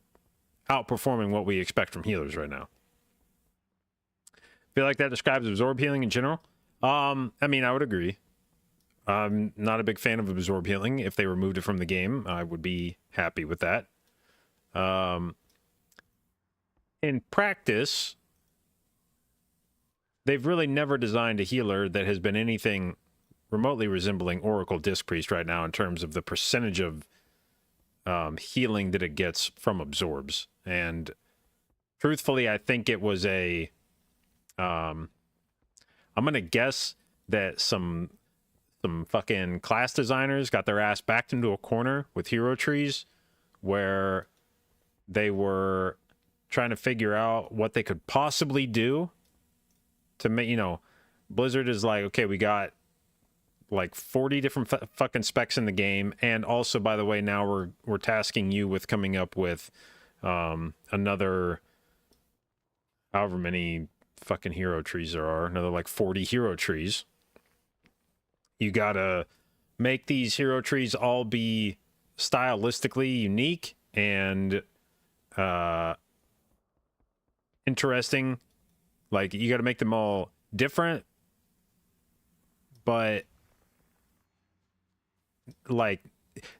outperforming what we expect from healers right now. Feel like that describes absorb healing in general? I mean, I would agree. I'm not a big fan of absorb healing. If they removed it from the game, I would be happy with that. In practice, they've really never designed a healer that has been anything remotely resembling Oracle Disc Priest right now in terms of the percentage of healing that it gets from absorbs. And truthfully, I think it was I'm going to guess that some fucking class designers got their ass backed into a corner with hero trees where they were trying to figure out what they could possibly do to make, you know, Blizzard is like, okay, we got like 40 different fucking specs in the game. And also, by the way, now we're tasking you with coming up with another however many fucking hero trees there are, another like 40 hero trees. You gotta make these hero trees all be stylistically unique and interesting. Like, you gotta make them all different, but like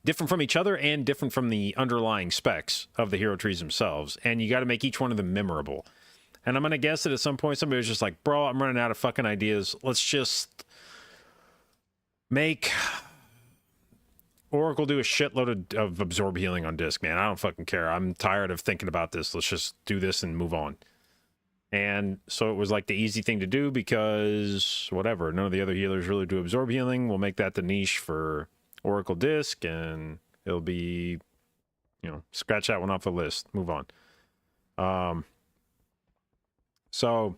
different from each other and different from the underlying specs of the hero trees themselves. And you gotta make each one of them memorable. And I'm gonna guess that at some point somebody was just like, bro, I'm running out of fucking ideas. Let's just make Oracle do a shitload of absorb healing on disc, man. I don't fucking care. I'm tired of thinking about this. Let's just do this and move on. And so it was like the easy thing to do because whatever, none of the other healers really do absorb healing. We'll make that the niche for Oracle Disc, and it'll be, you know, scratch that one off the list. Move on. So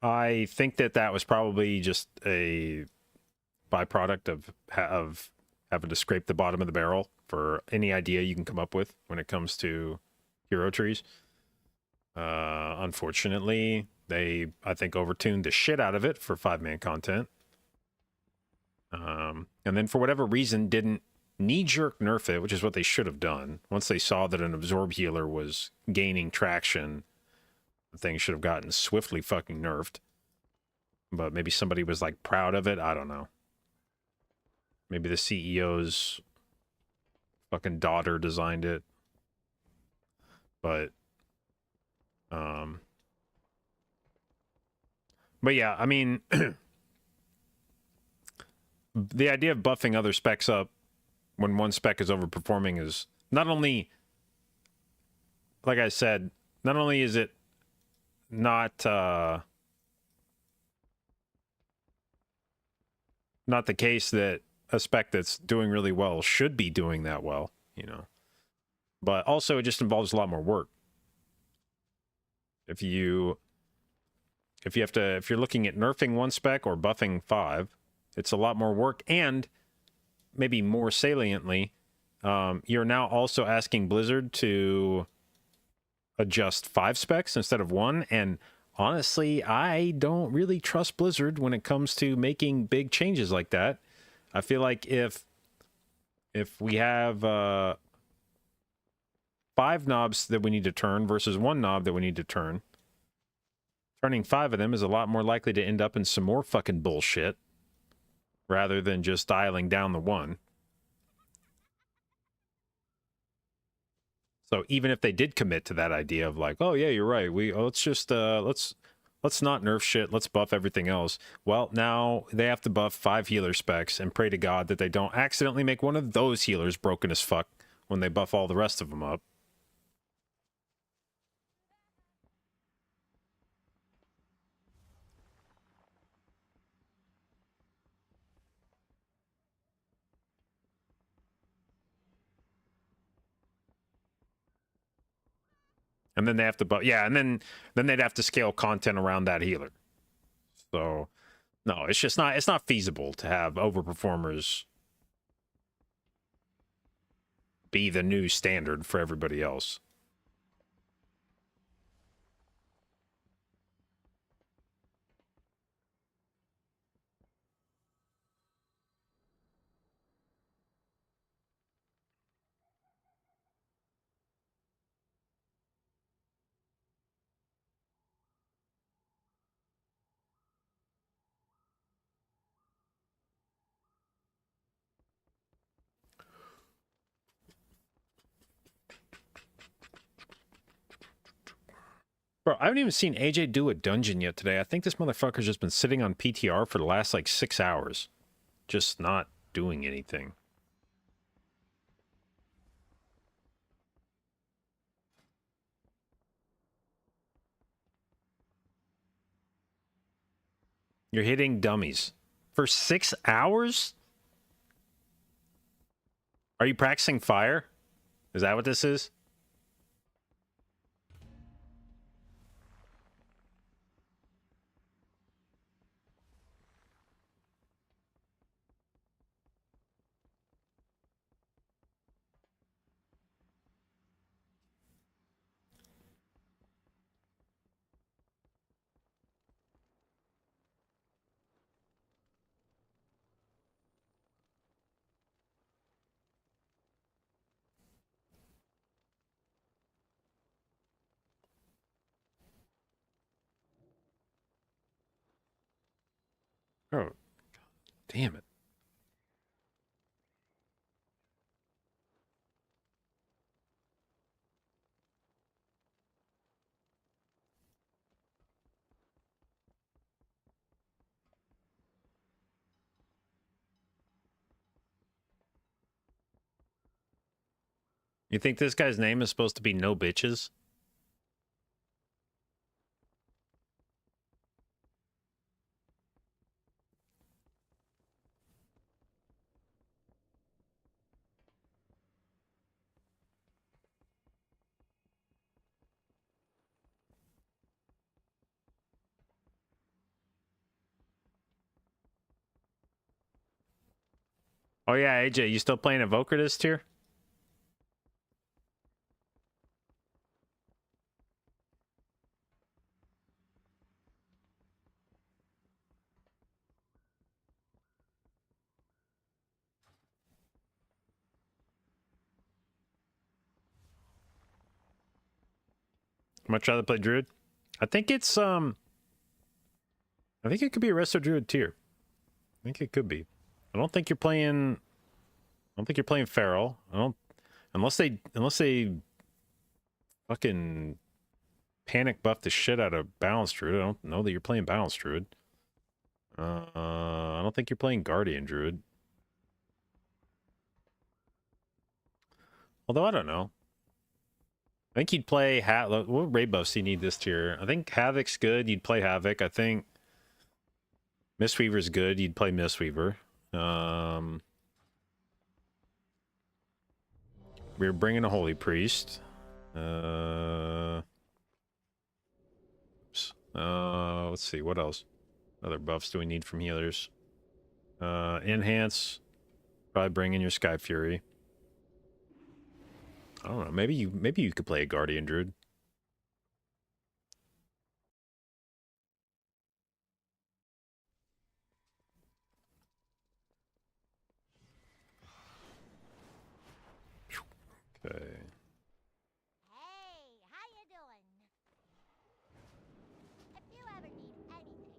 I think that was probably just a byproduct of having to scrape the bottom of the barrel for any idea you can come up with when it comes to hero trees. Unfortunately, they, I think, overtuned the shit out of it for 5-man content. And then for whatever reason didn't knee-jerk nerf it, which is what they should have done. Once they saw that an absorb healer was gaining traction, the thing should have gotten swiftly fucking nerfed. But maybe somebody was like proud of it. I don't know. Maybe the CEO's fucking daughter designed it. But yeah, I mean, the idea of buffing other specs up when one spec is overperforming is not only, like I said, not only is it not the case that a spec that's doing really well should be doing that well, you know, but also it just involves a lot more work. If you're looking at nerfing one spec or buffing 5, it's a lot more work, and maybe more saliently, you're now also asking Blizzard to adjust 5 specs instead of 1, and honestly, I don't really trust Blizzard when it comes to making big changes like that. I feel like if we have 5 knobs that we need to turn versus 1 knob that we need to turn, turning 5 of them is a lot more likely to end up in some more fucking bullshit rather than just dialing down the 1. So even if they did commit to that idea of like, oh yeah, you're right, let's just let's not nerf shit, let's buff everything else. Well, now they have to buff 5 healer specs and pray to God that they don't accidentally make one of those healers broken as fuck when they buff all the rest of them up. And then they have to buff, yeah, and then they'd have to scale content around that healer. So no, it's just not, it's not feasible to have overperformers be the new standard for everybody else. Bro, I haven't even seen AJ do a dungeon yet today. I think this motherfucker's just been sitting on PTR for the last like 6 hours. Just not doing anything. You're hitting dummies. For 6 hours? Are you practicing fire? Is that what this is? Oh, damn it. You think this guy's name is supposed to be No Bitches? Oh yeah, AJ, you still playing Evoker this tier? Much rather play Druid. I think it's I think it could be a Resto Druid tier. I think it could be. I don't think you're playing. I don't think you're playing Feral. I don't unless they fucking panic buff the shit out of Balanced Druid. I don't know that you're playing Balanced Druid. I don't think you're playing Guardian Druid. Although I don't know. I think you'd play what raid buffs do you need this tier? I think Havoc's good. You'd play Havoc. I think Mistweaver's good. You'd play Mistweaver. We're bringing a Holy Priest. Let's see, what else? Other buffs do we need from healers? Enhance. Probably bring in your Sky Fury. I don't know. Maybe you could play a Guardian Druid. Okay. Hey, how you doing? If you ever need anything.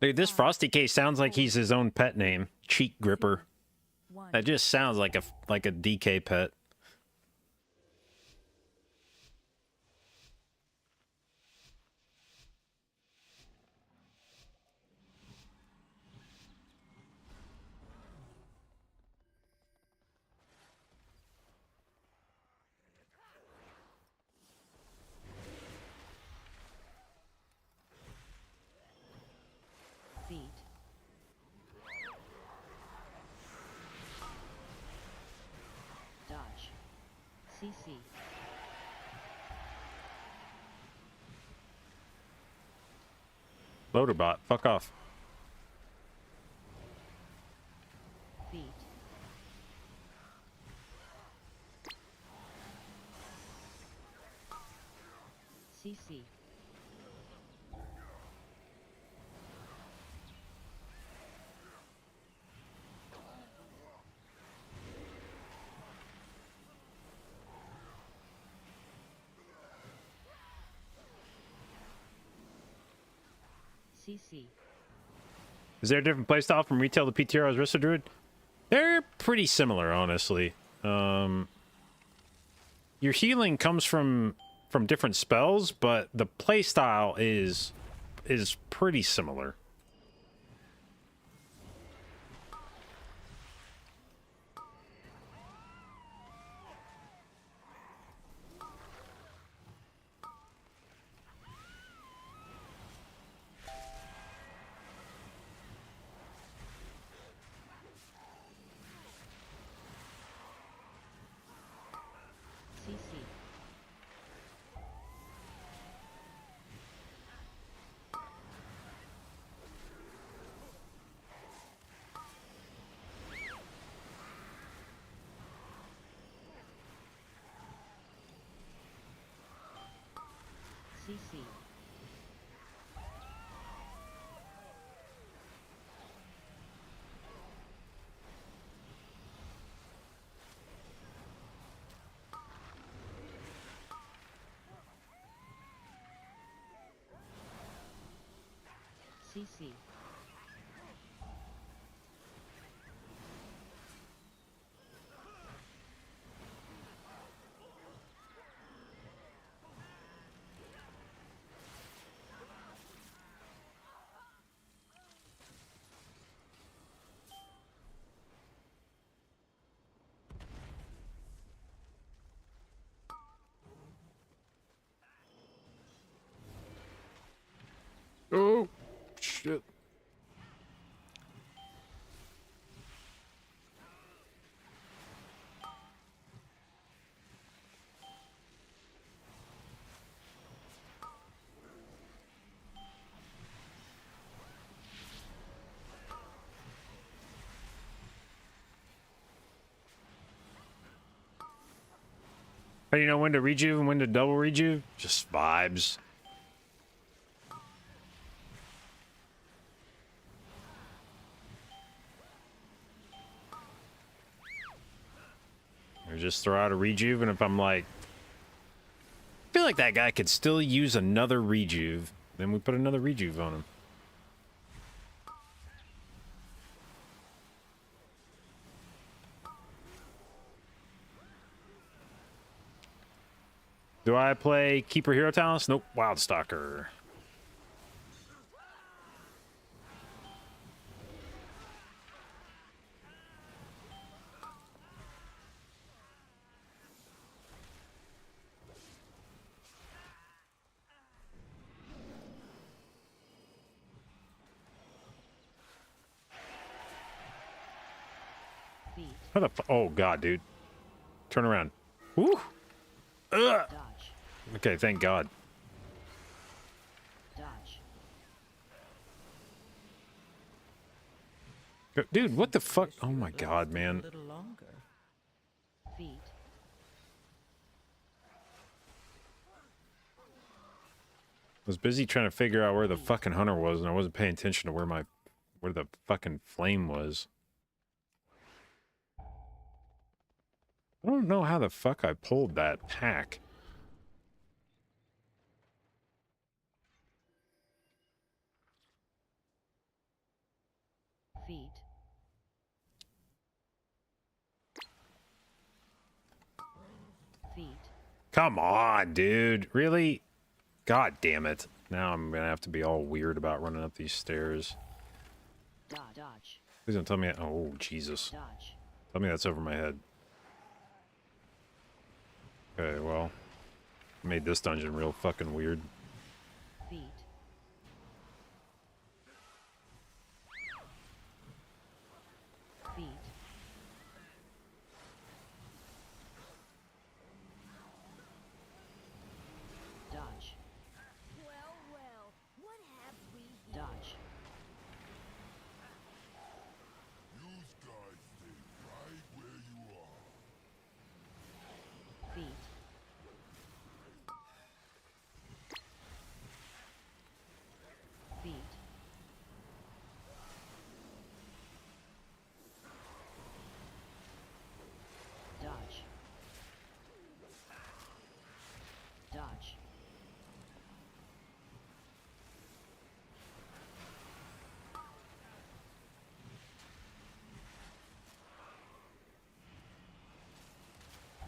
Dude, this Frosty case sounds like he's his own pet name. Cheek Gripper. That just sounds like a DK pet. Beat. Dodge. CC. Loaderbot, fuck off. Beat. CC. CC. Is there a different playstyle from retail to PTR as Resto Druid? They're pretty similar, honestly. Your healing comes from different spells, but the playstyle is pretty similar. CC. CC. CC. shit. How do you know when to rejuve and when to double rejuve? Just vibes. Or just throw out a rejuve, and if I'm like, I feel like that guy could still use another rejuve, then we put another rejuve on him. Do I play Keeper Hero Talents? Nope. Wildstalker. How the oh god, dude. Turn around. Woo! Ugh! Okay, thank God. Dude, what the fuck? Oh my god, man. Feet. I was busy trying to figure out where the fucking hunter was, and I wasn't paying attention to where the fucking flame was. I don't know how the fuck I pulled that pack. Feet. Feet. Come on, dude. Really? God damn it. Now I'm gonna have to be all weird about running up these stairs. Dodge. Please don't tell me. Oh, Jesus. Dodge. Tell me that's over my head. Okay, well. Made this dungeon real fucking weird. Feet. Feet. Dodge. Well, what have we here? Dodge. You guys stay right where you are. Feet. Feet. Dodge. Dodge.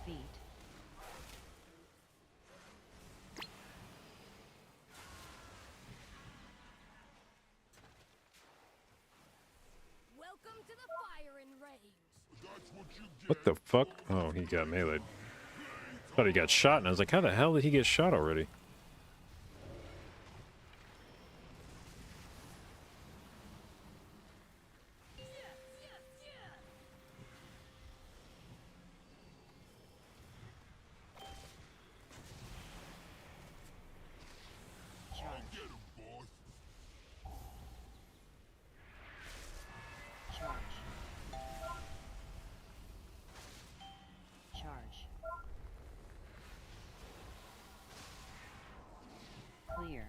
Feet. Welcome to the firing range. That's what you get. What the fuck? Oh, he got meleeed. Thought he got shot, and I was like, how the hell did he get shot already? Charge. Get him, boss. Charge. Charge. Clear.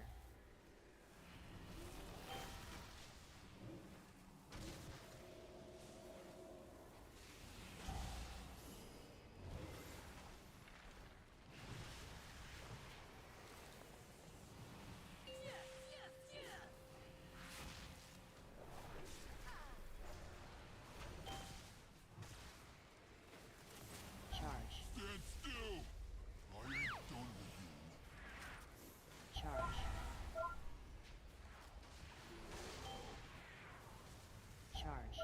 Charge. Stand still. I ain't done with you. Charge. Charge.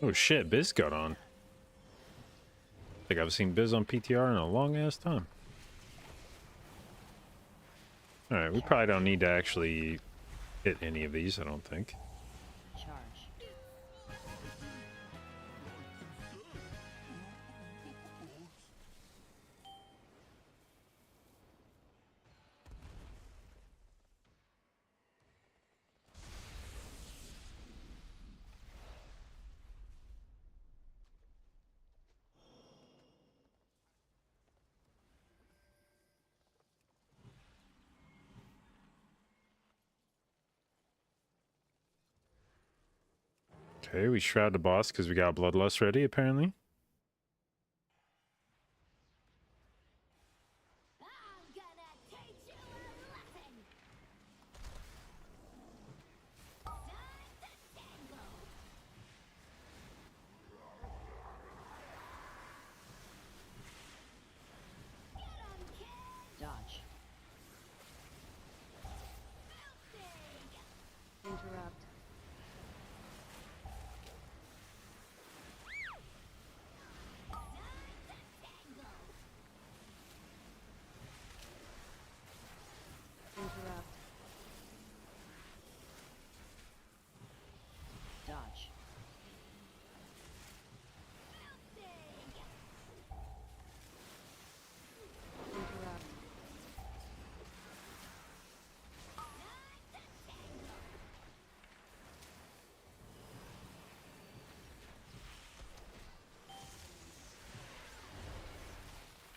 Oh shit, Biz got on. I think I've seen Biz on PTR in a long ass time. Alright, we probably don't need to actually hit any of these, I don't think. Charge. Okay, we shroud the boss because we got Bloodlust ready, apparently. Dodge. Interrupt. Interrupt. Dodge. Interrupt.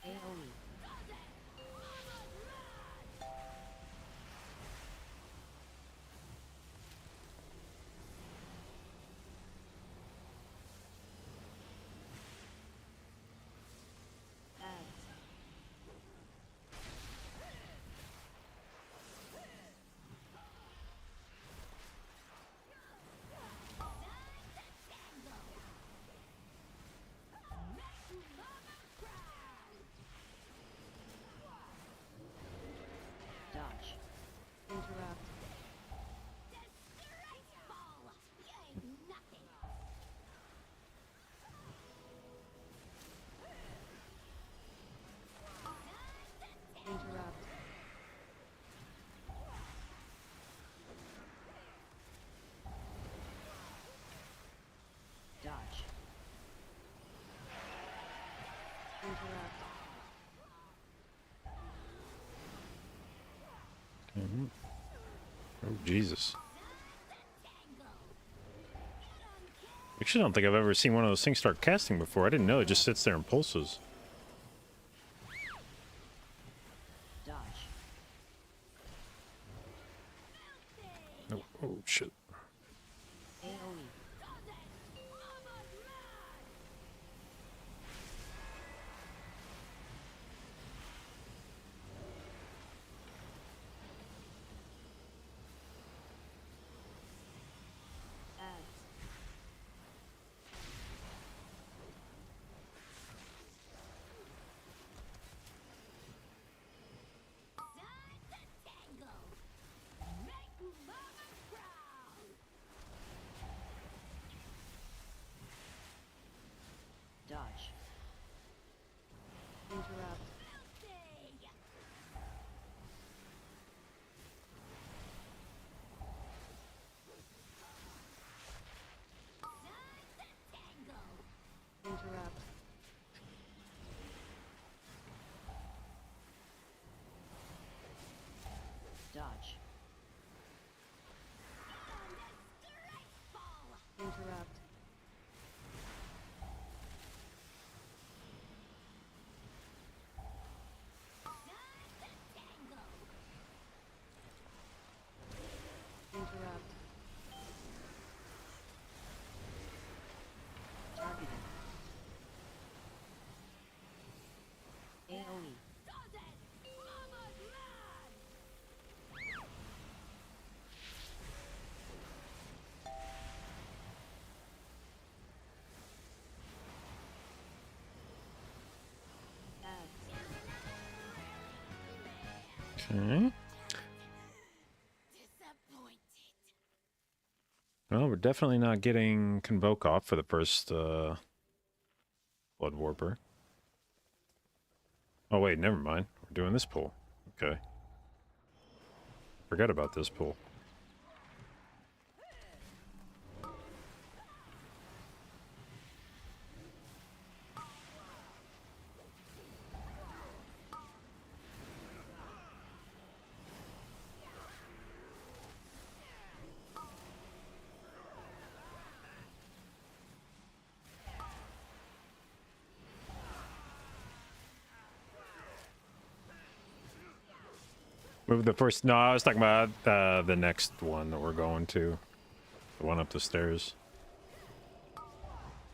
AoE. Ads. Dodge. Interrupt. Interrupt. Dodge. Interrupt. Oh, Jesus. Actually, I don't think I've ever seen one of those things start casting before. I didn't know it just sits there and pulses. Dodge. Oh, oh shit. AoE. Ads. Dodge. Interrupt. Interrupt. Dodge. Interrupt. Interrupt. Targeted. AoE. Okay. Well, we're definitely not getting Convoke off for the first Blood Warper. Oh wait, never mind. We're doing this pool. Okay. Forgot about this pool. Move the first. No, I was talking about the next one that we're going to. The one up the stairs.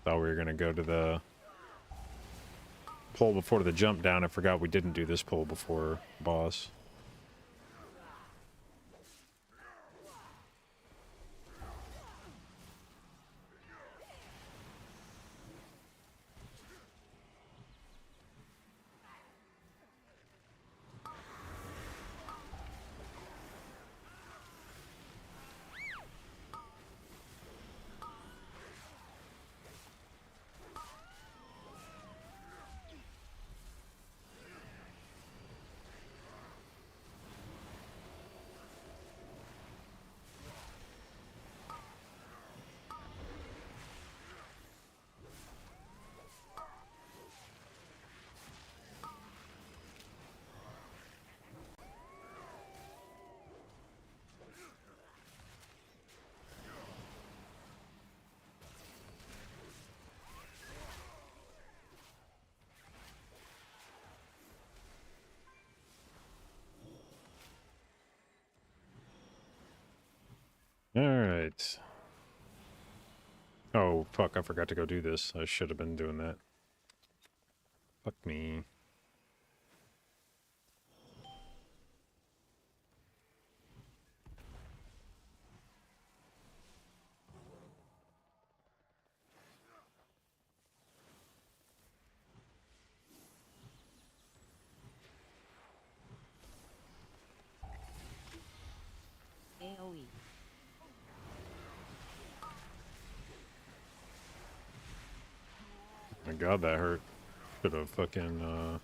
Thought we were gonna go to the pull before the jump down. I forgot we didn't do this pull before boss. Alright. Oh, fuck, I forgot to go do this. I should have been doing that. Fuck me. AoE. My god, that hurt. Should have fucking, AoE.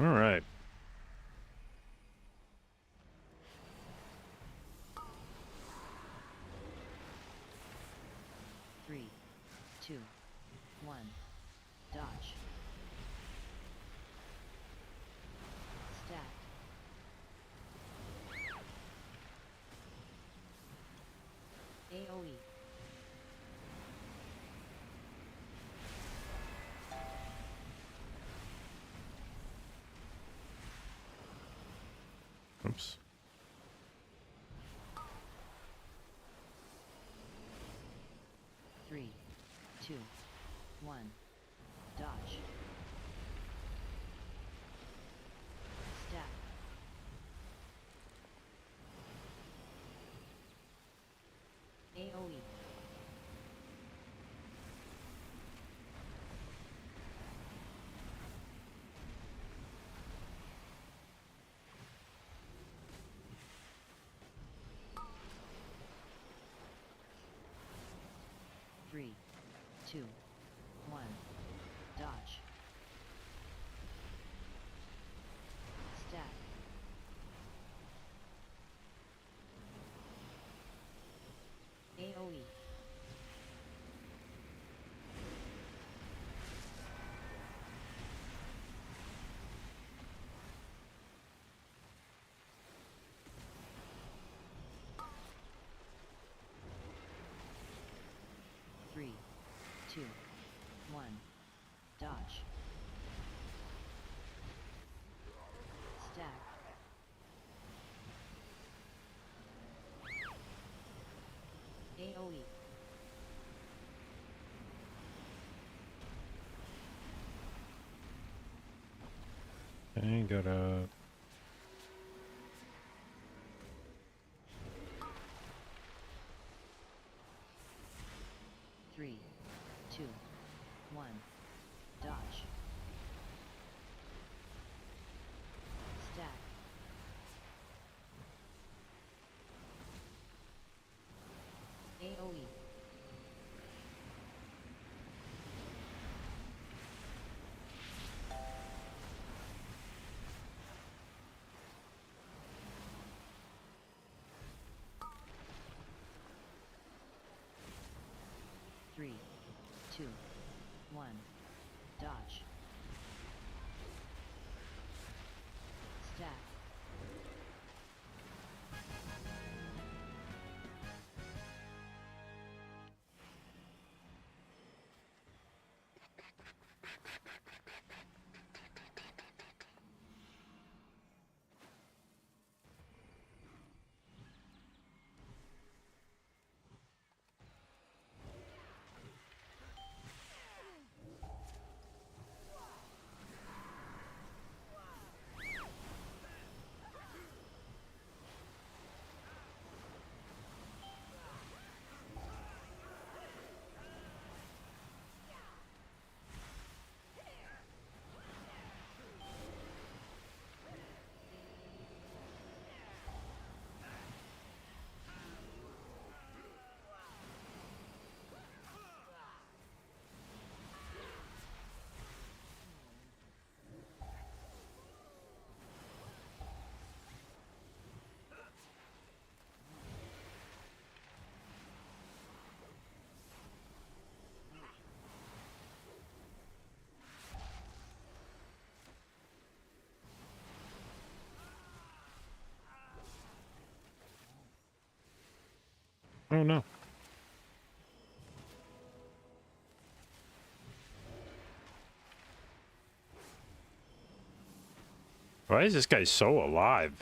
alright. 3, 2, 1. Dodge. Oops. Three, two, one. Dodge. Stack. AoE. Three, two, one. Dodge. Stack. AoE. Three, two, one. Dodge. Stack. AoE. Okay, gotta. Three, two, one. Dodge. Stack. AoE. Three, two, one. Dodge. Stack. Oh no. Why is this guy so alive?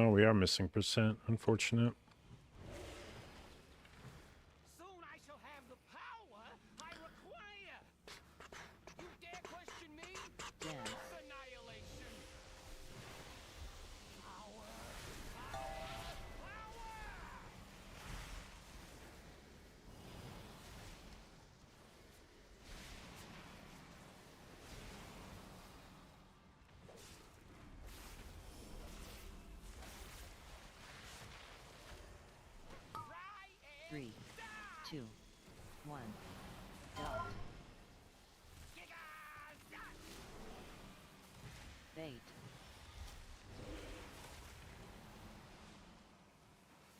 Oh, we are missing percent. Unfortunate. Soon I shall have the power I require. You dare question me? Dance. Annihilation. Power. Power. Power. 3, 2, 1. Dot. Bait.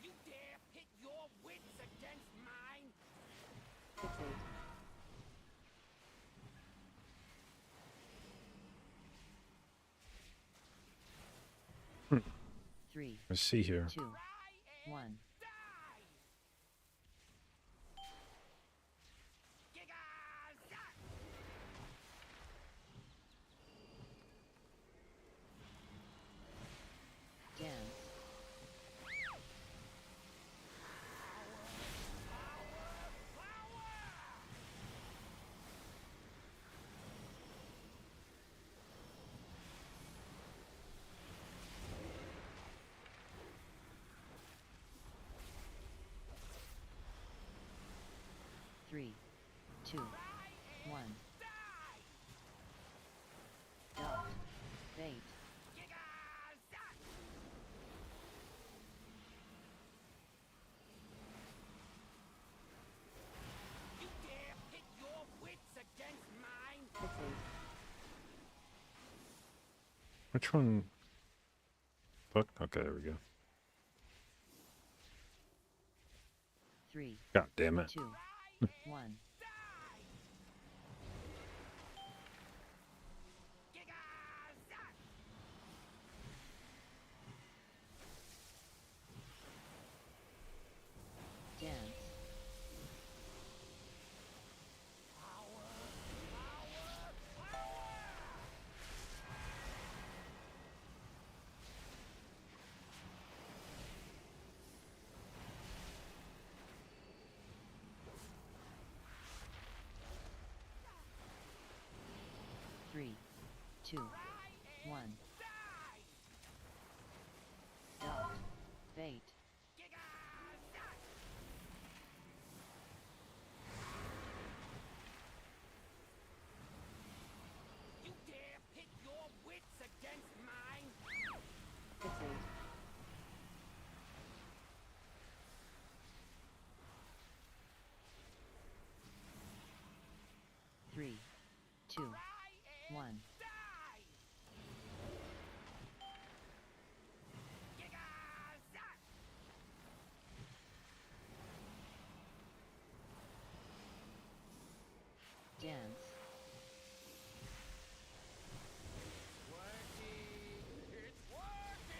You dare pit your wits against mine? Fixate. 3, Let's see here. 2, 1. Dance. Three, 2, 1. Dot. Bait. You dare pit your wits against mine? Fixate. Which one? Fuck. Okay, there we go. 3, God damn it. 2, 1. Dance. Three, 2, 1. Dot. Bait. You dare pit your wits against mine? Fixate. 3, 2, 1. Dance. It's working!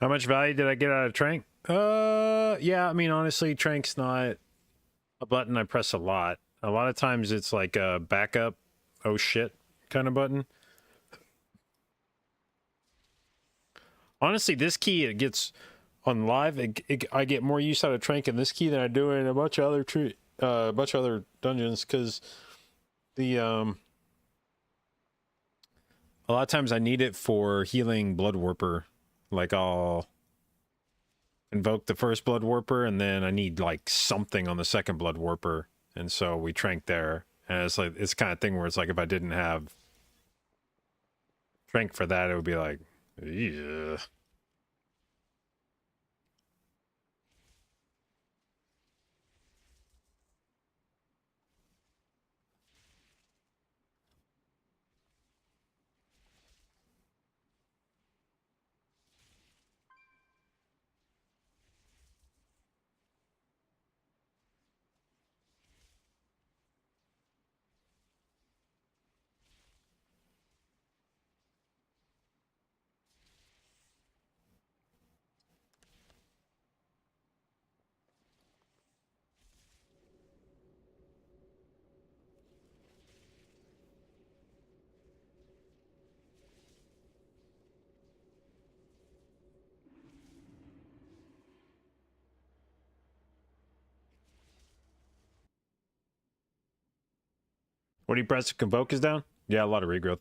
How much value did I get out of Trank? Yeah, I mean, honestly, Trank's not a button I press a lot. A lot of times it's like a backup, oh shit kind of button. Honestly, this key, it gets on live, I get more use out of Trank in this key than I do in a bunch of other dungeons, because the a lot of times I need it for healing Blood Warper. Like I'll invoke the first Blood Warper and then I need like something on the second Blood Warper, and so we Trank there. And it's like it's kind of thing where it's like if I didn't have Trank for that, it would be like, yeah. What do you press to convoke is down? Yeah, a lot of regrowth.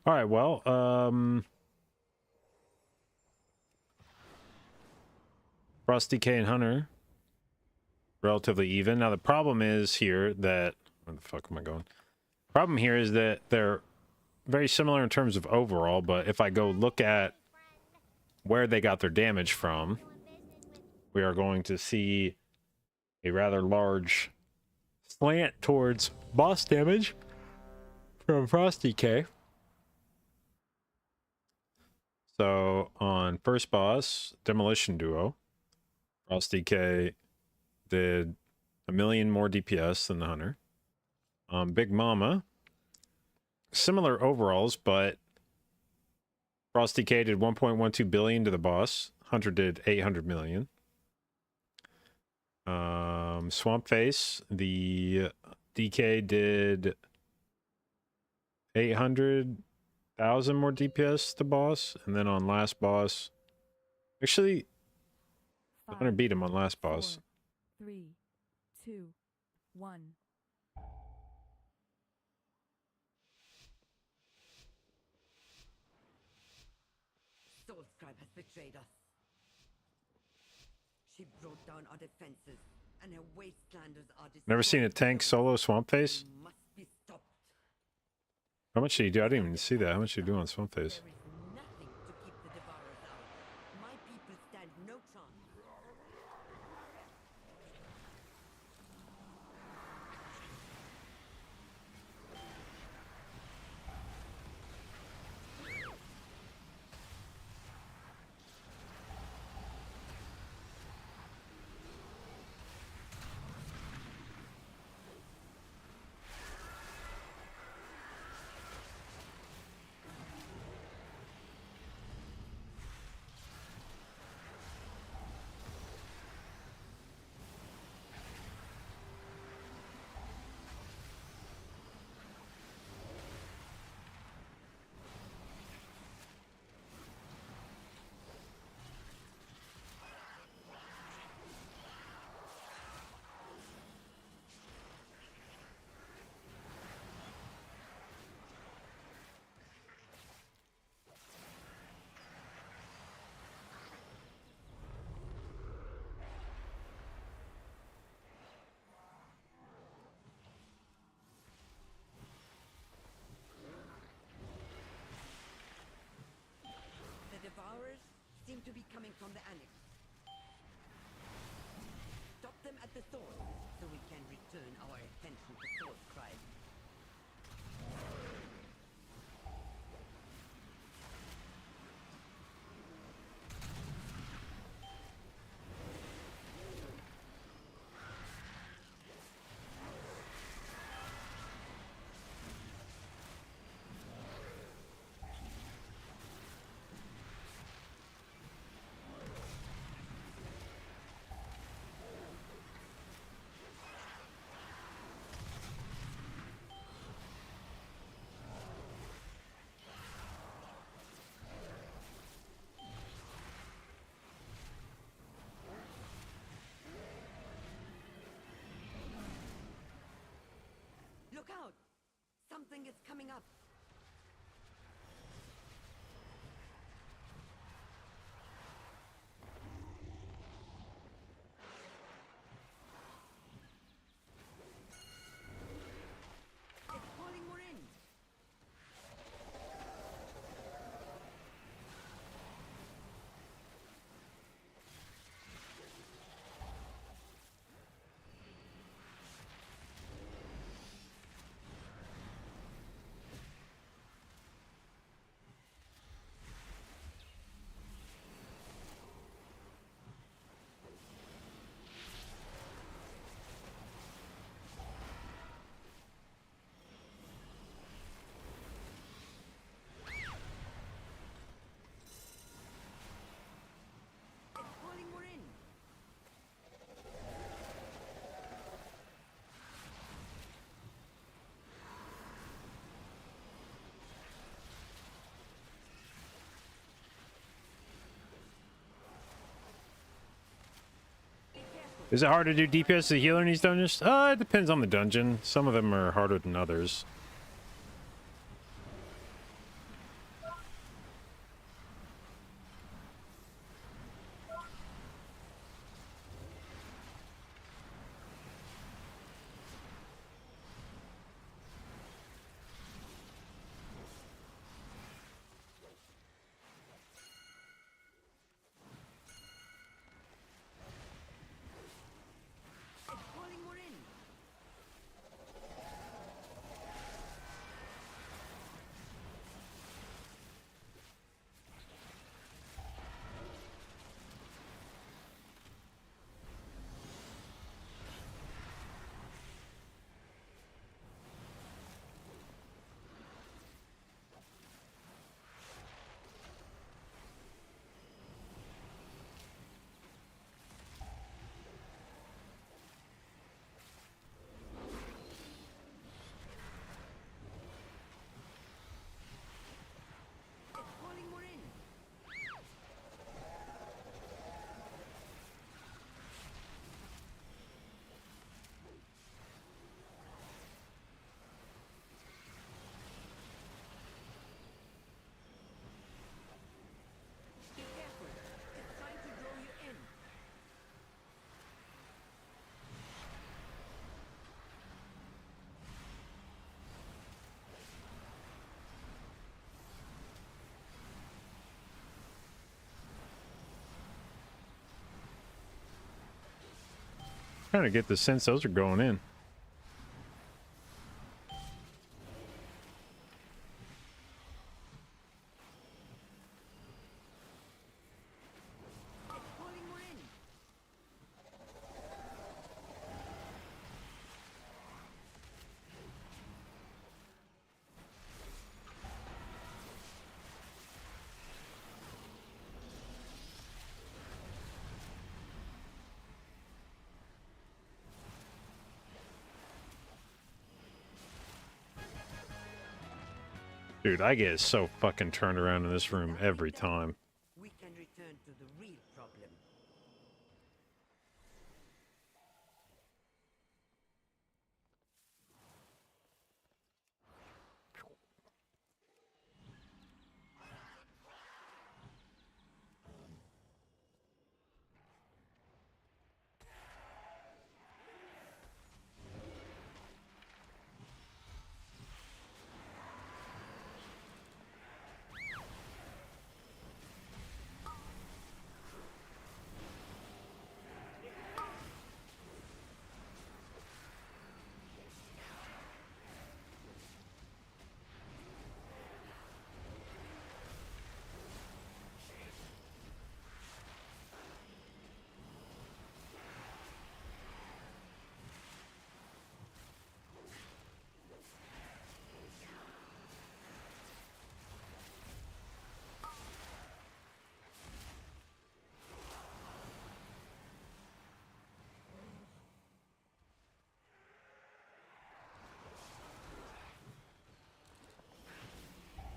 All right, well, Frost DK and Hunter, relatively even. Now the problem is here that, where the fuck am I going? Problem here is that they're very similar in terms of overall, but if I go look at where they got their damage from, we are going to see a rather large slant towards boss damage from Frost DK. So on first boss, Demolition Duo, Frost DK did 1,000,000 more DPS than the Hunter. Big Mama, similar overalls, but Frost DK did 1.12 billion to the boss. Hunter did 800 million. Swamp Face, the DK did 800,000 more DPS to boss, and then on last boss, actually, the Hunter beat him on last boss. 3, 2, 1. Soulscribe has betrayed us. She broke down our defenses, and her wastelanders are Never seen a tank solo Swamp Face? must be stopped. How much did he do? I didn't even see that. How much did he do on Swamp Face? There is nothing to keep the devourers out. My people stand no chance. The devourers seem to be coming from the annex. Stop them at the source, so we can return our attention to Soulscribe. Look out! Something is coming up. It's calling more in. It's calling more in. Is it hard to do DPS as a healer in these dungeons? It depends on the dungeon. Some of them are harder than others. It's calling more in. It's calling more in. Be careful. It's trying to draw you in. Trying to get the sense those are going in. It's calling more in. Dude, I get so fucking turned around in this room every time. We can return to the real problem.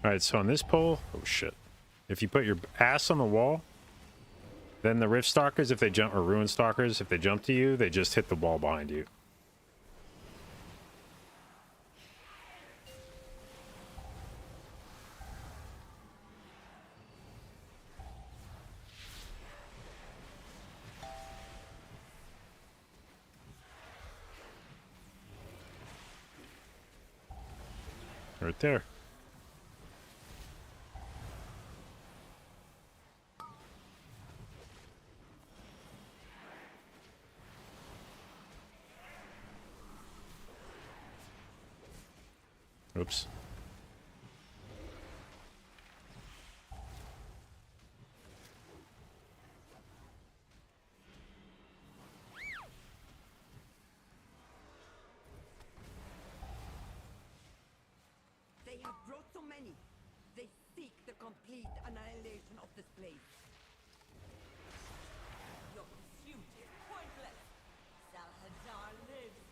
Alright, so on this pole, oh shit. If you put your ass on the wall, then the Rift Stalkers, if they jump, or Ruin Stalkers, if they jump to you, they just hit the wall behind you. Right there. Oops. They have brought so many. They seek the complete annihilation of this place. Your pursuit is pointless. Salhadar lives.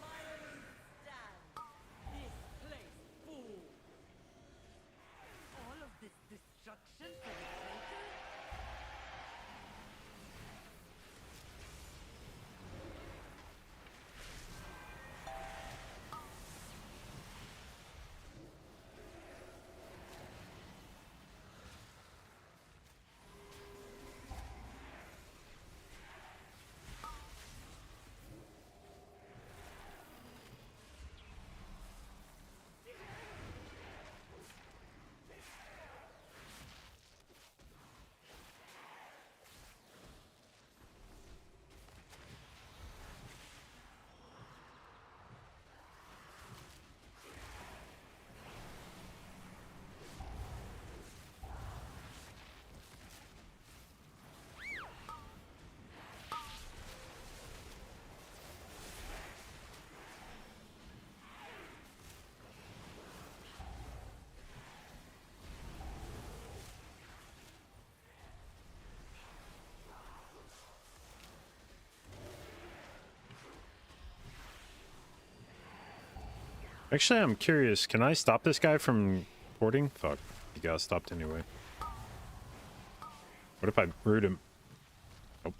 My enemies stand. This place falls. All of this destruction for the traitor? Actually, I'm curious. Can I stop this guy from porting? Fuck. He got stopped anyway. What if I root him? Oh.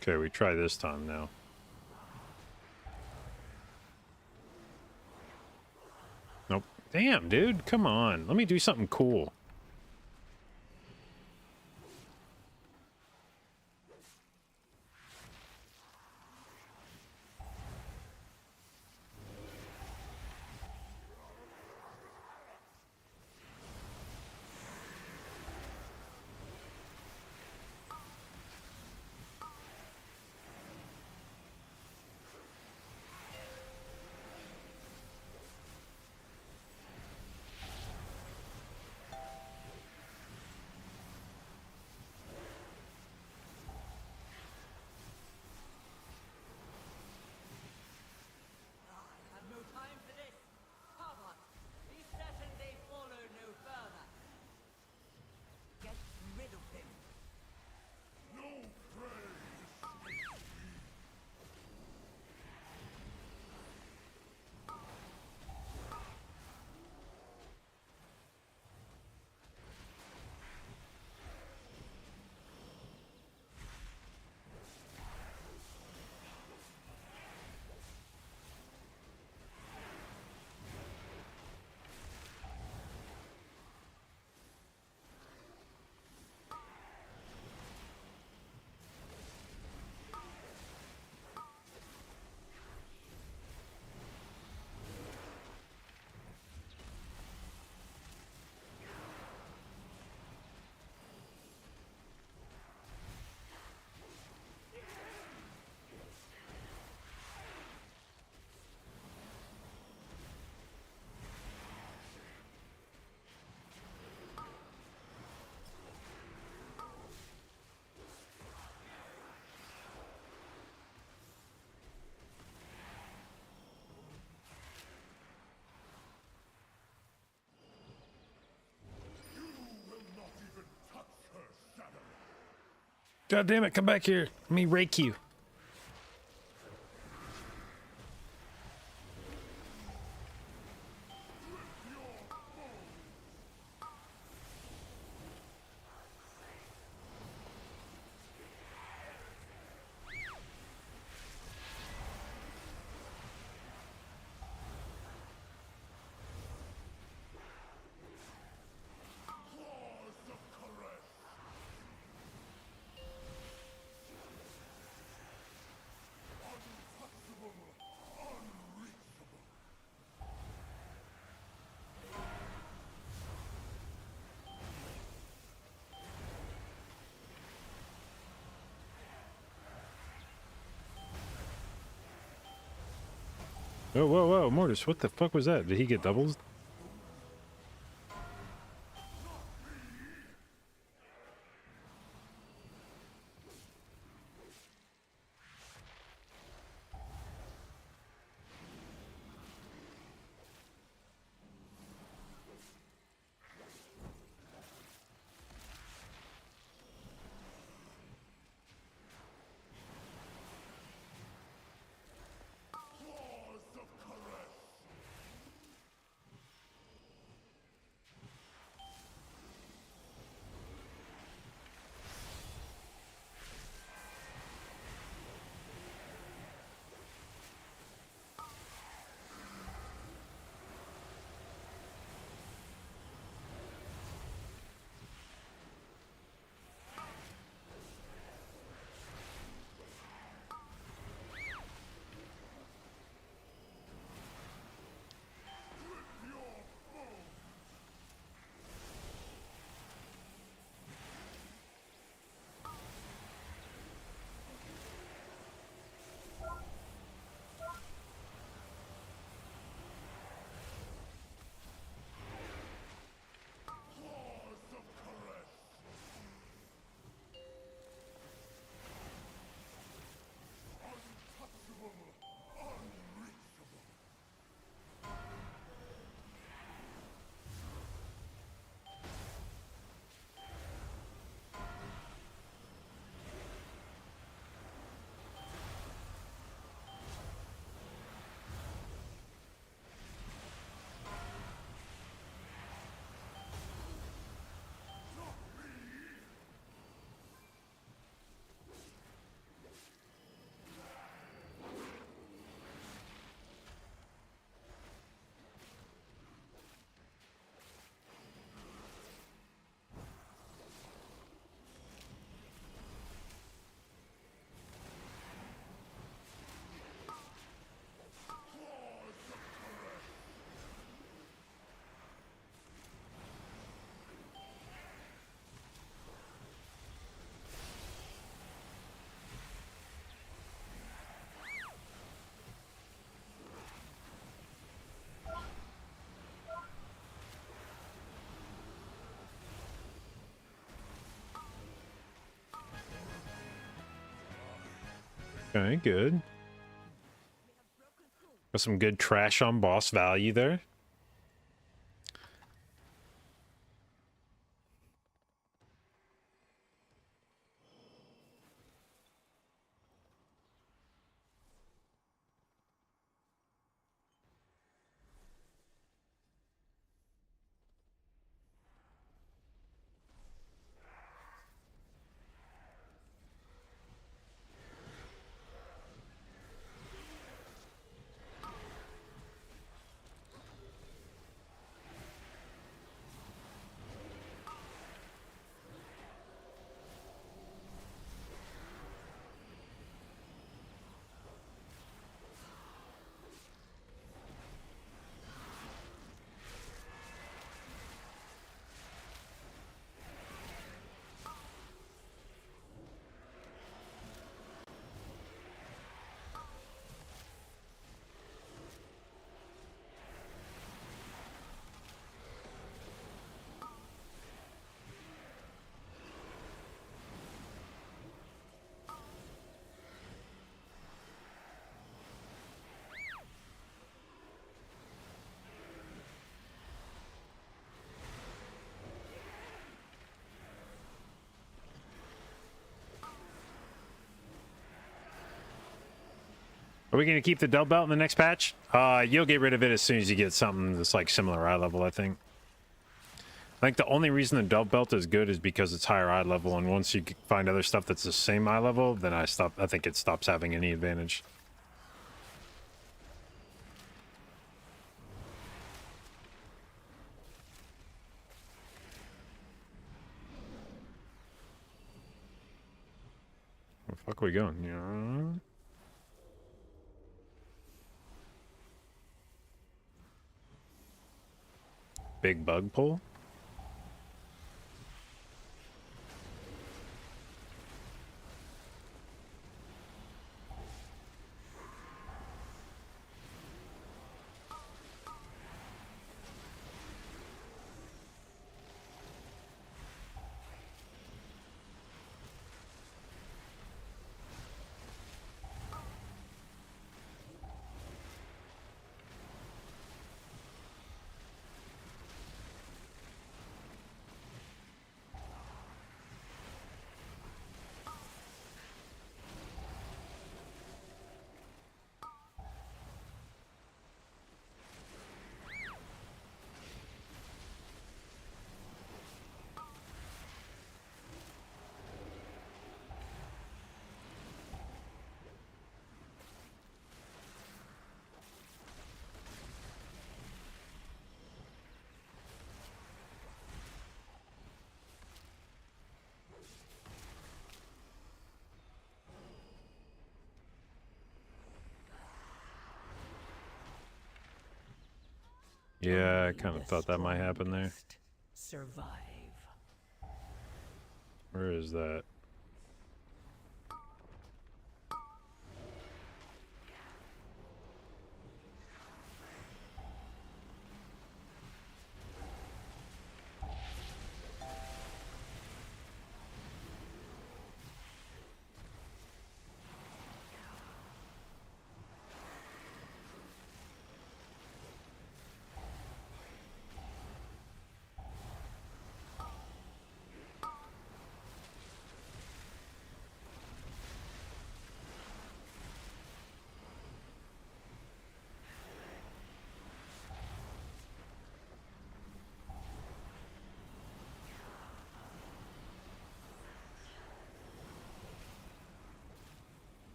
Okay, we try this time now. Nope. Damn, dude. Come on. Let me do something cool. God damn it, come back here. Let me rake you. Oh, whoa, whoa, Mortis, what the fuck was that? Did he get doubles? Okay, good. Got some good trash on boss value there. Are we going to keep the dub belt in the next patch? You'll get rid of it as soon as you get something that's like similar eye level, I think. I think the only reason the dub belt is good is because it's higher eye level, and once you find other stuff that's the same eye level, then I think it stops having any advantage. Where the fuck are we going? Yeah. Big bug pull? Yeah, I Only kind of the thought that might happen there. strongest survive. Where is that?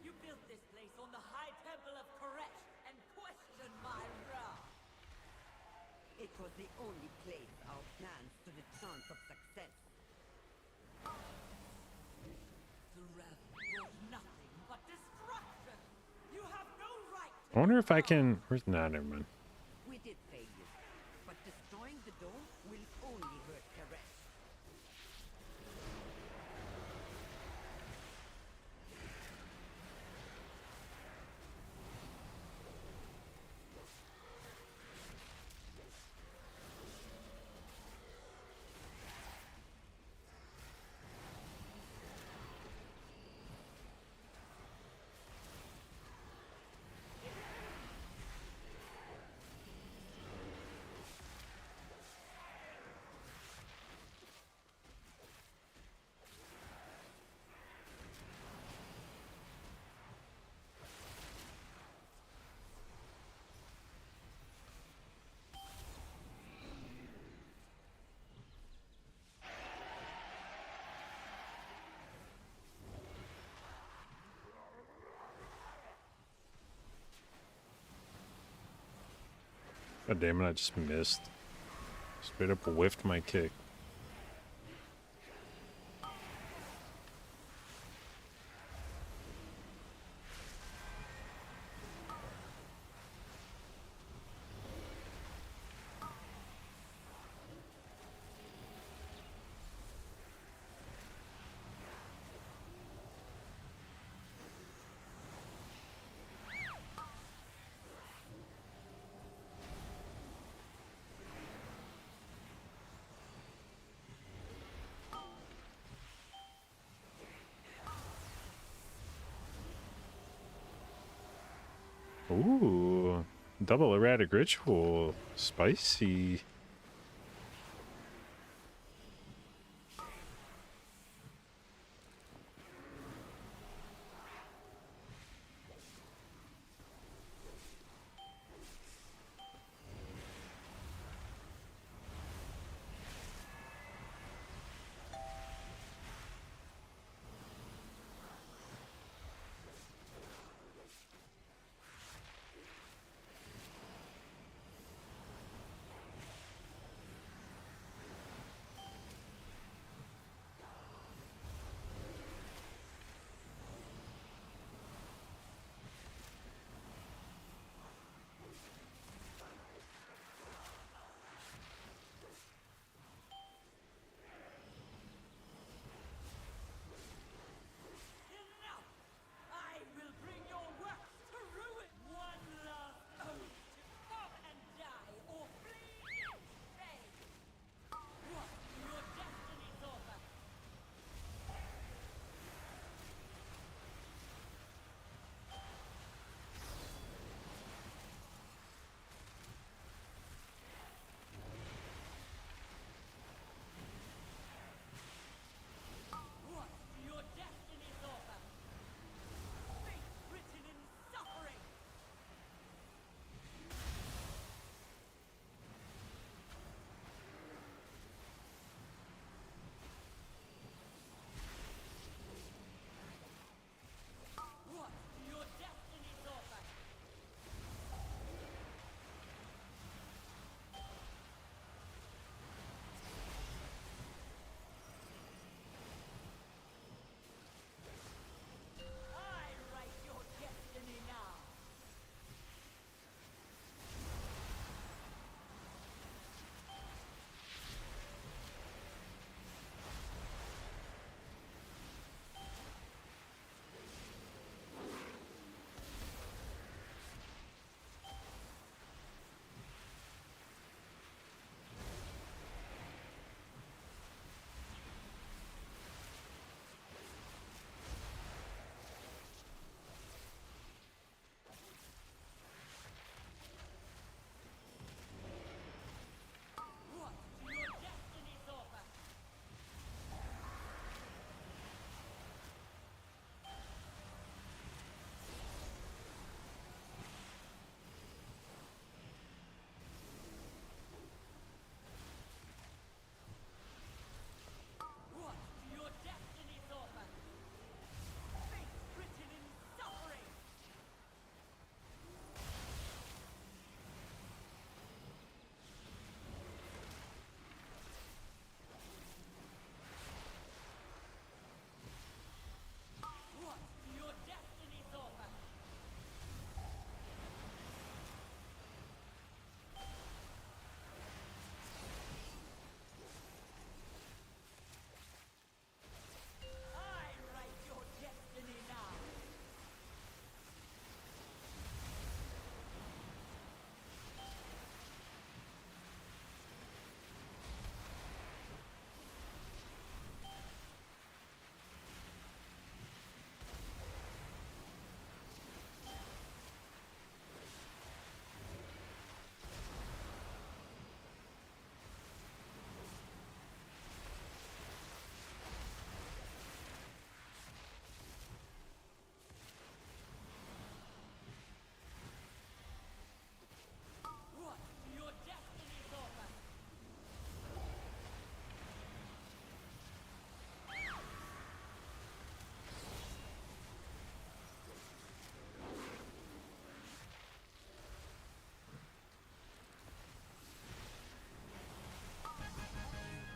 You built this place on the high temple of Koresh and questioned my wrath. It was the only place our plans stood a chance of success. The wrath brought nothing but destruction. You have no right to I wonder if I can. Where's nah, never mind. We did fail you, but destroying the dome will only hurt Koresh. God damn it! I just missed. Straight up whiffed my kick. Ooh, double erratic ritual, spicy.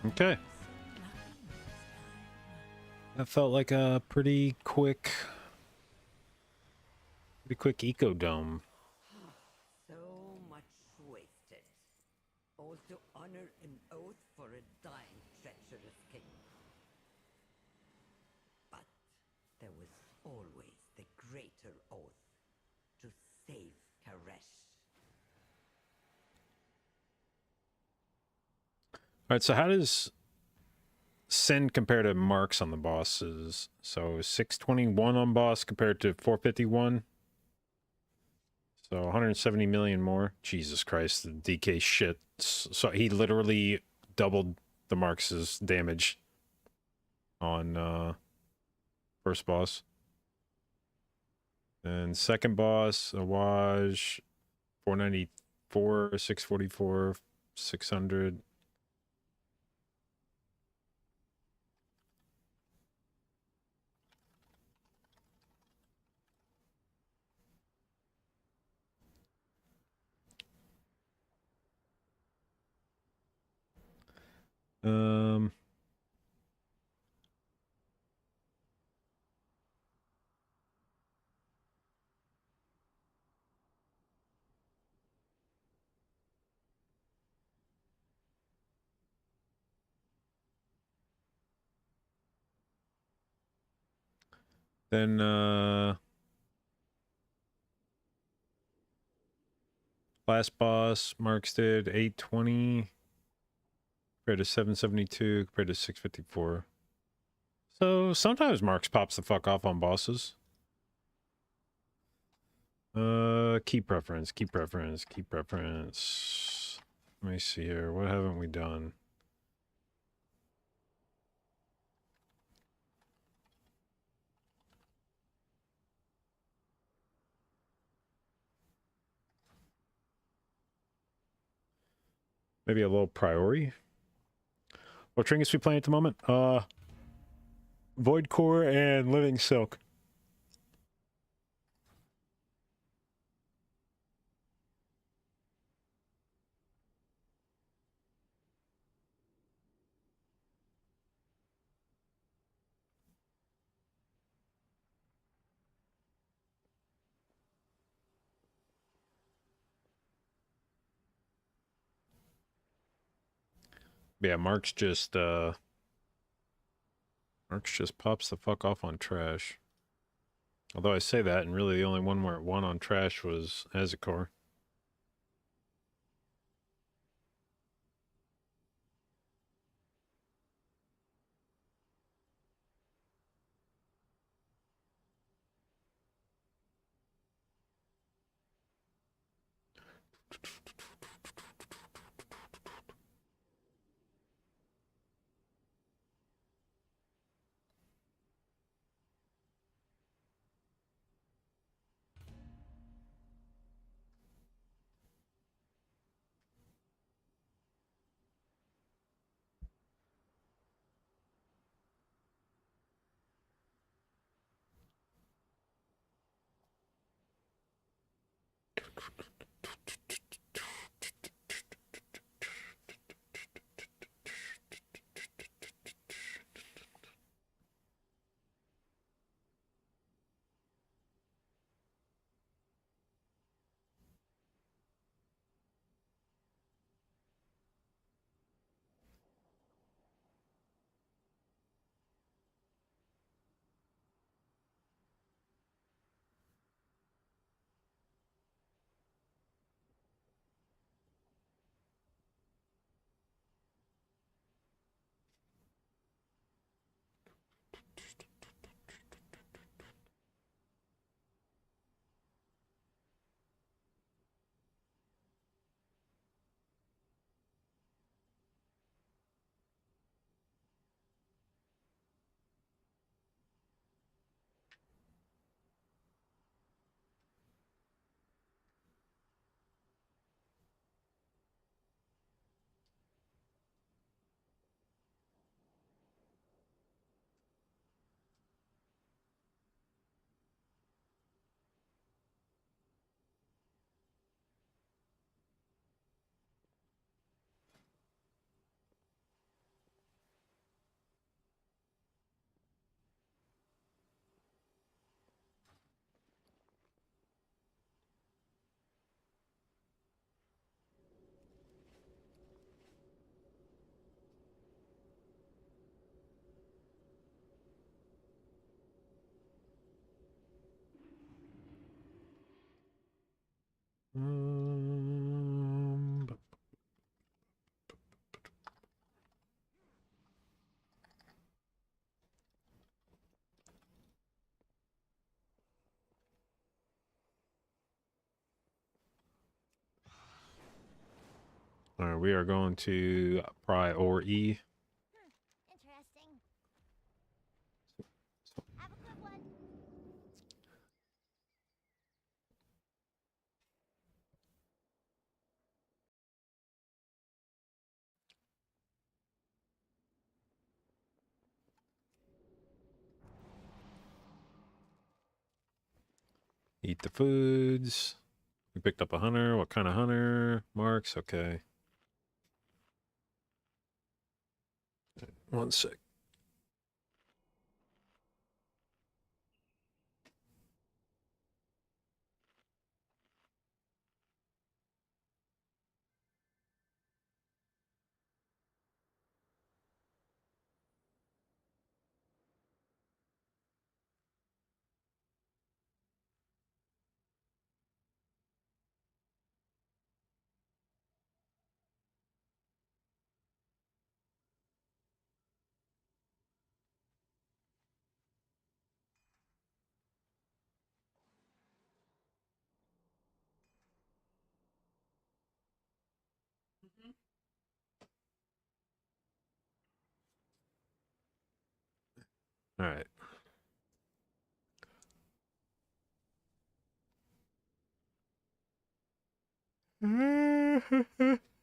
Okay. That felt like a pretty quick ecodome. So much wasted. All to honor an oath for a dying, treacherous king. But there was always the greater oath to save Karesh. All right, so how does Sin compare to marks on the bosses? So 621 on boss compared to 451. So 170 million more. Jesus Christ, the DK shit. So he literally doubled the marks' damage on first boss. And second boss, Awaj, 494, 644, 600. Um, then last boss, Marks did 820 compared to 772 compared to 654. So sometimes Marks pops the fuck off on bosses. Key preference, key preference, key preference. Let me see here. What haven't we done? Maybe a little priority. What trinkets we playing at the moment? Void Core and Living Silk. Yeah, Marks just pops the fuck off on trash. Although I say that, and really the only one where it won on trash was Azikor. All right, we are going to priority. Interesting. Have a good one. Eat the foods. We picked up a hunter. What kind of hunter? Marks. Okay. One sec. All right.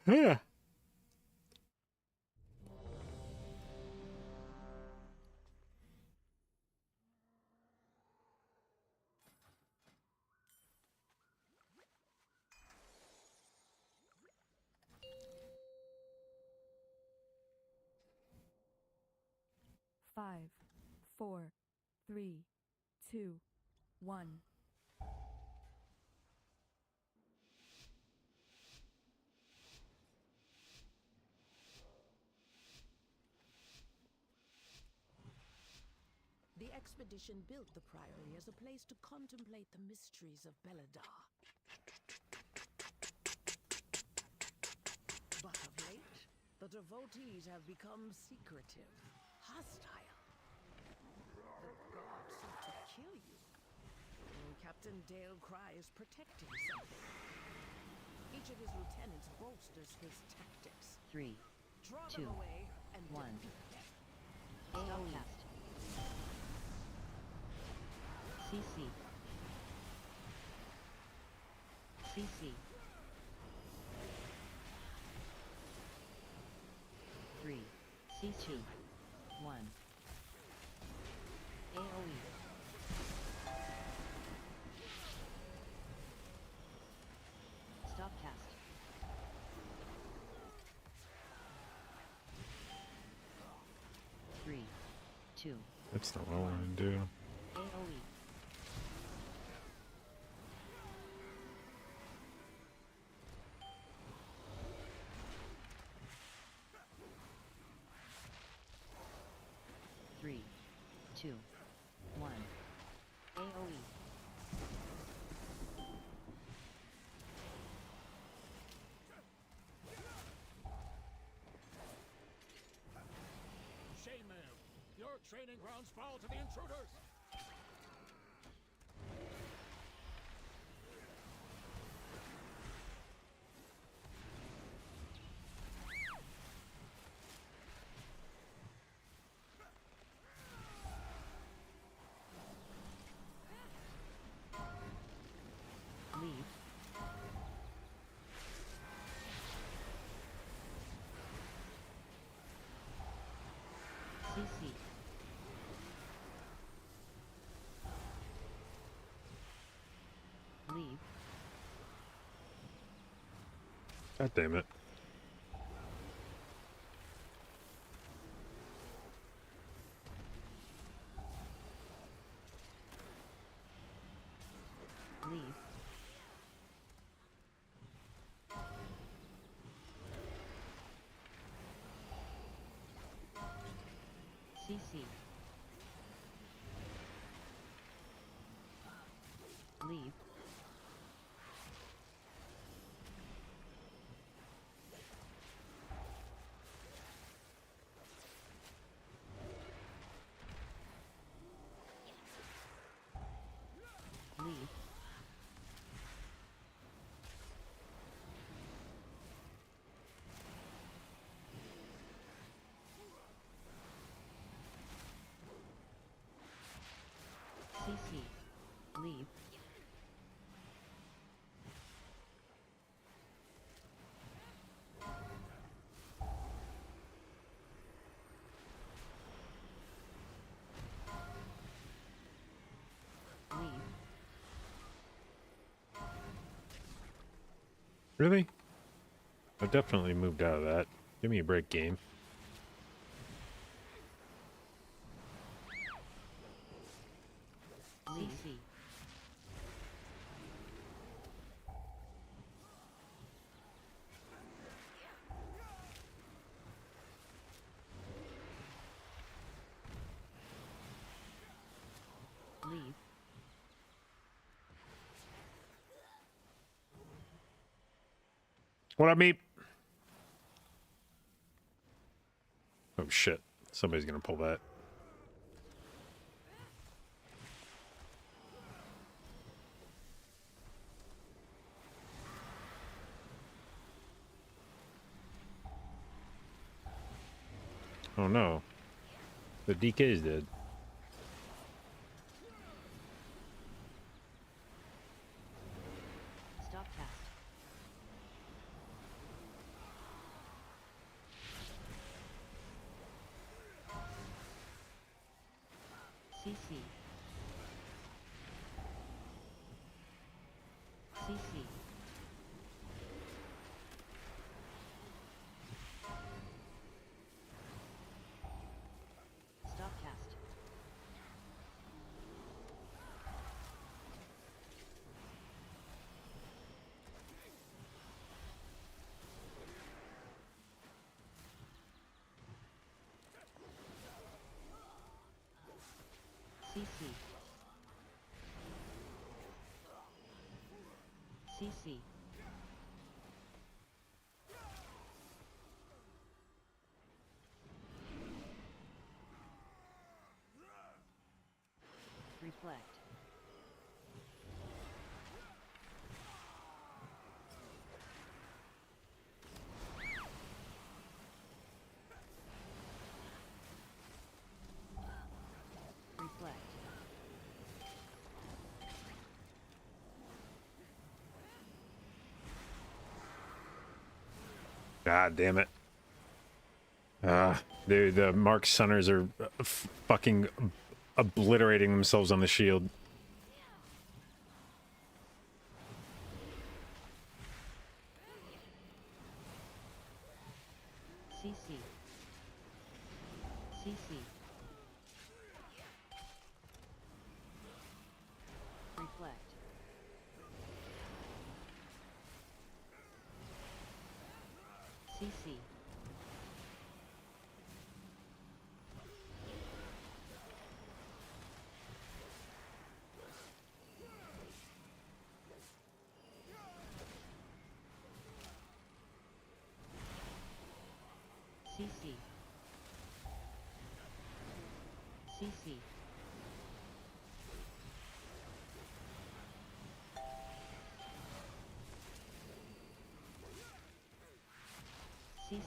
Yeah. 5, 4, 3, 2, 1. The expedition built the Priory as a place to contemplate the mysteries of Beladar. But of late, the devotees have become secretive, hostile. The gods sought to kill you. And Captain Dale Cry is protecting something. Each of his lieutenants bolsters his tactics. 3, Draw 2, them away and 1. defeat them. Stop cast. CC. CC. 3. CC. 1. AoE. Stop cast. 3, 2. That's not what I want to do. AoE. Three, 2, 1. AoE. Shame, ma'am. Your training grounds fall to the intruders. Leave. CC. Leave. God damn it. Leave. CC. Leave. Leave. CC. Leave. Leave. Really? I definitely moved out of that. Give me a break, game. CC. Leave. What up, meep? Oh shit. Somebody's gonna pull that. Oh no. The DK's dead. Stop cast. CC. CC. Stop cast. CC. CC. Reflect. Reflect. God damn it. Dude, the Mark Sunners are fucking obliterating themselves on the shield. CC. CC. Reflect. CC. CC. CC. CC.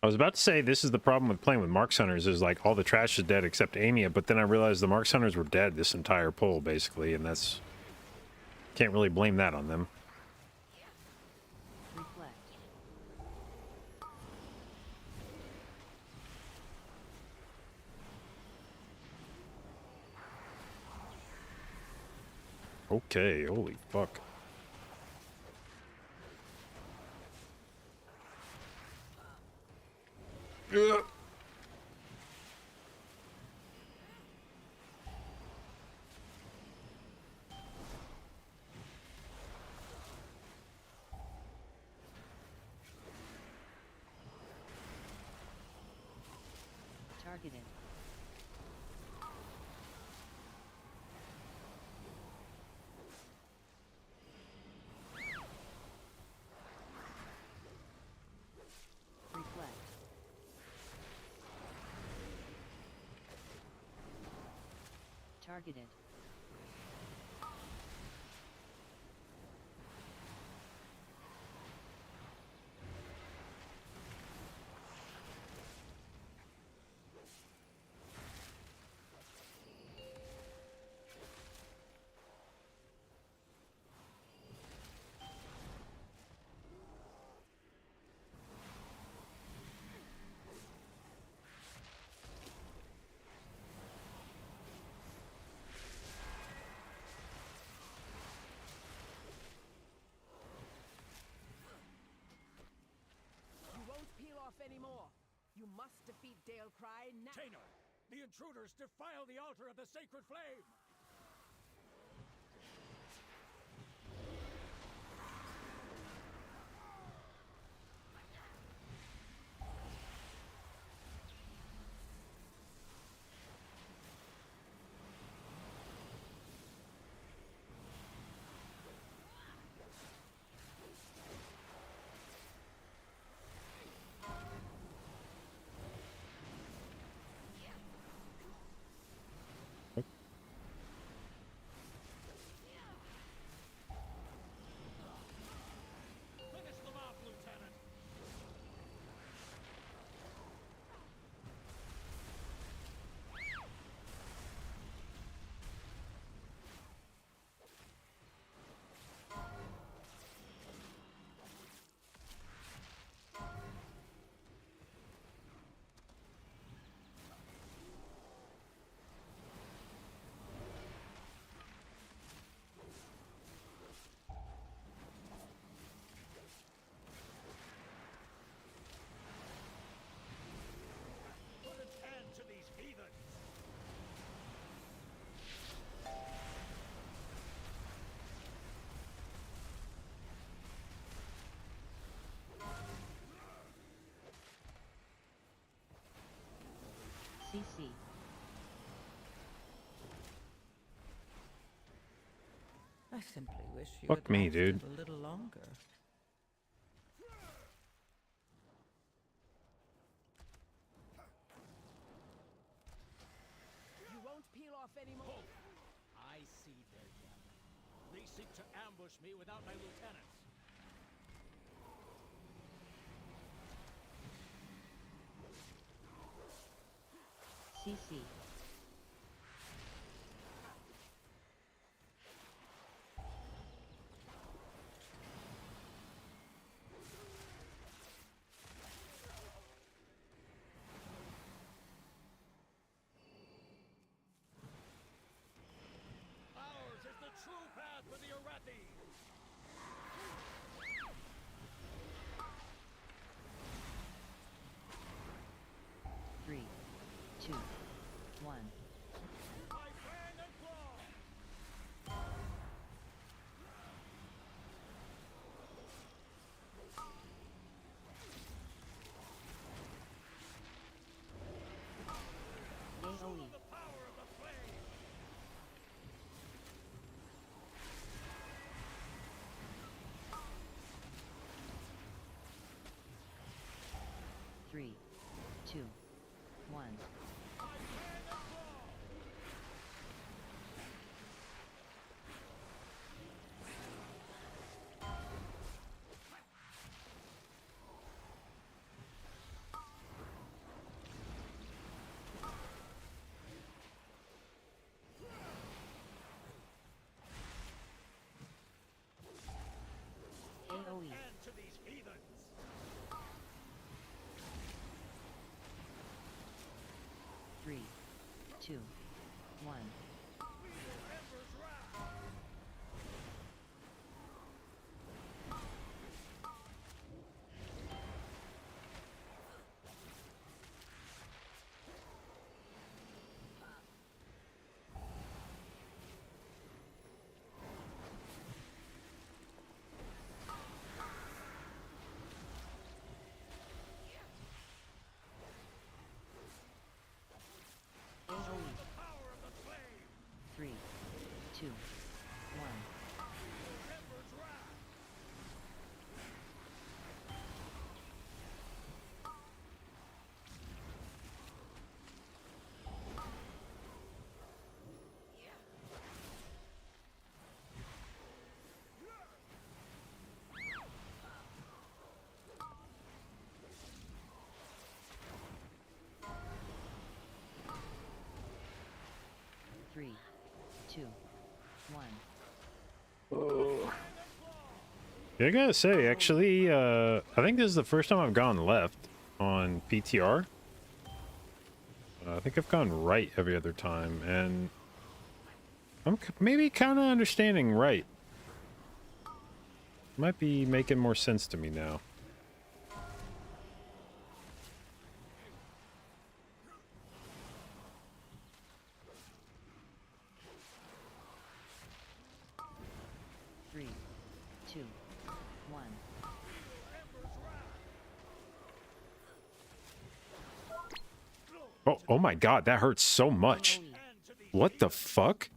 I was about to say this is the problem with playing with Mark Hunters is like all the trash is dead except Amia, but then I realized the Mark Hunters were dead this entire pull basically, and that's can't really blame that on them. Reflect. Okay, holy fuck. Ugh. Targeted. Reflect. Targeted. anymore. You must defeat Dalecry now. Tainer, the intruders defile the altar of the sacred flame! Finish them off, Lieutenant! Put an end to these heathens! CC. I simply wish you Fuck had me, lasted dude. a little longer. You won't peel off anymore. I see their depth. They seek to ambush me without my lieutenants. CC. Ours is the true path for the Arathi! Three, two, one. By fang and claw! AoE. The power of the flame! Three, two, one. By fang and claw! AoE. End to these heathens! Three, two, one. Feel Ember's wrath! AoE. Power of the flame! Three, two, one. Ember's wrath! Three, two, one. Yeah, I gotta say, actually, I think this is the first time I've gone left on PTR. I think I've gone right every other time, and I'm maybe kind of understanding right. Might be making more sense to me now. Oh my god, that hurts so much. What the fuck?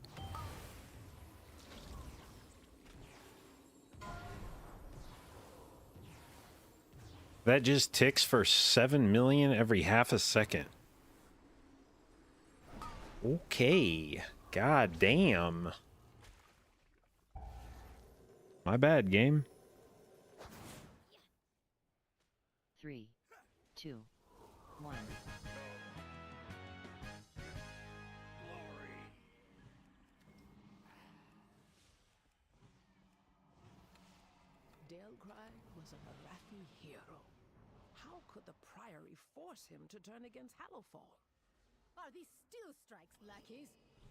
That just ticks for 7 million every half a second. Okay. God damn. My bad, game. 3, 2, 1. Dalcry was a Marathi hero. How could the Priory force him to turn against Hallowfall? Are these steel strikes, lackeys?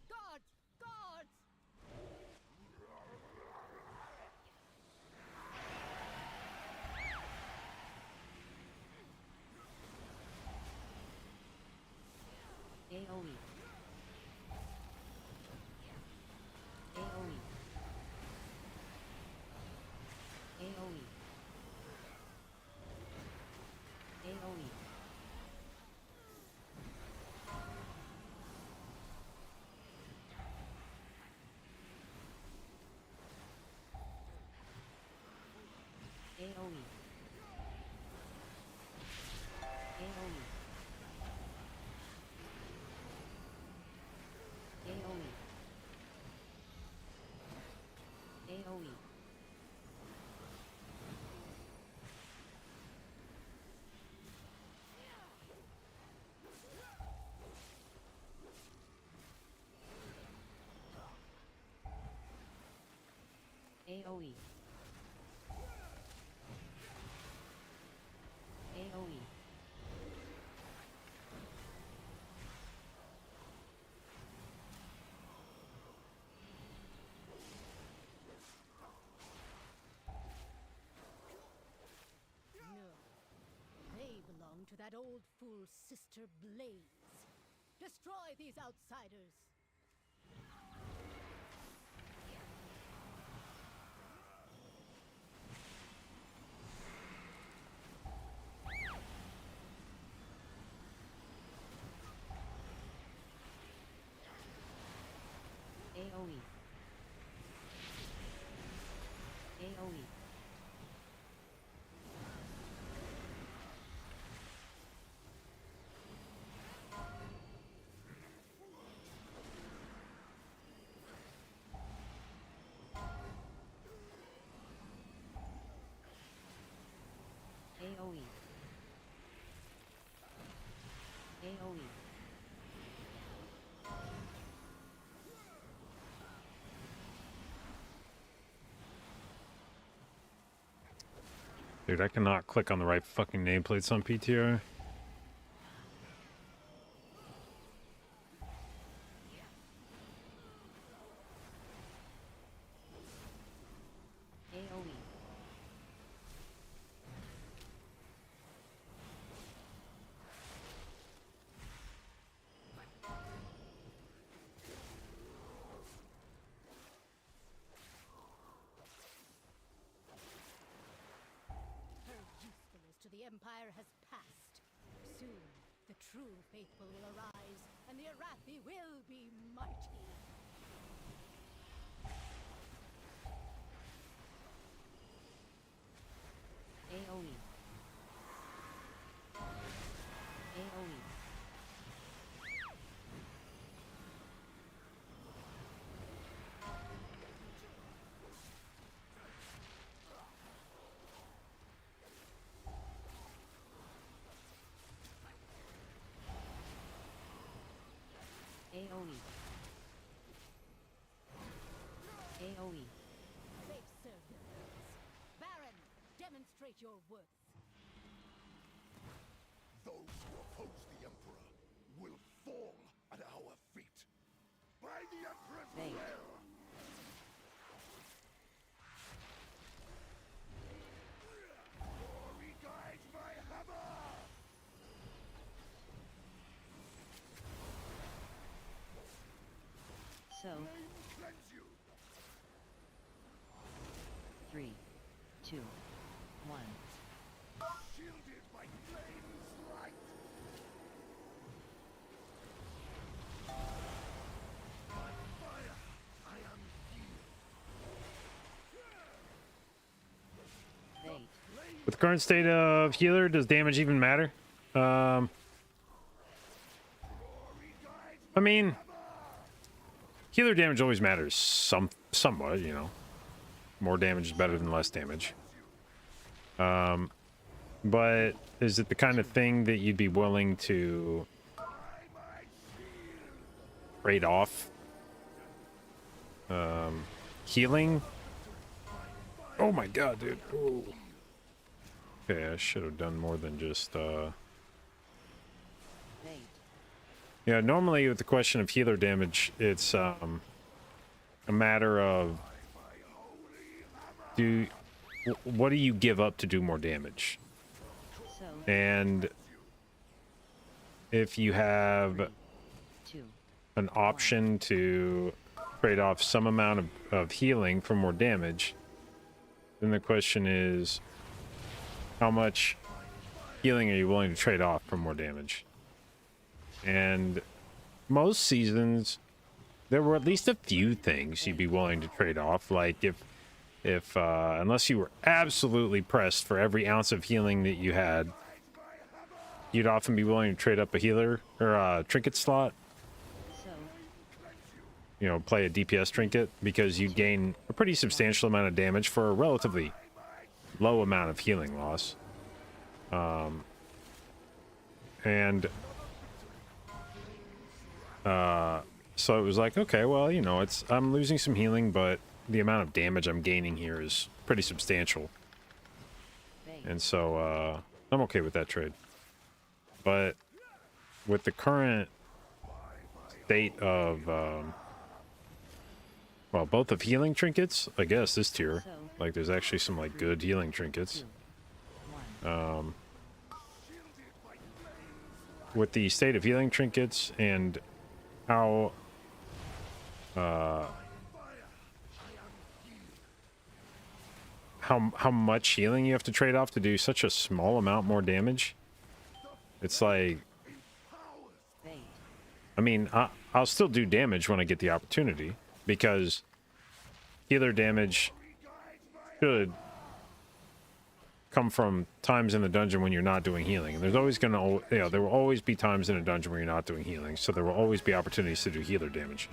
Guards! Guards! AoE. AoE. AoE. AoE. AoE. AoE. AoE. AoE. AoE. AoE. No. They belong to that old fool Sister Blaze. Destroy these outsiders! AoE. AoE. AoE. AoE. Dude, I cannot click on the right fucking nameplates on PTR. AoE. Her usefulness to the Empire has passed. Soon, the true faithful will arise, and the Arathi will be mighty. AoE. AoE. AoE. AoE. They've served their purpose. Baron, demonstrate your worth. Those who oppose the Emperor will fall at our feet. By the Emperor's Thank you. will! Glory guides my hammer! So, Flame cleanse you! 3, 2, 1. Shielded by flame's light! current state of healer, does damage even matter? I mean, healer damage always matters somewhat, you know. More damage is better than less damage. But is it the kind of thing that you'd be willing to trade off healing? Oh my god, dude. Ooh. Okay, I should have done more than just yeah, normally with the question of healer damage, it's a matter of what do you give up to do more damage? And if you have an option to trade off some amount of healing for more damage, then the question is, how much healing are you willing to trade off for more damage? And most seasons, there were at least a few things you'd be willing to trade off. Like if unless you were absolutely pressed for every ounce of healing that you had, you'd often be willing to trade up a healer or a trinket slot. You know, play a DPS trinket because you gain a pretty substantial amount of damage for a relatively low amount of healing loss. So it was like, okay, well, you know, I'm losing some healing, but the amount of damage I'm gaining here is pretty substantial. And so I'm okay with that trade. But with the current state of well, both of healing trinkets, I guess this tier, like there's actually some like good healing trinkets. With the state of healing trinkets and how how much healing you have to trade off to do such a small amount more damage, it's like, I mean, I'll still do damage when I get the opportunity, because healer damage should come from times in the dungeon when you're not doing healing. And there's always going to, you know, there will always be times in a dungeon where you're not doing healing, so there will always be opportunities to do healer damage.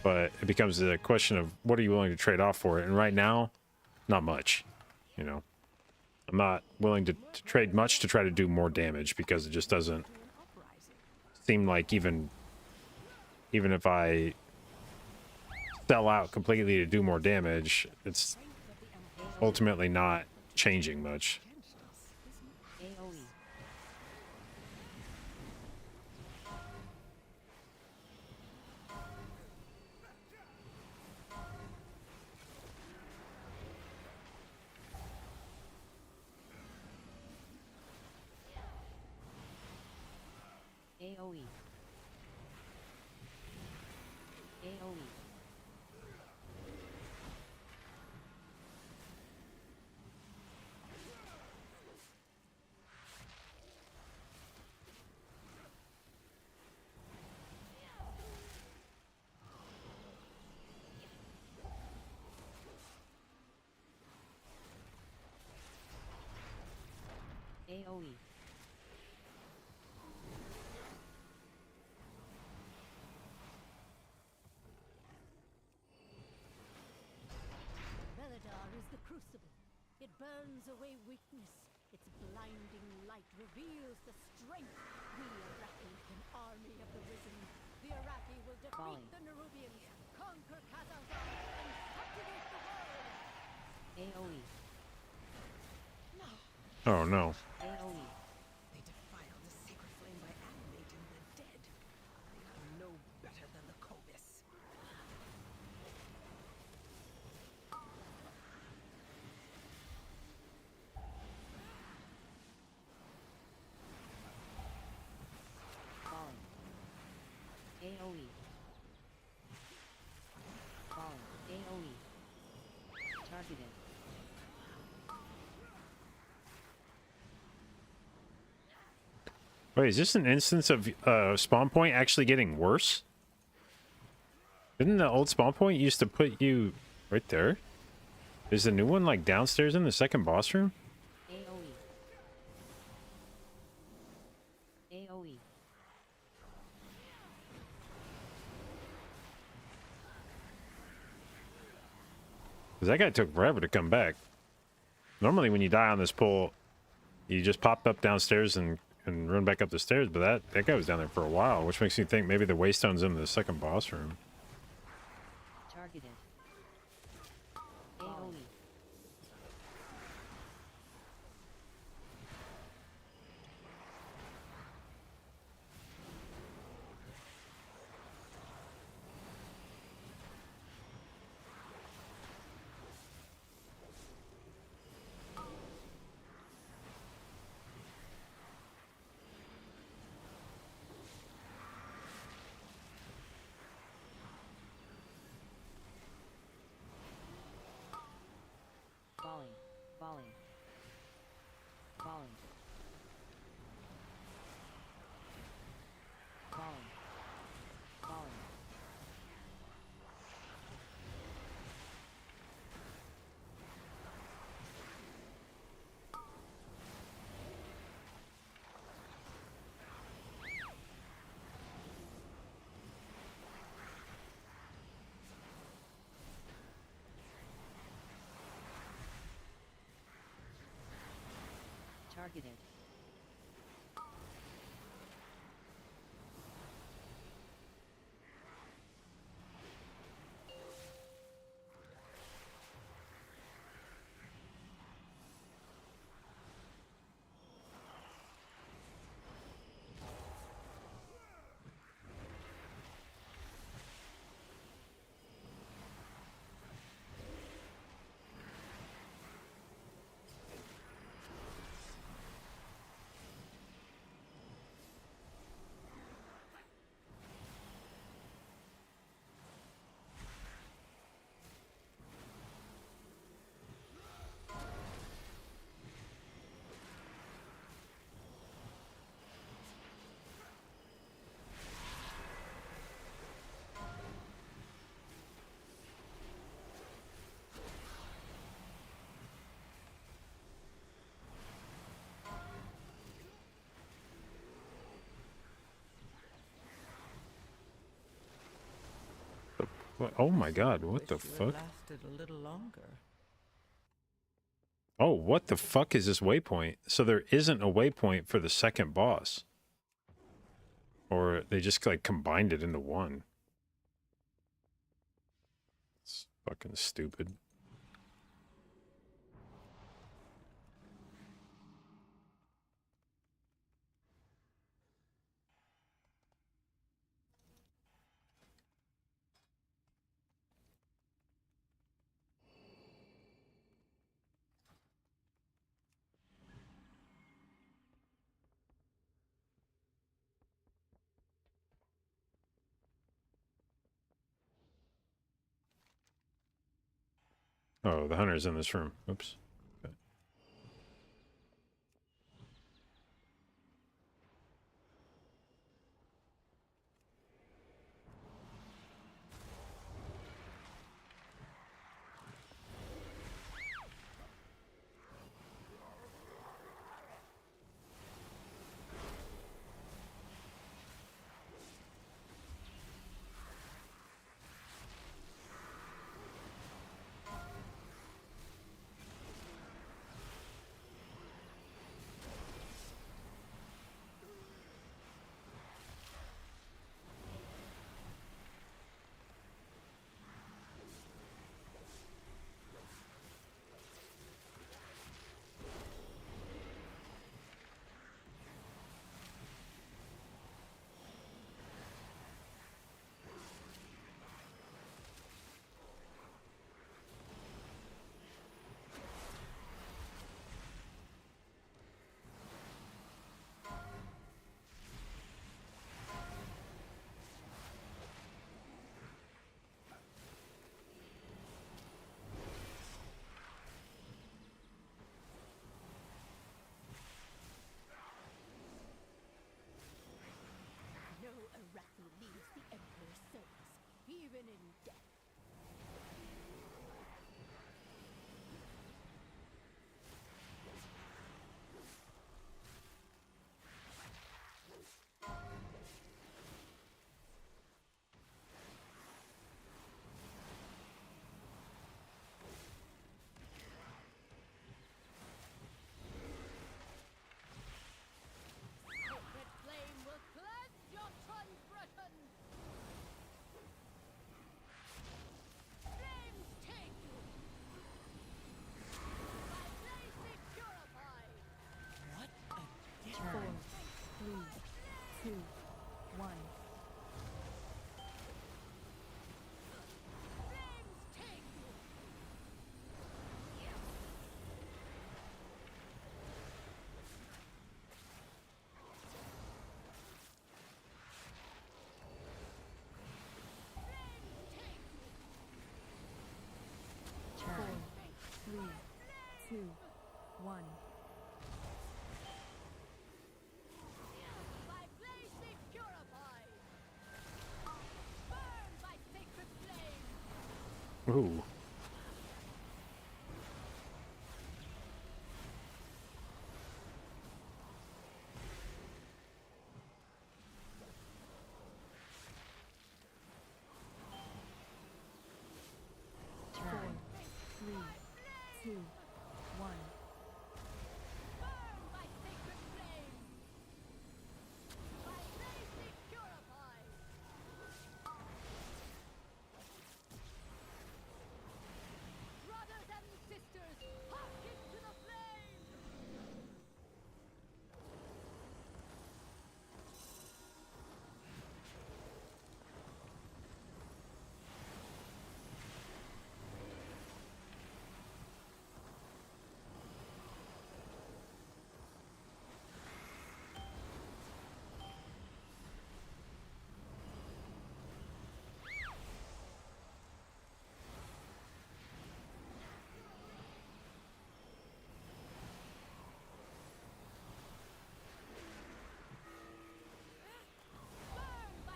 But it becomes a question of what are you willing to trade off for it, and right now, not much, you know. I'm not willing to trade much to try to do more damage, because it just doesn't seem like even if I sell out completely to do more damage, it's ultimately not changing much. AoE. AoE. AoE. Beledar is the crucible. It burns away weakness. Its blinding light reveals the strength. We Arathi, an army of the Risen. The Arathi will defeat the Nerubians, conquer Khazar-dûr, and subjugate the world. AoE. Oh no. AoE. They defiled the sacred flame by animating the dead. They are no better than the Kobis. Falling. AoE. Falling. AoE. Targeted. Wait, is this an instance of spawn point actually getting worse? Didn't the old spawn point used to put you right there? Is the new one like downstairs in the second boss room? AoE. AoE. Because that guy took forever to come back. Normally when you die on this pole, you just pop up downstairs and run back up the stairs, but that guy was down there for a while, which makes me think maybe the Waystone's in the second boss room. Targeted. AoE. Falling. Falling. Falling. Falling. Falling. Targeted. What? Oh my god, what the Wish you had fuck? lasted a little longer. Oh, what the fuck is this waypoint? So there isn't a waypoint for the second boss. Or they just like combined it into one. It's fucking stupid. Oh, the hunter's in this room. Oops. Okay. No Iraqi leaves the Emperor's service, even in death. 3, 2, 1. Turn. 3, 2, 1. By blaze they purify! Burn by sacred flame! Ooh. Turn. 3, 2, 1. Burn by sacred flame! By blaze they purify! Brothers and sisters, hearken to the flame!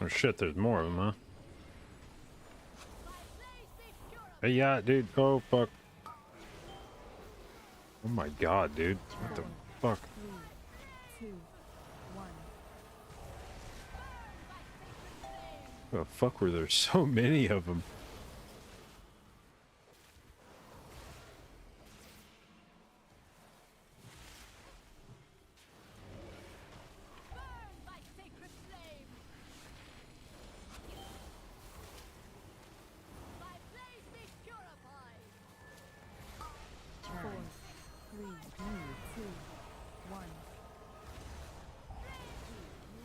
Oh shit, there's more of them, huh? By blaze they purify! Hey, yeah, dude. Oh, fuck. Oh my god, dude. What the fuck? 3, 2, 1. The fuck were there so many of them? Burn by sacred flame! By blaze they purify! 4, 3, 2, 1.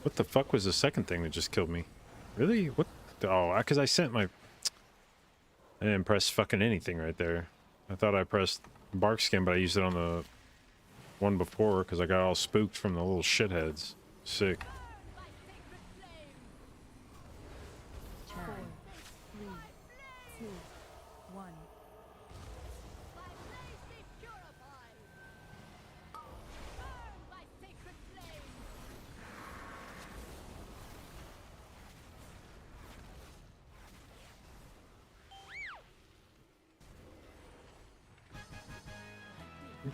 What the fuck was the second thing that just killed me? Really? What? Oh, because I sent my... I didn't press fucking anything right there. I thought I pressed bark skin, but I used it on the one before because I got all spooked from the little shitheads. Sick. By sacred flame! 4, 3, 2, 1. By blaze they purify! Burn by sacred flame!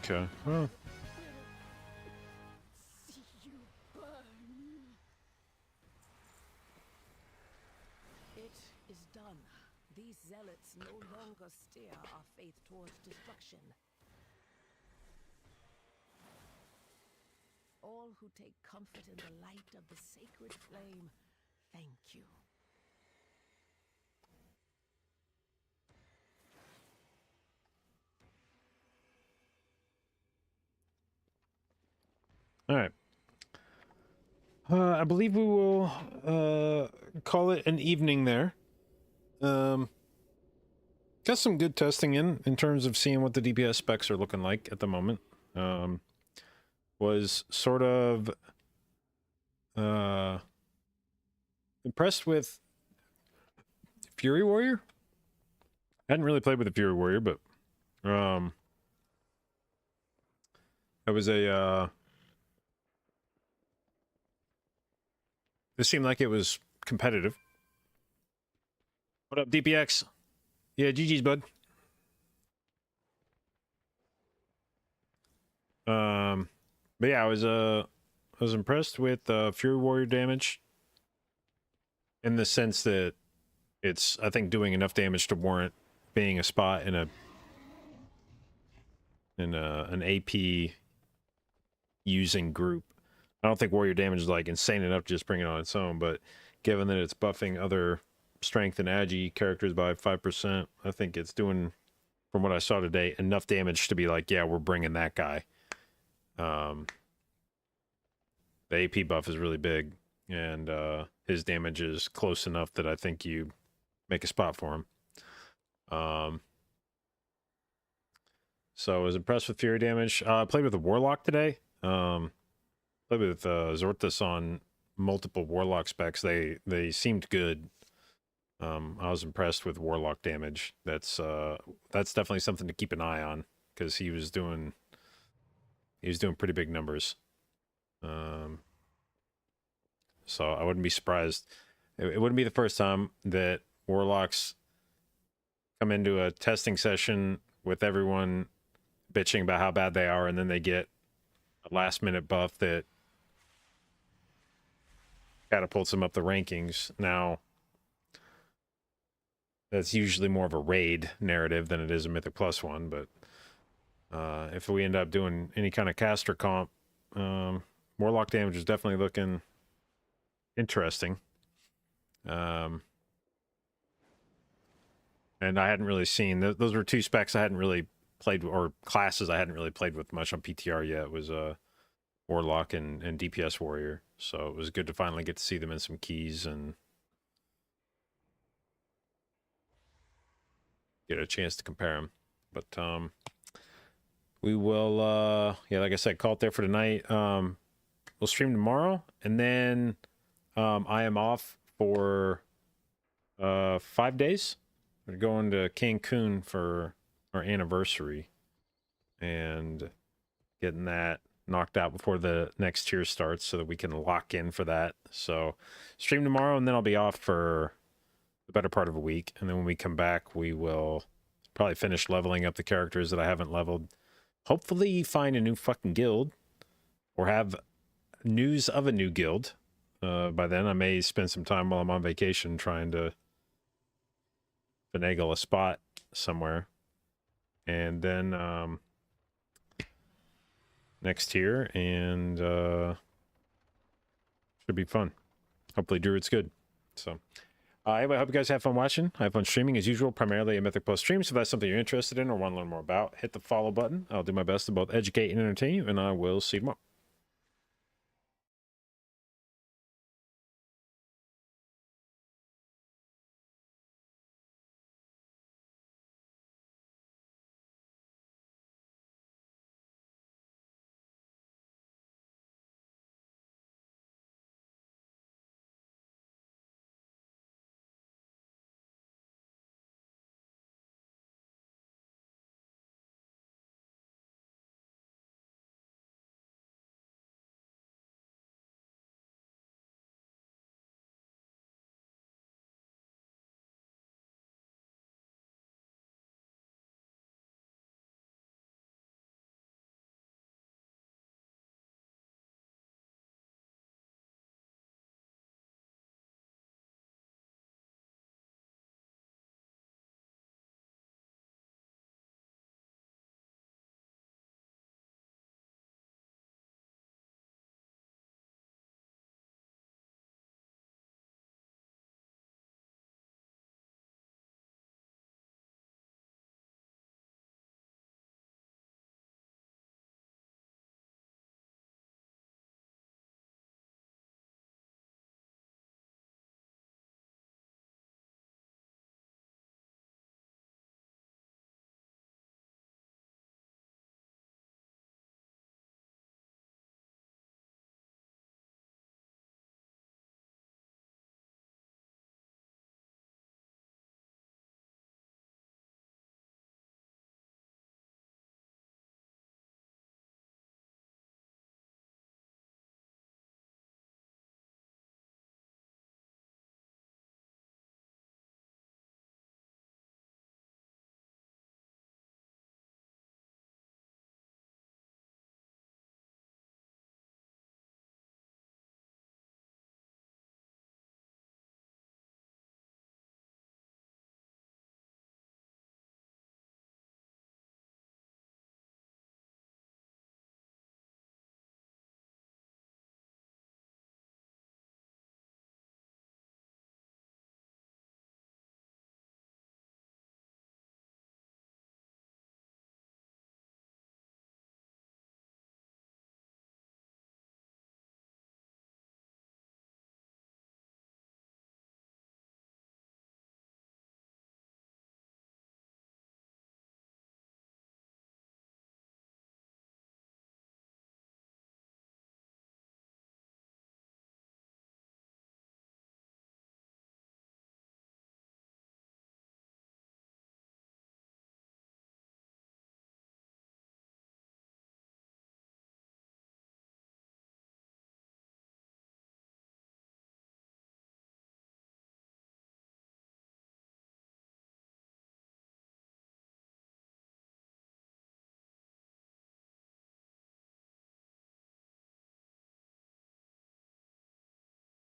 Okay. Well, See you burn! It is done. These zealots no longer steer our faith towards destruction. All who take comfort in the light of the sacred flame, thank you. all right. I believe we will call it an evening there. Got some good testing in terms of seeing what the DPS specs are looking like at the moment. Was sort of impressed with Fury Warrior. Hadn't really played with the Fury Warrior, but that was a this seemed like it was competitive. What up, DPX? Yeah, GG's, bud. But yeah, I was impressed with Fury Warrior damage in the sense that it's, I think, doing enough damage to warrant being a spot in an AP using group. I don't think warrior damage is like insane enough to just bring it on its own, but given that it's buffing other strength and agi characters by 5%, I think it's doing, from what I saw today, enough damage to be like, yeah, we're bringing that guy. The AP buff is really big, and his damage is close enough that I think you make a spot for him. So I was impressed with Fury damage. I played with a Warlock today. Played with Zorthus on multiple Warlock specs. They seemed good. I was impressed with Warlock damage. That's definitely something to keep an eye on, because he was doing pretty big numbers. So I wouldn't be surprised. It wouldn't be the first time that Warlocks come into a testing session with everyone bitching about how bad they are, and then they get a last-minute buff that catapults them up the rankings. Now, that's usually more of a raid narrative than it is a Mythic Plus one, but if we end up doing any kind of caster comp, Warlock damage is definitely looking interesting. And I hadn't really seen, those were two specs I hadn't really played, or classes I hadn't really played with much on PTR yet. It was Warlock and DPS Warrior, so it was good to finally get to see them in some keys and get a chance to compare them. But we will, yeah, like I said, call it there for tonight. We'll stream tomorrow, and then I am off for 5 days. We're going to Cancun for our anniversary and getting that knocked out before the next tier starts so that we can lock in for that. So stream tomorrow, and then I'll be off for the better part of a week. And then when we come back, we will probably finish leveling up the characters that I haven't leveled. Hopefully find a new fucking guild, or have news of a new guild. By then I may spend some time while I'm on vacation trying to finagle a spot somewhere. And then next tier, and should be fun. Hopefully Druid's good. So anyway, I hope you guys have fun watching. I have fun streaming as usual, primarily a Mythic Plus stream. So if that's something you're interested in or want to learn more about, hit the follow button. I'll do my best to both educate and entertain you, and I will see you tomorrow.